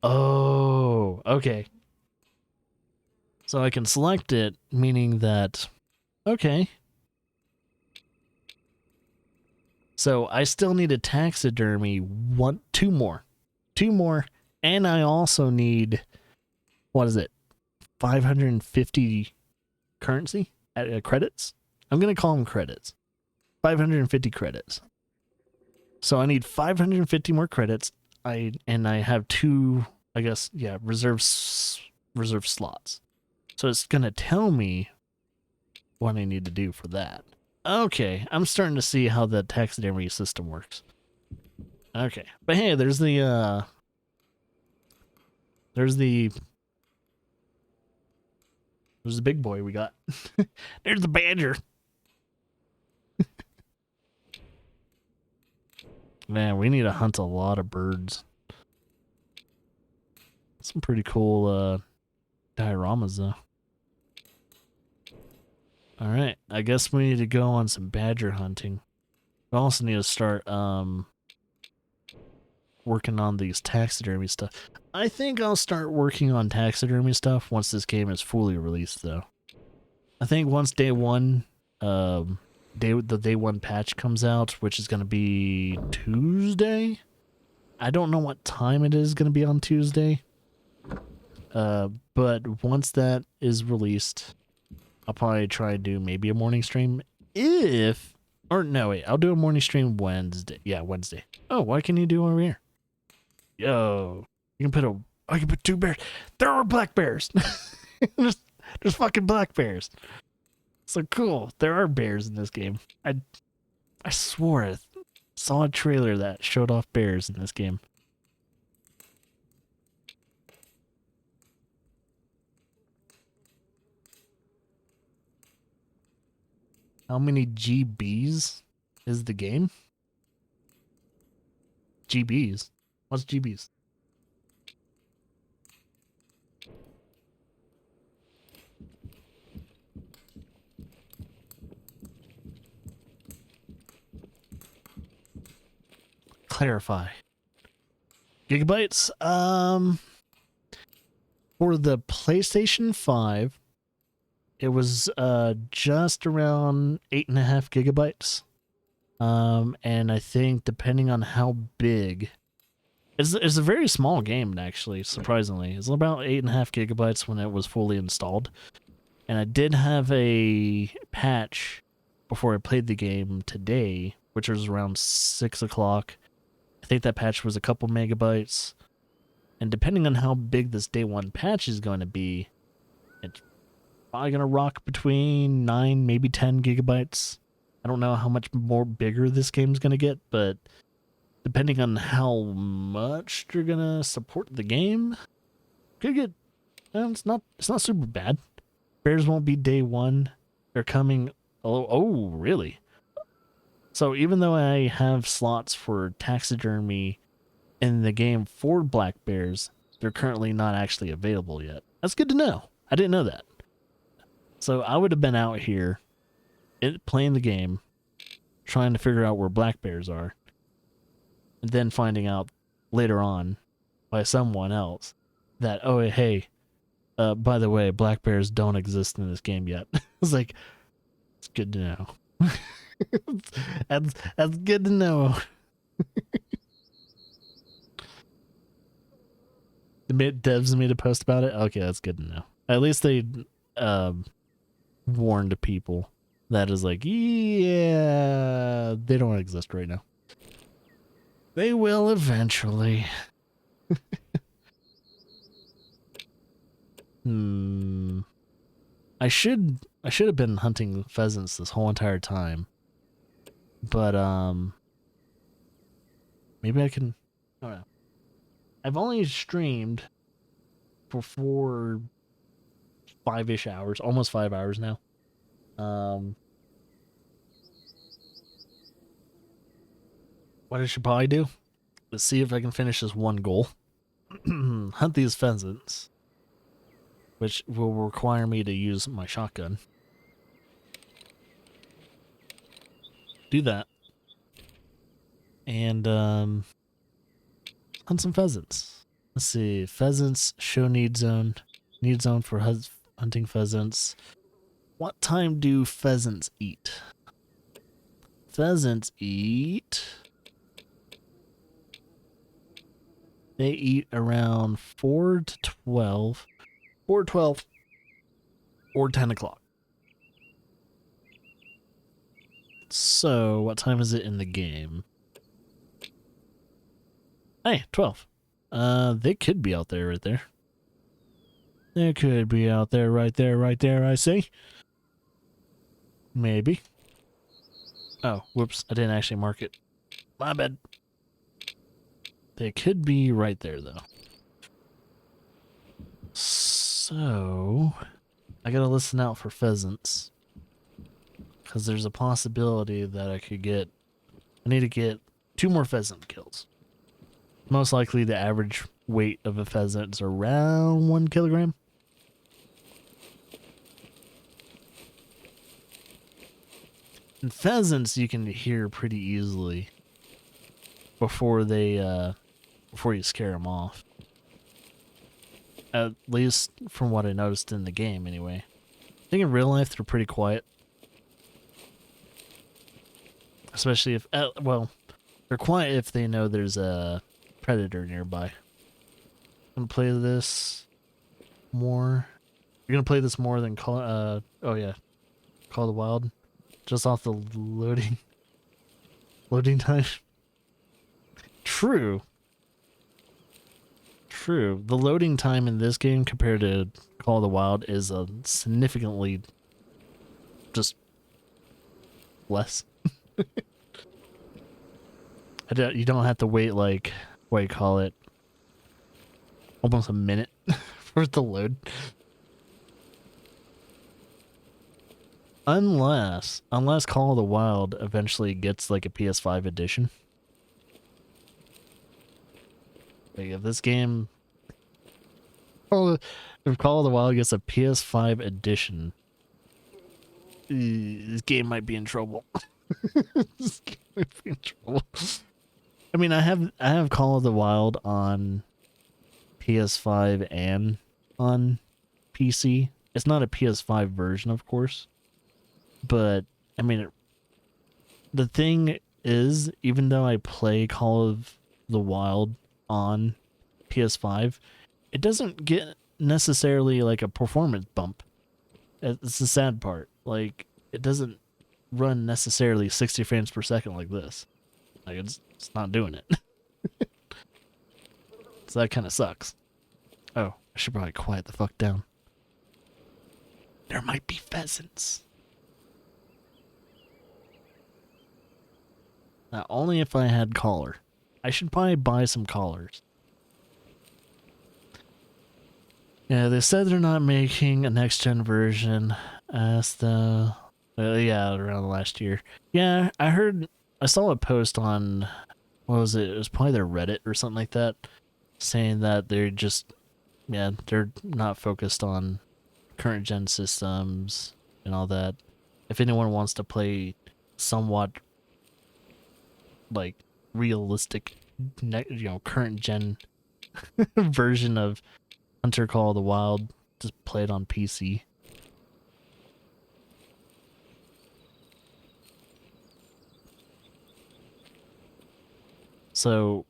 A: Oh, okay. So I can select it, meaning that... Okay. So I still need a taxidermy 2 more. 2 more. And I also need... What is it? 550 currency? Credits? I'm going to call them credits. 550 credits. So I need 550 more credits. I have 2, I guess, yeah, reserve slots. So it's going to tell me what I need to do for that. Okay, I'm starting to see how the taxidermy system works. Okay, but hey, there's the big boy we got. There's the badger. Man, we need to hunt a lot of birds. Some pretty cool dioramas, though. Alright, I guess we need to go on some badger hunting. We also need to start working on these taxidermy stuff. I think I'll start working on taxidermy stuff once this game is fully released, though. I think once day 1, the day 1 patch comes out, which is going to be Tuesday. I don't know what time it is going to be on Tuesday. But once that is released, I'll probably try to do maybe a morning stream if Or no, wait, I'll do a morning stream Wednesday. Yeah, Wednesday. Oh, what can you do over here? Yo, you can put a. I can put 2 bears. There are black bears. there's, there's fucking black bears. So cool. There are bears in this game. I swore I saw a trailer that showed off bears in this game. How many GBs is the game? GBs? What's GBs? Clarify. Gigabytes? For the PlayStation 5, it was just around 8.5 gigabytes. And I think depending on how big, it's a very small game actually. Surprisingly, it's about 8.5 gigabytes when it was fully installed. And I did have a patch before I played the game today, which was around 6 o'clock. I think that patch was a couple megabytes. And depending on how big this day one patch is going to be, it's probably going to rock between 9, maybe 10 gigabytes. I don't know how much more bigger this game's going to get, but depending on how much they're going to support the game, could get, it's not super bad. Bears won't be day one. They're coming, oh, really? So even though I have slots for taxidermy in the game for black bears, they're currently not actually available yet. That's good to know. I didn't know that. So I would have been out here playing the game, trying to figure out where black bears are, and then finding out later on by someone else that, oh, hey, by the way, black bears don't exist in this game yet. It's like, it's good to know. that's good to know. The devs made a post about it. Okay, that's good to know. At least they warned people. That is like, yeah, they don't exist right now. They will eventually. I should have been hunting pheasants this whole entire time. But maybe I can, I don't know. I've only streamed for 5-ish hours, almost 5 hours now. What I should probably do is see if I can finish this one goal. Hunt these pheasants, which will require me to use my shotgun. Do that. And hunt some pheasants. Let's see. Pheasants, show need zone. Need zone for hunting pheasants. What time do pheasants eat? Pheasants eat. They eat around 4 to 12. 4 to 12. Or 10 o'clock. So, what time is it in the game? Hey, 12. They could be out there right there. They could be out there right there, I see. Maybe. Oh, whoops, I didn't actually mark it. My bad. They could be right there, though. So, I gotta listen out for pheasants. Because there's a possibility that I need to get 2 more pheasant kills. Most likely the average weight of a pheasant is around 1 kilogram. And pheasants you can hear pretty easily before you scare them off. At least from what I noticed in the game anyway. I think in real life they're pretty quiet. Especially if, well, they're quiet if they know there's a predator nearby. I'm gonna play this more. You're gonna play this more than Call of the Wild? Just off the loading. Loading time. True. True. The loading time in this game compared to Call of the Wild is significantly just less. You don't have to wait like, what do you call it, almost a minute for it to load. Unless Call of the Wild eventually gets like a PS5 edition. Like if this game, if Call of the Wild gets a PS5 edition, this game might be in trouble. This game might be in trouble. I mean, I have Call of the Wild on PS5 and on PC. It's not a PS5 version, of course, but I mean, the thing is, even though I play Call of the Wild on PS5, it doesn't get necessarily like a performance bump. It's the sad part. Like, it doesn't run necessarily 60 frames per second like this. Like, it's not doing it. So that kind of sucks. Oh, I should probably quiet the fuck down. There might be pheasants. Now, only if I had collar. I should probably buy some collars. Yeah, they said they're not making a next-gen version. As the... yeah, around last year. Yeah, I saw a post on... What was it? It was probably their Reddit or something like that. Saying that they're just... Yeah, they're not focused on current-gen systems and all that. If anyone wants to play somewhat... like realistic, current gen version of Hunter Call of the Wild, just play it on PC. So,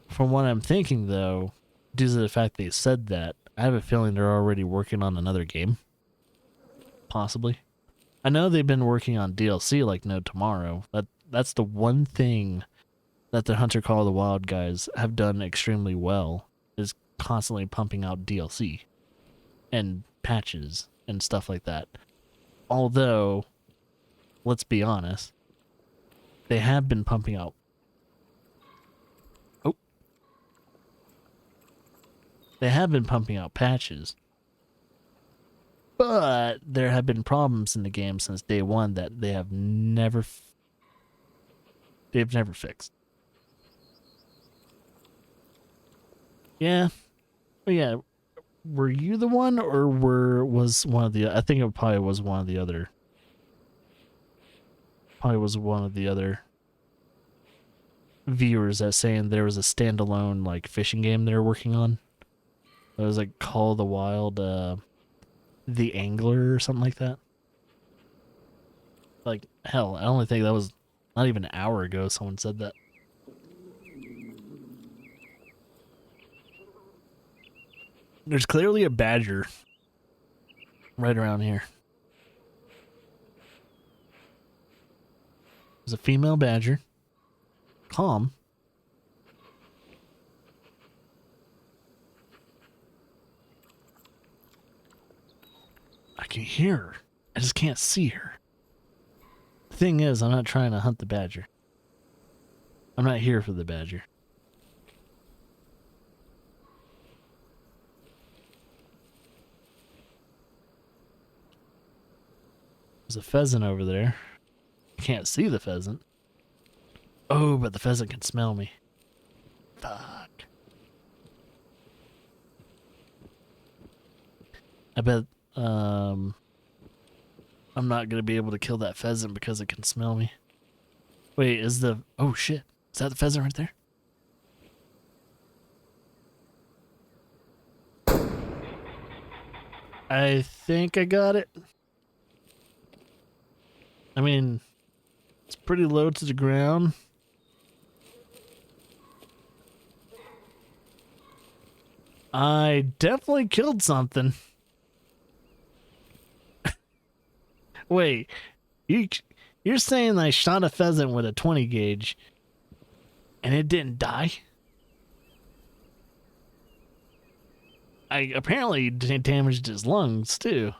A: from what I'm thinking though, due to the fact they said that, I have a feeling they're already working on another game. Possibly. I know they've been working on DLC like no tomorrow. That's the one thing that the Hunter Call of the Wild guys have done extremely well, is constantly pumping out DLC and patches and stuff like that. Although, let's be honest, they have been pumping out... Oh. They have been pumping out patches. But there have been problems in the game since day one that they have never fixed. Yeah. But yeah, were you the one, or was one of the... I think it probably was one of the other... Probably was one of the other viewers that saying there was a standalone like fishing game they were working on. It was like Call of the Wild, The Angler or something like that. Like, hell, I only think that was not even an hour ago someone said that. There's clearly a badger right around here. There's a female badger. Calm. I can hear her. I just can't see her. The thing is, I'm not trying to hunt the badger. I'm not here for the badger. There's a pheasant over there. Can't see the pheasant. Oh, but the pheasant can smell me. Fuck. I bet I'm not gonna be able to kill that pheasant because it can smell me. Wait, is the... Oh shit. Is that the pheasant right there? I think I got it. I mean, it's pretty low to the ground. I definitely killed something. Wait, You're saying I shot a pheasant with a 20 gauge and it didn't die? I apparently damaged his lungs too.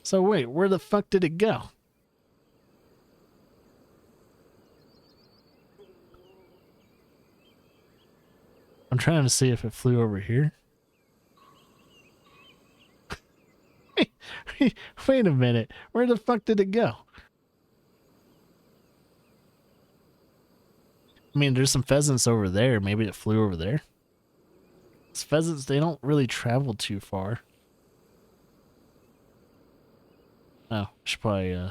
A: So wait, where the fuck did it go? I'm trying to see if it flew over here. Wait a minute. Where the fuck did it go? I mean, there's some pheasants over there. Maybe it flew over there. These pheasants, they don't really travel too far. Oh, I should probably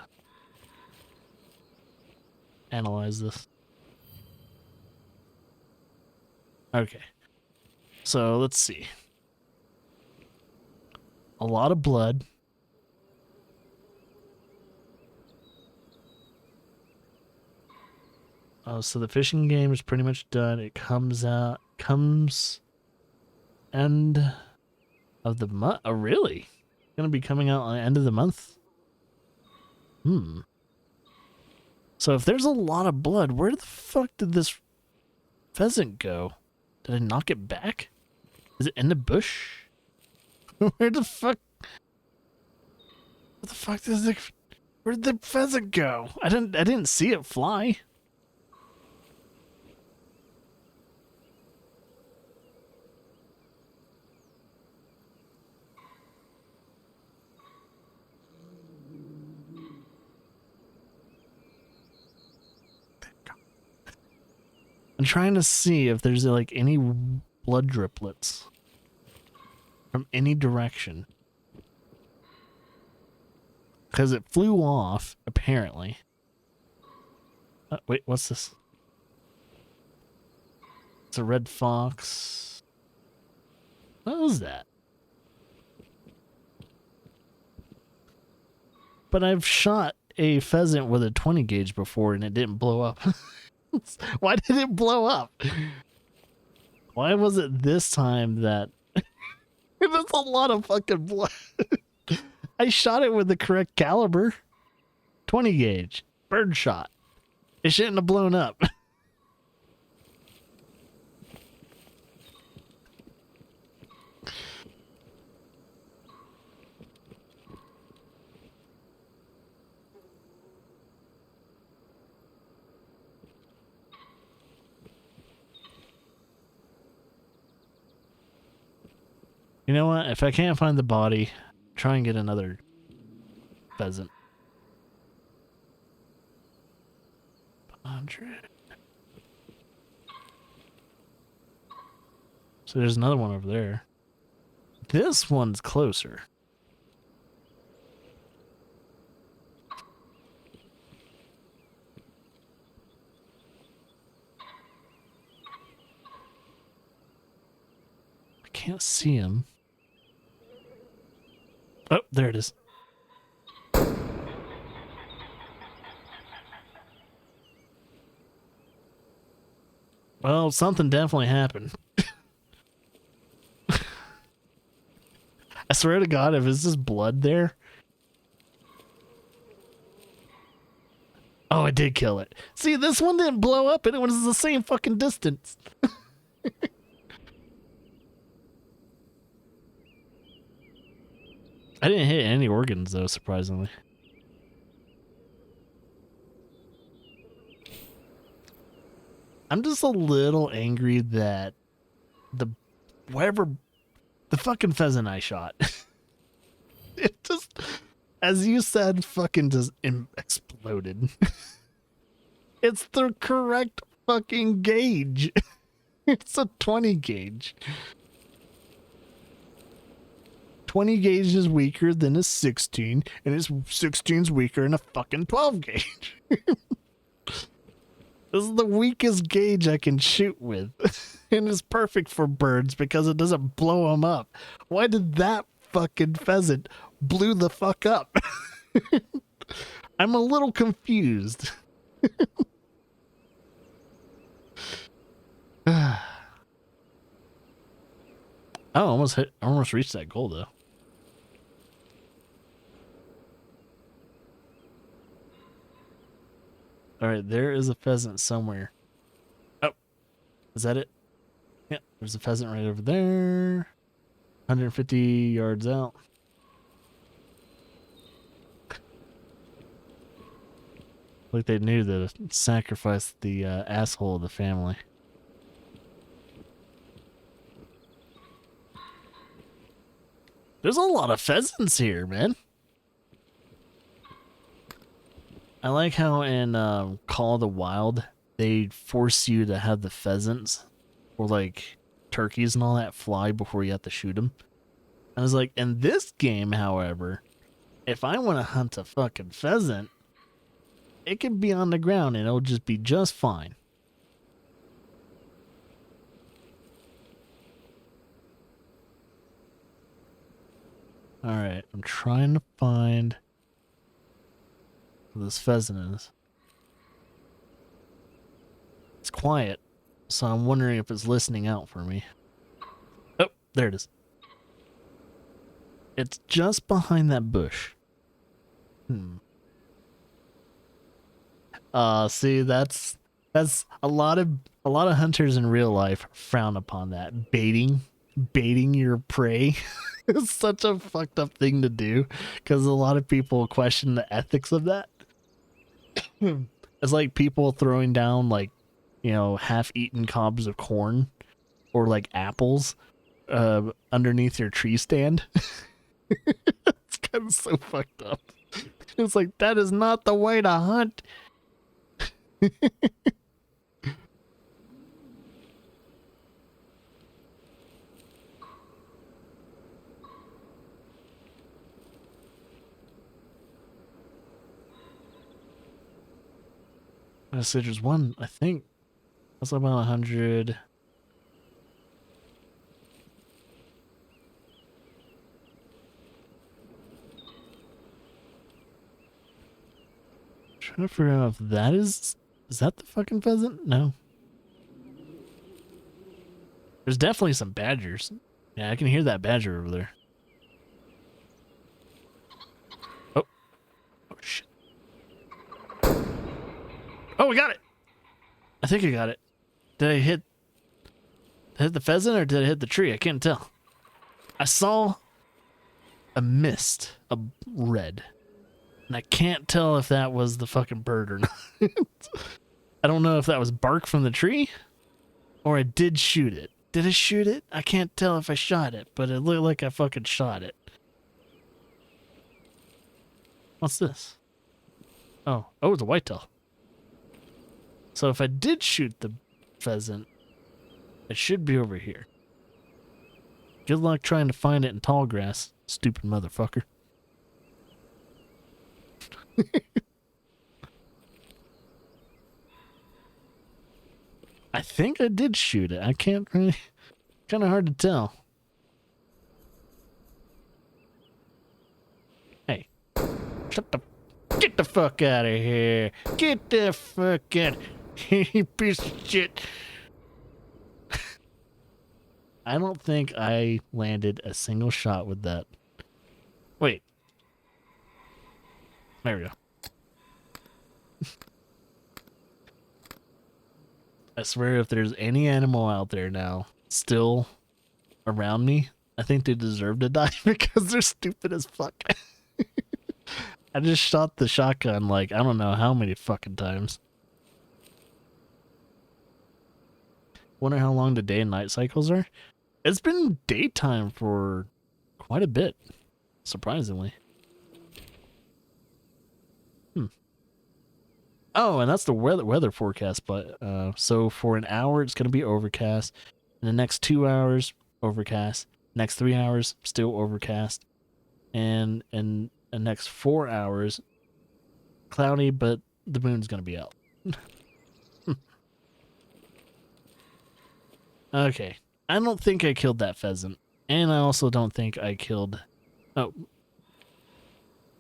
A: analyze this. Okay. So let's see. A lot of blood. Oh, so the fishing game is pretty much done. It comes end of the month. Oh, really? It's gonna be coming out on the end of the month? So if there's a lot of blood, where the fuck did this pheasant go? Did I knock it back? Is it in the bush? Where the fuck does it? Where'd the pheasant go? I didn't see it fly. I'm trying to see if there's like any blood driplets from any direction. Because it flew off, apparently. Wait, what's this? It's a red fox. What was that? But I've shot a pheasant with a 20 gauge before and it didn't blow up. Why did it blow up? Why was it this time that... There's a lot of fucking blood. I shot it with the correct caliber. 20 gauge. Bird shot. It shouldn't have blown up. You know what? If I can't find the body, try and get another pheasant. 100. So there's another one over there. This one's closer. I can't see him. Oh, there it is. Well, something definitely happened. I swear to God, if it's just blood there. Oh, I did kill it. See, this one didn't blow up and it was the same fucking distance. I didn't hit any organs, though, surprisingly. I'm just a little angry that the fucking pheasant I shot, it just, as you said, fucking just exploded. It's the correct fucking gauge. It's a 20 gauge. 20 gauge is weaker than a 16, and his 16's weaker than a fucking 12 gauge. This is the weakest gauge I can shoot with. And it's perfect for birds because it doesn't blow them up. Why did that fucking pheasant blew the fuck up? I'm a little confused. I almost reached that goal though. All right, there is a pheasant somewhere. Oh, is that it? Yeah, there's a pheasant right over there. 150 yards out. Like they knew to sacrifice the asshole of the family. There's a lot of pheasants here, man. I like how in Call of the Wild, they force you to have the pheasants or like turkeys and all that fly before you have to shoot them. I was like, in this game, however, if I want to hunt a fucking pheasant, it can be on the ground and it'll just be just fine. All right, I'm trying to find where this pheasant is. It's quiet, so I'm wondering if it's listening out for me. Oh, there it is. It's just behind that bush. See, that's a lot of hunters in real life frown upon that. Baiting your prey. It's such a fucked up thing to do because a lot of people question the ethics of that. It's like people throwing down like, half-eaten cobs of corn or like apples underneath your tree stand. It's kind of so fucked up. It's like, that is not the way to hunt. I said there's one, I think. That's about 100. Trying to figure out if that is that the fucking pheasant? No. There's definitely some badgers. Yeah, I can hear that badger over there. Oh. Oh, shit. Oh, we got it. I think I got it. Did I hit the pheasant or did I hit the tree? I can't tell. I saw a mist of red. And I can't tell if that was the fucking bird or not. I don't know if that was bark from the tree or I did shoot it. Did I shoot it? I can't tell if I shot it, but it looked like I fucking shot it. What's this? Oh, it's a whitetail. So if I did shoot the pheasant, it should be over here. Good luck trying to find it in tall grass, stupid motherfucker. I think I did shoot it. I can't really... Kind of hard to tell. Hey. Get the fuck out of here. Get the fuck out. You piece of shit. I don't think I landed a single shot with that. Wait. There we go. I swear if there's any animal out there now still around me, I think they deserve to die because they're stupid as fuck. I just shot the shotgun like I don't know how many fucking times. Wonder how long the day and night cycles are? It's been daytime for quite a bit, surprisingly. Oh, and that's the weather forecast, but so for an hour it's going to be overcast. In the next 2 hours, overcast. Next 3 hours, still overcast. And in the next 4 hours, cloudy, but the moon's going to be out. Okay. I don't think I killed that pheasant. And I also don't think I killed... Oh.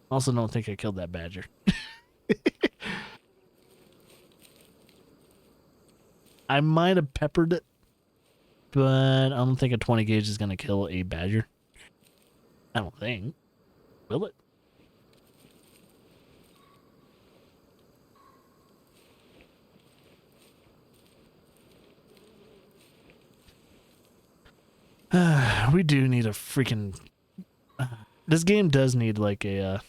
A: Also don't think I killed that badger. I might have peppered it, but I don't think a 20 gauge is going to kill a badger. I don't think. Will it? We do need a freaking... this game does need like a...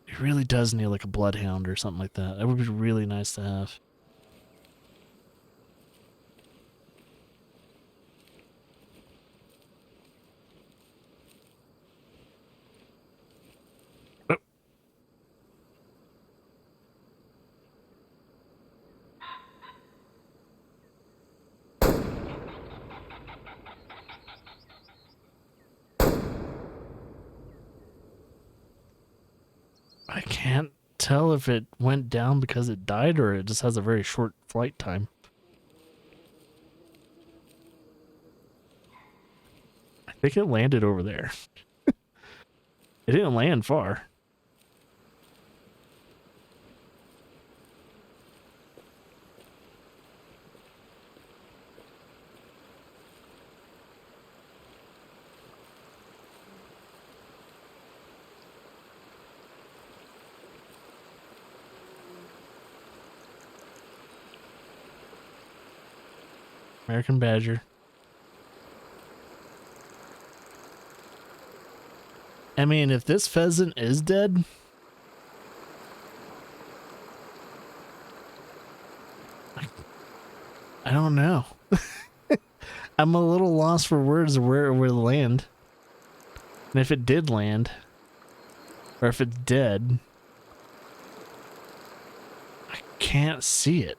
A: it really does need like a bloodhound or something like that. That would be really nice to have. I can't tell if it went down because it died or it just has a very short flight time. I think it landed over there. It didn't land far. American Badger. I mean, if this pheasant is dead, I don't know. I'm a little lost for words of where it would land. And if it did land, or if it's dead, I can't see it.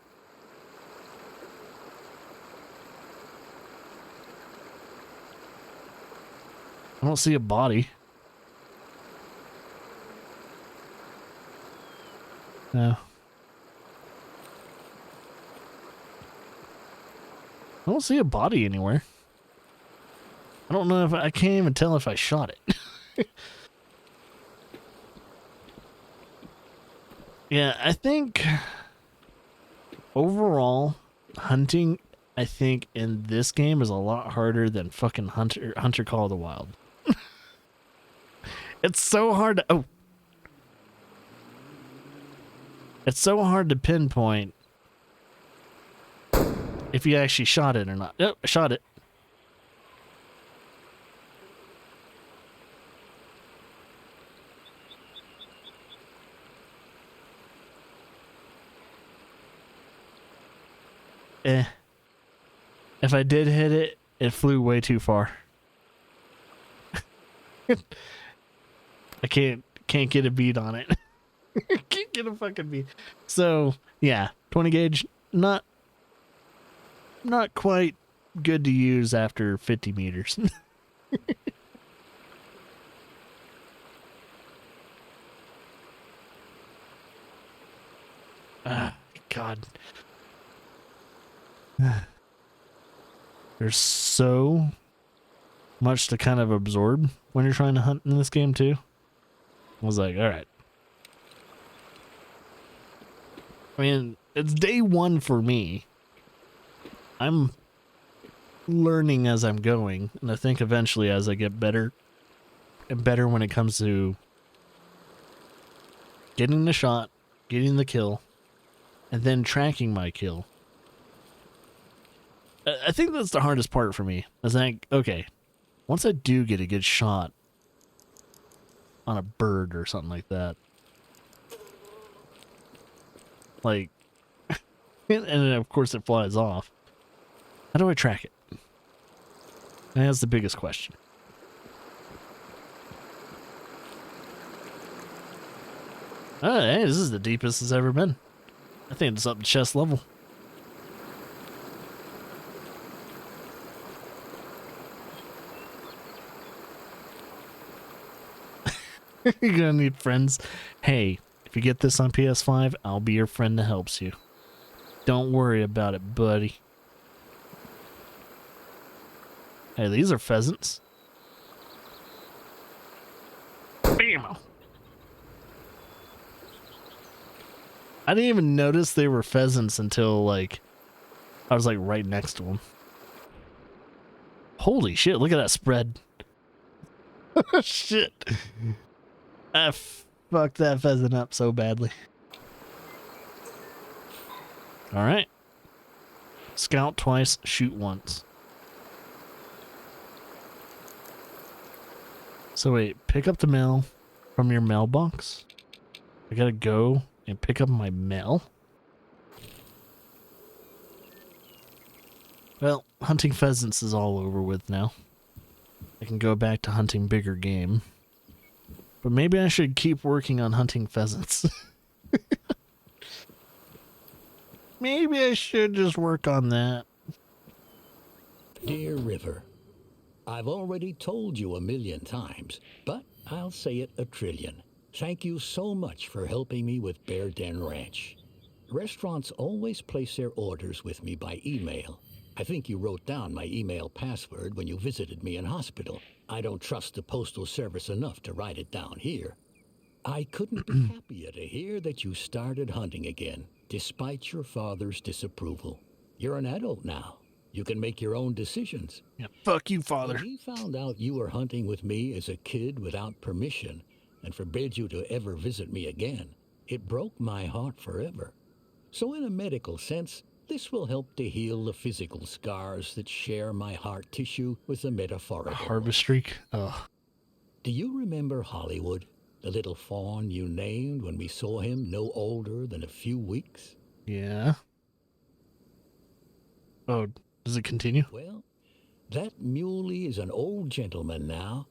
A: I don't see a body. No. I don't see a body anywhere. I don't know if I can't even tell if I shot it. Yeah, I think overall hunting, I think in this game is a lot harder than fucking Hunter Call of the Wild. It's so hard to it's so hard to pinpoint if you actually shot it or not. Yep, I shot it. If I did hit it, it flew way too far. I can't get a beat on it. Can't get a fucking beat. So yeah, 20 gauge, not quite good to use after 50 meters. God. There's so much to kind of absorb when you're trying to hunt in this game too. I was like, all right. I mean, it's day one for me. I'm learning as I'm going, and I think eventually as I get better and better when it comes to getting the shot, getting the kill, and then tracking my kill. I think that's the hardest part for me. I think, okay, once I do get a good shot on a bird or something like that, like, and then of course it flies off, how do I track it? And that's the biggest question. Hey, this is the deepest it's ever been. I think it's up to chest level. You're gonna need friends. Hey, if you get this on PS5, I'll be your friend that helps you. Don't worry about it, buddy. Hey, these are pheasants. Bam! I didn't even notice they were pheasants until, like, I was, like, right next to them. Holy shit, look at that spread. Shit. I fucked that pheasant up so badly. Alright. Scout twice, shoot once. So wait, pick up the mail from your mailbox? I gotta go and pick up my mail? Well, hunting pheasants is all over with now. I can go back to hunting bigger game. But maybe I should keep working on hunting pheasants. Maybe I should just work on that.
C: Dear River, I've already told you 1,000,000 times, but I'll say it 1,000,000,000. Thank you so much for helping me with Bear Den Ranch. Restaurants always place their orders with me by email. I think you wrote down my email password when you visited me in hospital. I don't trust the Postal Service enough to write it down here. I couldn't be happier to hear that you started hunting again, despite your father's disapproval. You're an adult now. You can make your own decisions.
A: Yeah, fuck you, father.
C: When he found out you were hunting with me as a kid without permission and forbade you to ever visit me again, it broke my heart forever. So in a medical sense, this will help to heal the physical scars that share my heart tissue with the metaphorical.
A: Harvest streak? Ugh.
C: Do you remember Hollywood, the little fawn you named when we saw him no older than a few weeks?
A: Yeah. Oh, does it continue?
C: Well, that muley is an old gentleman now,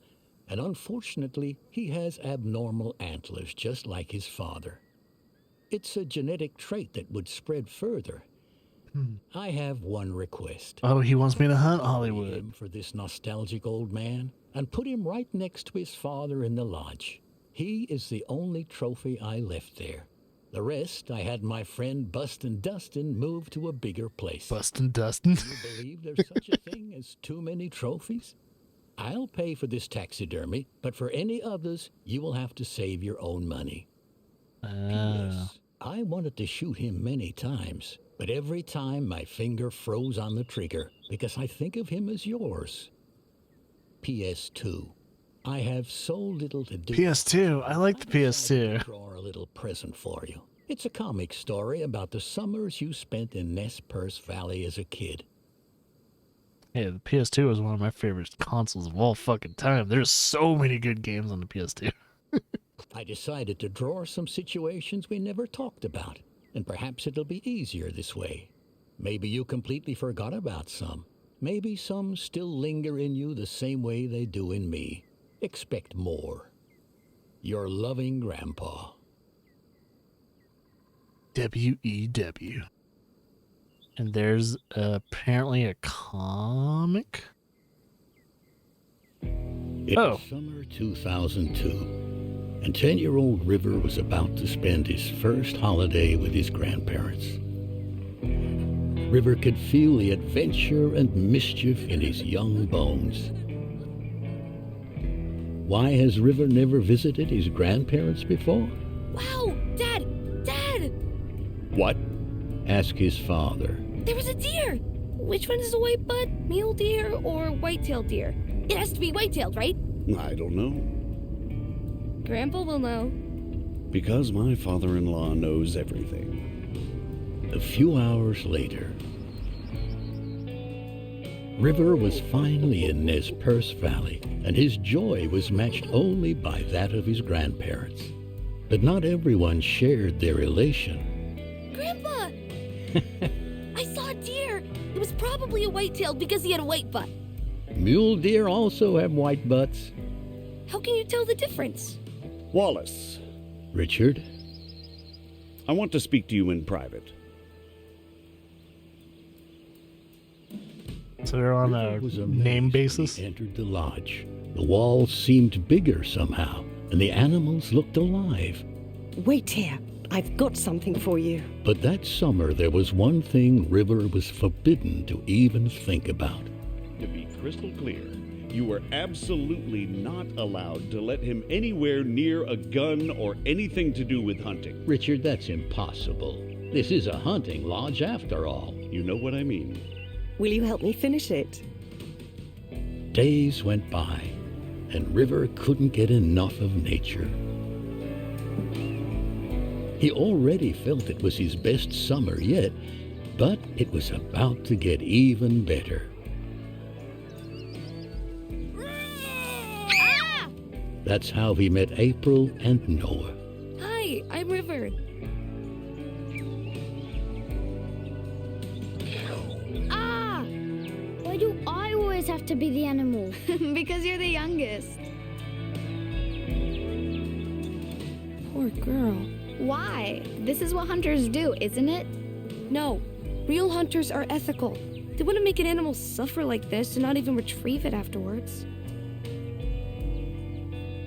C: and unfortunately, he has abnormal antlers just like his father. It's a genetic trait that would spread further. I have one request.
A: Oh, he wants me to hunt
C: Marry
A: Hollywood.
C: him for this nostalgic old man and put him right next to his father in the lodge. He is the only trophy I left there. The rest, I had my friend Bustin' Dustin move to a bigger place.
A: Bustin' Dustin?
C: Do you believe there's such a thing as too many trophies? I'll pay for this taxidermy, but for any others, you will have to save your own money. P.S. I wanted to shoot him many times, but every time my finger froze on the trigger because I think of him as yours. PS2. I have so little to do.
A: PS2. I like the
C: decided
A: PS2.
C: to draw a little present for you. It's a comic story about the summers you spent in Nez Perce Valley as a kid.
A: Yeah, the PS2 is one of my favorite consoles of all fucking time. There's so many good games on the PS2.
C: I decided to draw some situations we never talked about, and perhaps it'll be easier this way. Maybe you completely forgot about some. Maybe some still linger in you the same way they do in me. Expect more. Your loving Grandpa.
A: WEW. And there's apparently a comic?
C: It
A: Oh.
C: was summer 2002, and 10-year-old River was about to spend his first holiday with his grandparents. River could feel the adventure and mischief in his young bones. Why has River never visited his grandparents before?
D: Wow! Dad! Dad!
C: What? Asked his father.
D: There was a deer! Which one is a white butt? Mule deer or white-tailed deer? It has to be white-tailed, right?
E: I don't know.
D: Grandpa will know.
E: Because my father-in-law knows everything.
C: A few hours later, River was finally in Nez Perce Valley, and his joy was matched only by that of his grandparents. But not everyone shared their elation.
D: Grandpa! I saw a deer! It was probably a white-tailed because he had a white butt.
C: Mule deer also have white butts.
D: How can you tell the difference?
E: Wallace,
C: Richard,
E: I want to speak to you in private.
A: So they're on a
C: River was
A: name
C: amazed
A: basis?
C: when he entered the lodge. The walls seemed bigger somehow, and the animals looked alive.
F: Wait here. I've got something for you.
C: But that summer, there was one thing River was forbidden to even think about.
E: To be crystal clear, you were absolutely not allowed to let him anywhere near a gun or anything to do with hunting.
C: Richard, that's impossible. This is a hunting lodge after all.
E: You know what I mean.
F: Will you help me finish it?
C: Days went by, and River couldn't get enough of nature. He already felt it was his best summer yet, But it was about to get even better.
D: Ah!
C: That's how he met April and Noah.
D: Hi, I'm River. Ah!
G: Why do I always have to be the animal?
H: Because you're the youngest.
D: Poor girl.
H: Why? This is what hunters do, isn't it?
D: No, real hunters are ethical. They wouldn't make an animal suffer like this and not even retrieve it afterwards.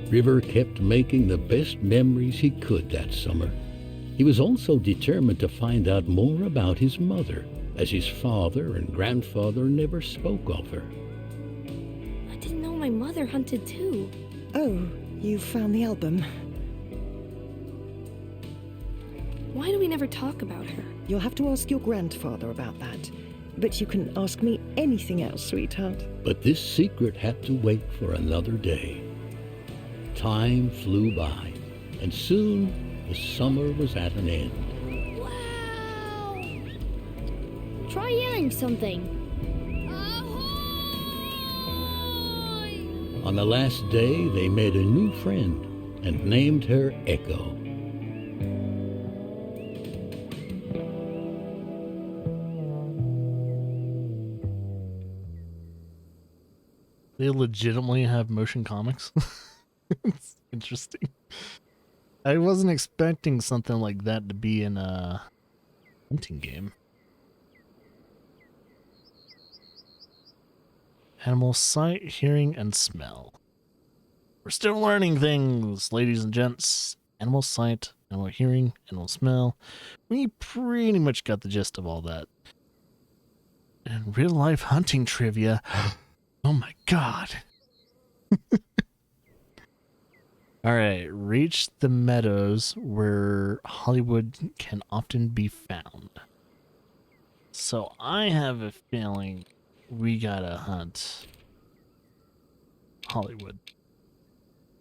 C: River kept making the best memories he could that summer. He was also determined to find out more about his mother, as his father and grandfather never spoke of her.
D: I didn't know my mother hunted too.
F: Oh, you found the album.
D: Why do we never talk about her?
F: You'll have to ask your grandfather about that. But you can ask me anything else, sweetheart.
C: But this secret had to wait for another day. Time flew by, and soon the summer was at an end.
G: Wow! Try yelling something.
D: Ahoy!
C: On the last day, they made a new friend and named her Echo.
A: They legitimately have motion comics. It's interesting. I wasn't expecting something like that to be in a hunting game. Animal sight, hearing, and smell. We're still learning things, ladies and gents. Animal sight, animal hearing, animal smell. We pretty much got the gist of all that. And real life hunting trivia. Oh my god. Alright, reach the meadows where Hollywood can often be found. So I have a feeling we gotta hunt Hollywood.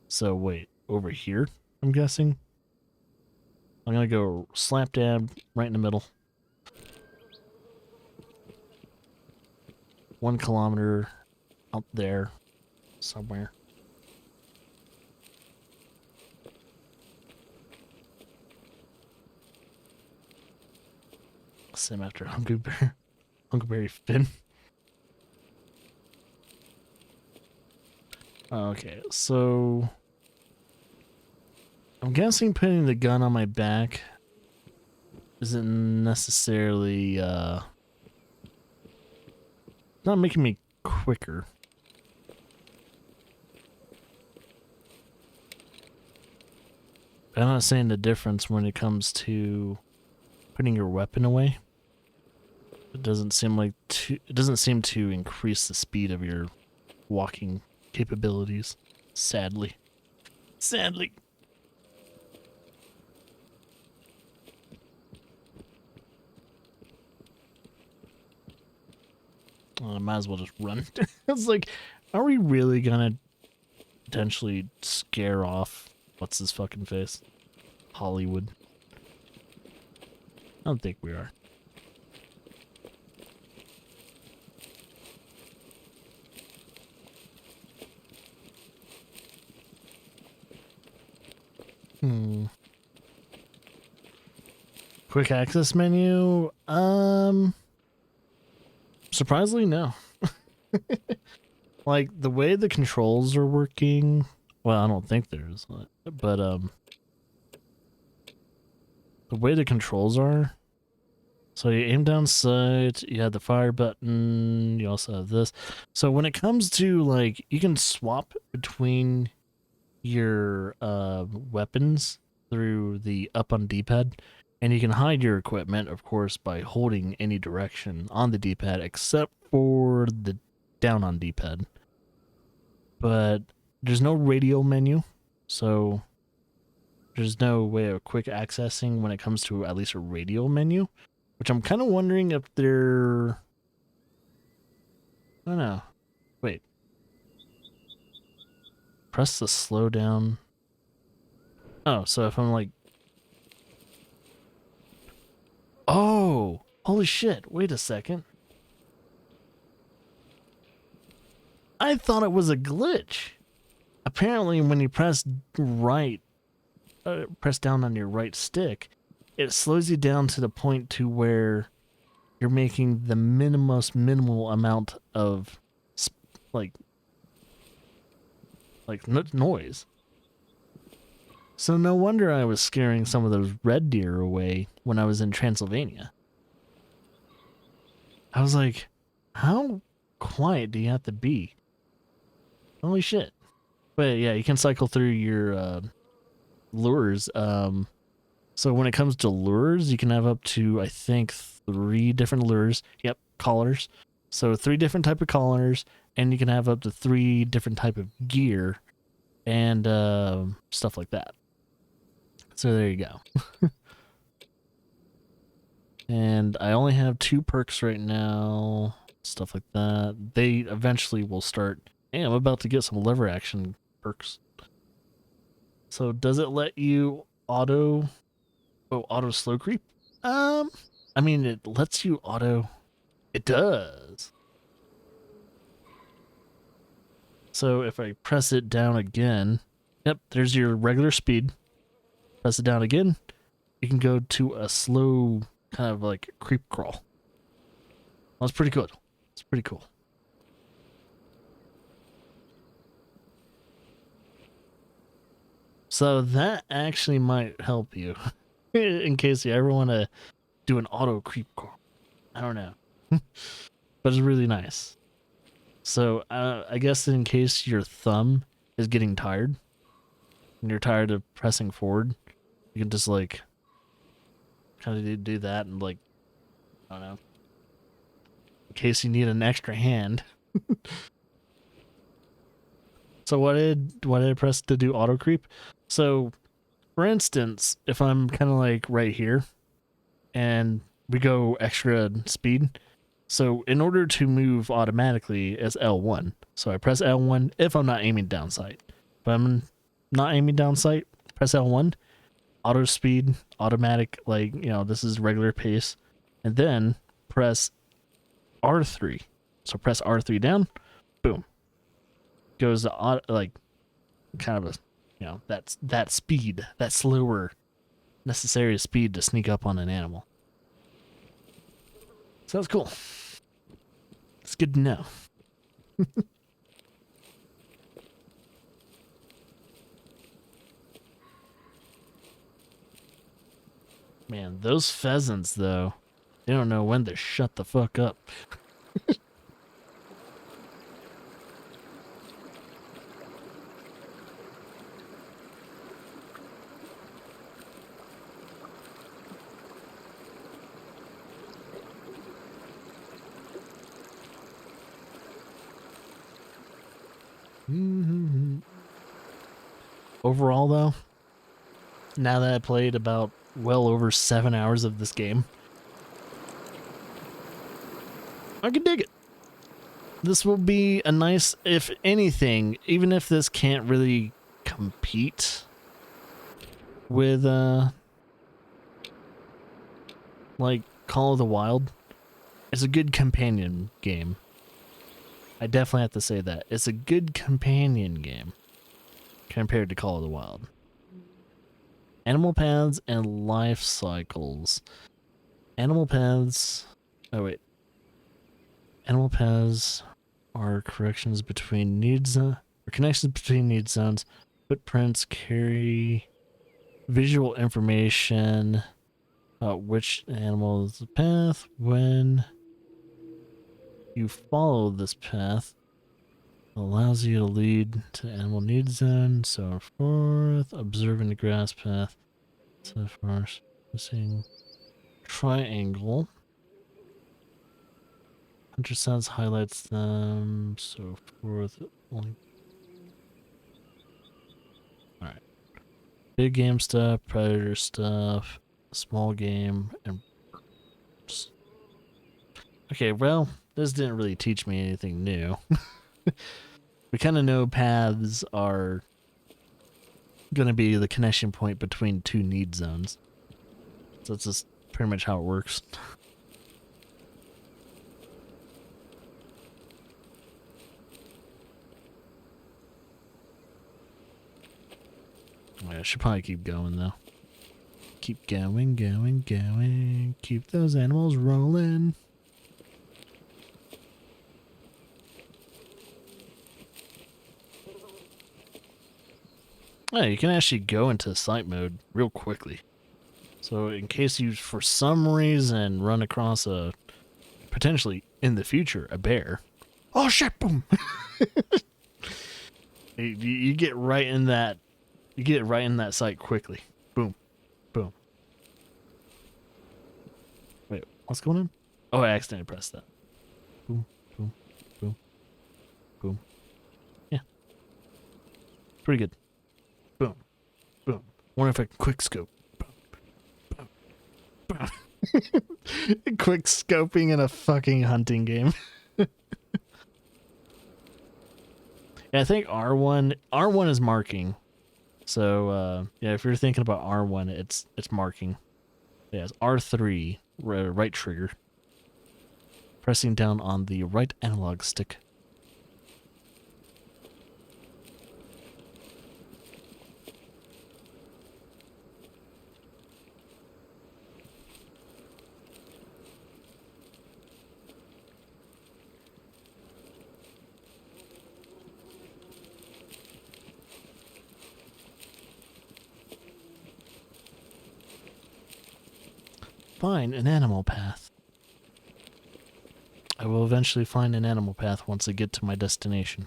A: So wait, over here, I'm guessing? I'm gonna go slap dab right in the middle. 1 kilometer out there somewhere. Same after Huckleberry Finn. Okay, so I'm guessing putting the gun on my back isn't necessarily not making me quicker. I'm not saying the difference when it comes to putting your weapon away. It doesn't seem to increase the speed of your walking capabilities. Sadly. I might as well just run. It's like, are we really gonna potentially scare off what's his fucking face? Hollywood. I don't think we are. Quick access menu? Surprisingly, no. Like, the way the controls are working, well, I don't think there's, but, the way the controls are, so you aim down sight, you have the fire button, you also have this. So when it comes to, like, you can swap between your weapons through the up on D-pad, and you can hide your equipment, of course, by holding any direction on the D-pad except for the down on D-pad. But there's no radio menu, so there's no way of quick accessing when it comes to at least a radio menu, which I'm kind of wondering if they're... I don't know. Wait. Press the slow down. Oh, so if I'm like... Oh! Holy shit, wait a second. I thought it was a glitch. Apparently, when you press down on your right stick, it slows you down to the point to where you're making the minimal amount of noise. So no wonder I was scaring some of those red deer away when I was in Transylvania. I was like, how quiet do you have to be? Holy shit. But yeah, you can cycle through your lures. So when it comes to lures, you can have up to, I think, 3 different lures. Yep, collars. So 3 different type of collars, and you can have up to 3 different type of gear and stuff like that. So there you go. And I only have 2 perks right now, stuff like that. They eventually will start. Hey, I'm about to get some lever action perks. So does it let you auto slow creep? I mean, it lets you auto. It does. So if I press it down again, yep, there's your regular speed. Press it down again, you can go to a slow kind of like creep crawl. That's pretty good. It's pretty cool. So that actually might help you in case you ever want to do an auto creep crawl. I don't know. But it's really nice. So I guess in case your thumb is getting tired and you're tired of pressing forward, you can just like kind of do that and like, I don't know, in case you need an extra hand. So what did I press to do auto creep? So for instance, if I'm kind of like right here and we go extra speed, so in order to move automatically, it's L1. So I press L1 if I'm not aiming down sight. If I'm not aiming down sight, press L1, auto speed, automatic, like, you know, this is regular pace. And then press R3. So press R3 down, boom. Goes to like kind of a, you know, that speed, that slower necessary speed to sneak up on an animal. So that's cool. It's good to know. Man, those pheasants though, they don't know when to shut the fuck up. Overall, though, now that I played about well over 7 hours of this game, I can dig it. This will be a nice, if anything, even if this can't really compete with, like Call of the Wild, it's a good companion game. I definitely have to say that. It's a good companion game compared to Call of the Wild. Animal paths and life cycles. Animal paths... Oh, wait. Animal paths are corrections between needs... or connections between need zones. Footprints carry visual information about which animal is the path. When you follow this path, it allows you to lead to animal need zone, so forth. Observing the grass path, so forth. Missing triangle. Hunter sounds highlights them, so forth. Only. Alright. Big game stuff, predator stuff, small game, and birds. Okay, well, this didn't really teach me anything new. We kind of know paths are going to be the connection point between 2 need zones. So that's just pretty much how it works. I should probably keep going though. Keep going, going, going. Keep those animals rolling. Oh, you can actually go into sight mode real quickly. So in case you, for some reason, run across a, potentially in the future, a bear. Oh shit, boom! you get right in that, you get right in that sight quickly. Boom, boom. Wait, what's going on? Oh, I accidentally pressed that. Boom, boom, boom, boom. Yeah. Pretty good. Boom, boom. Wonder if I can quick scope. Boom, boom, boom. Quick scoping in a fucking hunting game. Yeah, I think R1 is marking. So yeah, if you're thinking about R1, it's marking. Yeah, it's R3, right trigger. Pressing down on the right analog stick. Find an animal path. I will eventually find an animal path once I get to my destination.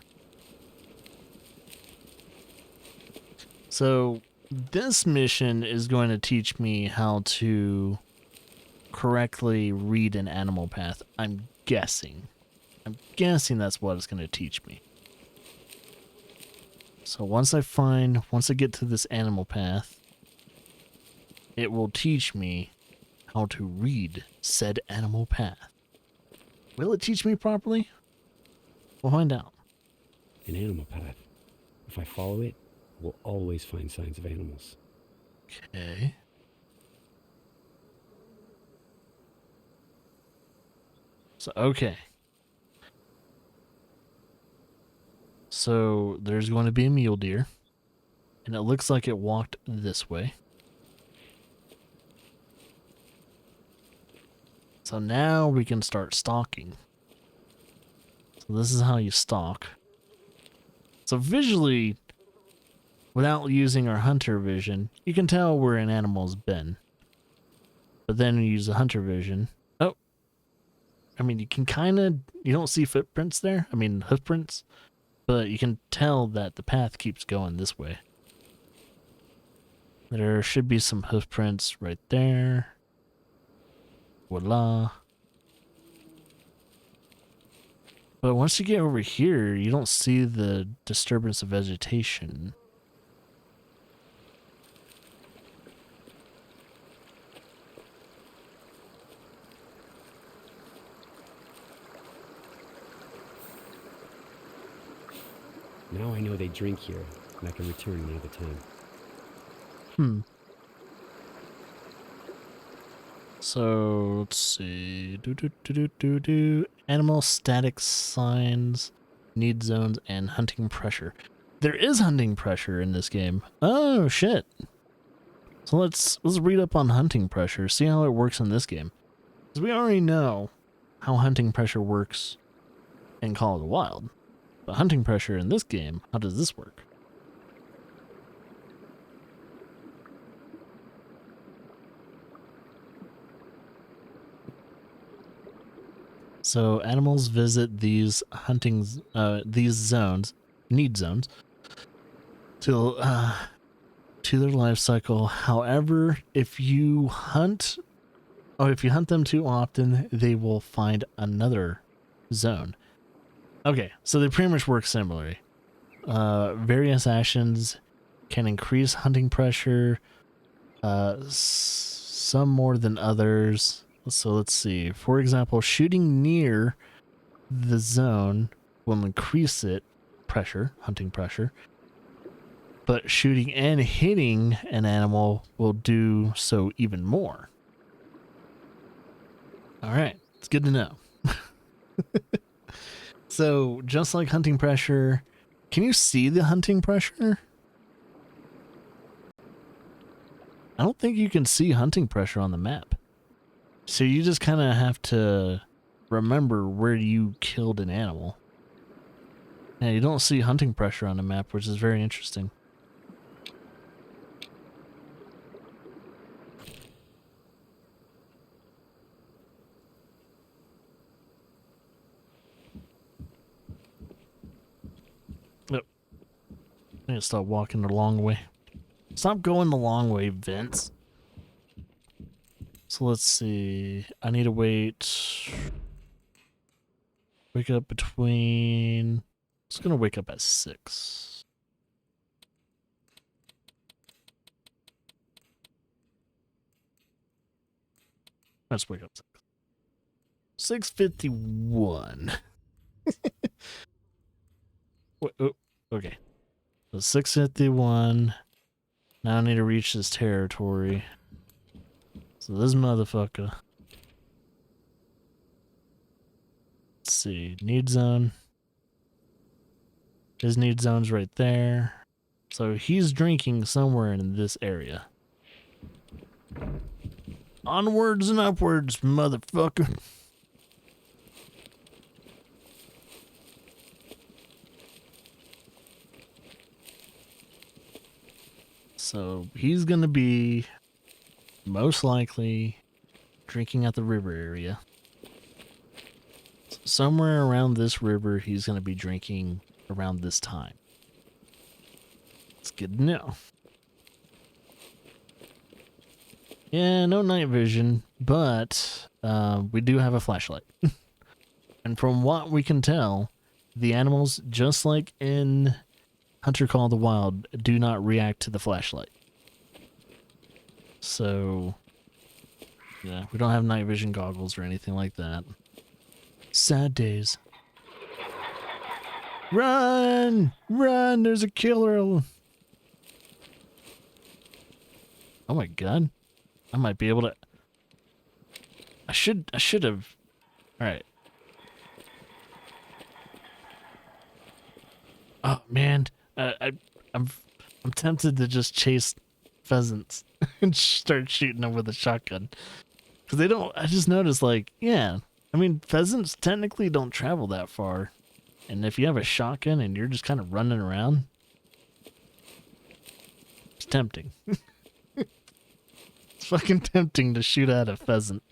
A: So, this mission is going to teach me how to correctly read an animal path. I'm guessing. I'm guessing that's what it's going to teach me. So once I get to this animal path, it will teach me how to read said animal path. Will it teach me properly? We'll find out.
B: An animal path. If I follow it, we'll always find signs of animals.
A: Okay. So, okay. So, there's going to be a mule deer. And it looks like it walked this way. So now we can start stalking. So this is how you stalk. So visually, without using our hunter vision, you can tell where an animal's been. But then you use the hunter vision. Oh. I mean, you can kind of, you don't see footprints there. I mean, hoofprints. But you can tell that the path keeps going this way. There should be some hoofprints right there. Voila. But once you get over here, you don't see the disturbance of vegetation.
B: Now I know they drink here, and I can return another time.
A: So, let's see. Animal static signs, need zones, and hunting pressure. There is hunting pressure in this game. Oh, shit. So let's read up on hunting pressure, see how it works in this game. Because we already know how hunting pressure works in Call of the Wild. But hunting pressure in this game, how does this work? So animals visit these these zones, need zones, to their life cycle. However, if you hunt them too often, they will find another zone. Okay, so they pretty much work similarly. Various actions can increase hunting pressure, some more than others. So let's see. For example, shooting near the zone will increase hunting pressure. But shooting and hitting an animal will do so even more. All right, it's good to know. So, just like hunting pressure, can you see the hunting pressure? I don't think you can see hunting pressure on the map. So you just kind of have to remember where you killed an animal. Yeah, you don't see hunting pressure on the map, which is very interesting. Yep. I need to stop walking the long way. Stop going the long way, Vince. So let's see. I need to wait. Wake up between. It's gonna wake up at 6. Let's wake up 6:51. Oh, okay. So 6:51. Now I need to reach this territory. So this motherfucker. Let's see. Need zone. His need zone's right there. So he's drinking somewhere in this area. Onwards and upwards, motherfucker. So he's gonna be most likely drinking at the river area. Somewhere around this river, he's gonna be drinking around this time. It's good to know. Yeah, no night vision, but we do have a flashlight. And from what we can tell, the animals, just like in Hunter Call of the Wild, do not react to the flashlight. So, yeah, we don't have night vision goggles or anything like that. Sad days. Run! Run! There's a killer! Oh my god. I might be able to... I should have... Alright. Oh man, I'm tempted to just chase pheasants and start shooting them with a shotgun. Because they don't... I just noticed, like, yeah. I mean, pheasants technically don't travel that far. And if you have a shotgun and you're just kind of running around, it's tempting. It's fucking tempting to shoot at a pheasant.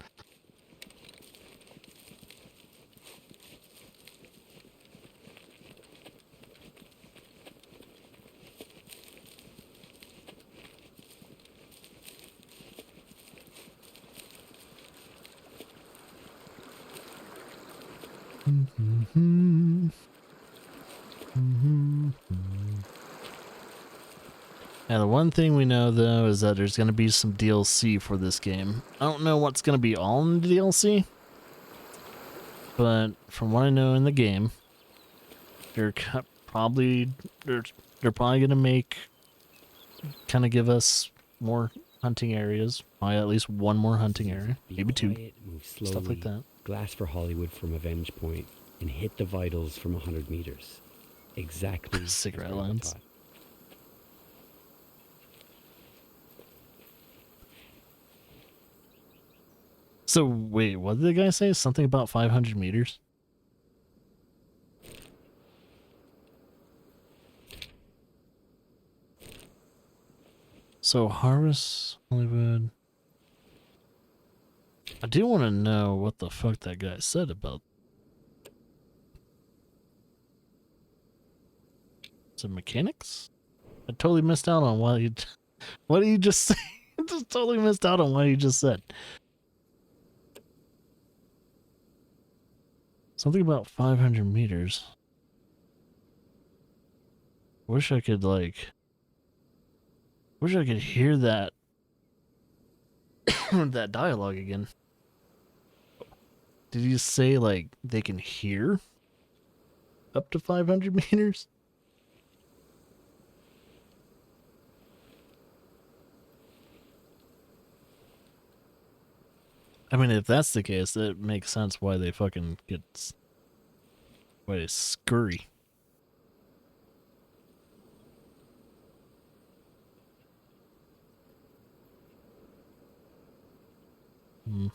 A: Now, the one thing we know, though, is that there's going to be some DLC for this game. I don't know what's going to be all in the DLC, but from what I know in the game, they're probably going to make, kind of give us more hunting areas, probably at least one more hunting area, maybe 2,
B: move slowly,
A: stuff like that.
B: Glass for Hollywood from Avenge Point, and hit the vitals from 100 meters. Exactly.
A: Cigarette lines. So, wait, what did the guy say? Something about 500 meters? So, Harvest, Hollywood. I do want to know what the fuck that guy said about... Is it mechanics? I totally missed out on what he... What did he just say? I just totally missed out on what he just said. Something about 500 meters. Wish I could, like... Wish I could hear that... that dialogue again. Did you say, like, they can hear up to 500 meters? I mean, if that's the case, it makes sense why they fucking get... Why they scurry. Hmm.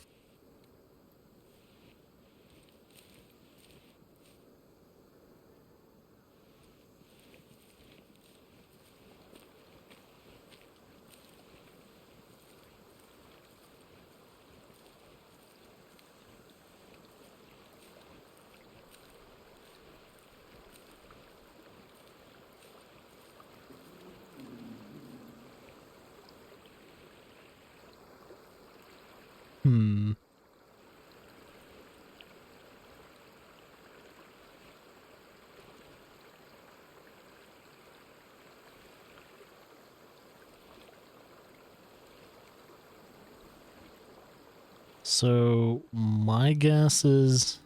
A: So my guess is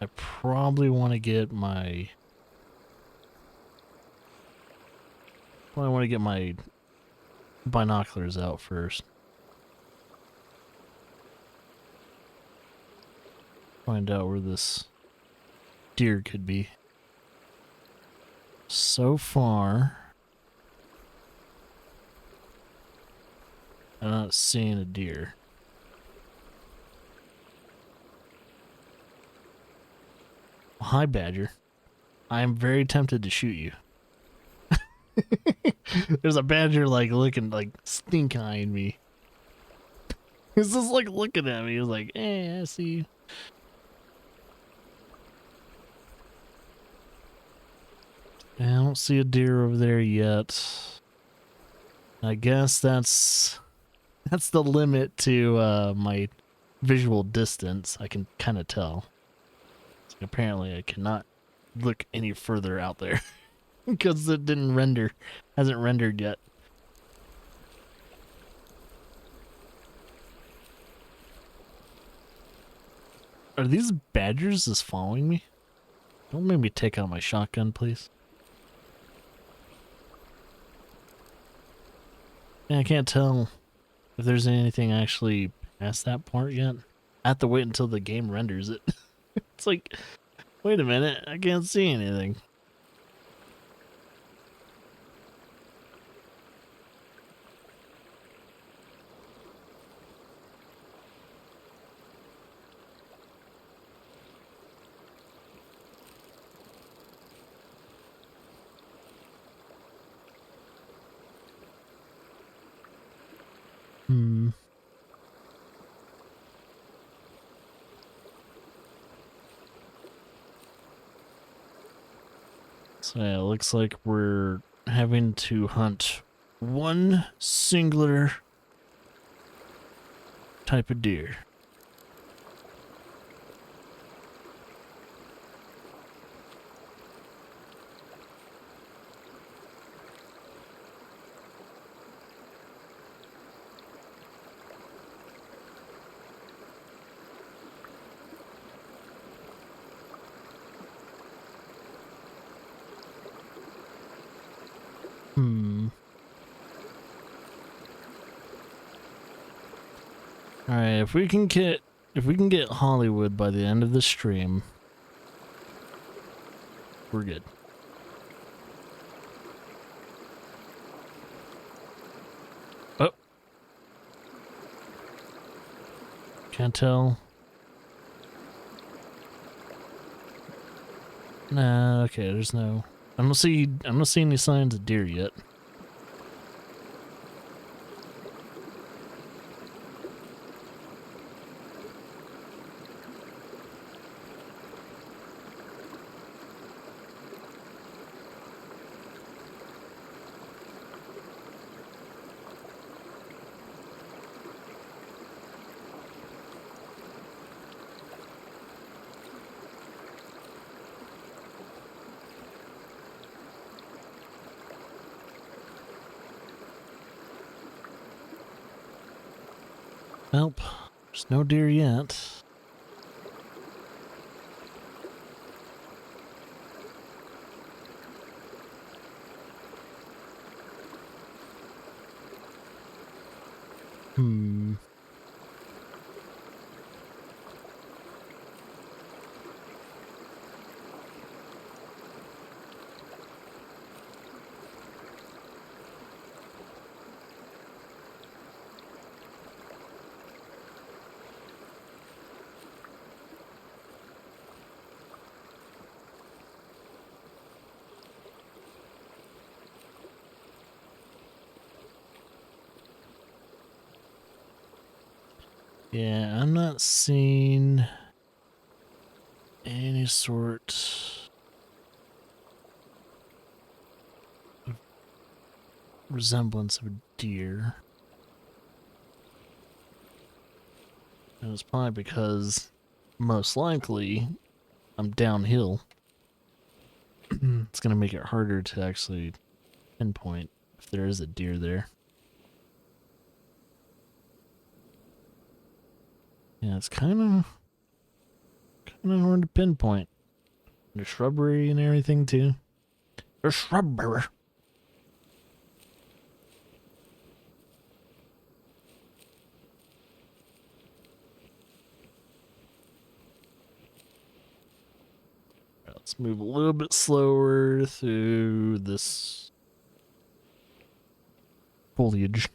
A: I probably want to get my binoculars out first. Find out where this deer could be. So far, I'm not seeing a deer. Hi, Badger. I am very tempted to shoot you. There's a badger like looking like stink eyeing me. He's just like looking at me. He's like, "Hey, I see you." I don't see a deer over there yet. I guess that's the limit to my visual distance. I can kind of tell. So apparently, I cannot look any further out there because it hasn't rendered yet. Are these badgers just following me? Don't make me take out my shotgun, please. Yeah, I can't tell if there's anything actually past that part yet. I have to wait until the game renders it. It's like, wait a minute, I can't see anything. So yeah, it looks like we're having to hunt one singular type of deer. All right, if we can get Hollywood by the end of the stream, we're good. Oh. Can't tell. Nah, okay, there's no. I don't see any signs of deer yet. Nope, there's no deer yet. Yeah, I'm not seeing any sort of resemblance of a deer. And it's probably because, most likely, I'm downhill. It's going to make it harder to actually pinpoint if there is a deer there. Yeah, it's kind of hard to pinpoint. There's shrubbery and everything too. There's shrubbery. Let's move a little bit slower through this foliage.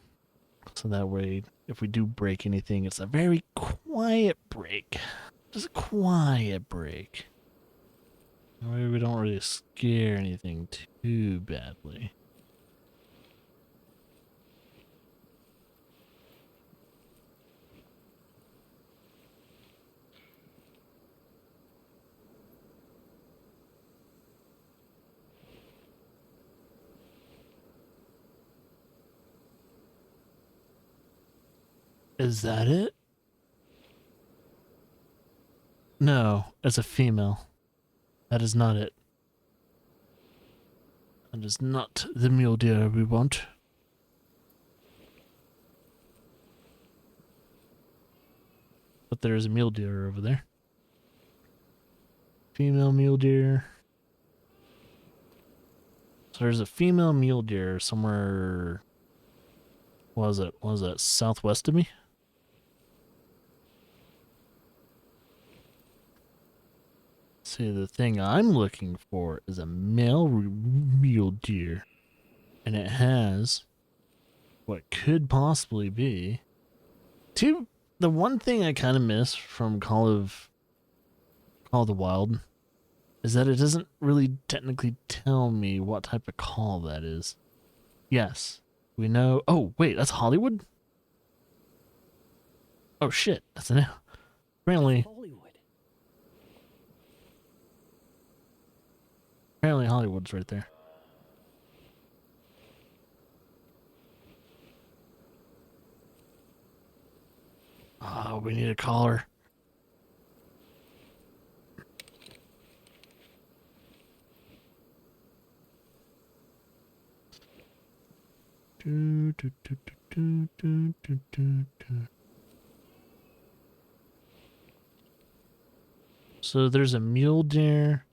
A: So that way, if we do break anything, it's a very quiet break. Just a quiet break. That way we don't really scare anything too badly. Is that it? No, it's a female. That is not it. That is not the mule deer we want. But there is a mule deer over there. Female mule deer. So there's a female mule deer somewhere. What was it? Southwest of me? See, the thing I'm looking for is a male mule deer. And it has what could possibly be the one thing I kind of miss from Call of the Wild is that it doesn't really technically tell me what type of call that is. Yes, we know. Oh, wait, that's Hollywood? Oh, shit, that's an... Apparently Hollywood's right there. Oh, we need a collar. So there's a mule deer.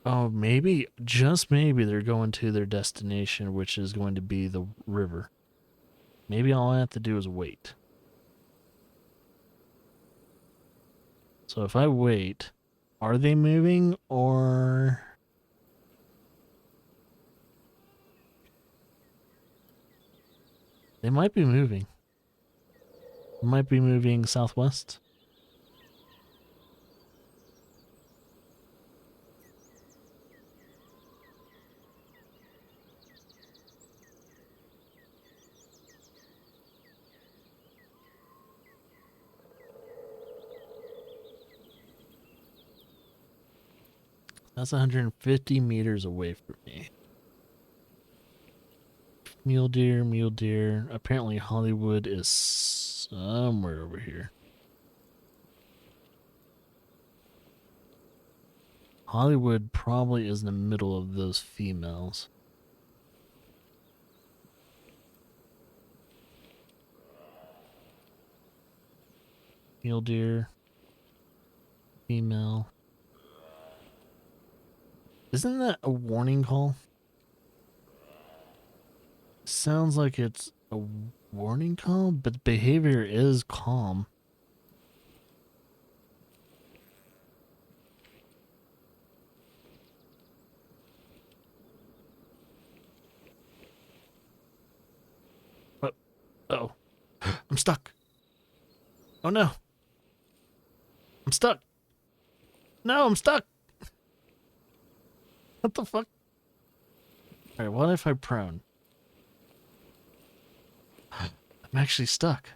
A: Oh, maybe, just maybe, they're going to their destination, which is going to be the river. Maybe all I have to do is wait. So if I wait, are they moving or... They might be moving. They might be moving southwest. That's 150 meters away from me. Mule deer, mule deer. Apparently Hollywood is somewhere over here. Hollywood probably is in the middle of those females. Mule deer. Female. Isn't that a warning call? Sounds like it's a warning call, but the behavior is calm. Oh, I'm stuck. Oh no. I'm stuck. No, I'm stuck. What the fuck? Alright, what if I prone? I'm actually stuck.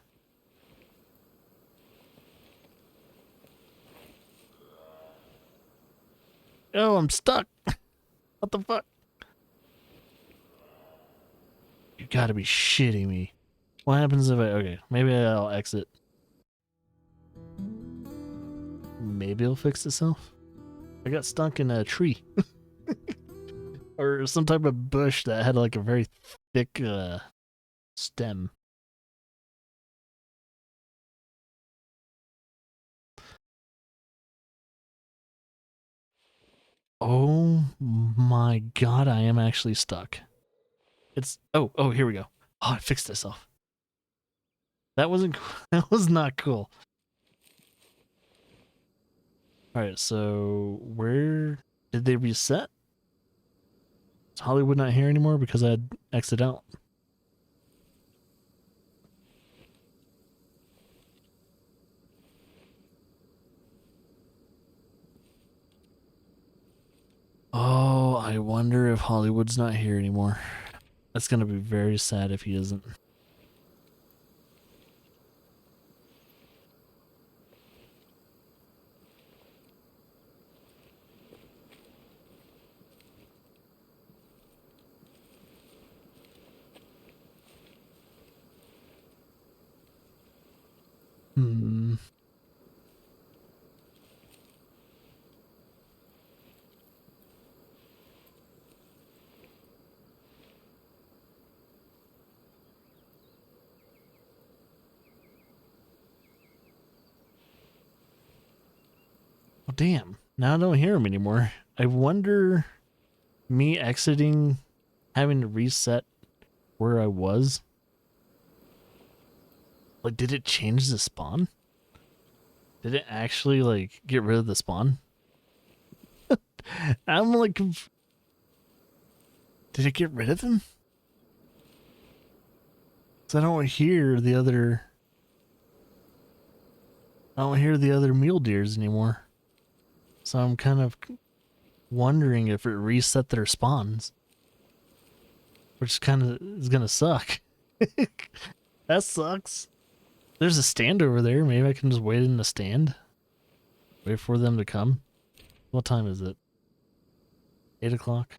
A: Oh, I'm stuck. What the fuck? You gotta be shitting me. What happens if I... Okay, maybe I'll exit. Maybe it'll fix itself. I got stuck in a tree. Or some type of bush that had like a very thick stem. Oh my god, I am actually stuck. It's... Oh, here we go. Oh, it fixed itself. That wasn't... That was not cool. Alright, so where did they reset? Is Hollywood not here anymore because I had exited out? Oh, I wonder if Hollywood's not here anymore. That's gonna be very sad if he isn't. Hmm. Oh, damn. Now I don't hear him anymore. I wonder, me exiting, having to reset where I was? Like, did it change the spawn? Did it actually, like, get rid of the spawn? I'm like... Did it get rid of them? Because I don't hear the other... I don't hear the other mule deers anymore. So I'm kind of wondering if it reset their spawns. Which kind of is gonna suck. That sucks. There's a stand over there. Maybe I can just wait in the stand. Wait for them to come. What time is it? 8 o'clock?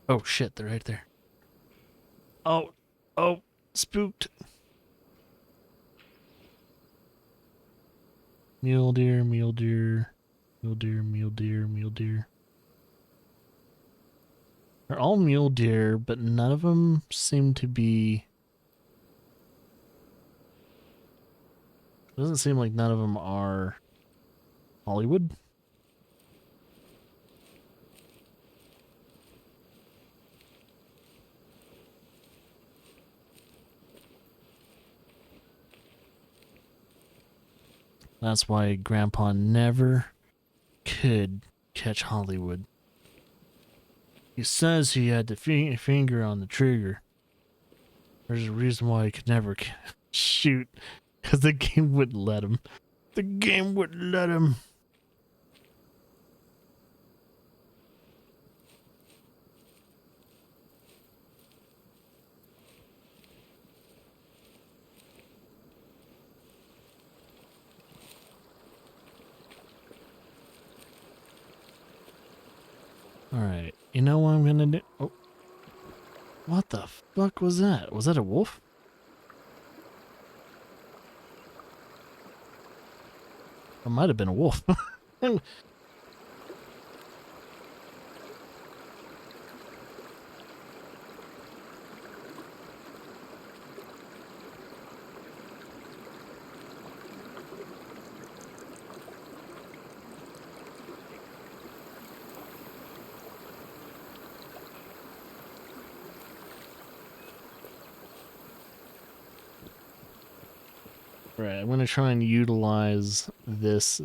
A: Oh shit, they're right there. Oh, spooked. Mule deer, mule deer, mule deer, mule deer, mule deer. They're all mule deer, but none of them seem to be... It doesn't seem like none of them are Hollywood. That's why Grandpa never could catch Hollywood. He says he had the finger on the trigger. There's a reason why he could never shoot. Because the game wouldn't let him. The game wouldn't let him. Alright, you know what I'm gonna do? Oh. What the fuck was that? Was that a wolf? It might have been a wolf. Right, I'm gonna try and utilize this,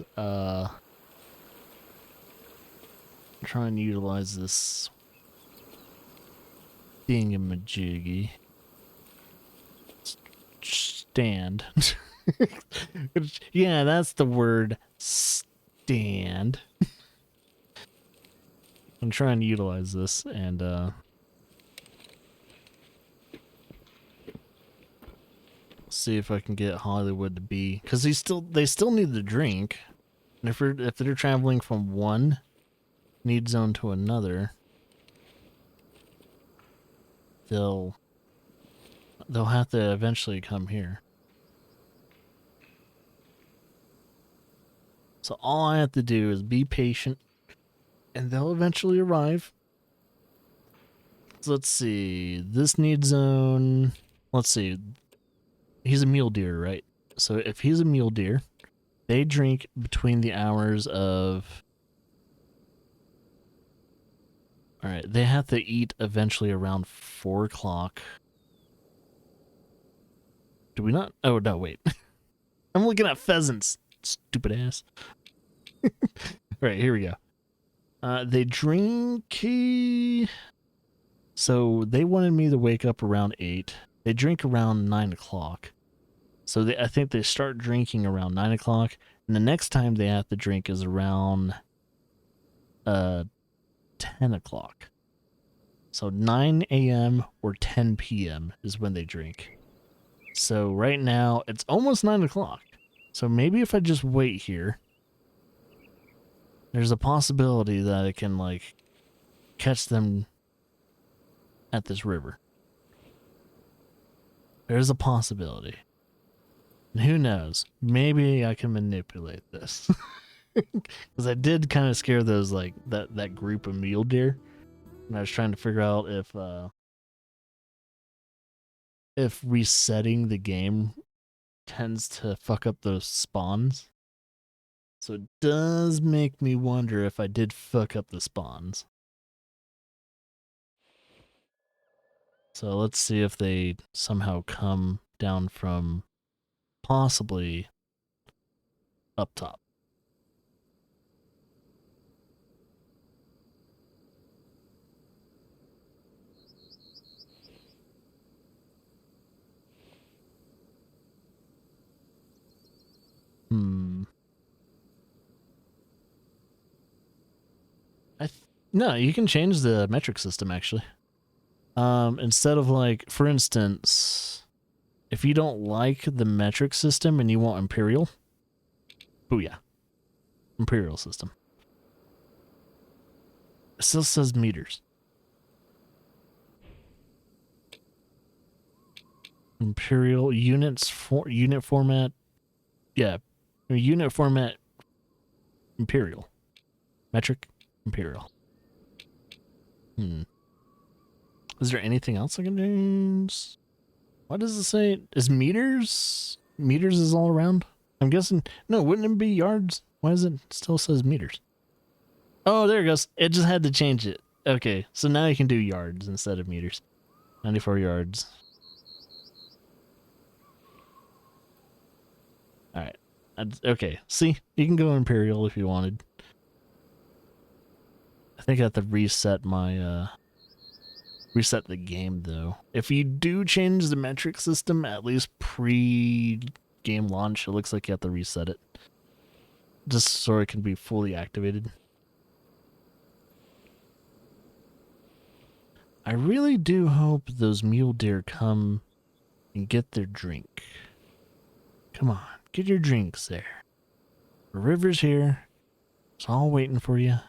A: thingamajiggy. Stand. Yeah, that's the word. Stand. I'm trying to utilize this and, see if I can get Hollywood to be, because they still need to drink. And if they're traveling from one need zone to another, they'll have to eventually come here. So all I have to do is be patient, and they'll eventually arrive. So let's see, this need zone. Let's see, he's a mule deer, right? So if he's a mule deer, they drink between the hours of... Alright, they have to eat eventually around 4 o'clock. Do we not? Oh, no, wait. I'm looking at pheasants. Stupid ass. Alright, here we go. They drink... So they wanted me to wake up around 8. They drink around 9 o'clock. So I think they start drinking around 9 o'clock. And the next time they have to drink is around 10 o'clock. So 9 a.m. or 10 p.m. is when they drink. So right now, it's almost 9 o'clock. So maybe if I just wait here, there's a possibility that I can, like, catch them at this river. There's a possibility. And who knows? Maybe I can manipulate this. Because I did kind of scare those, like, that group of mule deer. And I was trying to figure out if resetting the game tends to fuck up those spawns. So it does make me wonder if I did fuck up the spawns. So let's see if they somehow come down from possibly up top. No, you can change the metric system actually. Instead of, like, for instance, if you don't like the metric system and you want Imperial, booyah. Imperial system. It still says meters. Imperial units for unit format. Yeah, unit format. Imperial. Metric. Imperial. Is there anything else I can do? What does it say? Is meters? Meters is all around? I'm guessing. No, wouldn't it be yards? Why does it still says meters? Oh, there it goes. It just had to change it. Okay, so now you can do yards instead of meters. 94 yards. Alright. Okay, see? You can go Imperial if you wanted. I think I have to reset my, reset the game, though. If you do change the metric system, at least pre-game launch, it looks like you have to reset it. Just so it can be fully activated. I really do hope those mule deer come and get their drink. Come on, get your drinks there. The river's here. It's all waiting for you.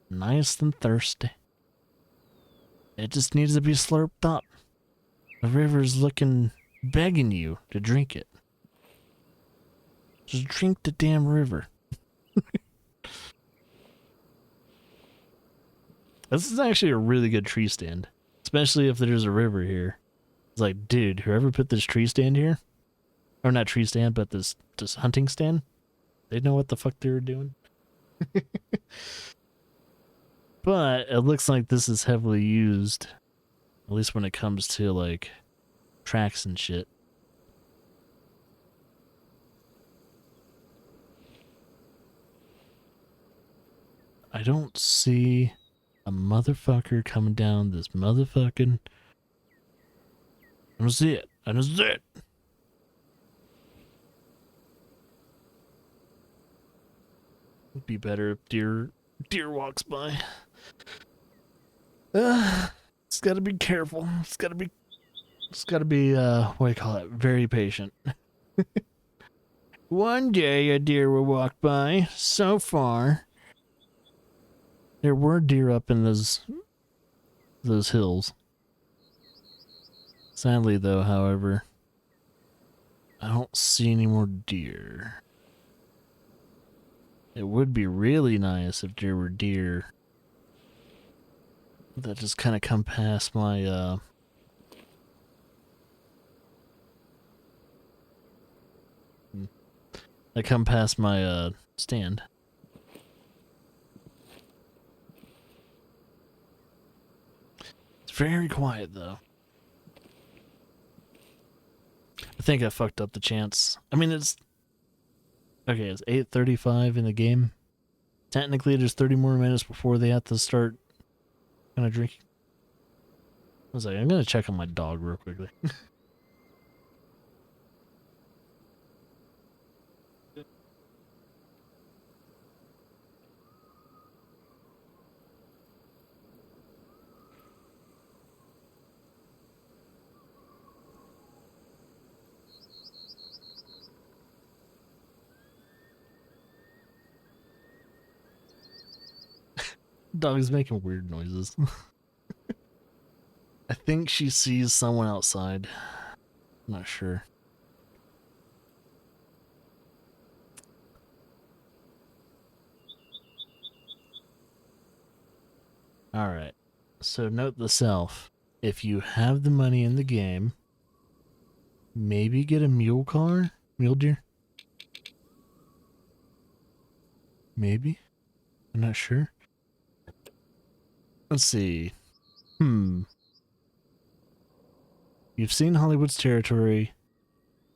A: Nice and thirsty. It just needs to be slurped up. The river's begging you to drink it. Just drink the damn river. This is actually a really good tree stand. Especially if there's a river here. It's like, dude, whoever put this tree stand here, or not tree stand, but this hunting stand, they know what the fuck they were doing. But it looks like this is heavily used, at least when it comes to, like, tracks and shit. I don't see a motherfucker coming down this motherfucking... I don't see it. I don't see it. It'd be better if deer walks by. It's gotta be careful. It's gotta be Just gotta be, what do you call it? Very patient. One day a deer will walk by. So far, there were deer up in those hills. Sadly, though, however, I don't see any more deer. It would be really nice if there were deer that just kind of come past my, stand. It's very quiet, though. I think I fucked up the chance. I mean, it's 8:35 in the game. Technically, there's 30 more minutes before they have to start kind of drinking. I was like, I'm gonna check on my dog real quickly. Dog's making weird noises. I think she sees someone outside. I'm not sure. Alright. So note the self. If you have the money in the game, maybe get a mule deer. Maybe. I'm not sure. Let's see. You've seen Hollywood's Territory.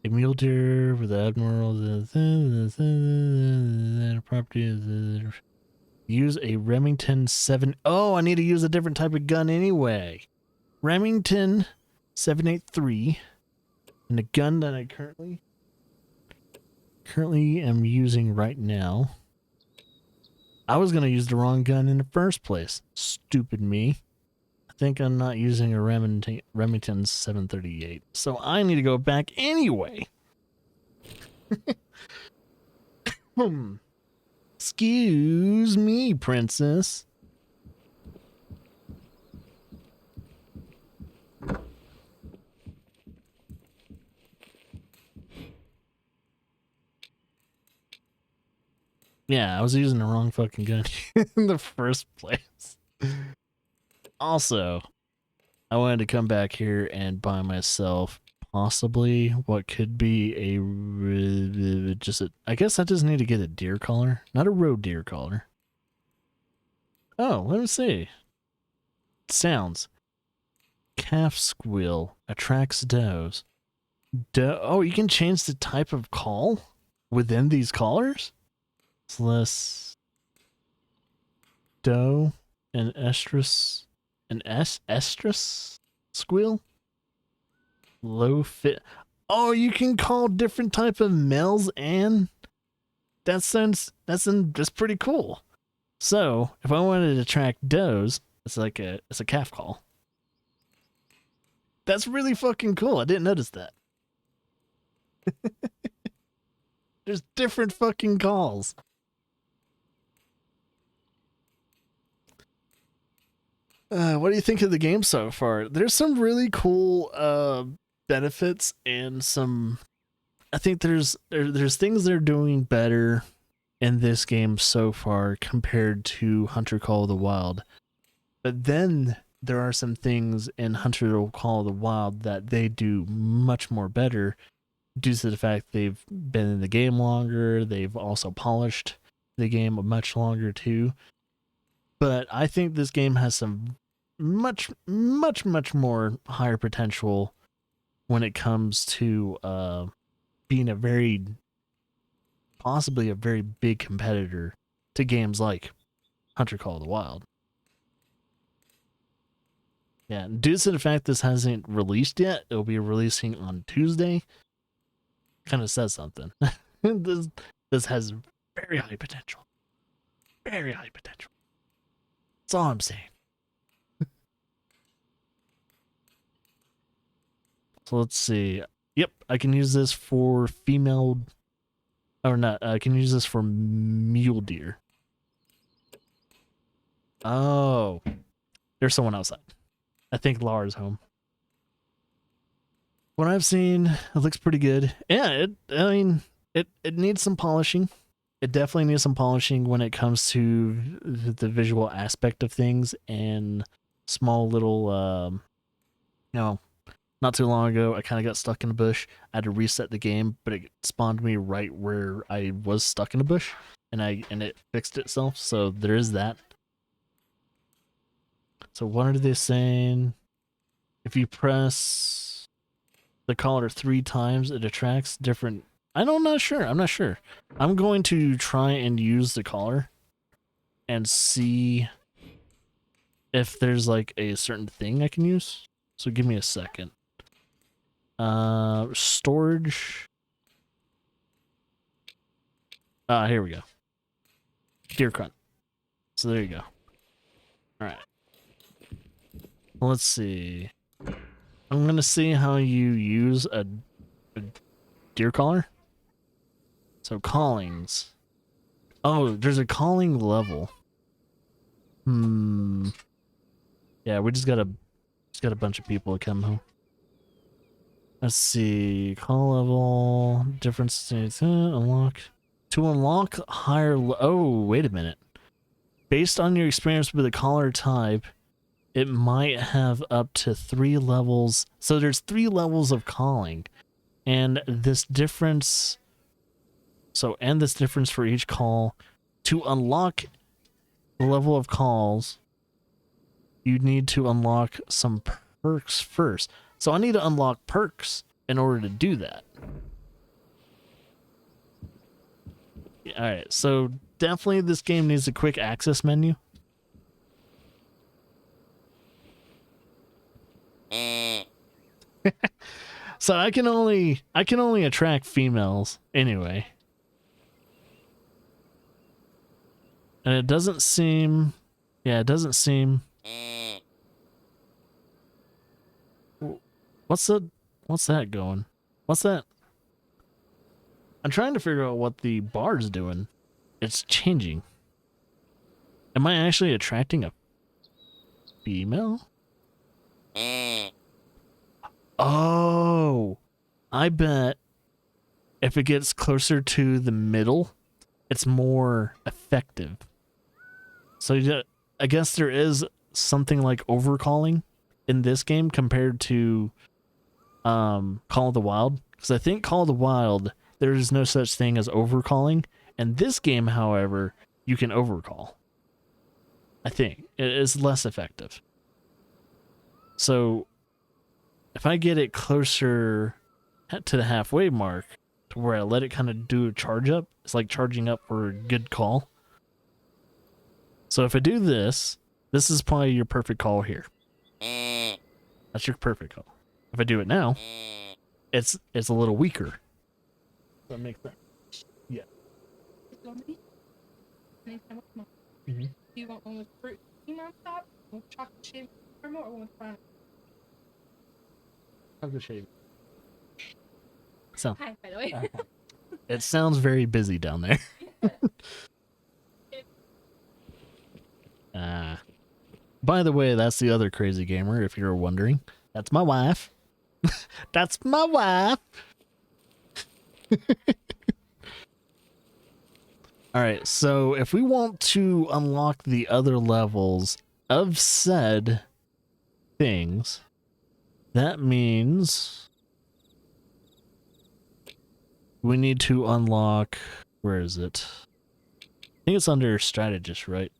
A: A mule deer with abnormal property. Use a Remington 7. Oh, I need to use a different type of gun anyway. Remington 783. And the gun that I currently am using right now. I was going to use the wrong gun in the first place. Stupid me. I think I'm not using a Remington 738. So I need to go back anyway. Excuse me, princess. Yeah, I was using the wrong fucking gun in the first place. Also, I wanted to come back here and buy myself possibly what could be I guess I just need to get a deer collar, not a road deer collar. Oh, let me see. Sounds. Calf squeal attracts does. Oh, you can change the type of call within these collars? It's less doe and estrus. An estrus squeal? Low fit. Oh, you can call different type of males, and that's pretty cool. So if I wanted to track does, it's a calf call. That's really fucking cool. I didn't notice that. There's different fucking calls. What do you think of the game so far? There's some really cool benefits and some. I think there's things they're doing better in this game so far compared to Hunter Call of the Wild. But then there are some things in Hunter Call of the Wild that they do much more better due to the fact they've been in the game longer. They've also polished the game much longer too. But I think this game has some much more higher potential when it comes to being possibly a very big competitor to games like Hunter Call of the Wild. Yeah, due to the fact this hasn't released yet, it'll be releasing on Tuesday. Kind of says something. This has very high potential. Very high potential. That's all I'm saying. So let's see. Yep, I can use this for female, or not. I can use this for mule deer. Oh, there's someone outside. I think Laura's home. What I've seen, it looks pretty good. Yeah, it needs some polishing. It definitely needs some polishing when it comes to the visual aspect of things and small little, not too long ago, I kind of got stuck in a bush. I had to reset the game, but it spawned me right where I was stuck in a bush, and it fixed itself. So there is that. So what are they saying? If you press the collar 3 times, it attracts different. I'm not sure. I'm going to try and use the collar and see if there's like a certain thing I can use. So give me a second. Storage. Here we go. Deer grunt. So there you go. All right. Let's see. I'm gonna see how you use a deer collar. So callings. Oh, there's a calling level. Yeah, we just got a bunch of people to come home. Let's see. Call level. Different states. Unlock. To unlock higher. Oh, wait a minute. Based on your experience with the collar type, it might have up to 3 levels. So there's 3 levels of calling. And this difference. And this difference for each call. To unlock the level of calls, you need to unlock some perks first. So I need to unlock perks in order to do that. Alright, so definitely this game needs a quick access menu. So I can only attract females anyway. And it doesn't seem. What's that going? What's that? I'm trying to figure out what the bar's doing. It's changing. Am I actually attracting a female? Oh, I bet if it gets closer to the middle, it's more effective. So I guess there is something like overcalling in this game compared to Call of the Wild. Because I think Call of the Wild, there is no such thing as overcalling. And this game, however, you can overcall. I think it is less effective. So if I get it closer to the halfway mark, to where I let it kind of do a charge up, it's like charging up for a good call. So if I do this, this is probably your perfect call here. That's your perfect call. If I do it now, it's a little weaker. Does that make sense? Yeah.
I: Do you want one with fruit cream on top, with chocolate shaved caramel, or one with brown?
A: Chocolate shaved. So,
I: Hi, by the way.
A: it sounds very busy down there. By the way, that's the other crazy gamer, if you're wondering. That's my wife. That's my wife. Alright, so if we want to unlock the other levels of said things, that means we need to unlock, where is it? I think it's under strategist, right?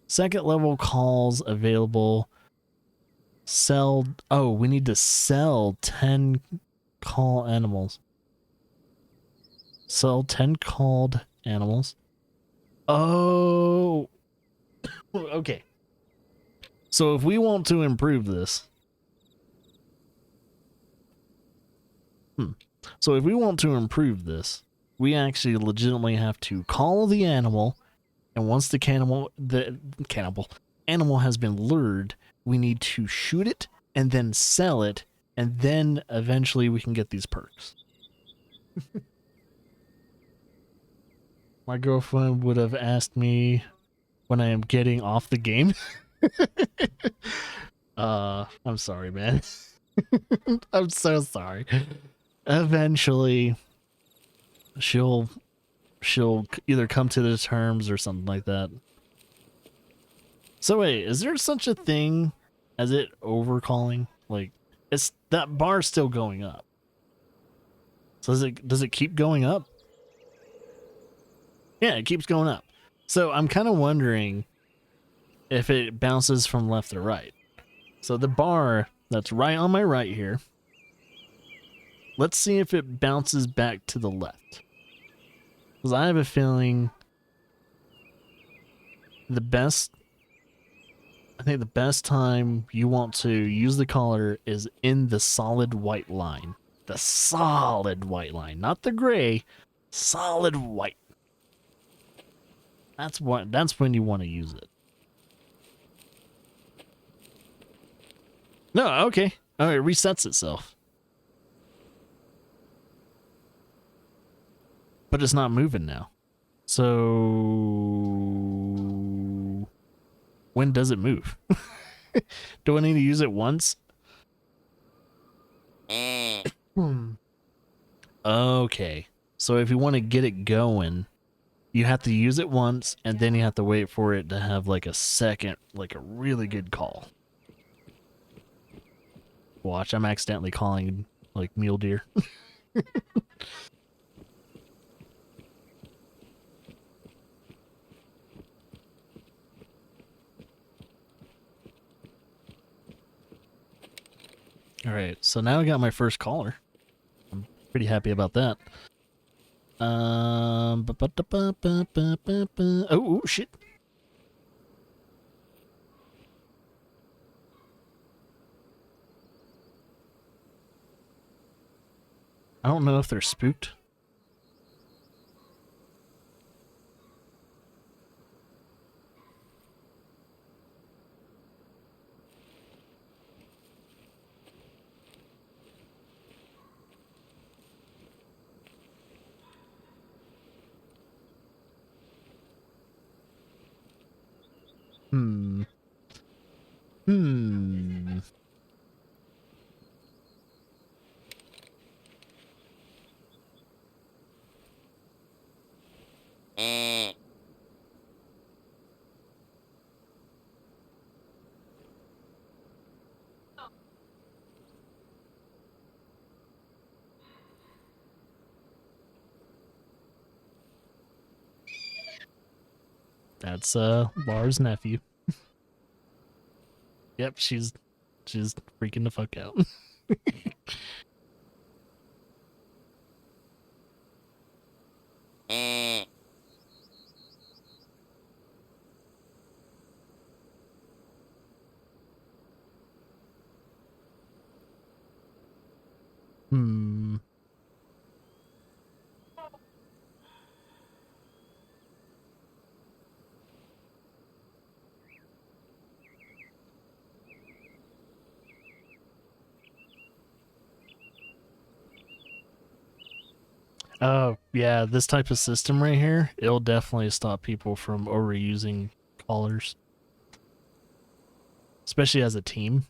A: Second level calls available. We need to sell 10 call animals. Sell 10 called animals. Oh. Okay. So if we want to improve this. So if we want to improve this, we actually legitimately have to call the animal, and once the animal has been lured, we need to shoot it and then sell it and then eventually we can get these perks. My girlfriend would have asked me when I am getting off the game. I'm sorry, man. I'm so sorry. Eventually, she'll either come to the terms or something like that. So wait, is there such a thing as it overcalling? Like, it's that bar still going up. So does it keep going up? Yeah, it keeps going up. So I'm kind of wondering if it bounces from left to right. So the bar that's right on my right here, let's see if it bounces back to the left. Because I have a feeling I think the best time you want to use the collar is in the solid white line. The solid white line, not the gray, solid white. That's when you want to use it. No, okay. Oh, it resets itself. But it's not moving now. So when does it move? Do I need to use it once? Okay. So if you want to get it going, you have to use it once, and then you have to wait for it to have like a second, like a really good call. Watch, I'm accidentally calling like mule deer. All right, so now I got my first caller. I'm pretty happy about that. Oh, shit. I don't know if they're spooked. Hmm. That's Lars' nephew. Yep, she's freaking the fuck out. Hmm. Oh, yeah, this type of system right here, it'll definitely stop people from overusing collars. Especially as a team.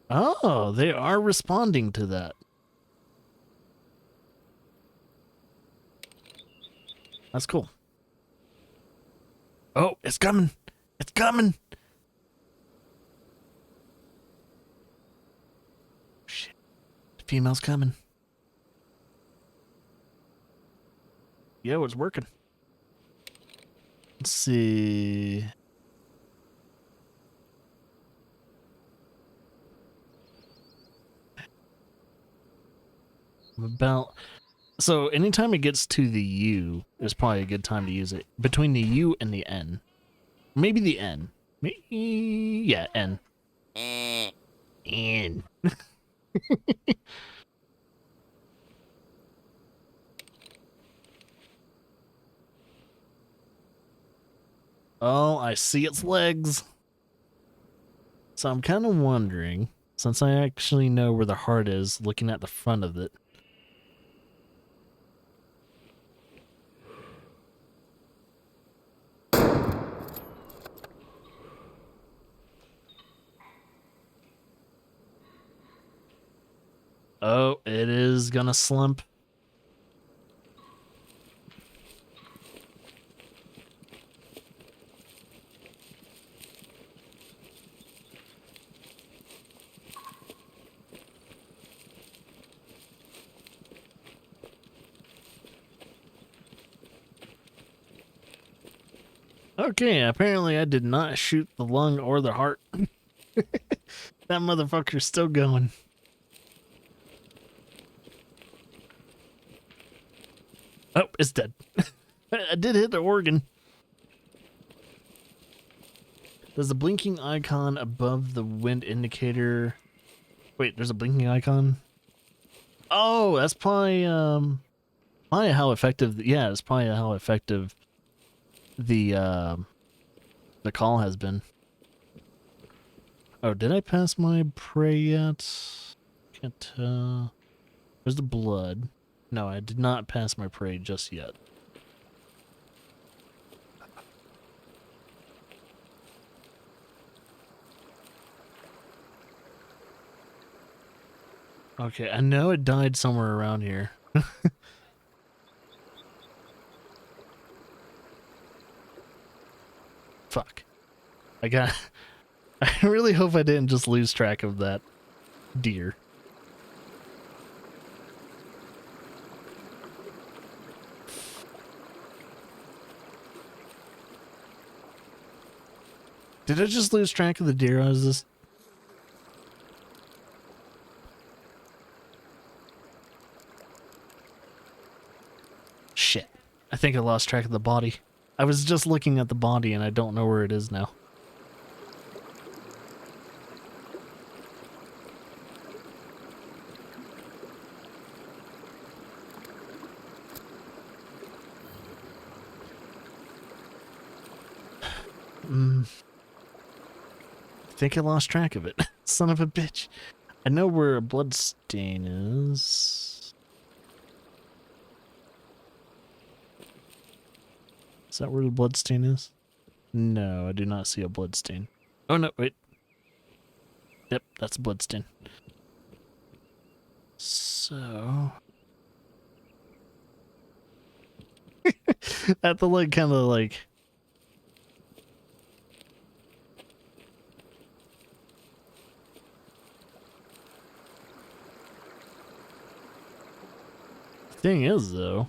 A: Oh, they are responding to that. That's cool. Oh, it's coming. It's coming. Shit. The female's coming. Yo, it's working. Let's see. So anytime it gets to the U is probably a good time to use it. Between the U and the N. Maybe the N. Yeah, N. N. Oh, I see its legs. So I'm kind of wondering, since I actually know where the heart is, looking at the front of it. Oh, it is gonna slump. Okay, apparently I did not shoot the lung or the heart. That motherfucker's still going. Oh, it's dead. I did hit the organ. Does the blinking icon above the wind indicator... Wait, there's a blinking icon? Oh, that's probably how effective... Yeah, it's probably how effective the call has been. Oh, did I pass my prey yet? Can't tell. Where's the blood? No, I did not pass my prey just yet. Okay, I know it died somewhere around here. Fuck. I really hope I didn't just lose track of that deer. Did I just lose track of the deer? I was just... Shit. I think I lost track of the body. I was just looking at the body and I don't know where it is now. I think I lost track of it. Son of a bitch. I know where a blood stain is. Is that where the blood stain is? No, I do not see a blood stain. Oh no, wait. Yep, that's a blood stain. So... at the like kind of like... Thing is, though,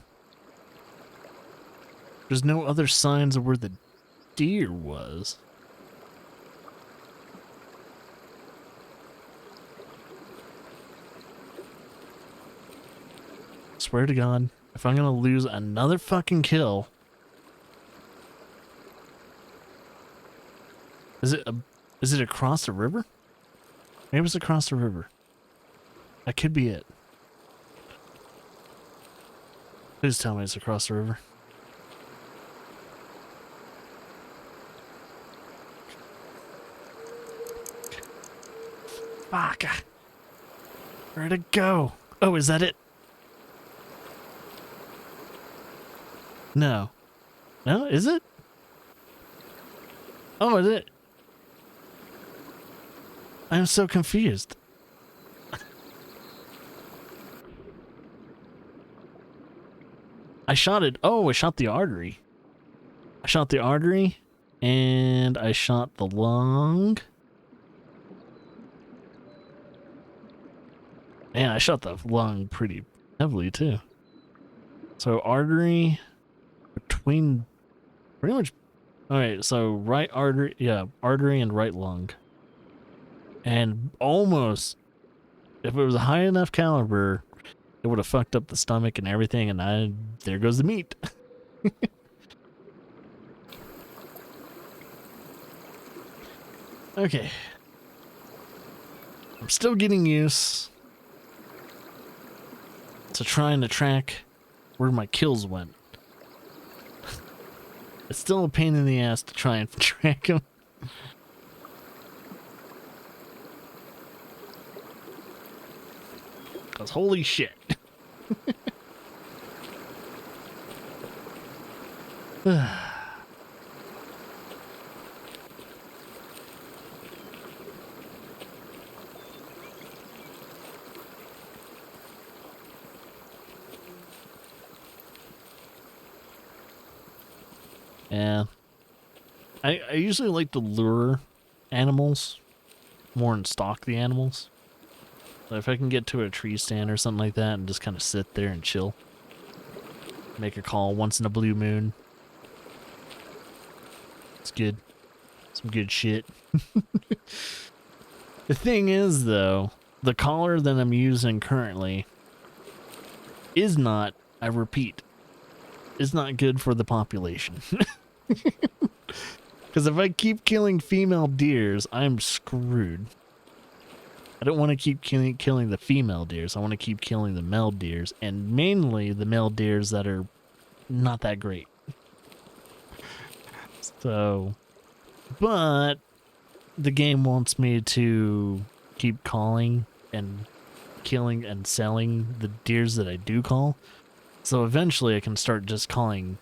A: there's no other signs of where the deer was. Swear to God, if I'm gonna lose another fucking kill... Is it across the river? Maybe it's across the river. That could be it. Please tell me it's across the river. Fuck. Where'd it go? Oh, is that it? No. No, is it? Oh, is it? I'm so confused. I shot it. Oh, I shot the artery. I shot the artery, and I shot the lung. Man, I shot the lung pretty heavily, too. So, artery between... Pretty much... Alright, so right artery... Yeah, artery and right lung. And almost... If it was a high enough caliber... It would have fucked up the stomach and everything, and there goes the meat. Okay. I'm still getting used to trying to track where my kills went. It's still a pain in the ass to try and track them. Cause holy shit. Yeah. I usually like to lure animals more than stalk the animals. So if I can get to a tree stand or something like that and just kind of sit there and chill. Make a call once in a blue moon. It's good. Some good shit. The thing is, though, the collar that I'm using currently is not, I repeat, is not good for the population. Because if I keep killing female deers, I'm screwed. I don't want to keep killing the female deers. I want to keep killing the male deers, and mainly the male deers that are not that great. So, but the game wants me to keep calling and killing and selling the deers that I do call. So eventually I can start just calling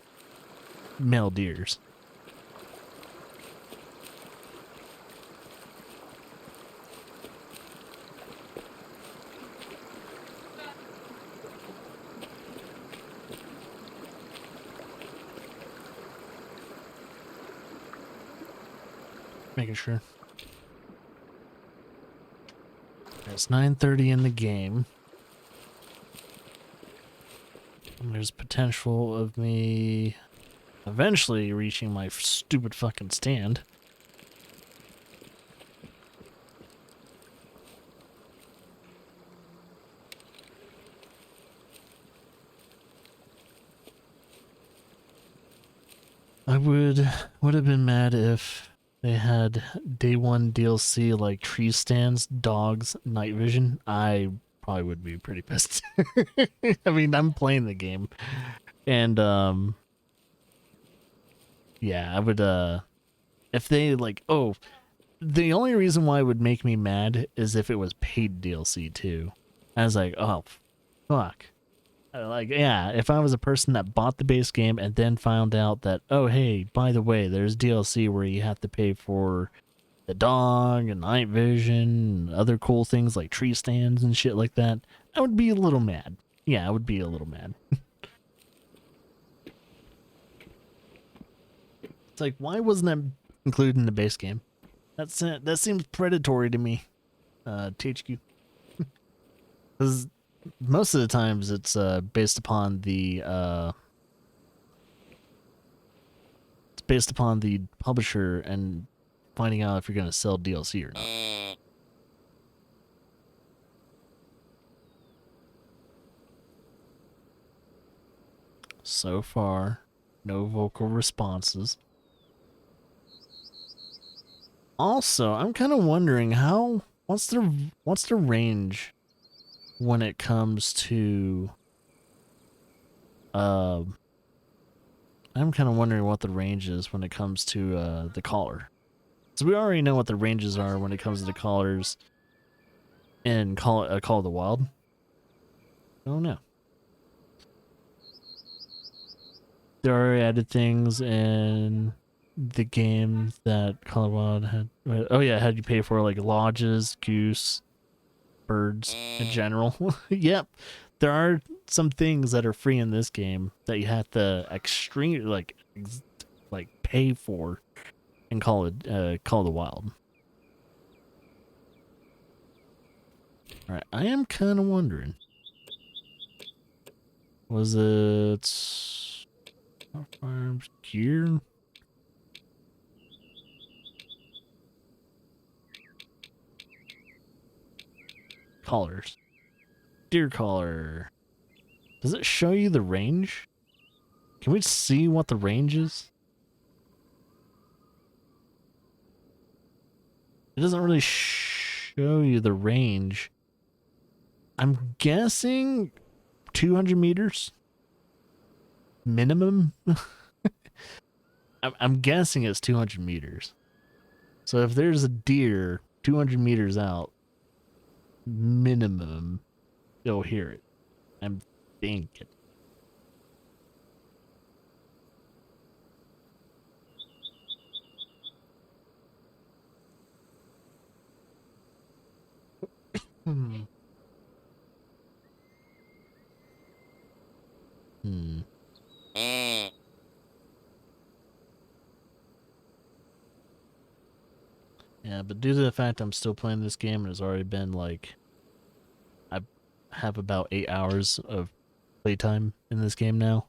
A: male deers. Making sure. It's 9:30 in the game. And there's potential of me eventually reaching my stupid fucking stand. I would have been mad if they had day one DLC like tree stands, dogs, night vision. I probably would be pretty pissed. I mean, I'm playing the game. And yeah, I would if they like, oh, the only reason why it would make me mad is if it was paid DLC too. I was like, oh, fuck. Like, yeah, if I was a person that bought the base game and then found out that, oh, hey, by the way, there's DLC where you have to pay for the dog and night vision and other cool things like tree stands and shit like that, I would be a little mad. Yeah, I would be a little mad. It's like, why wasn't that included in the base game? That seems predatory to me, THQ. Because most of the times it's based upon the publisher and finding out if you're going to sell DLC or not. So far, no vocal responses. Also, I'm kind of wondering what's the range when it comes to I'm kind of wondering what the range is when it comes to the collar. So we already know what the ranges are when it comes to the collars in Call of the Wild. I don't know. There are added things in the game that Call of the Wild had. Oh yeah, had you pay for like lodges, goose, birds in general. Yep, there are some things that are free in this game that you have to like pay for in Call of the Wild. All right, I am kind of wondering, was it farms gear? Collars. Deer collar. Does it show you the range? Can we see what the range is? It doesn't really show you the range. I'm guessing 200 meters minimum. I'm guessing it's 200 meters. So if there's a deer 200 meters out, minimum, you'll hear it. I'm thinking. Hmm. Yeah, but due to the fact I'm still playing this game and it's already been like, I have about 8 hours of playtime in this game now.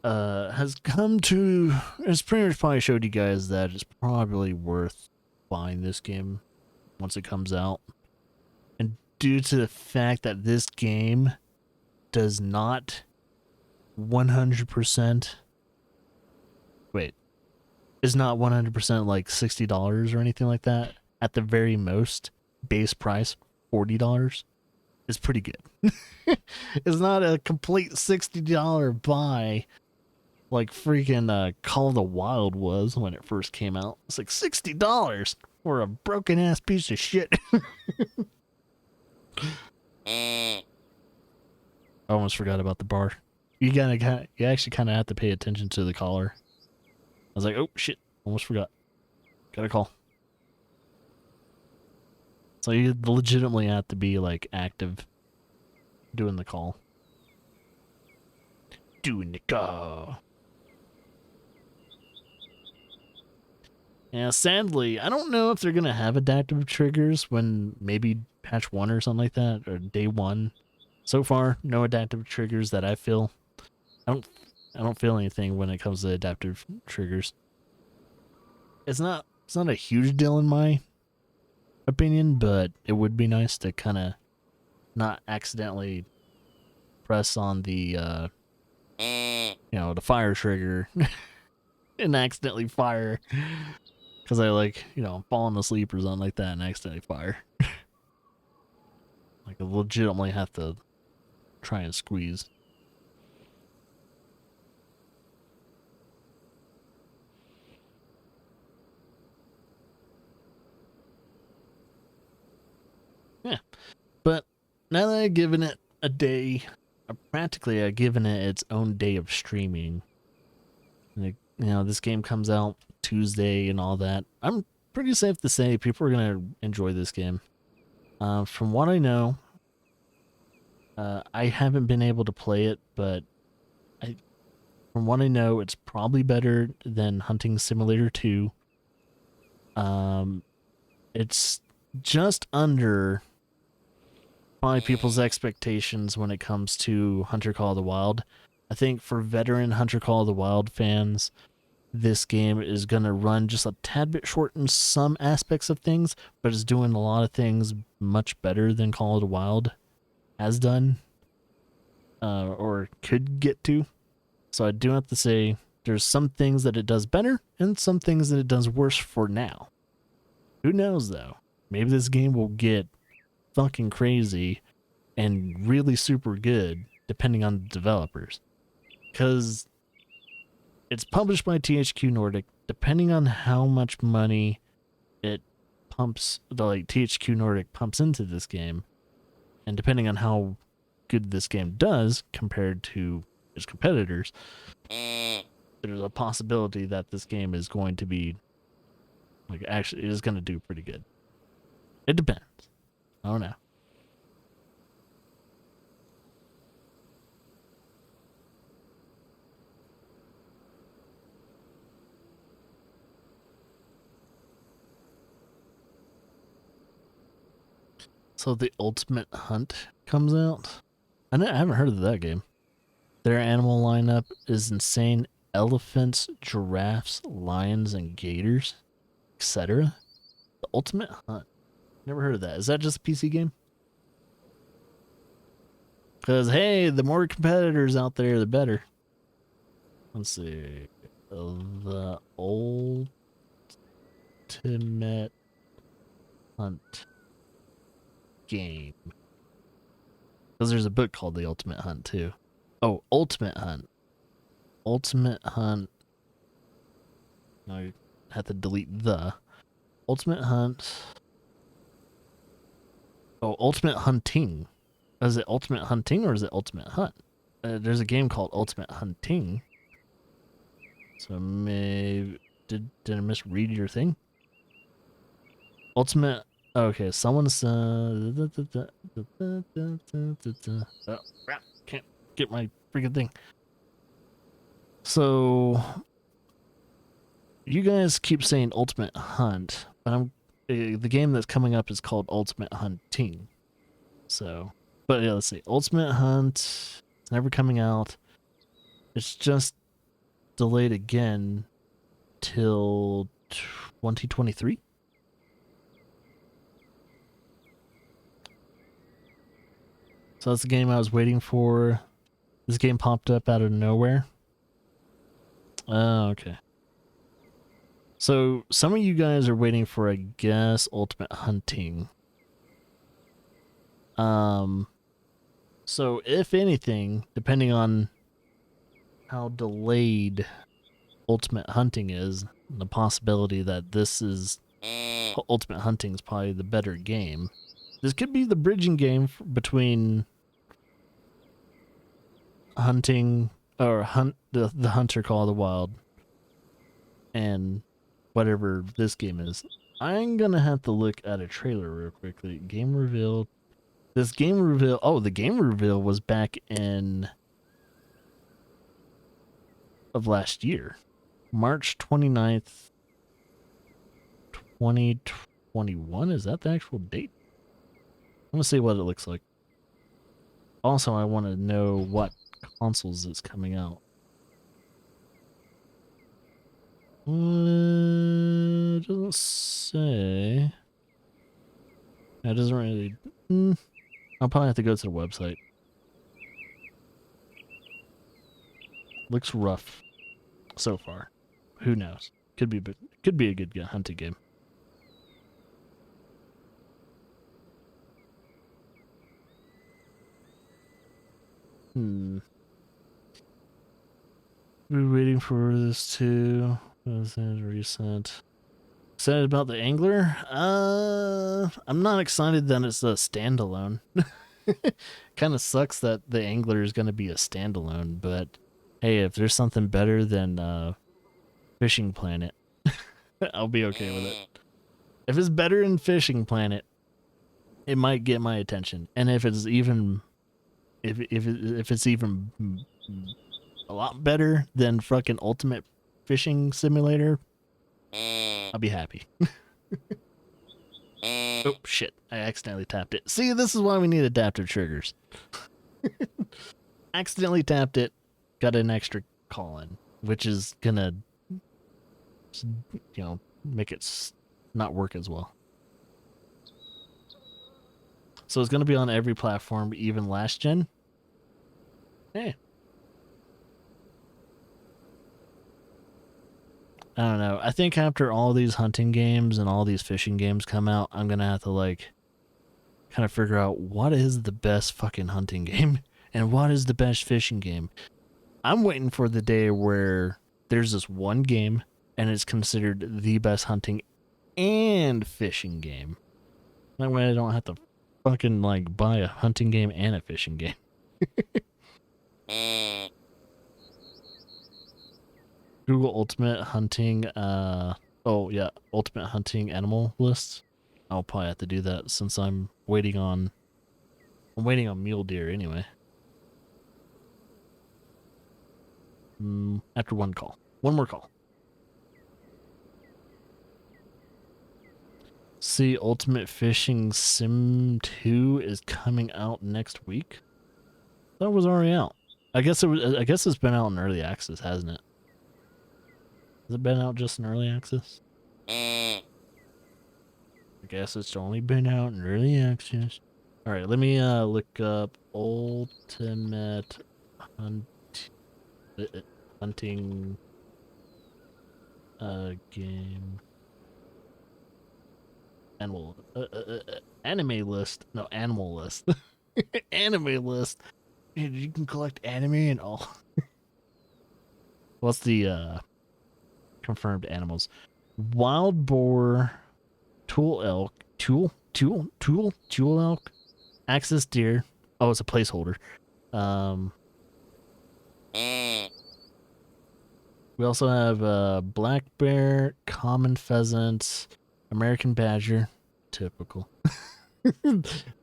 A: Has come to, it's pretty much probably showed you guys that it's probably worth buying this game once it comes out. And due to the fact that this game does not 100%, is not 100% like $60 or anything like that. At the very most, base price $40 is pretty good. It's not a complete $60 buy like freaking Call of the Wild was when it first came out. It's like $60 for a broken ass piece of shit. I almost forgot about the bar. You actually kind of have to pay attention to the caller. I was like, oh shit, almost forgot. Got a call. So you legitimately have to be like active doing the call. Doing the call. Yeah, sadly, I don't know if they're gonna have adaptive triggers when maybe patch 1 or something like that, or day 1. So far, no adaptive triggers that I feel. I don't feel anything when it comes to adaptive triggers. It's not a huge deal in my opinion, but it would be nice to kind of not accidentally press on the the fire trigger and accidentally fire, because I like, falling asleep or something like that and accidentally fire. Like I legitimately have to try and squeeze. Yeah, but now that I've given it a day, practically I've given it its own day of streaming. And this game comes out Tuesday and all that. I'm pretty safe to say people are gonna enjoy this game. From what I know, I haven't been able to play it, but from what I know, it's probably better than Hunting Simulator 2. It's just under probably people's expectations when it comes to Hunter Call of the Wild. I think for veteran Hunter Call of the Wild fans, this game is going to run just a tad bit short in some aspects of things, but it's doing a lot of things much better than Call of the Wild has done, or could get to. So I do have to say there's some things that it does better and some things that it does worse for now. Who knows though? Maybe this game will get fucking crazy and really super good depending on the developers. Because it's published by THQ Nordic. Depending on how much money it pumps, THQ Nordic pumps into this game, and depending on how good this game does compared to its competitors, there's a possibility that this game is going to be actually it is going to do pretty good. It depends. I don't know. So the Ultimate Hunt comes out. I haven't heard of that game. Their animal lineup is insane. Elephants, giraffes, lions, and gators, etc. The Ultimate Hunt. Never heard of that. Is that just a PC game? Because, hey, the more competitors out there, the better. Let's see. The Ultimate Hunt game. Because there's a book called The Ultimate Hunt, too. Oh, Ultimate Hunt. Ultimate Hunt I have to delete the Ultimate Hunt. Oh, Ultimate Hunting. Is it Ultimate Hunting or is it Ultimate Hunt? There's a game called Ultimate Hunting. So maybe did I misread your thing? Ultimate. Okay, someone said. Oh crap! Can't get my freaking thing. So you guys keep saying Ultimate Hunt, but the game that's coming up is called Ultimate Hunting. So, but yeah, let's see. Ultimate Hunt. It's never coming out. It's just delayed again till 2023. So that's the game I was waiting for. This game popped up out of nowhere. Oh, okay. So some of you guys are waiting for, I guess, Ultimate Hunting. So if anything, depending on how delayed Ultimate Hunting is, the possibility that this is Ultimate Hunting is probably the better game. This could be the bridging game between hunting or the Hunter Call of the Wild and whatever this game is. I'm gonna have to look at a trailer real quickly. Game reveal. This game reveal. Oh, the game reveal was back in of last year, March 29th, 2021. Is that the actual date? I'm gonna see what it looks like. Also, I want to know what consoles it's coming out. It doesn't say. It doesn't really. I'll probably have to go to the website. Looks rough so far. Who knows? Could be a good hunting game. We're waiting for this to. Recent. Excited about the Angler? I'm not excited that it's a standalone. Kind of sucks that the Angler is going to be a standalone, but hey, if there's something better than Fishing Planet, I'll be okay with it. If it's better than Fishing Planet, it might get my attention. And if it's even if it's even a lot better than fucking Ultimate Fishing Simulator, I'll be happy. Oh shit, I accidentally tapped it. See, this is why we need adaptive triggers. Accidentally tapped it, got an extra call in, which is gonna, make it not work as well. So it's gonna be on every platform, even last gen. Hey. I don't know. I think after all these hunting games and all these fishing games come out, I'm going to have to kind of figure out what is the best fucking hunting game and what is the best fishing game. I'm waiting for the day where there's this one game and it's considered the best hunting and fishing game. That way I don't have to fucking buy a hunting game and a fishing game. Google Ultimate Hunting, Ultimate Hunting Animal List. I'll probably have to do that since I'm waiting on mule deer anyway. After one more call. See, Ultimate Fishing Sim 2 is coming out next week. That was already out. I guess it's been out in early access, hasn't it? Has it been out just in early access? I guess it's only been out in early access. Alright, let me look up Ultimate Hunting game. Anime list. No, animal list. Anime list. You can collect anime and all. What's the confirmed animals. Wild boar, tool elk, tool elk, axis deer. Oh, it's a placeholder. We also have black bear, common pheasant, American badger, typical.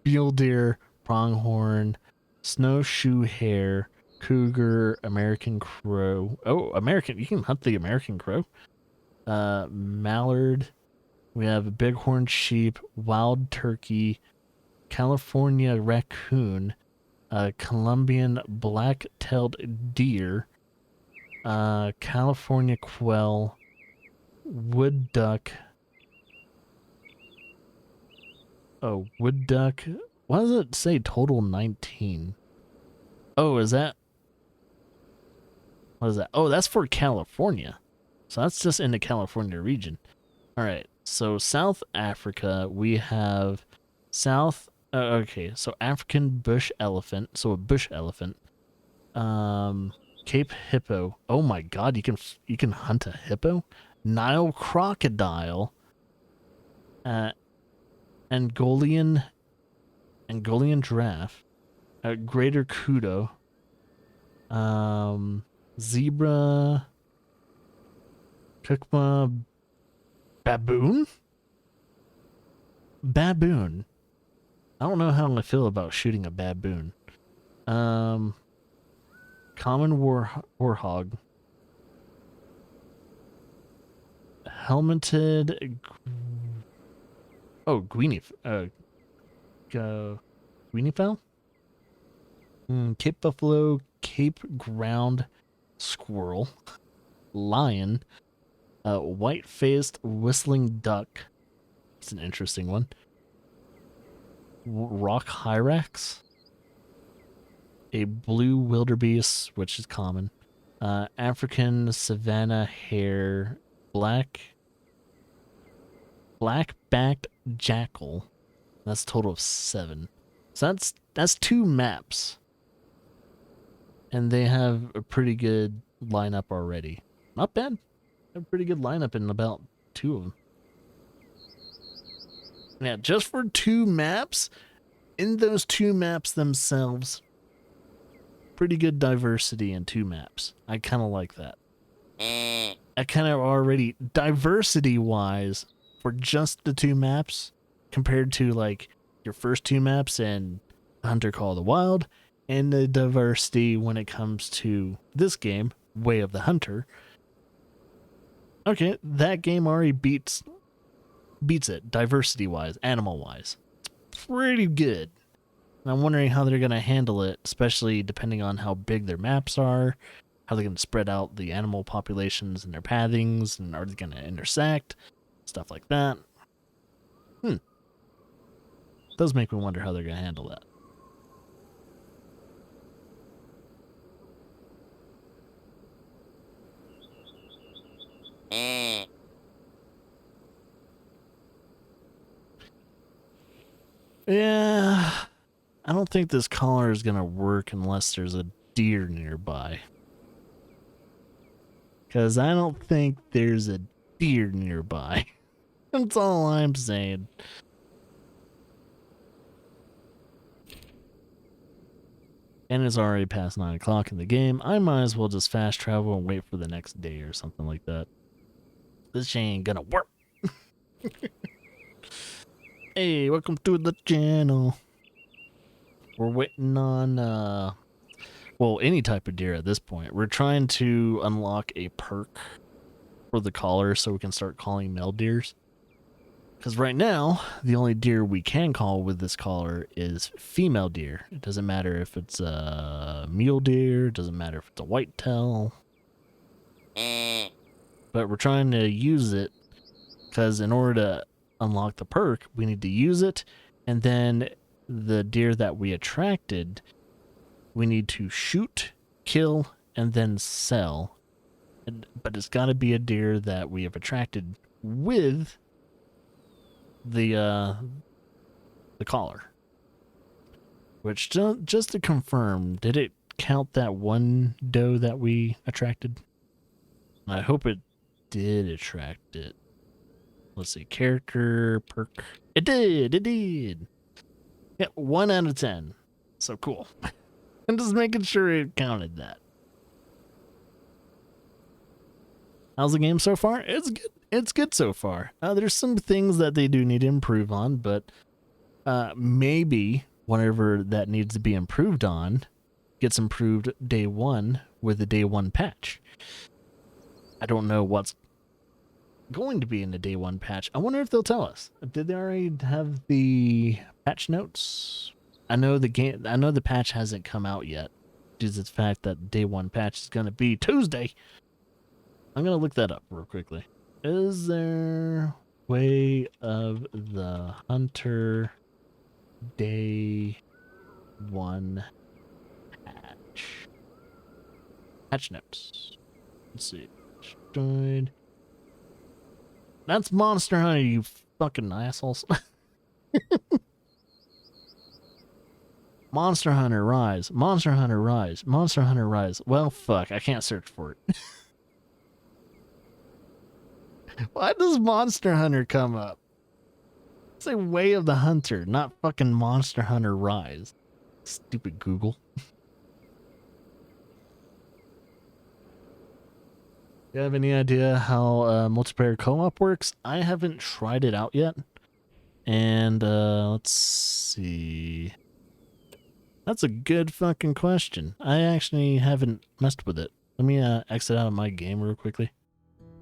A: Mule deer, pronghorn, snowshoe hare, cougar, American crow. Oh, American! You can hunt the American crow. Mallard. We have bighorn sheep, wild turkey, California raccoon, Colombian black-tailed deer, California quail, wood duck. Oh, wood duck. Why does it say total 19? Oh, is that? What is that? Oh, that's for California. So that's just in the California region. All right. So South Africa, we have okay, so African bush elephant. So a bush elephant. Cape hippo. Oh my God, you can hunt a hippo. Nile crocodile. Angolian giraffe. Greater kudu. Zebra. Kukma. Baboon? Baboon. I don't know how I feel about shooting a baboon. Common warhog. Helmeted. Oh, Guinea fowl? Cape buffalo, Cape ground squirrel, lion, white-faced whistling duck. It's an interesting one. Rock hyrax, a blue wildebeest, which is common, African savanna hare, black-backed jackal. That's a total of 7. So that's 2 maps. And they have a pretty good lineup already. Not bad. A pretty good lineup in about 2 of them. Yeah, just for 2 maps, in those 2 maps themselves, pretty good diversity in 2 maps. I kind of like that. I kind of already, diversity-wise, for just the 2 maps, compared to, like, your first 2 maps in Hunter Call of the Wild, and the diversity when it comes to this game, Way of the Hunter. Okay, that game already beats it, diversity-wise, animal-wise. It's pretty good. And I'm wondering how they're going to handle it, especially depending on how big their maps are, how they're going to spread out the animal populations and their pathings, and are they going to intersect, stuff like that. Does make me wonder how they're going to handle that. Yeah, I don't think this collar is going to work unless there's a deer nearby. Because I don't think there's a deer nearby. That's all I'm saying. And it's already past 9 o'clock in the game. I might as well just fast travel and wait for the next day or something like that. This ain't gonna work. Hey, welcome to the channel. We're waiting on, well, any type of deer at this point. We're trying to unlock a perk for the collar so we can start calling male deers. Because right now, the only deer we can call with this collar is female deer. It doesn't matter if it's a mule deer, it doesn't matter if it's a whitetail. But we're trying to use it because in order to unlock the perk, we need to use it, and then the deer that we attracted, we need to shoot, kill, and then sell. But it's got to be a deer that we have attracted with the collar. Which, just to confirm, did it count that one doe that we attracted? I hope it did attract it. Let's see, character, perk. It did. Yeah, 1 out of 10. So cool. I'm just making sure it counted that. How's the game so far? It's good. It's good so far. There's some things that they do need to improve on, but maybe whatever that needs to be improved on gets improved day one with the day one patch. I don't know what's going to be in the day one patch. I wonder if they'll tell us. Did they already have the patch notes? I know the patch hasn't come out yet due to the fact that day one patch is going to be Tuesday. I'm going to look that up real quickly. Is there way of the hunter day one patch? Patch notes. Let's see. Destroyed. That's Monster Hunter, you fucking assholes. Monster Hunter Rise. Monster Hunter Rise. Monster Hunter Rise. Well, fuck. I can't search for it. Why does Monster Hunter come up? Say Way of the Hunter, not fucking Monster Hunter Rise. Stupid Google. You have any idea how multiplayer co-op works? I haven't tried it out yet. And let's see. That's a good fucking question. I actually haven't messed with it. Let me exit out of my game real quickly.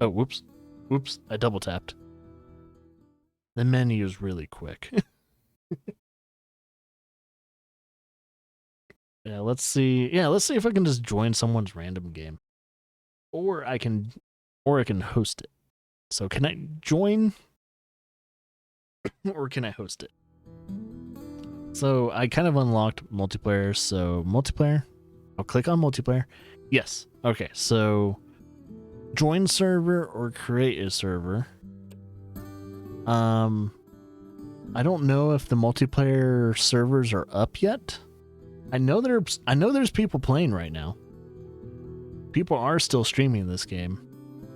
A: Oh, whoops. Whoops, I double tapped. The menu is really quick. Yeah, let's see. Yeah, let's see if I can just join someone's random game. Or I can host it. So can I join or can I host it? So I kind of unlocked multiplayer. So multiplayer, I'll click on multiplayer. Yes. Okay. So join server or create a server. I don't know if the multiplayer servers are up yet. I know there's people playing right now. People are still streaming this game.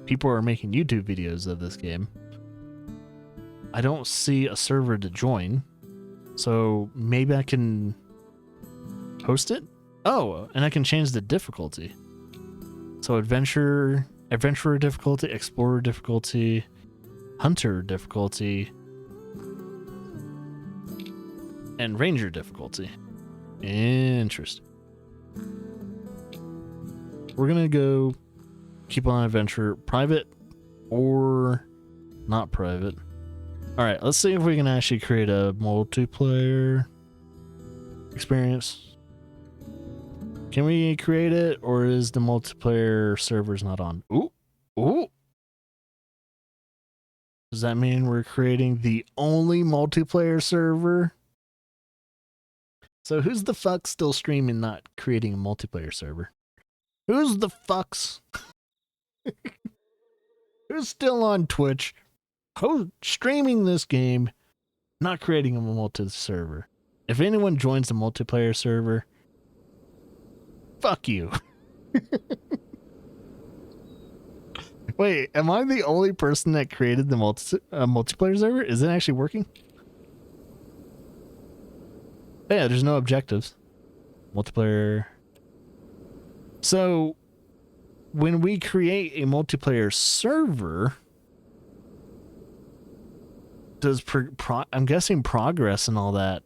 A: People are making YouTube videos of this game. I don't see a server to join. So maybe I can host it? Oh, and I can change the difficulty. So adventurer difficulty, explorer difficulty, hunter difficulty, and ranger difficulty. Interesting. We're gonna go keep on adventure, private or not private. All right, let's see if we can actually create a multiplayer experience. Can we create it, or is the multiplayer servers not on? Ooh, ooh. Does that mean we're creating the only multiplayer server? So who's the fuck still streaming, not creating a multiplayer server? Who's the fucks? Who's still on Twitch, streaming this game, not creating a multi-server? If anyone joins the multiplayer server, fuck you. Wait, am I the only person that created the multiplayer server? Is it actually working? Yeah, there's no objectives. Multiplayer. So, when we create a multiplayer server, does I'm guessing progress and all that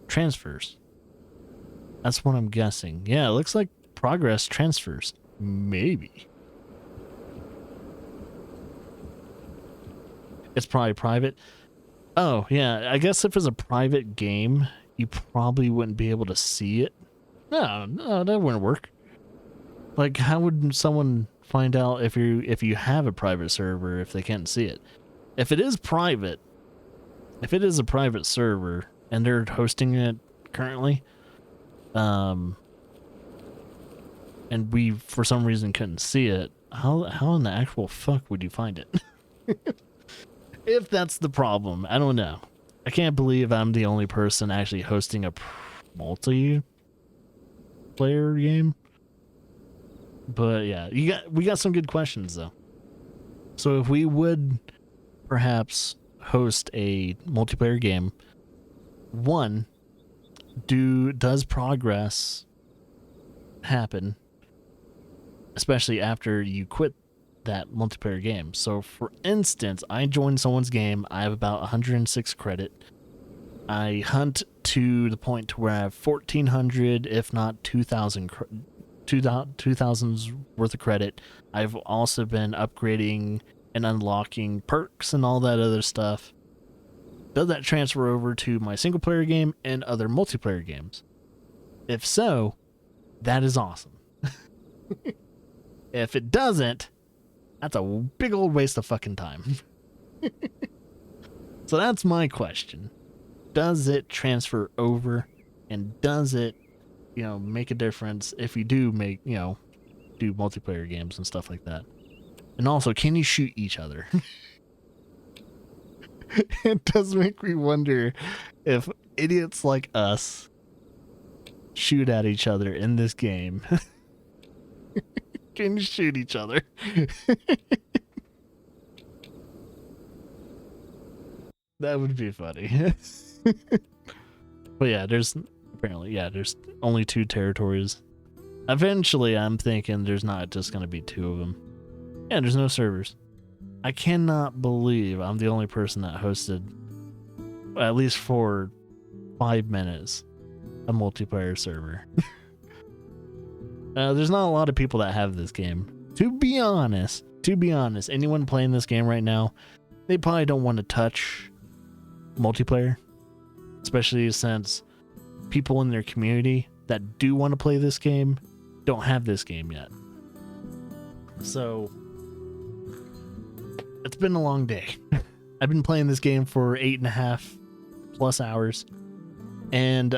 A: transfers. That's what I'm guessing. Yeah, it looks like progress transfers. Maybe. It's probably private. Oh, yeah, I guess if it's a private game, you probably wouldn't be able to see it. No, that wouldn't work. Like, how would someone find out if you have a private server if they can't see it? If it is private, if it is a private server and they're hosting it currently, and we for some reason couldn't see it, how in the actual fuck would you find it? If that's the problem, I don't know. I can't believe I'm the only person actually hosting a multiplayer game. But yeah, we got some good questions though. So if we would perhaps host a multiplayer game, one, does progress happen, especially after you quit that multiplayer game? So for instance, I joined someone's game, I have about 106 credit. I hunt to the point to where I have 1,400, if not 2,000's worth of credit. I've also been upgrading and unlocking perks and all that other stuff. Does that transfer over to my single player game and other multiplayer games? If so, that is awesome. If it doesn't, that's a big old waste of fucking time. So that's my question. Does it transfer over, and does it, make a difference if you do do multiplayer games and stuff like that? And also, can you shoot each other? It does make me wonder if idiots like us shoot at each other in this game. Can you shoot each other? That would be funny. But yeah, there's only 2 territories. Eventually, I'm thinking there's not just going to be 2 of them. Yeah, there's no servers. I cannot believe I'm the only person that hosted, at least for 5 minutes, a multiplayer server. There's not a lot of people that have this game. To be honest, anyone playing this game right now, they probably don't want to touch multiplayer, especially since people in their community that do want to play this game don't have this game yet. So it's been a long day. I've been playing this game for 8.5+ hours, and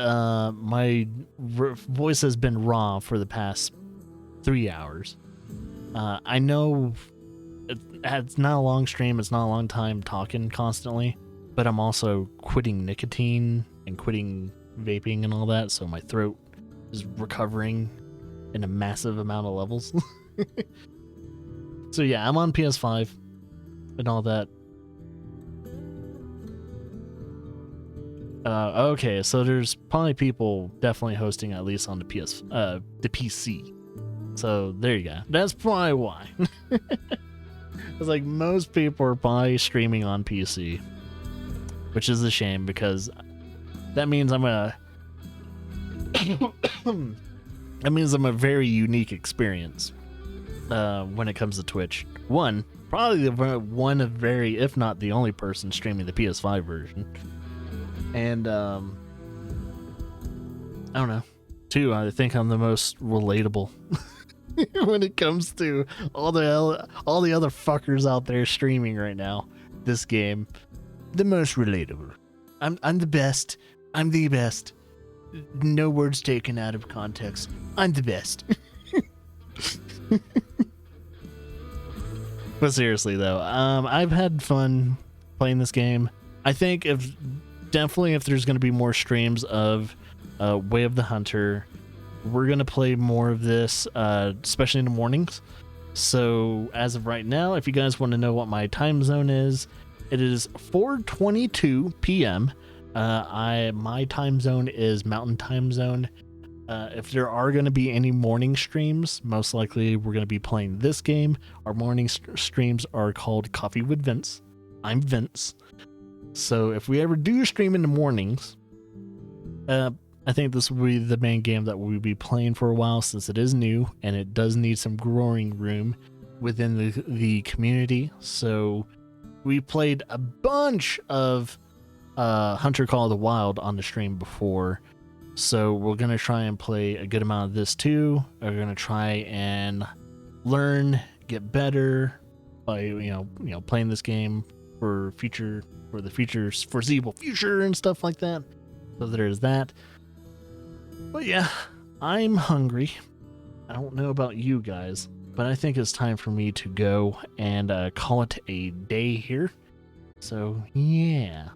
A: my voice has been raw for the past 3 hours. I know it's not a long stream, it's not a long time talking constantly, but I'm also quitting nicotine and quitting vaping and all that, so my throat is recovering in a massive amount of levels. So yeah, I'm on PS5 and all that. Okay, so there's probably people definitely hosting at least on the PC. So there you go. That's probably why. It's like most people are probably streaming on PC, which is a shame because that means I'm a very unique experience when it comes to Twitch. Probably one of very, if not the only person streaming the PS5 version. And I don't know. 2, I think I'm the most relatable when it comes to all the other fuckers out there streaming right now. This game, the most relatable. I'm the best. I'm the best. No words taken out of context. I'm the best. But seriously though, I've had fun playing this game. I think if there's going to be more streams of Way of the Hunter, we're going to play more of this, especially in the mornings. So as of right now, if you guys want to know what my time zone is, it is 4:22 p.m. My time zone is Mountain Time Zone. If there are going to be any morning streams, most likely we're going to be playing this game. Our morning streams are called Coffee with Vince. I'm Vince. So if we ever do stream in the mornings, I think this will be the main game that we'll be playing for a while, since it is new and it does need some growing room within the community. So we played a bunch of Hunter Call of the Wild on the stream before. So we're going to try and play a good amount of this too. We're going to try and learn, get better by, playing this game for the foreseeable future and stuff like that. So there's that. But yeah, I'm hungry. I don't know about you guys, but I think it's time for me to go and call it a day here. So yeah.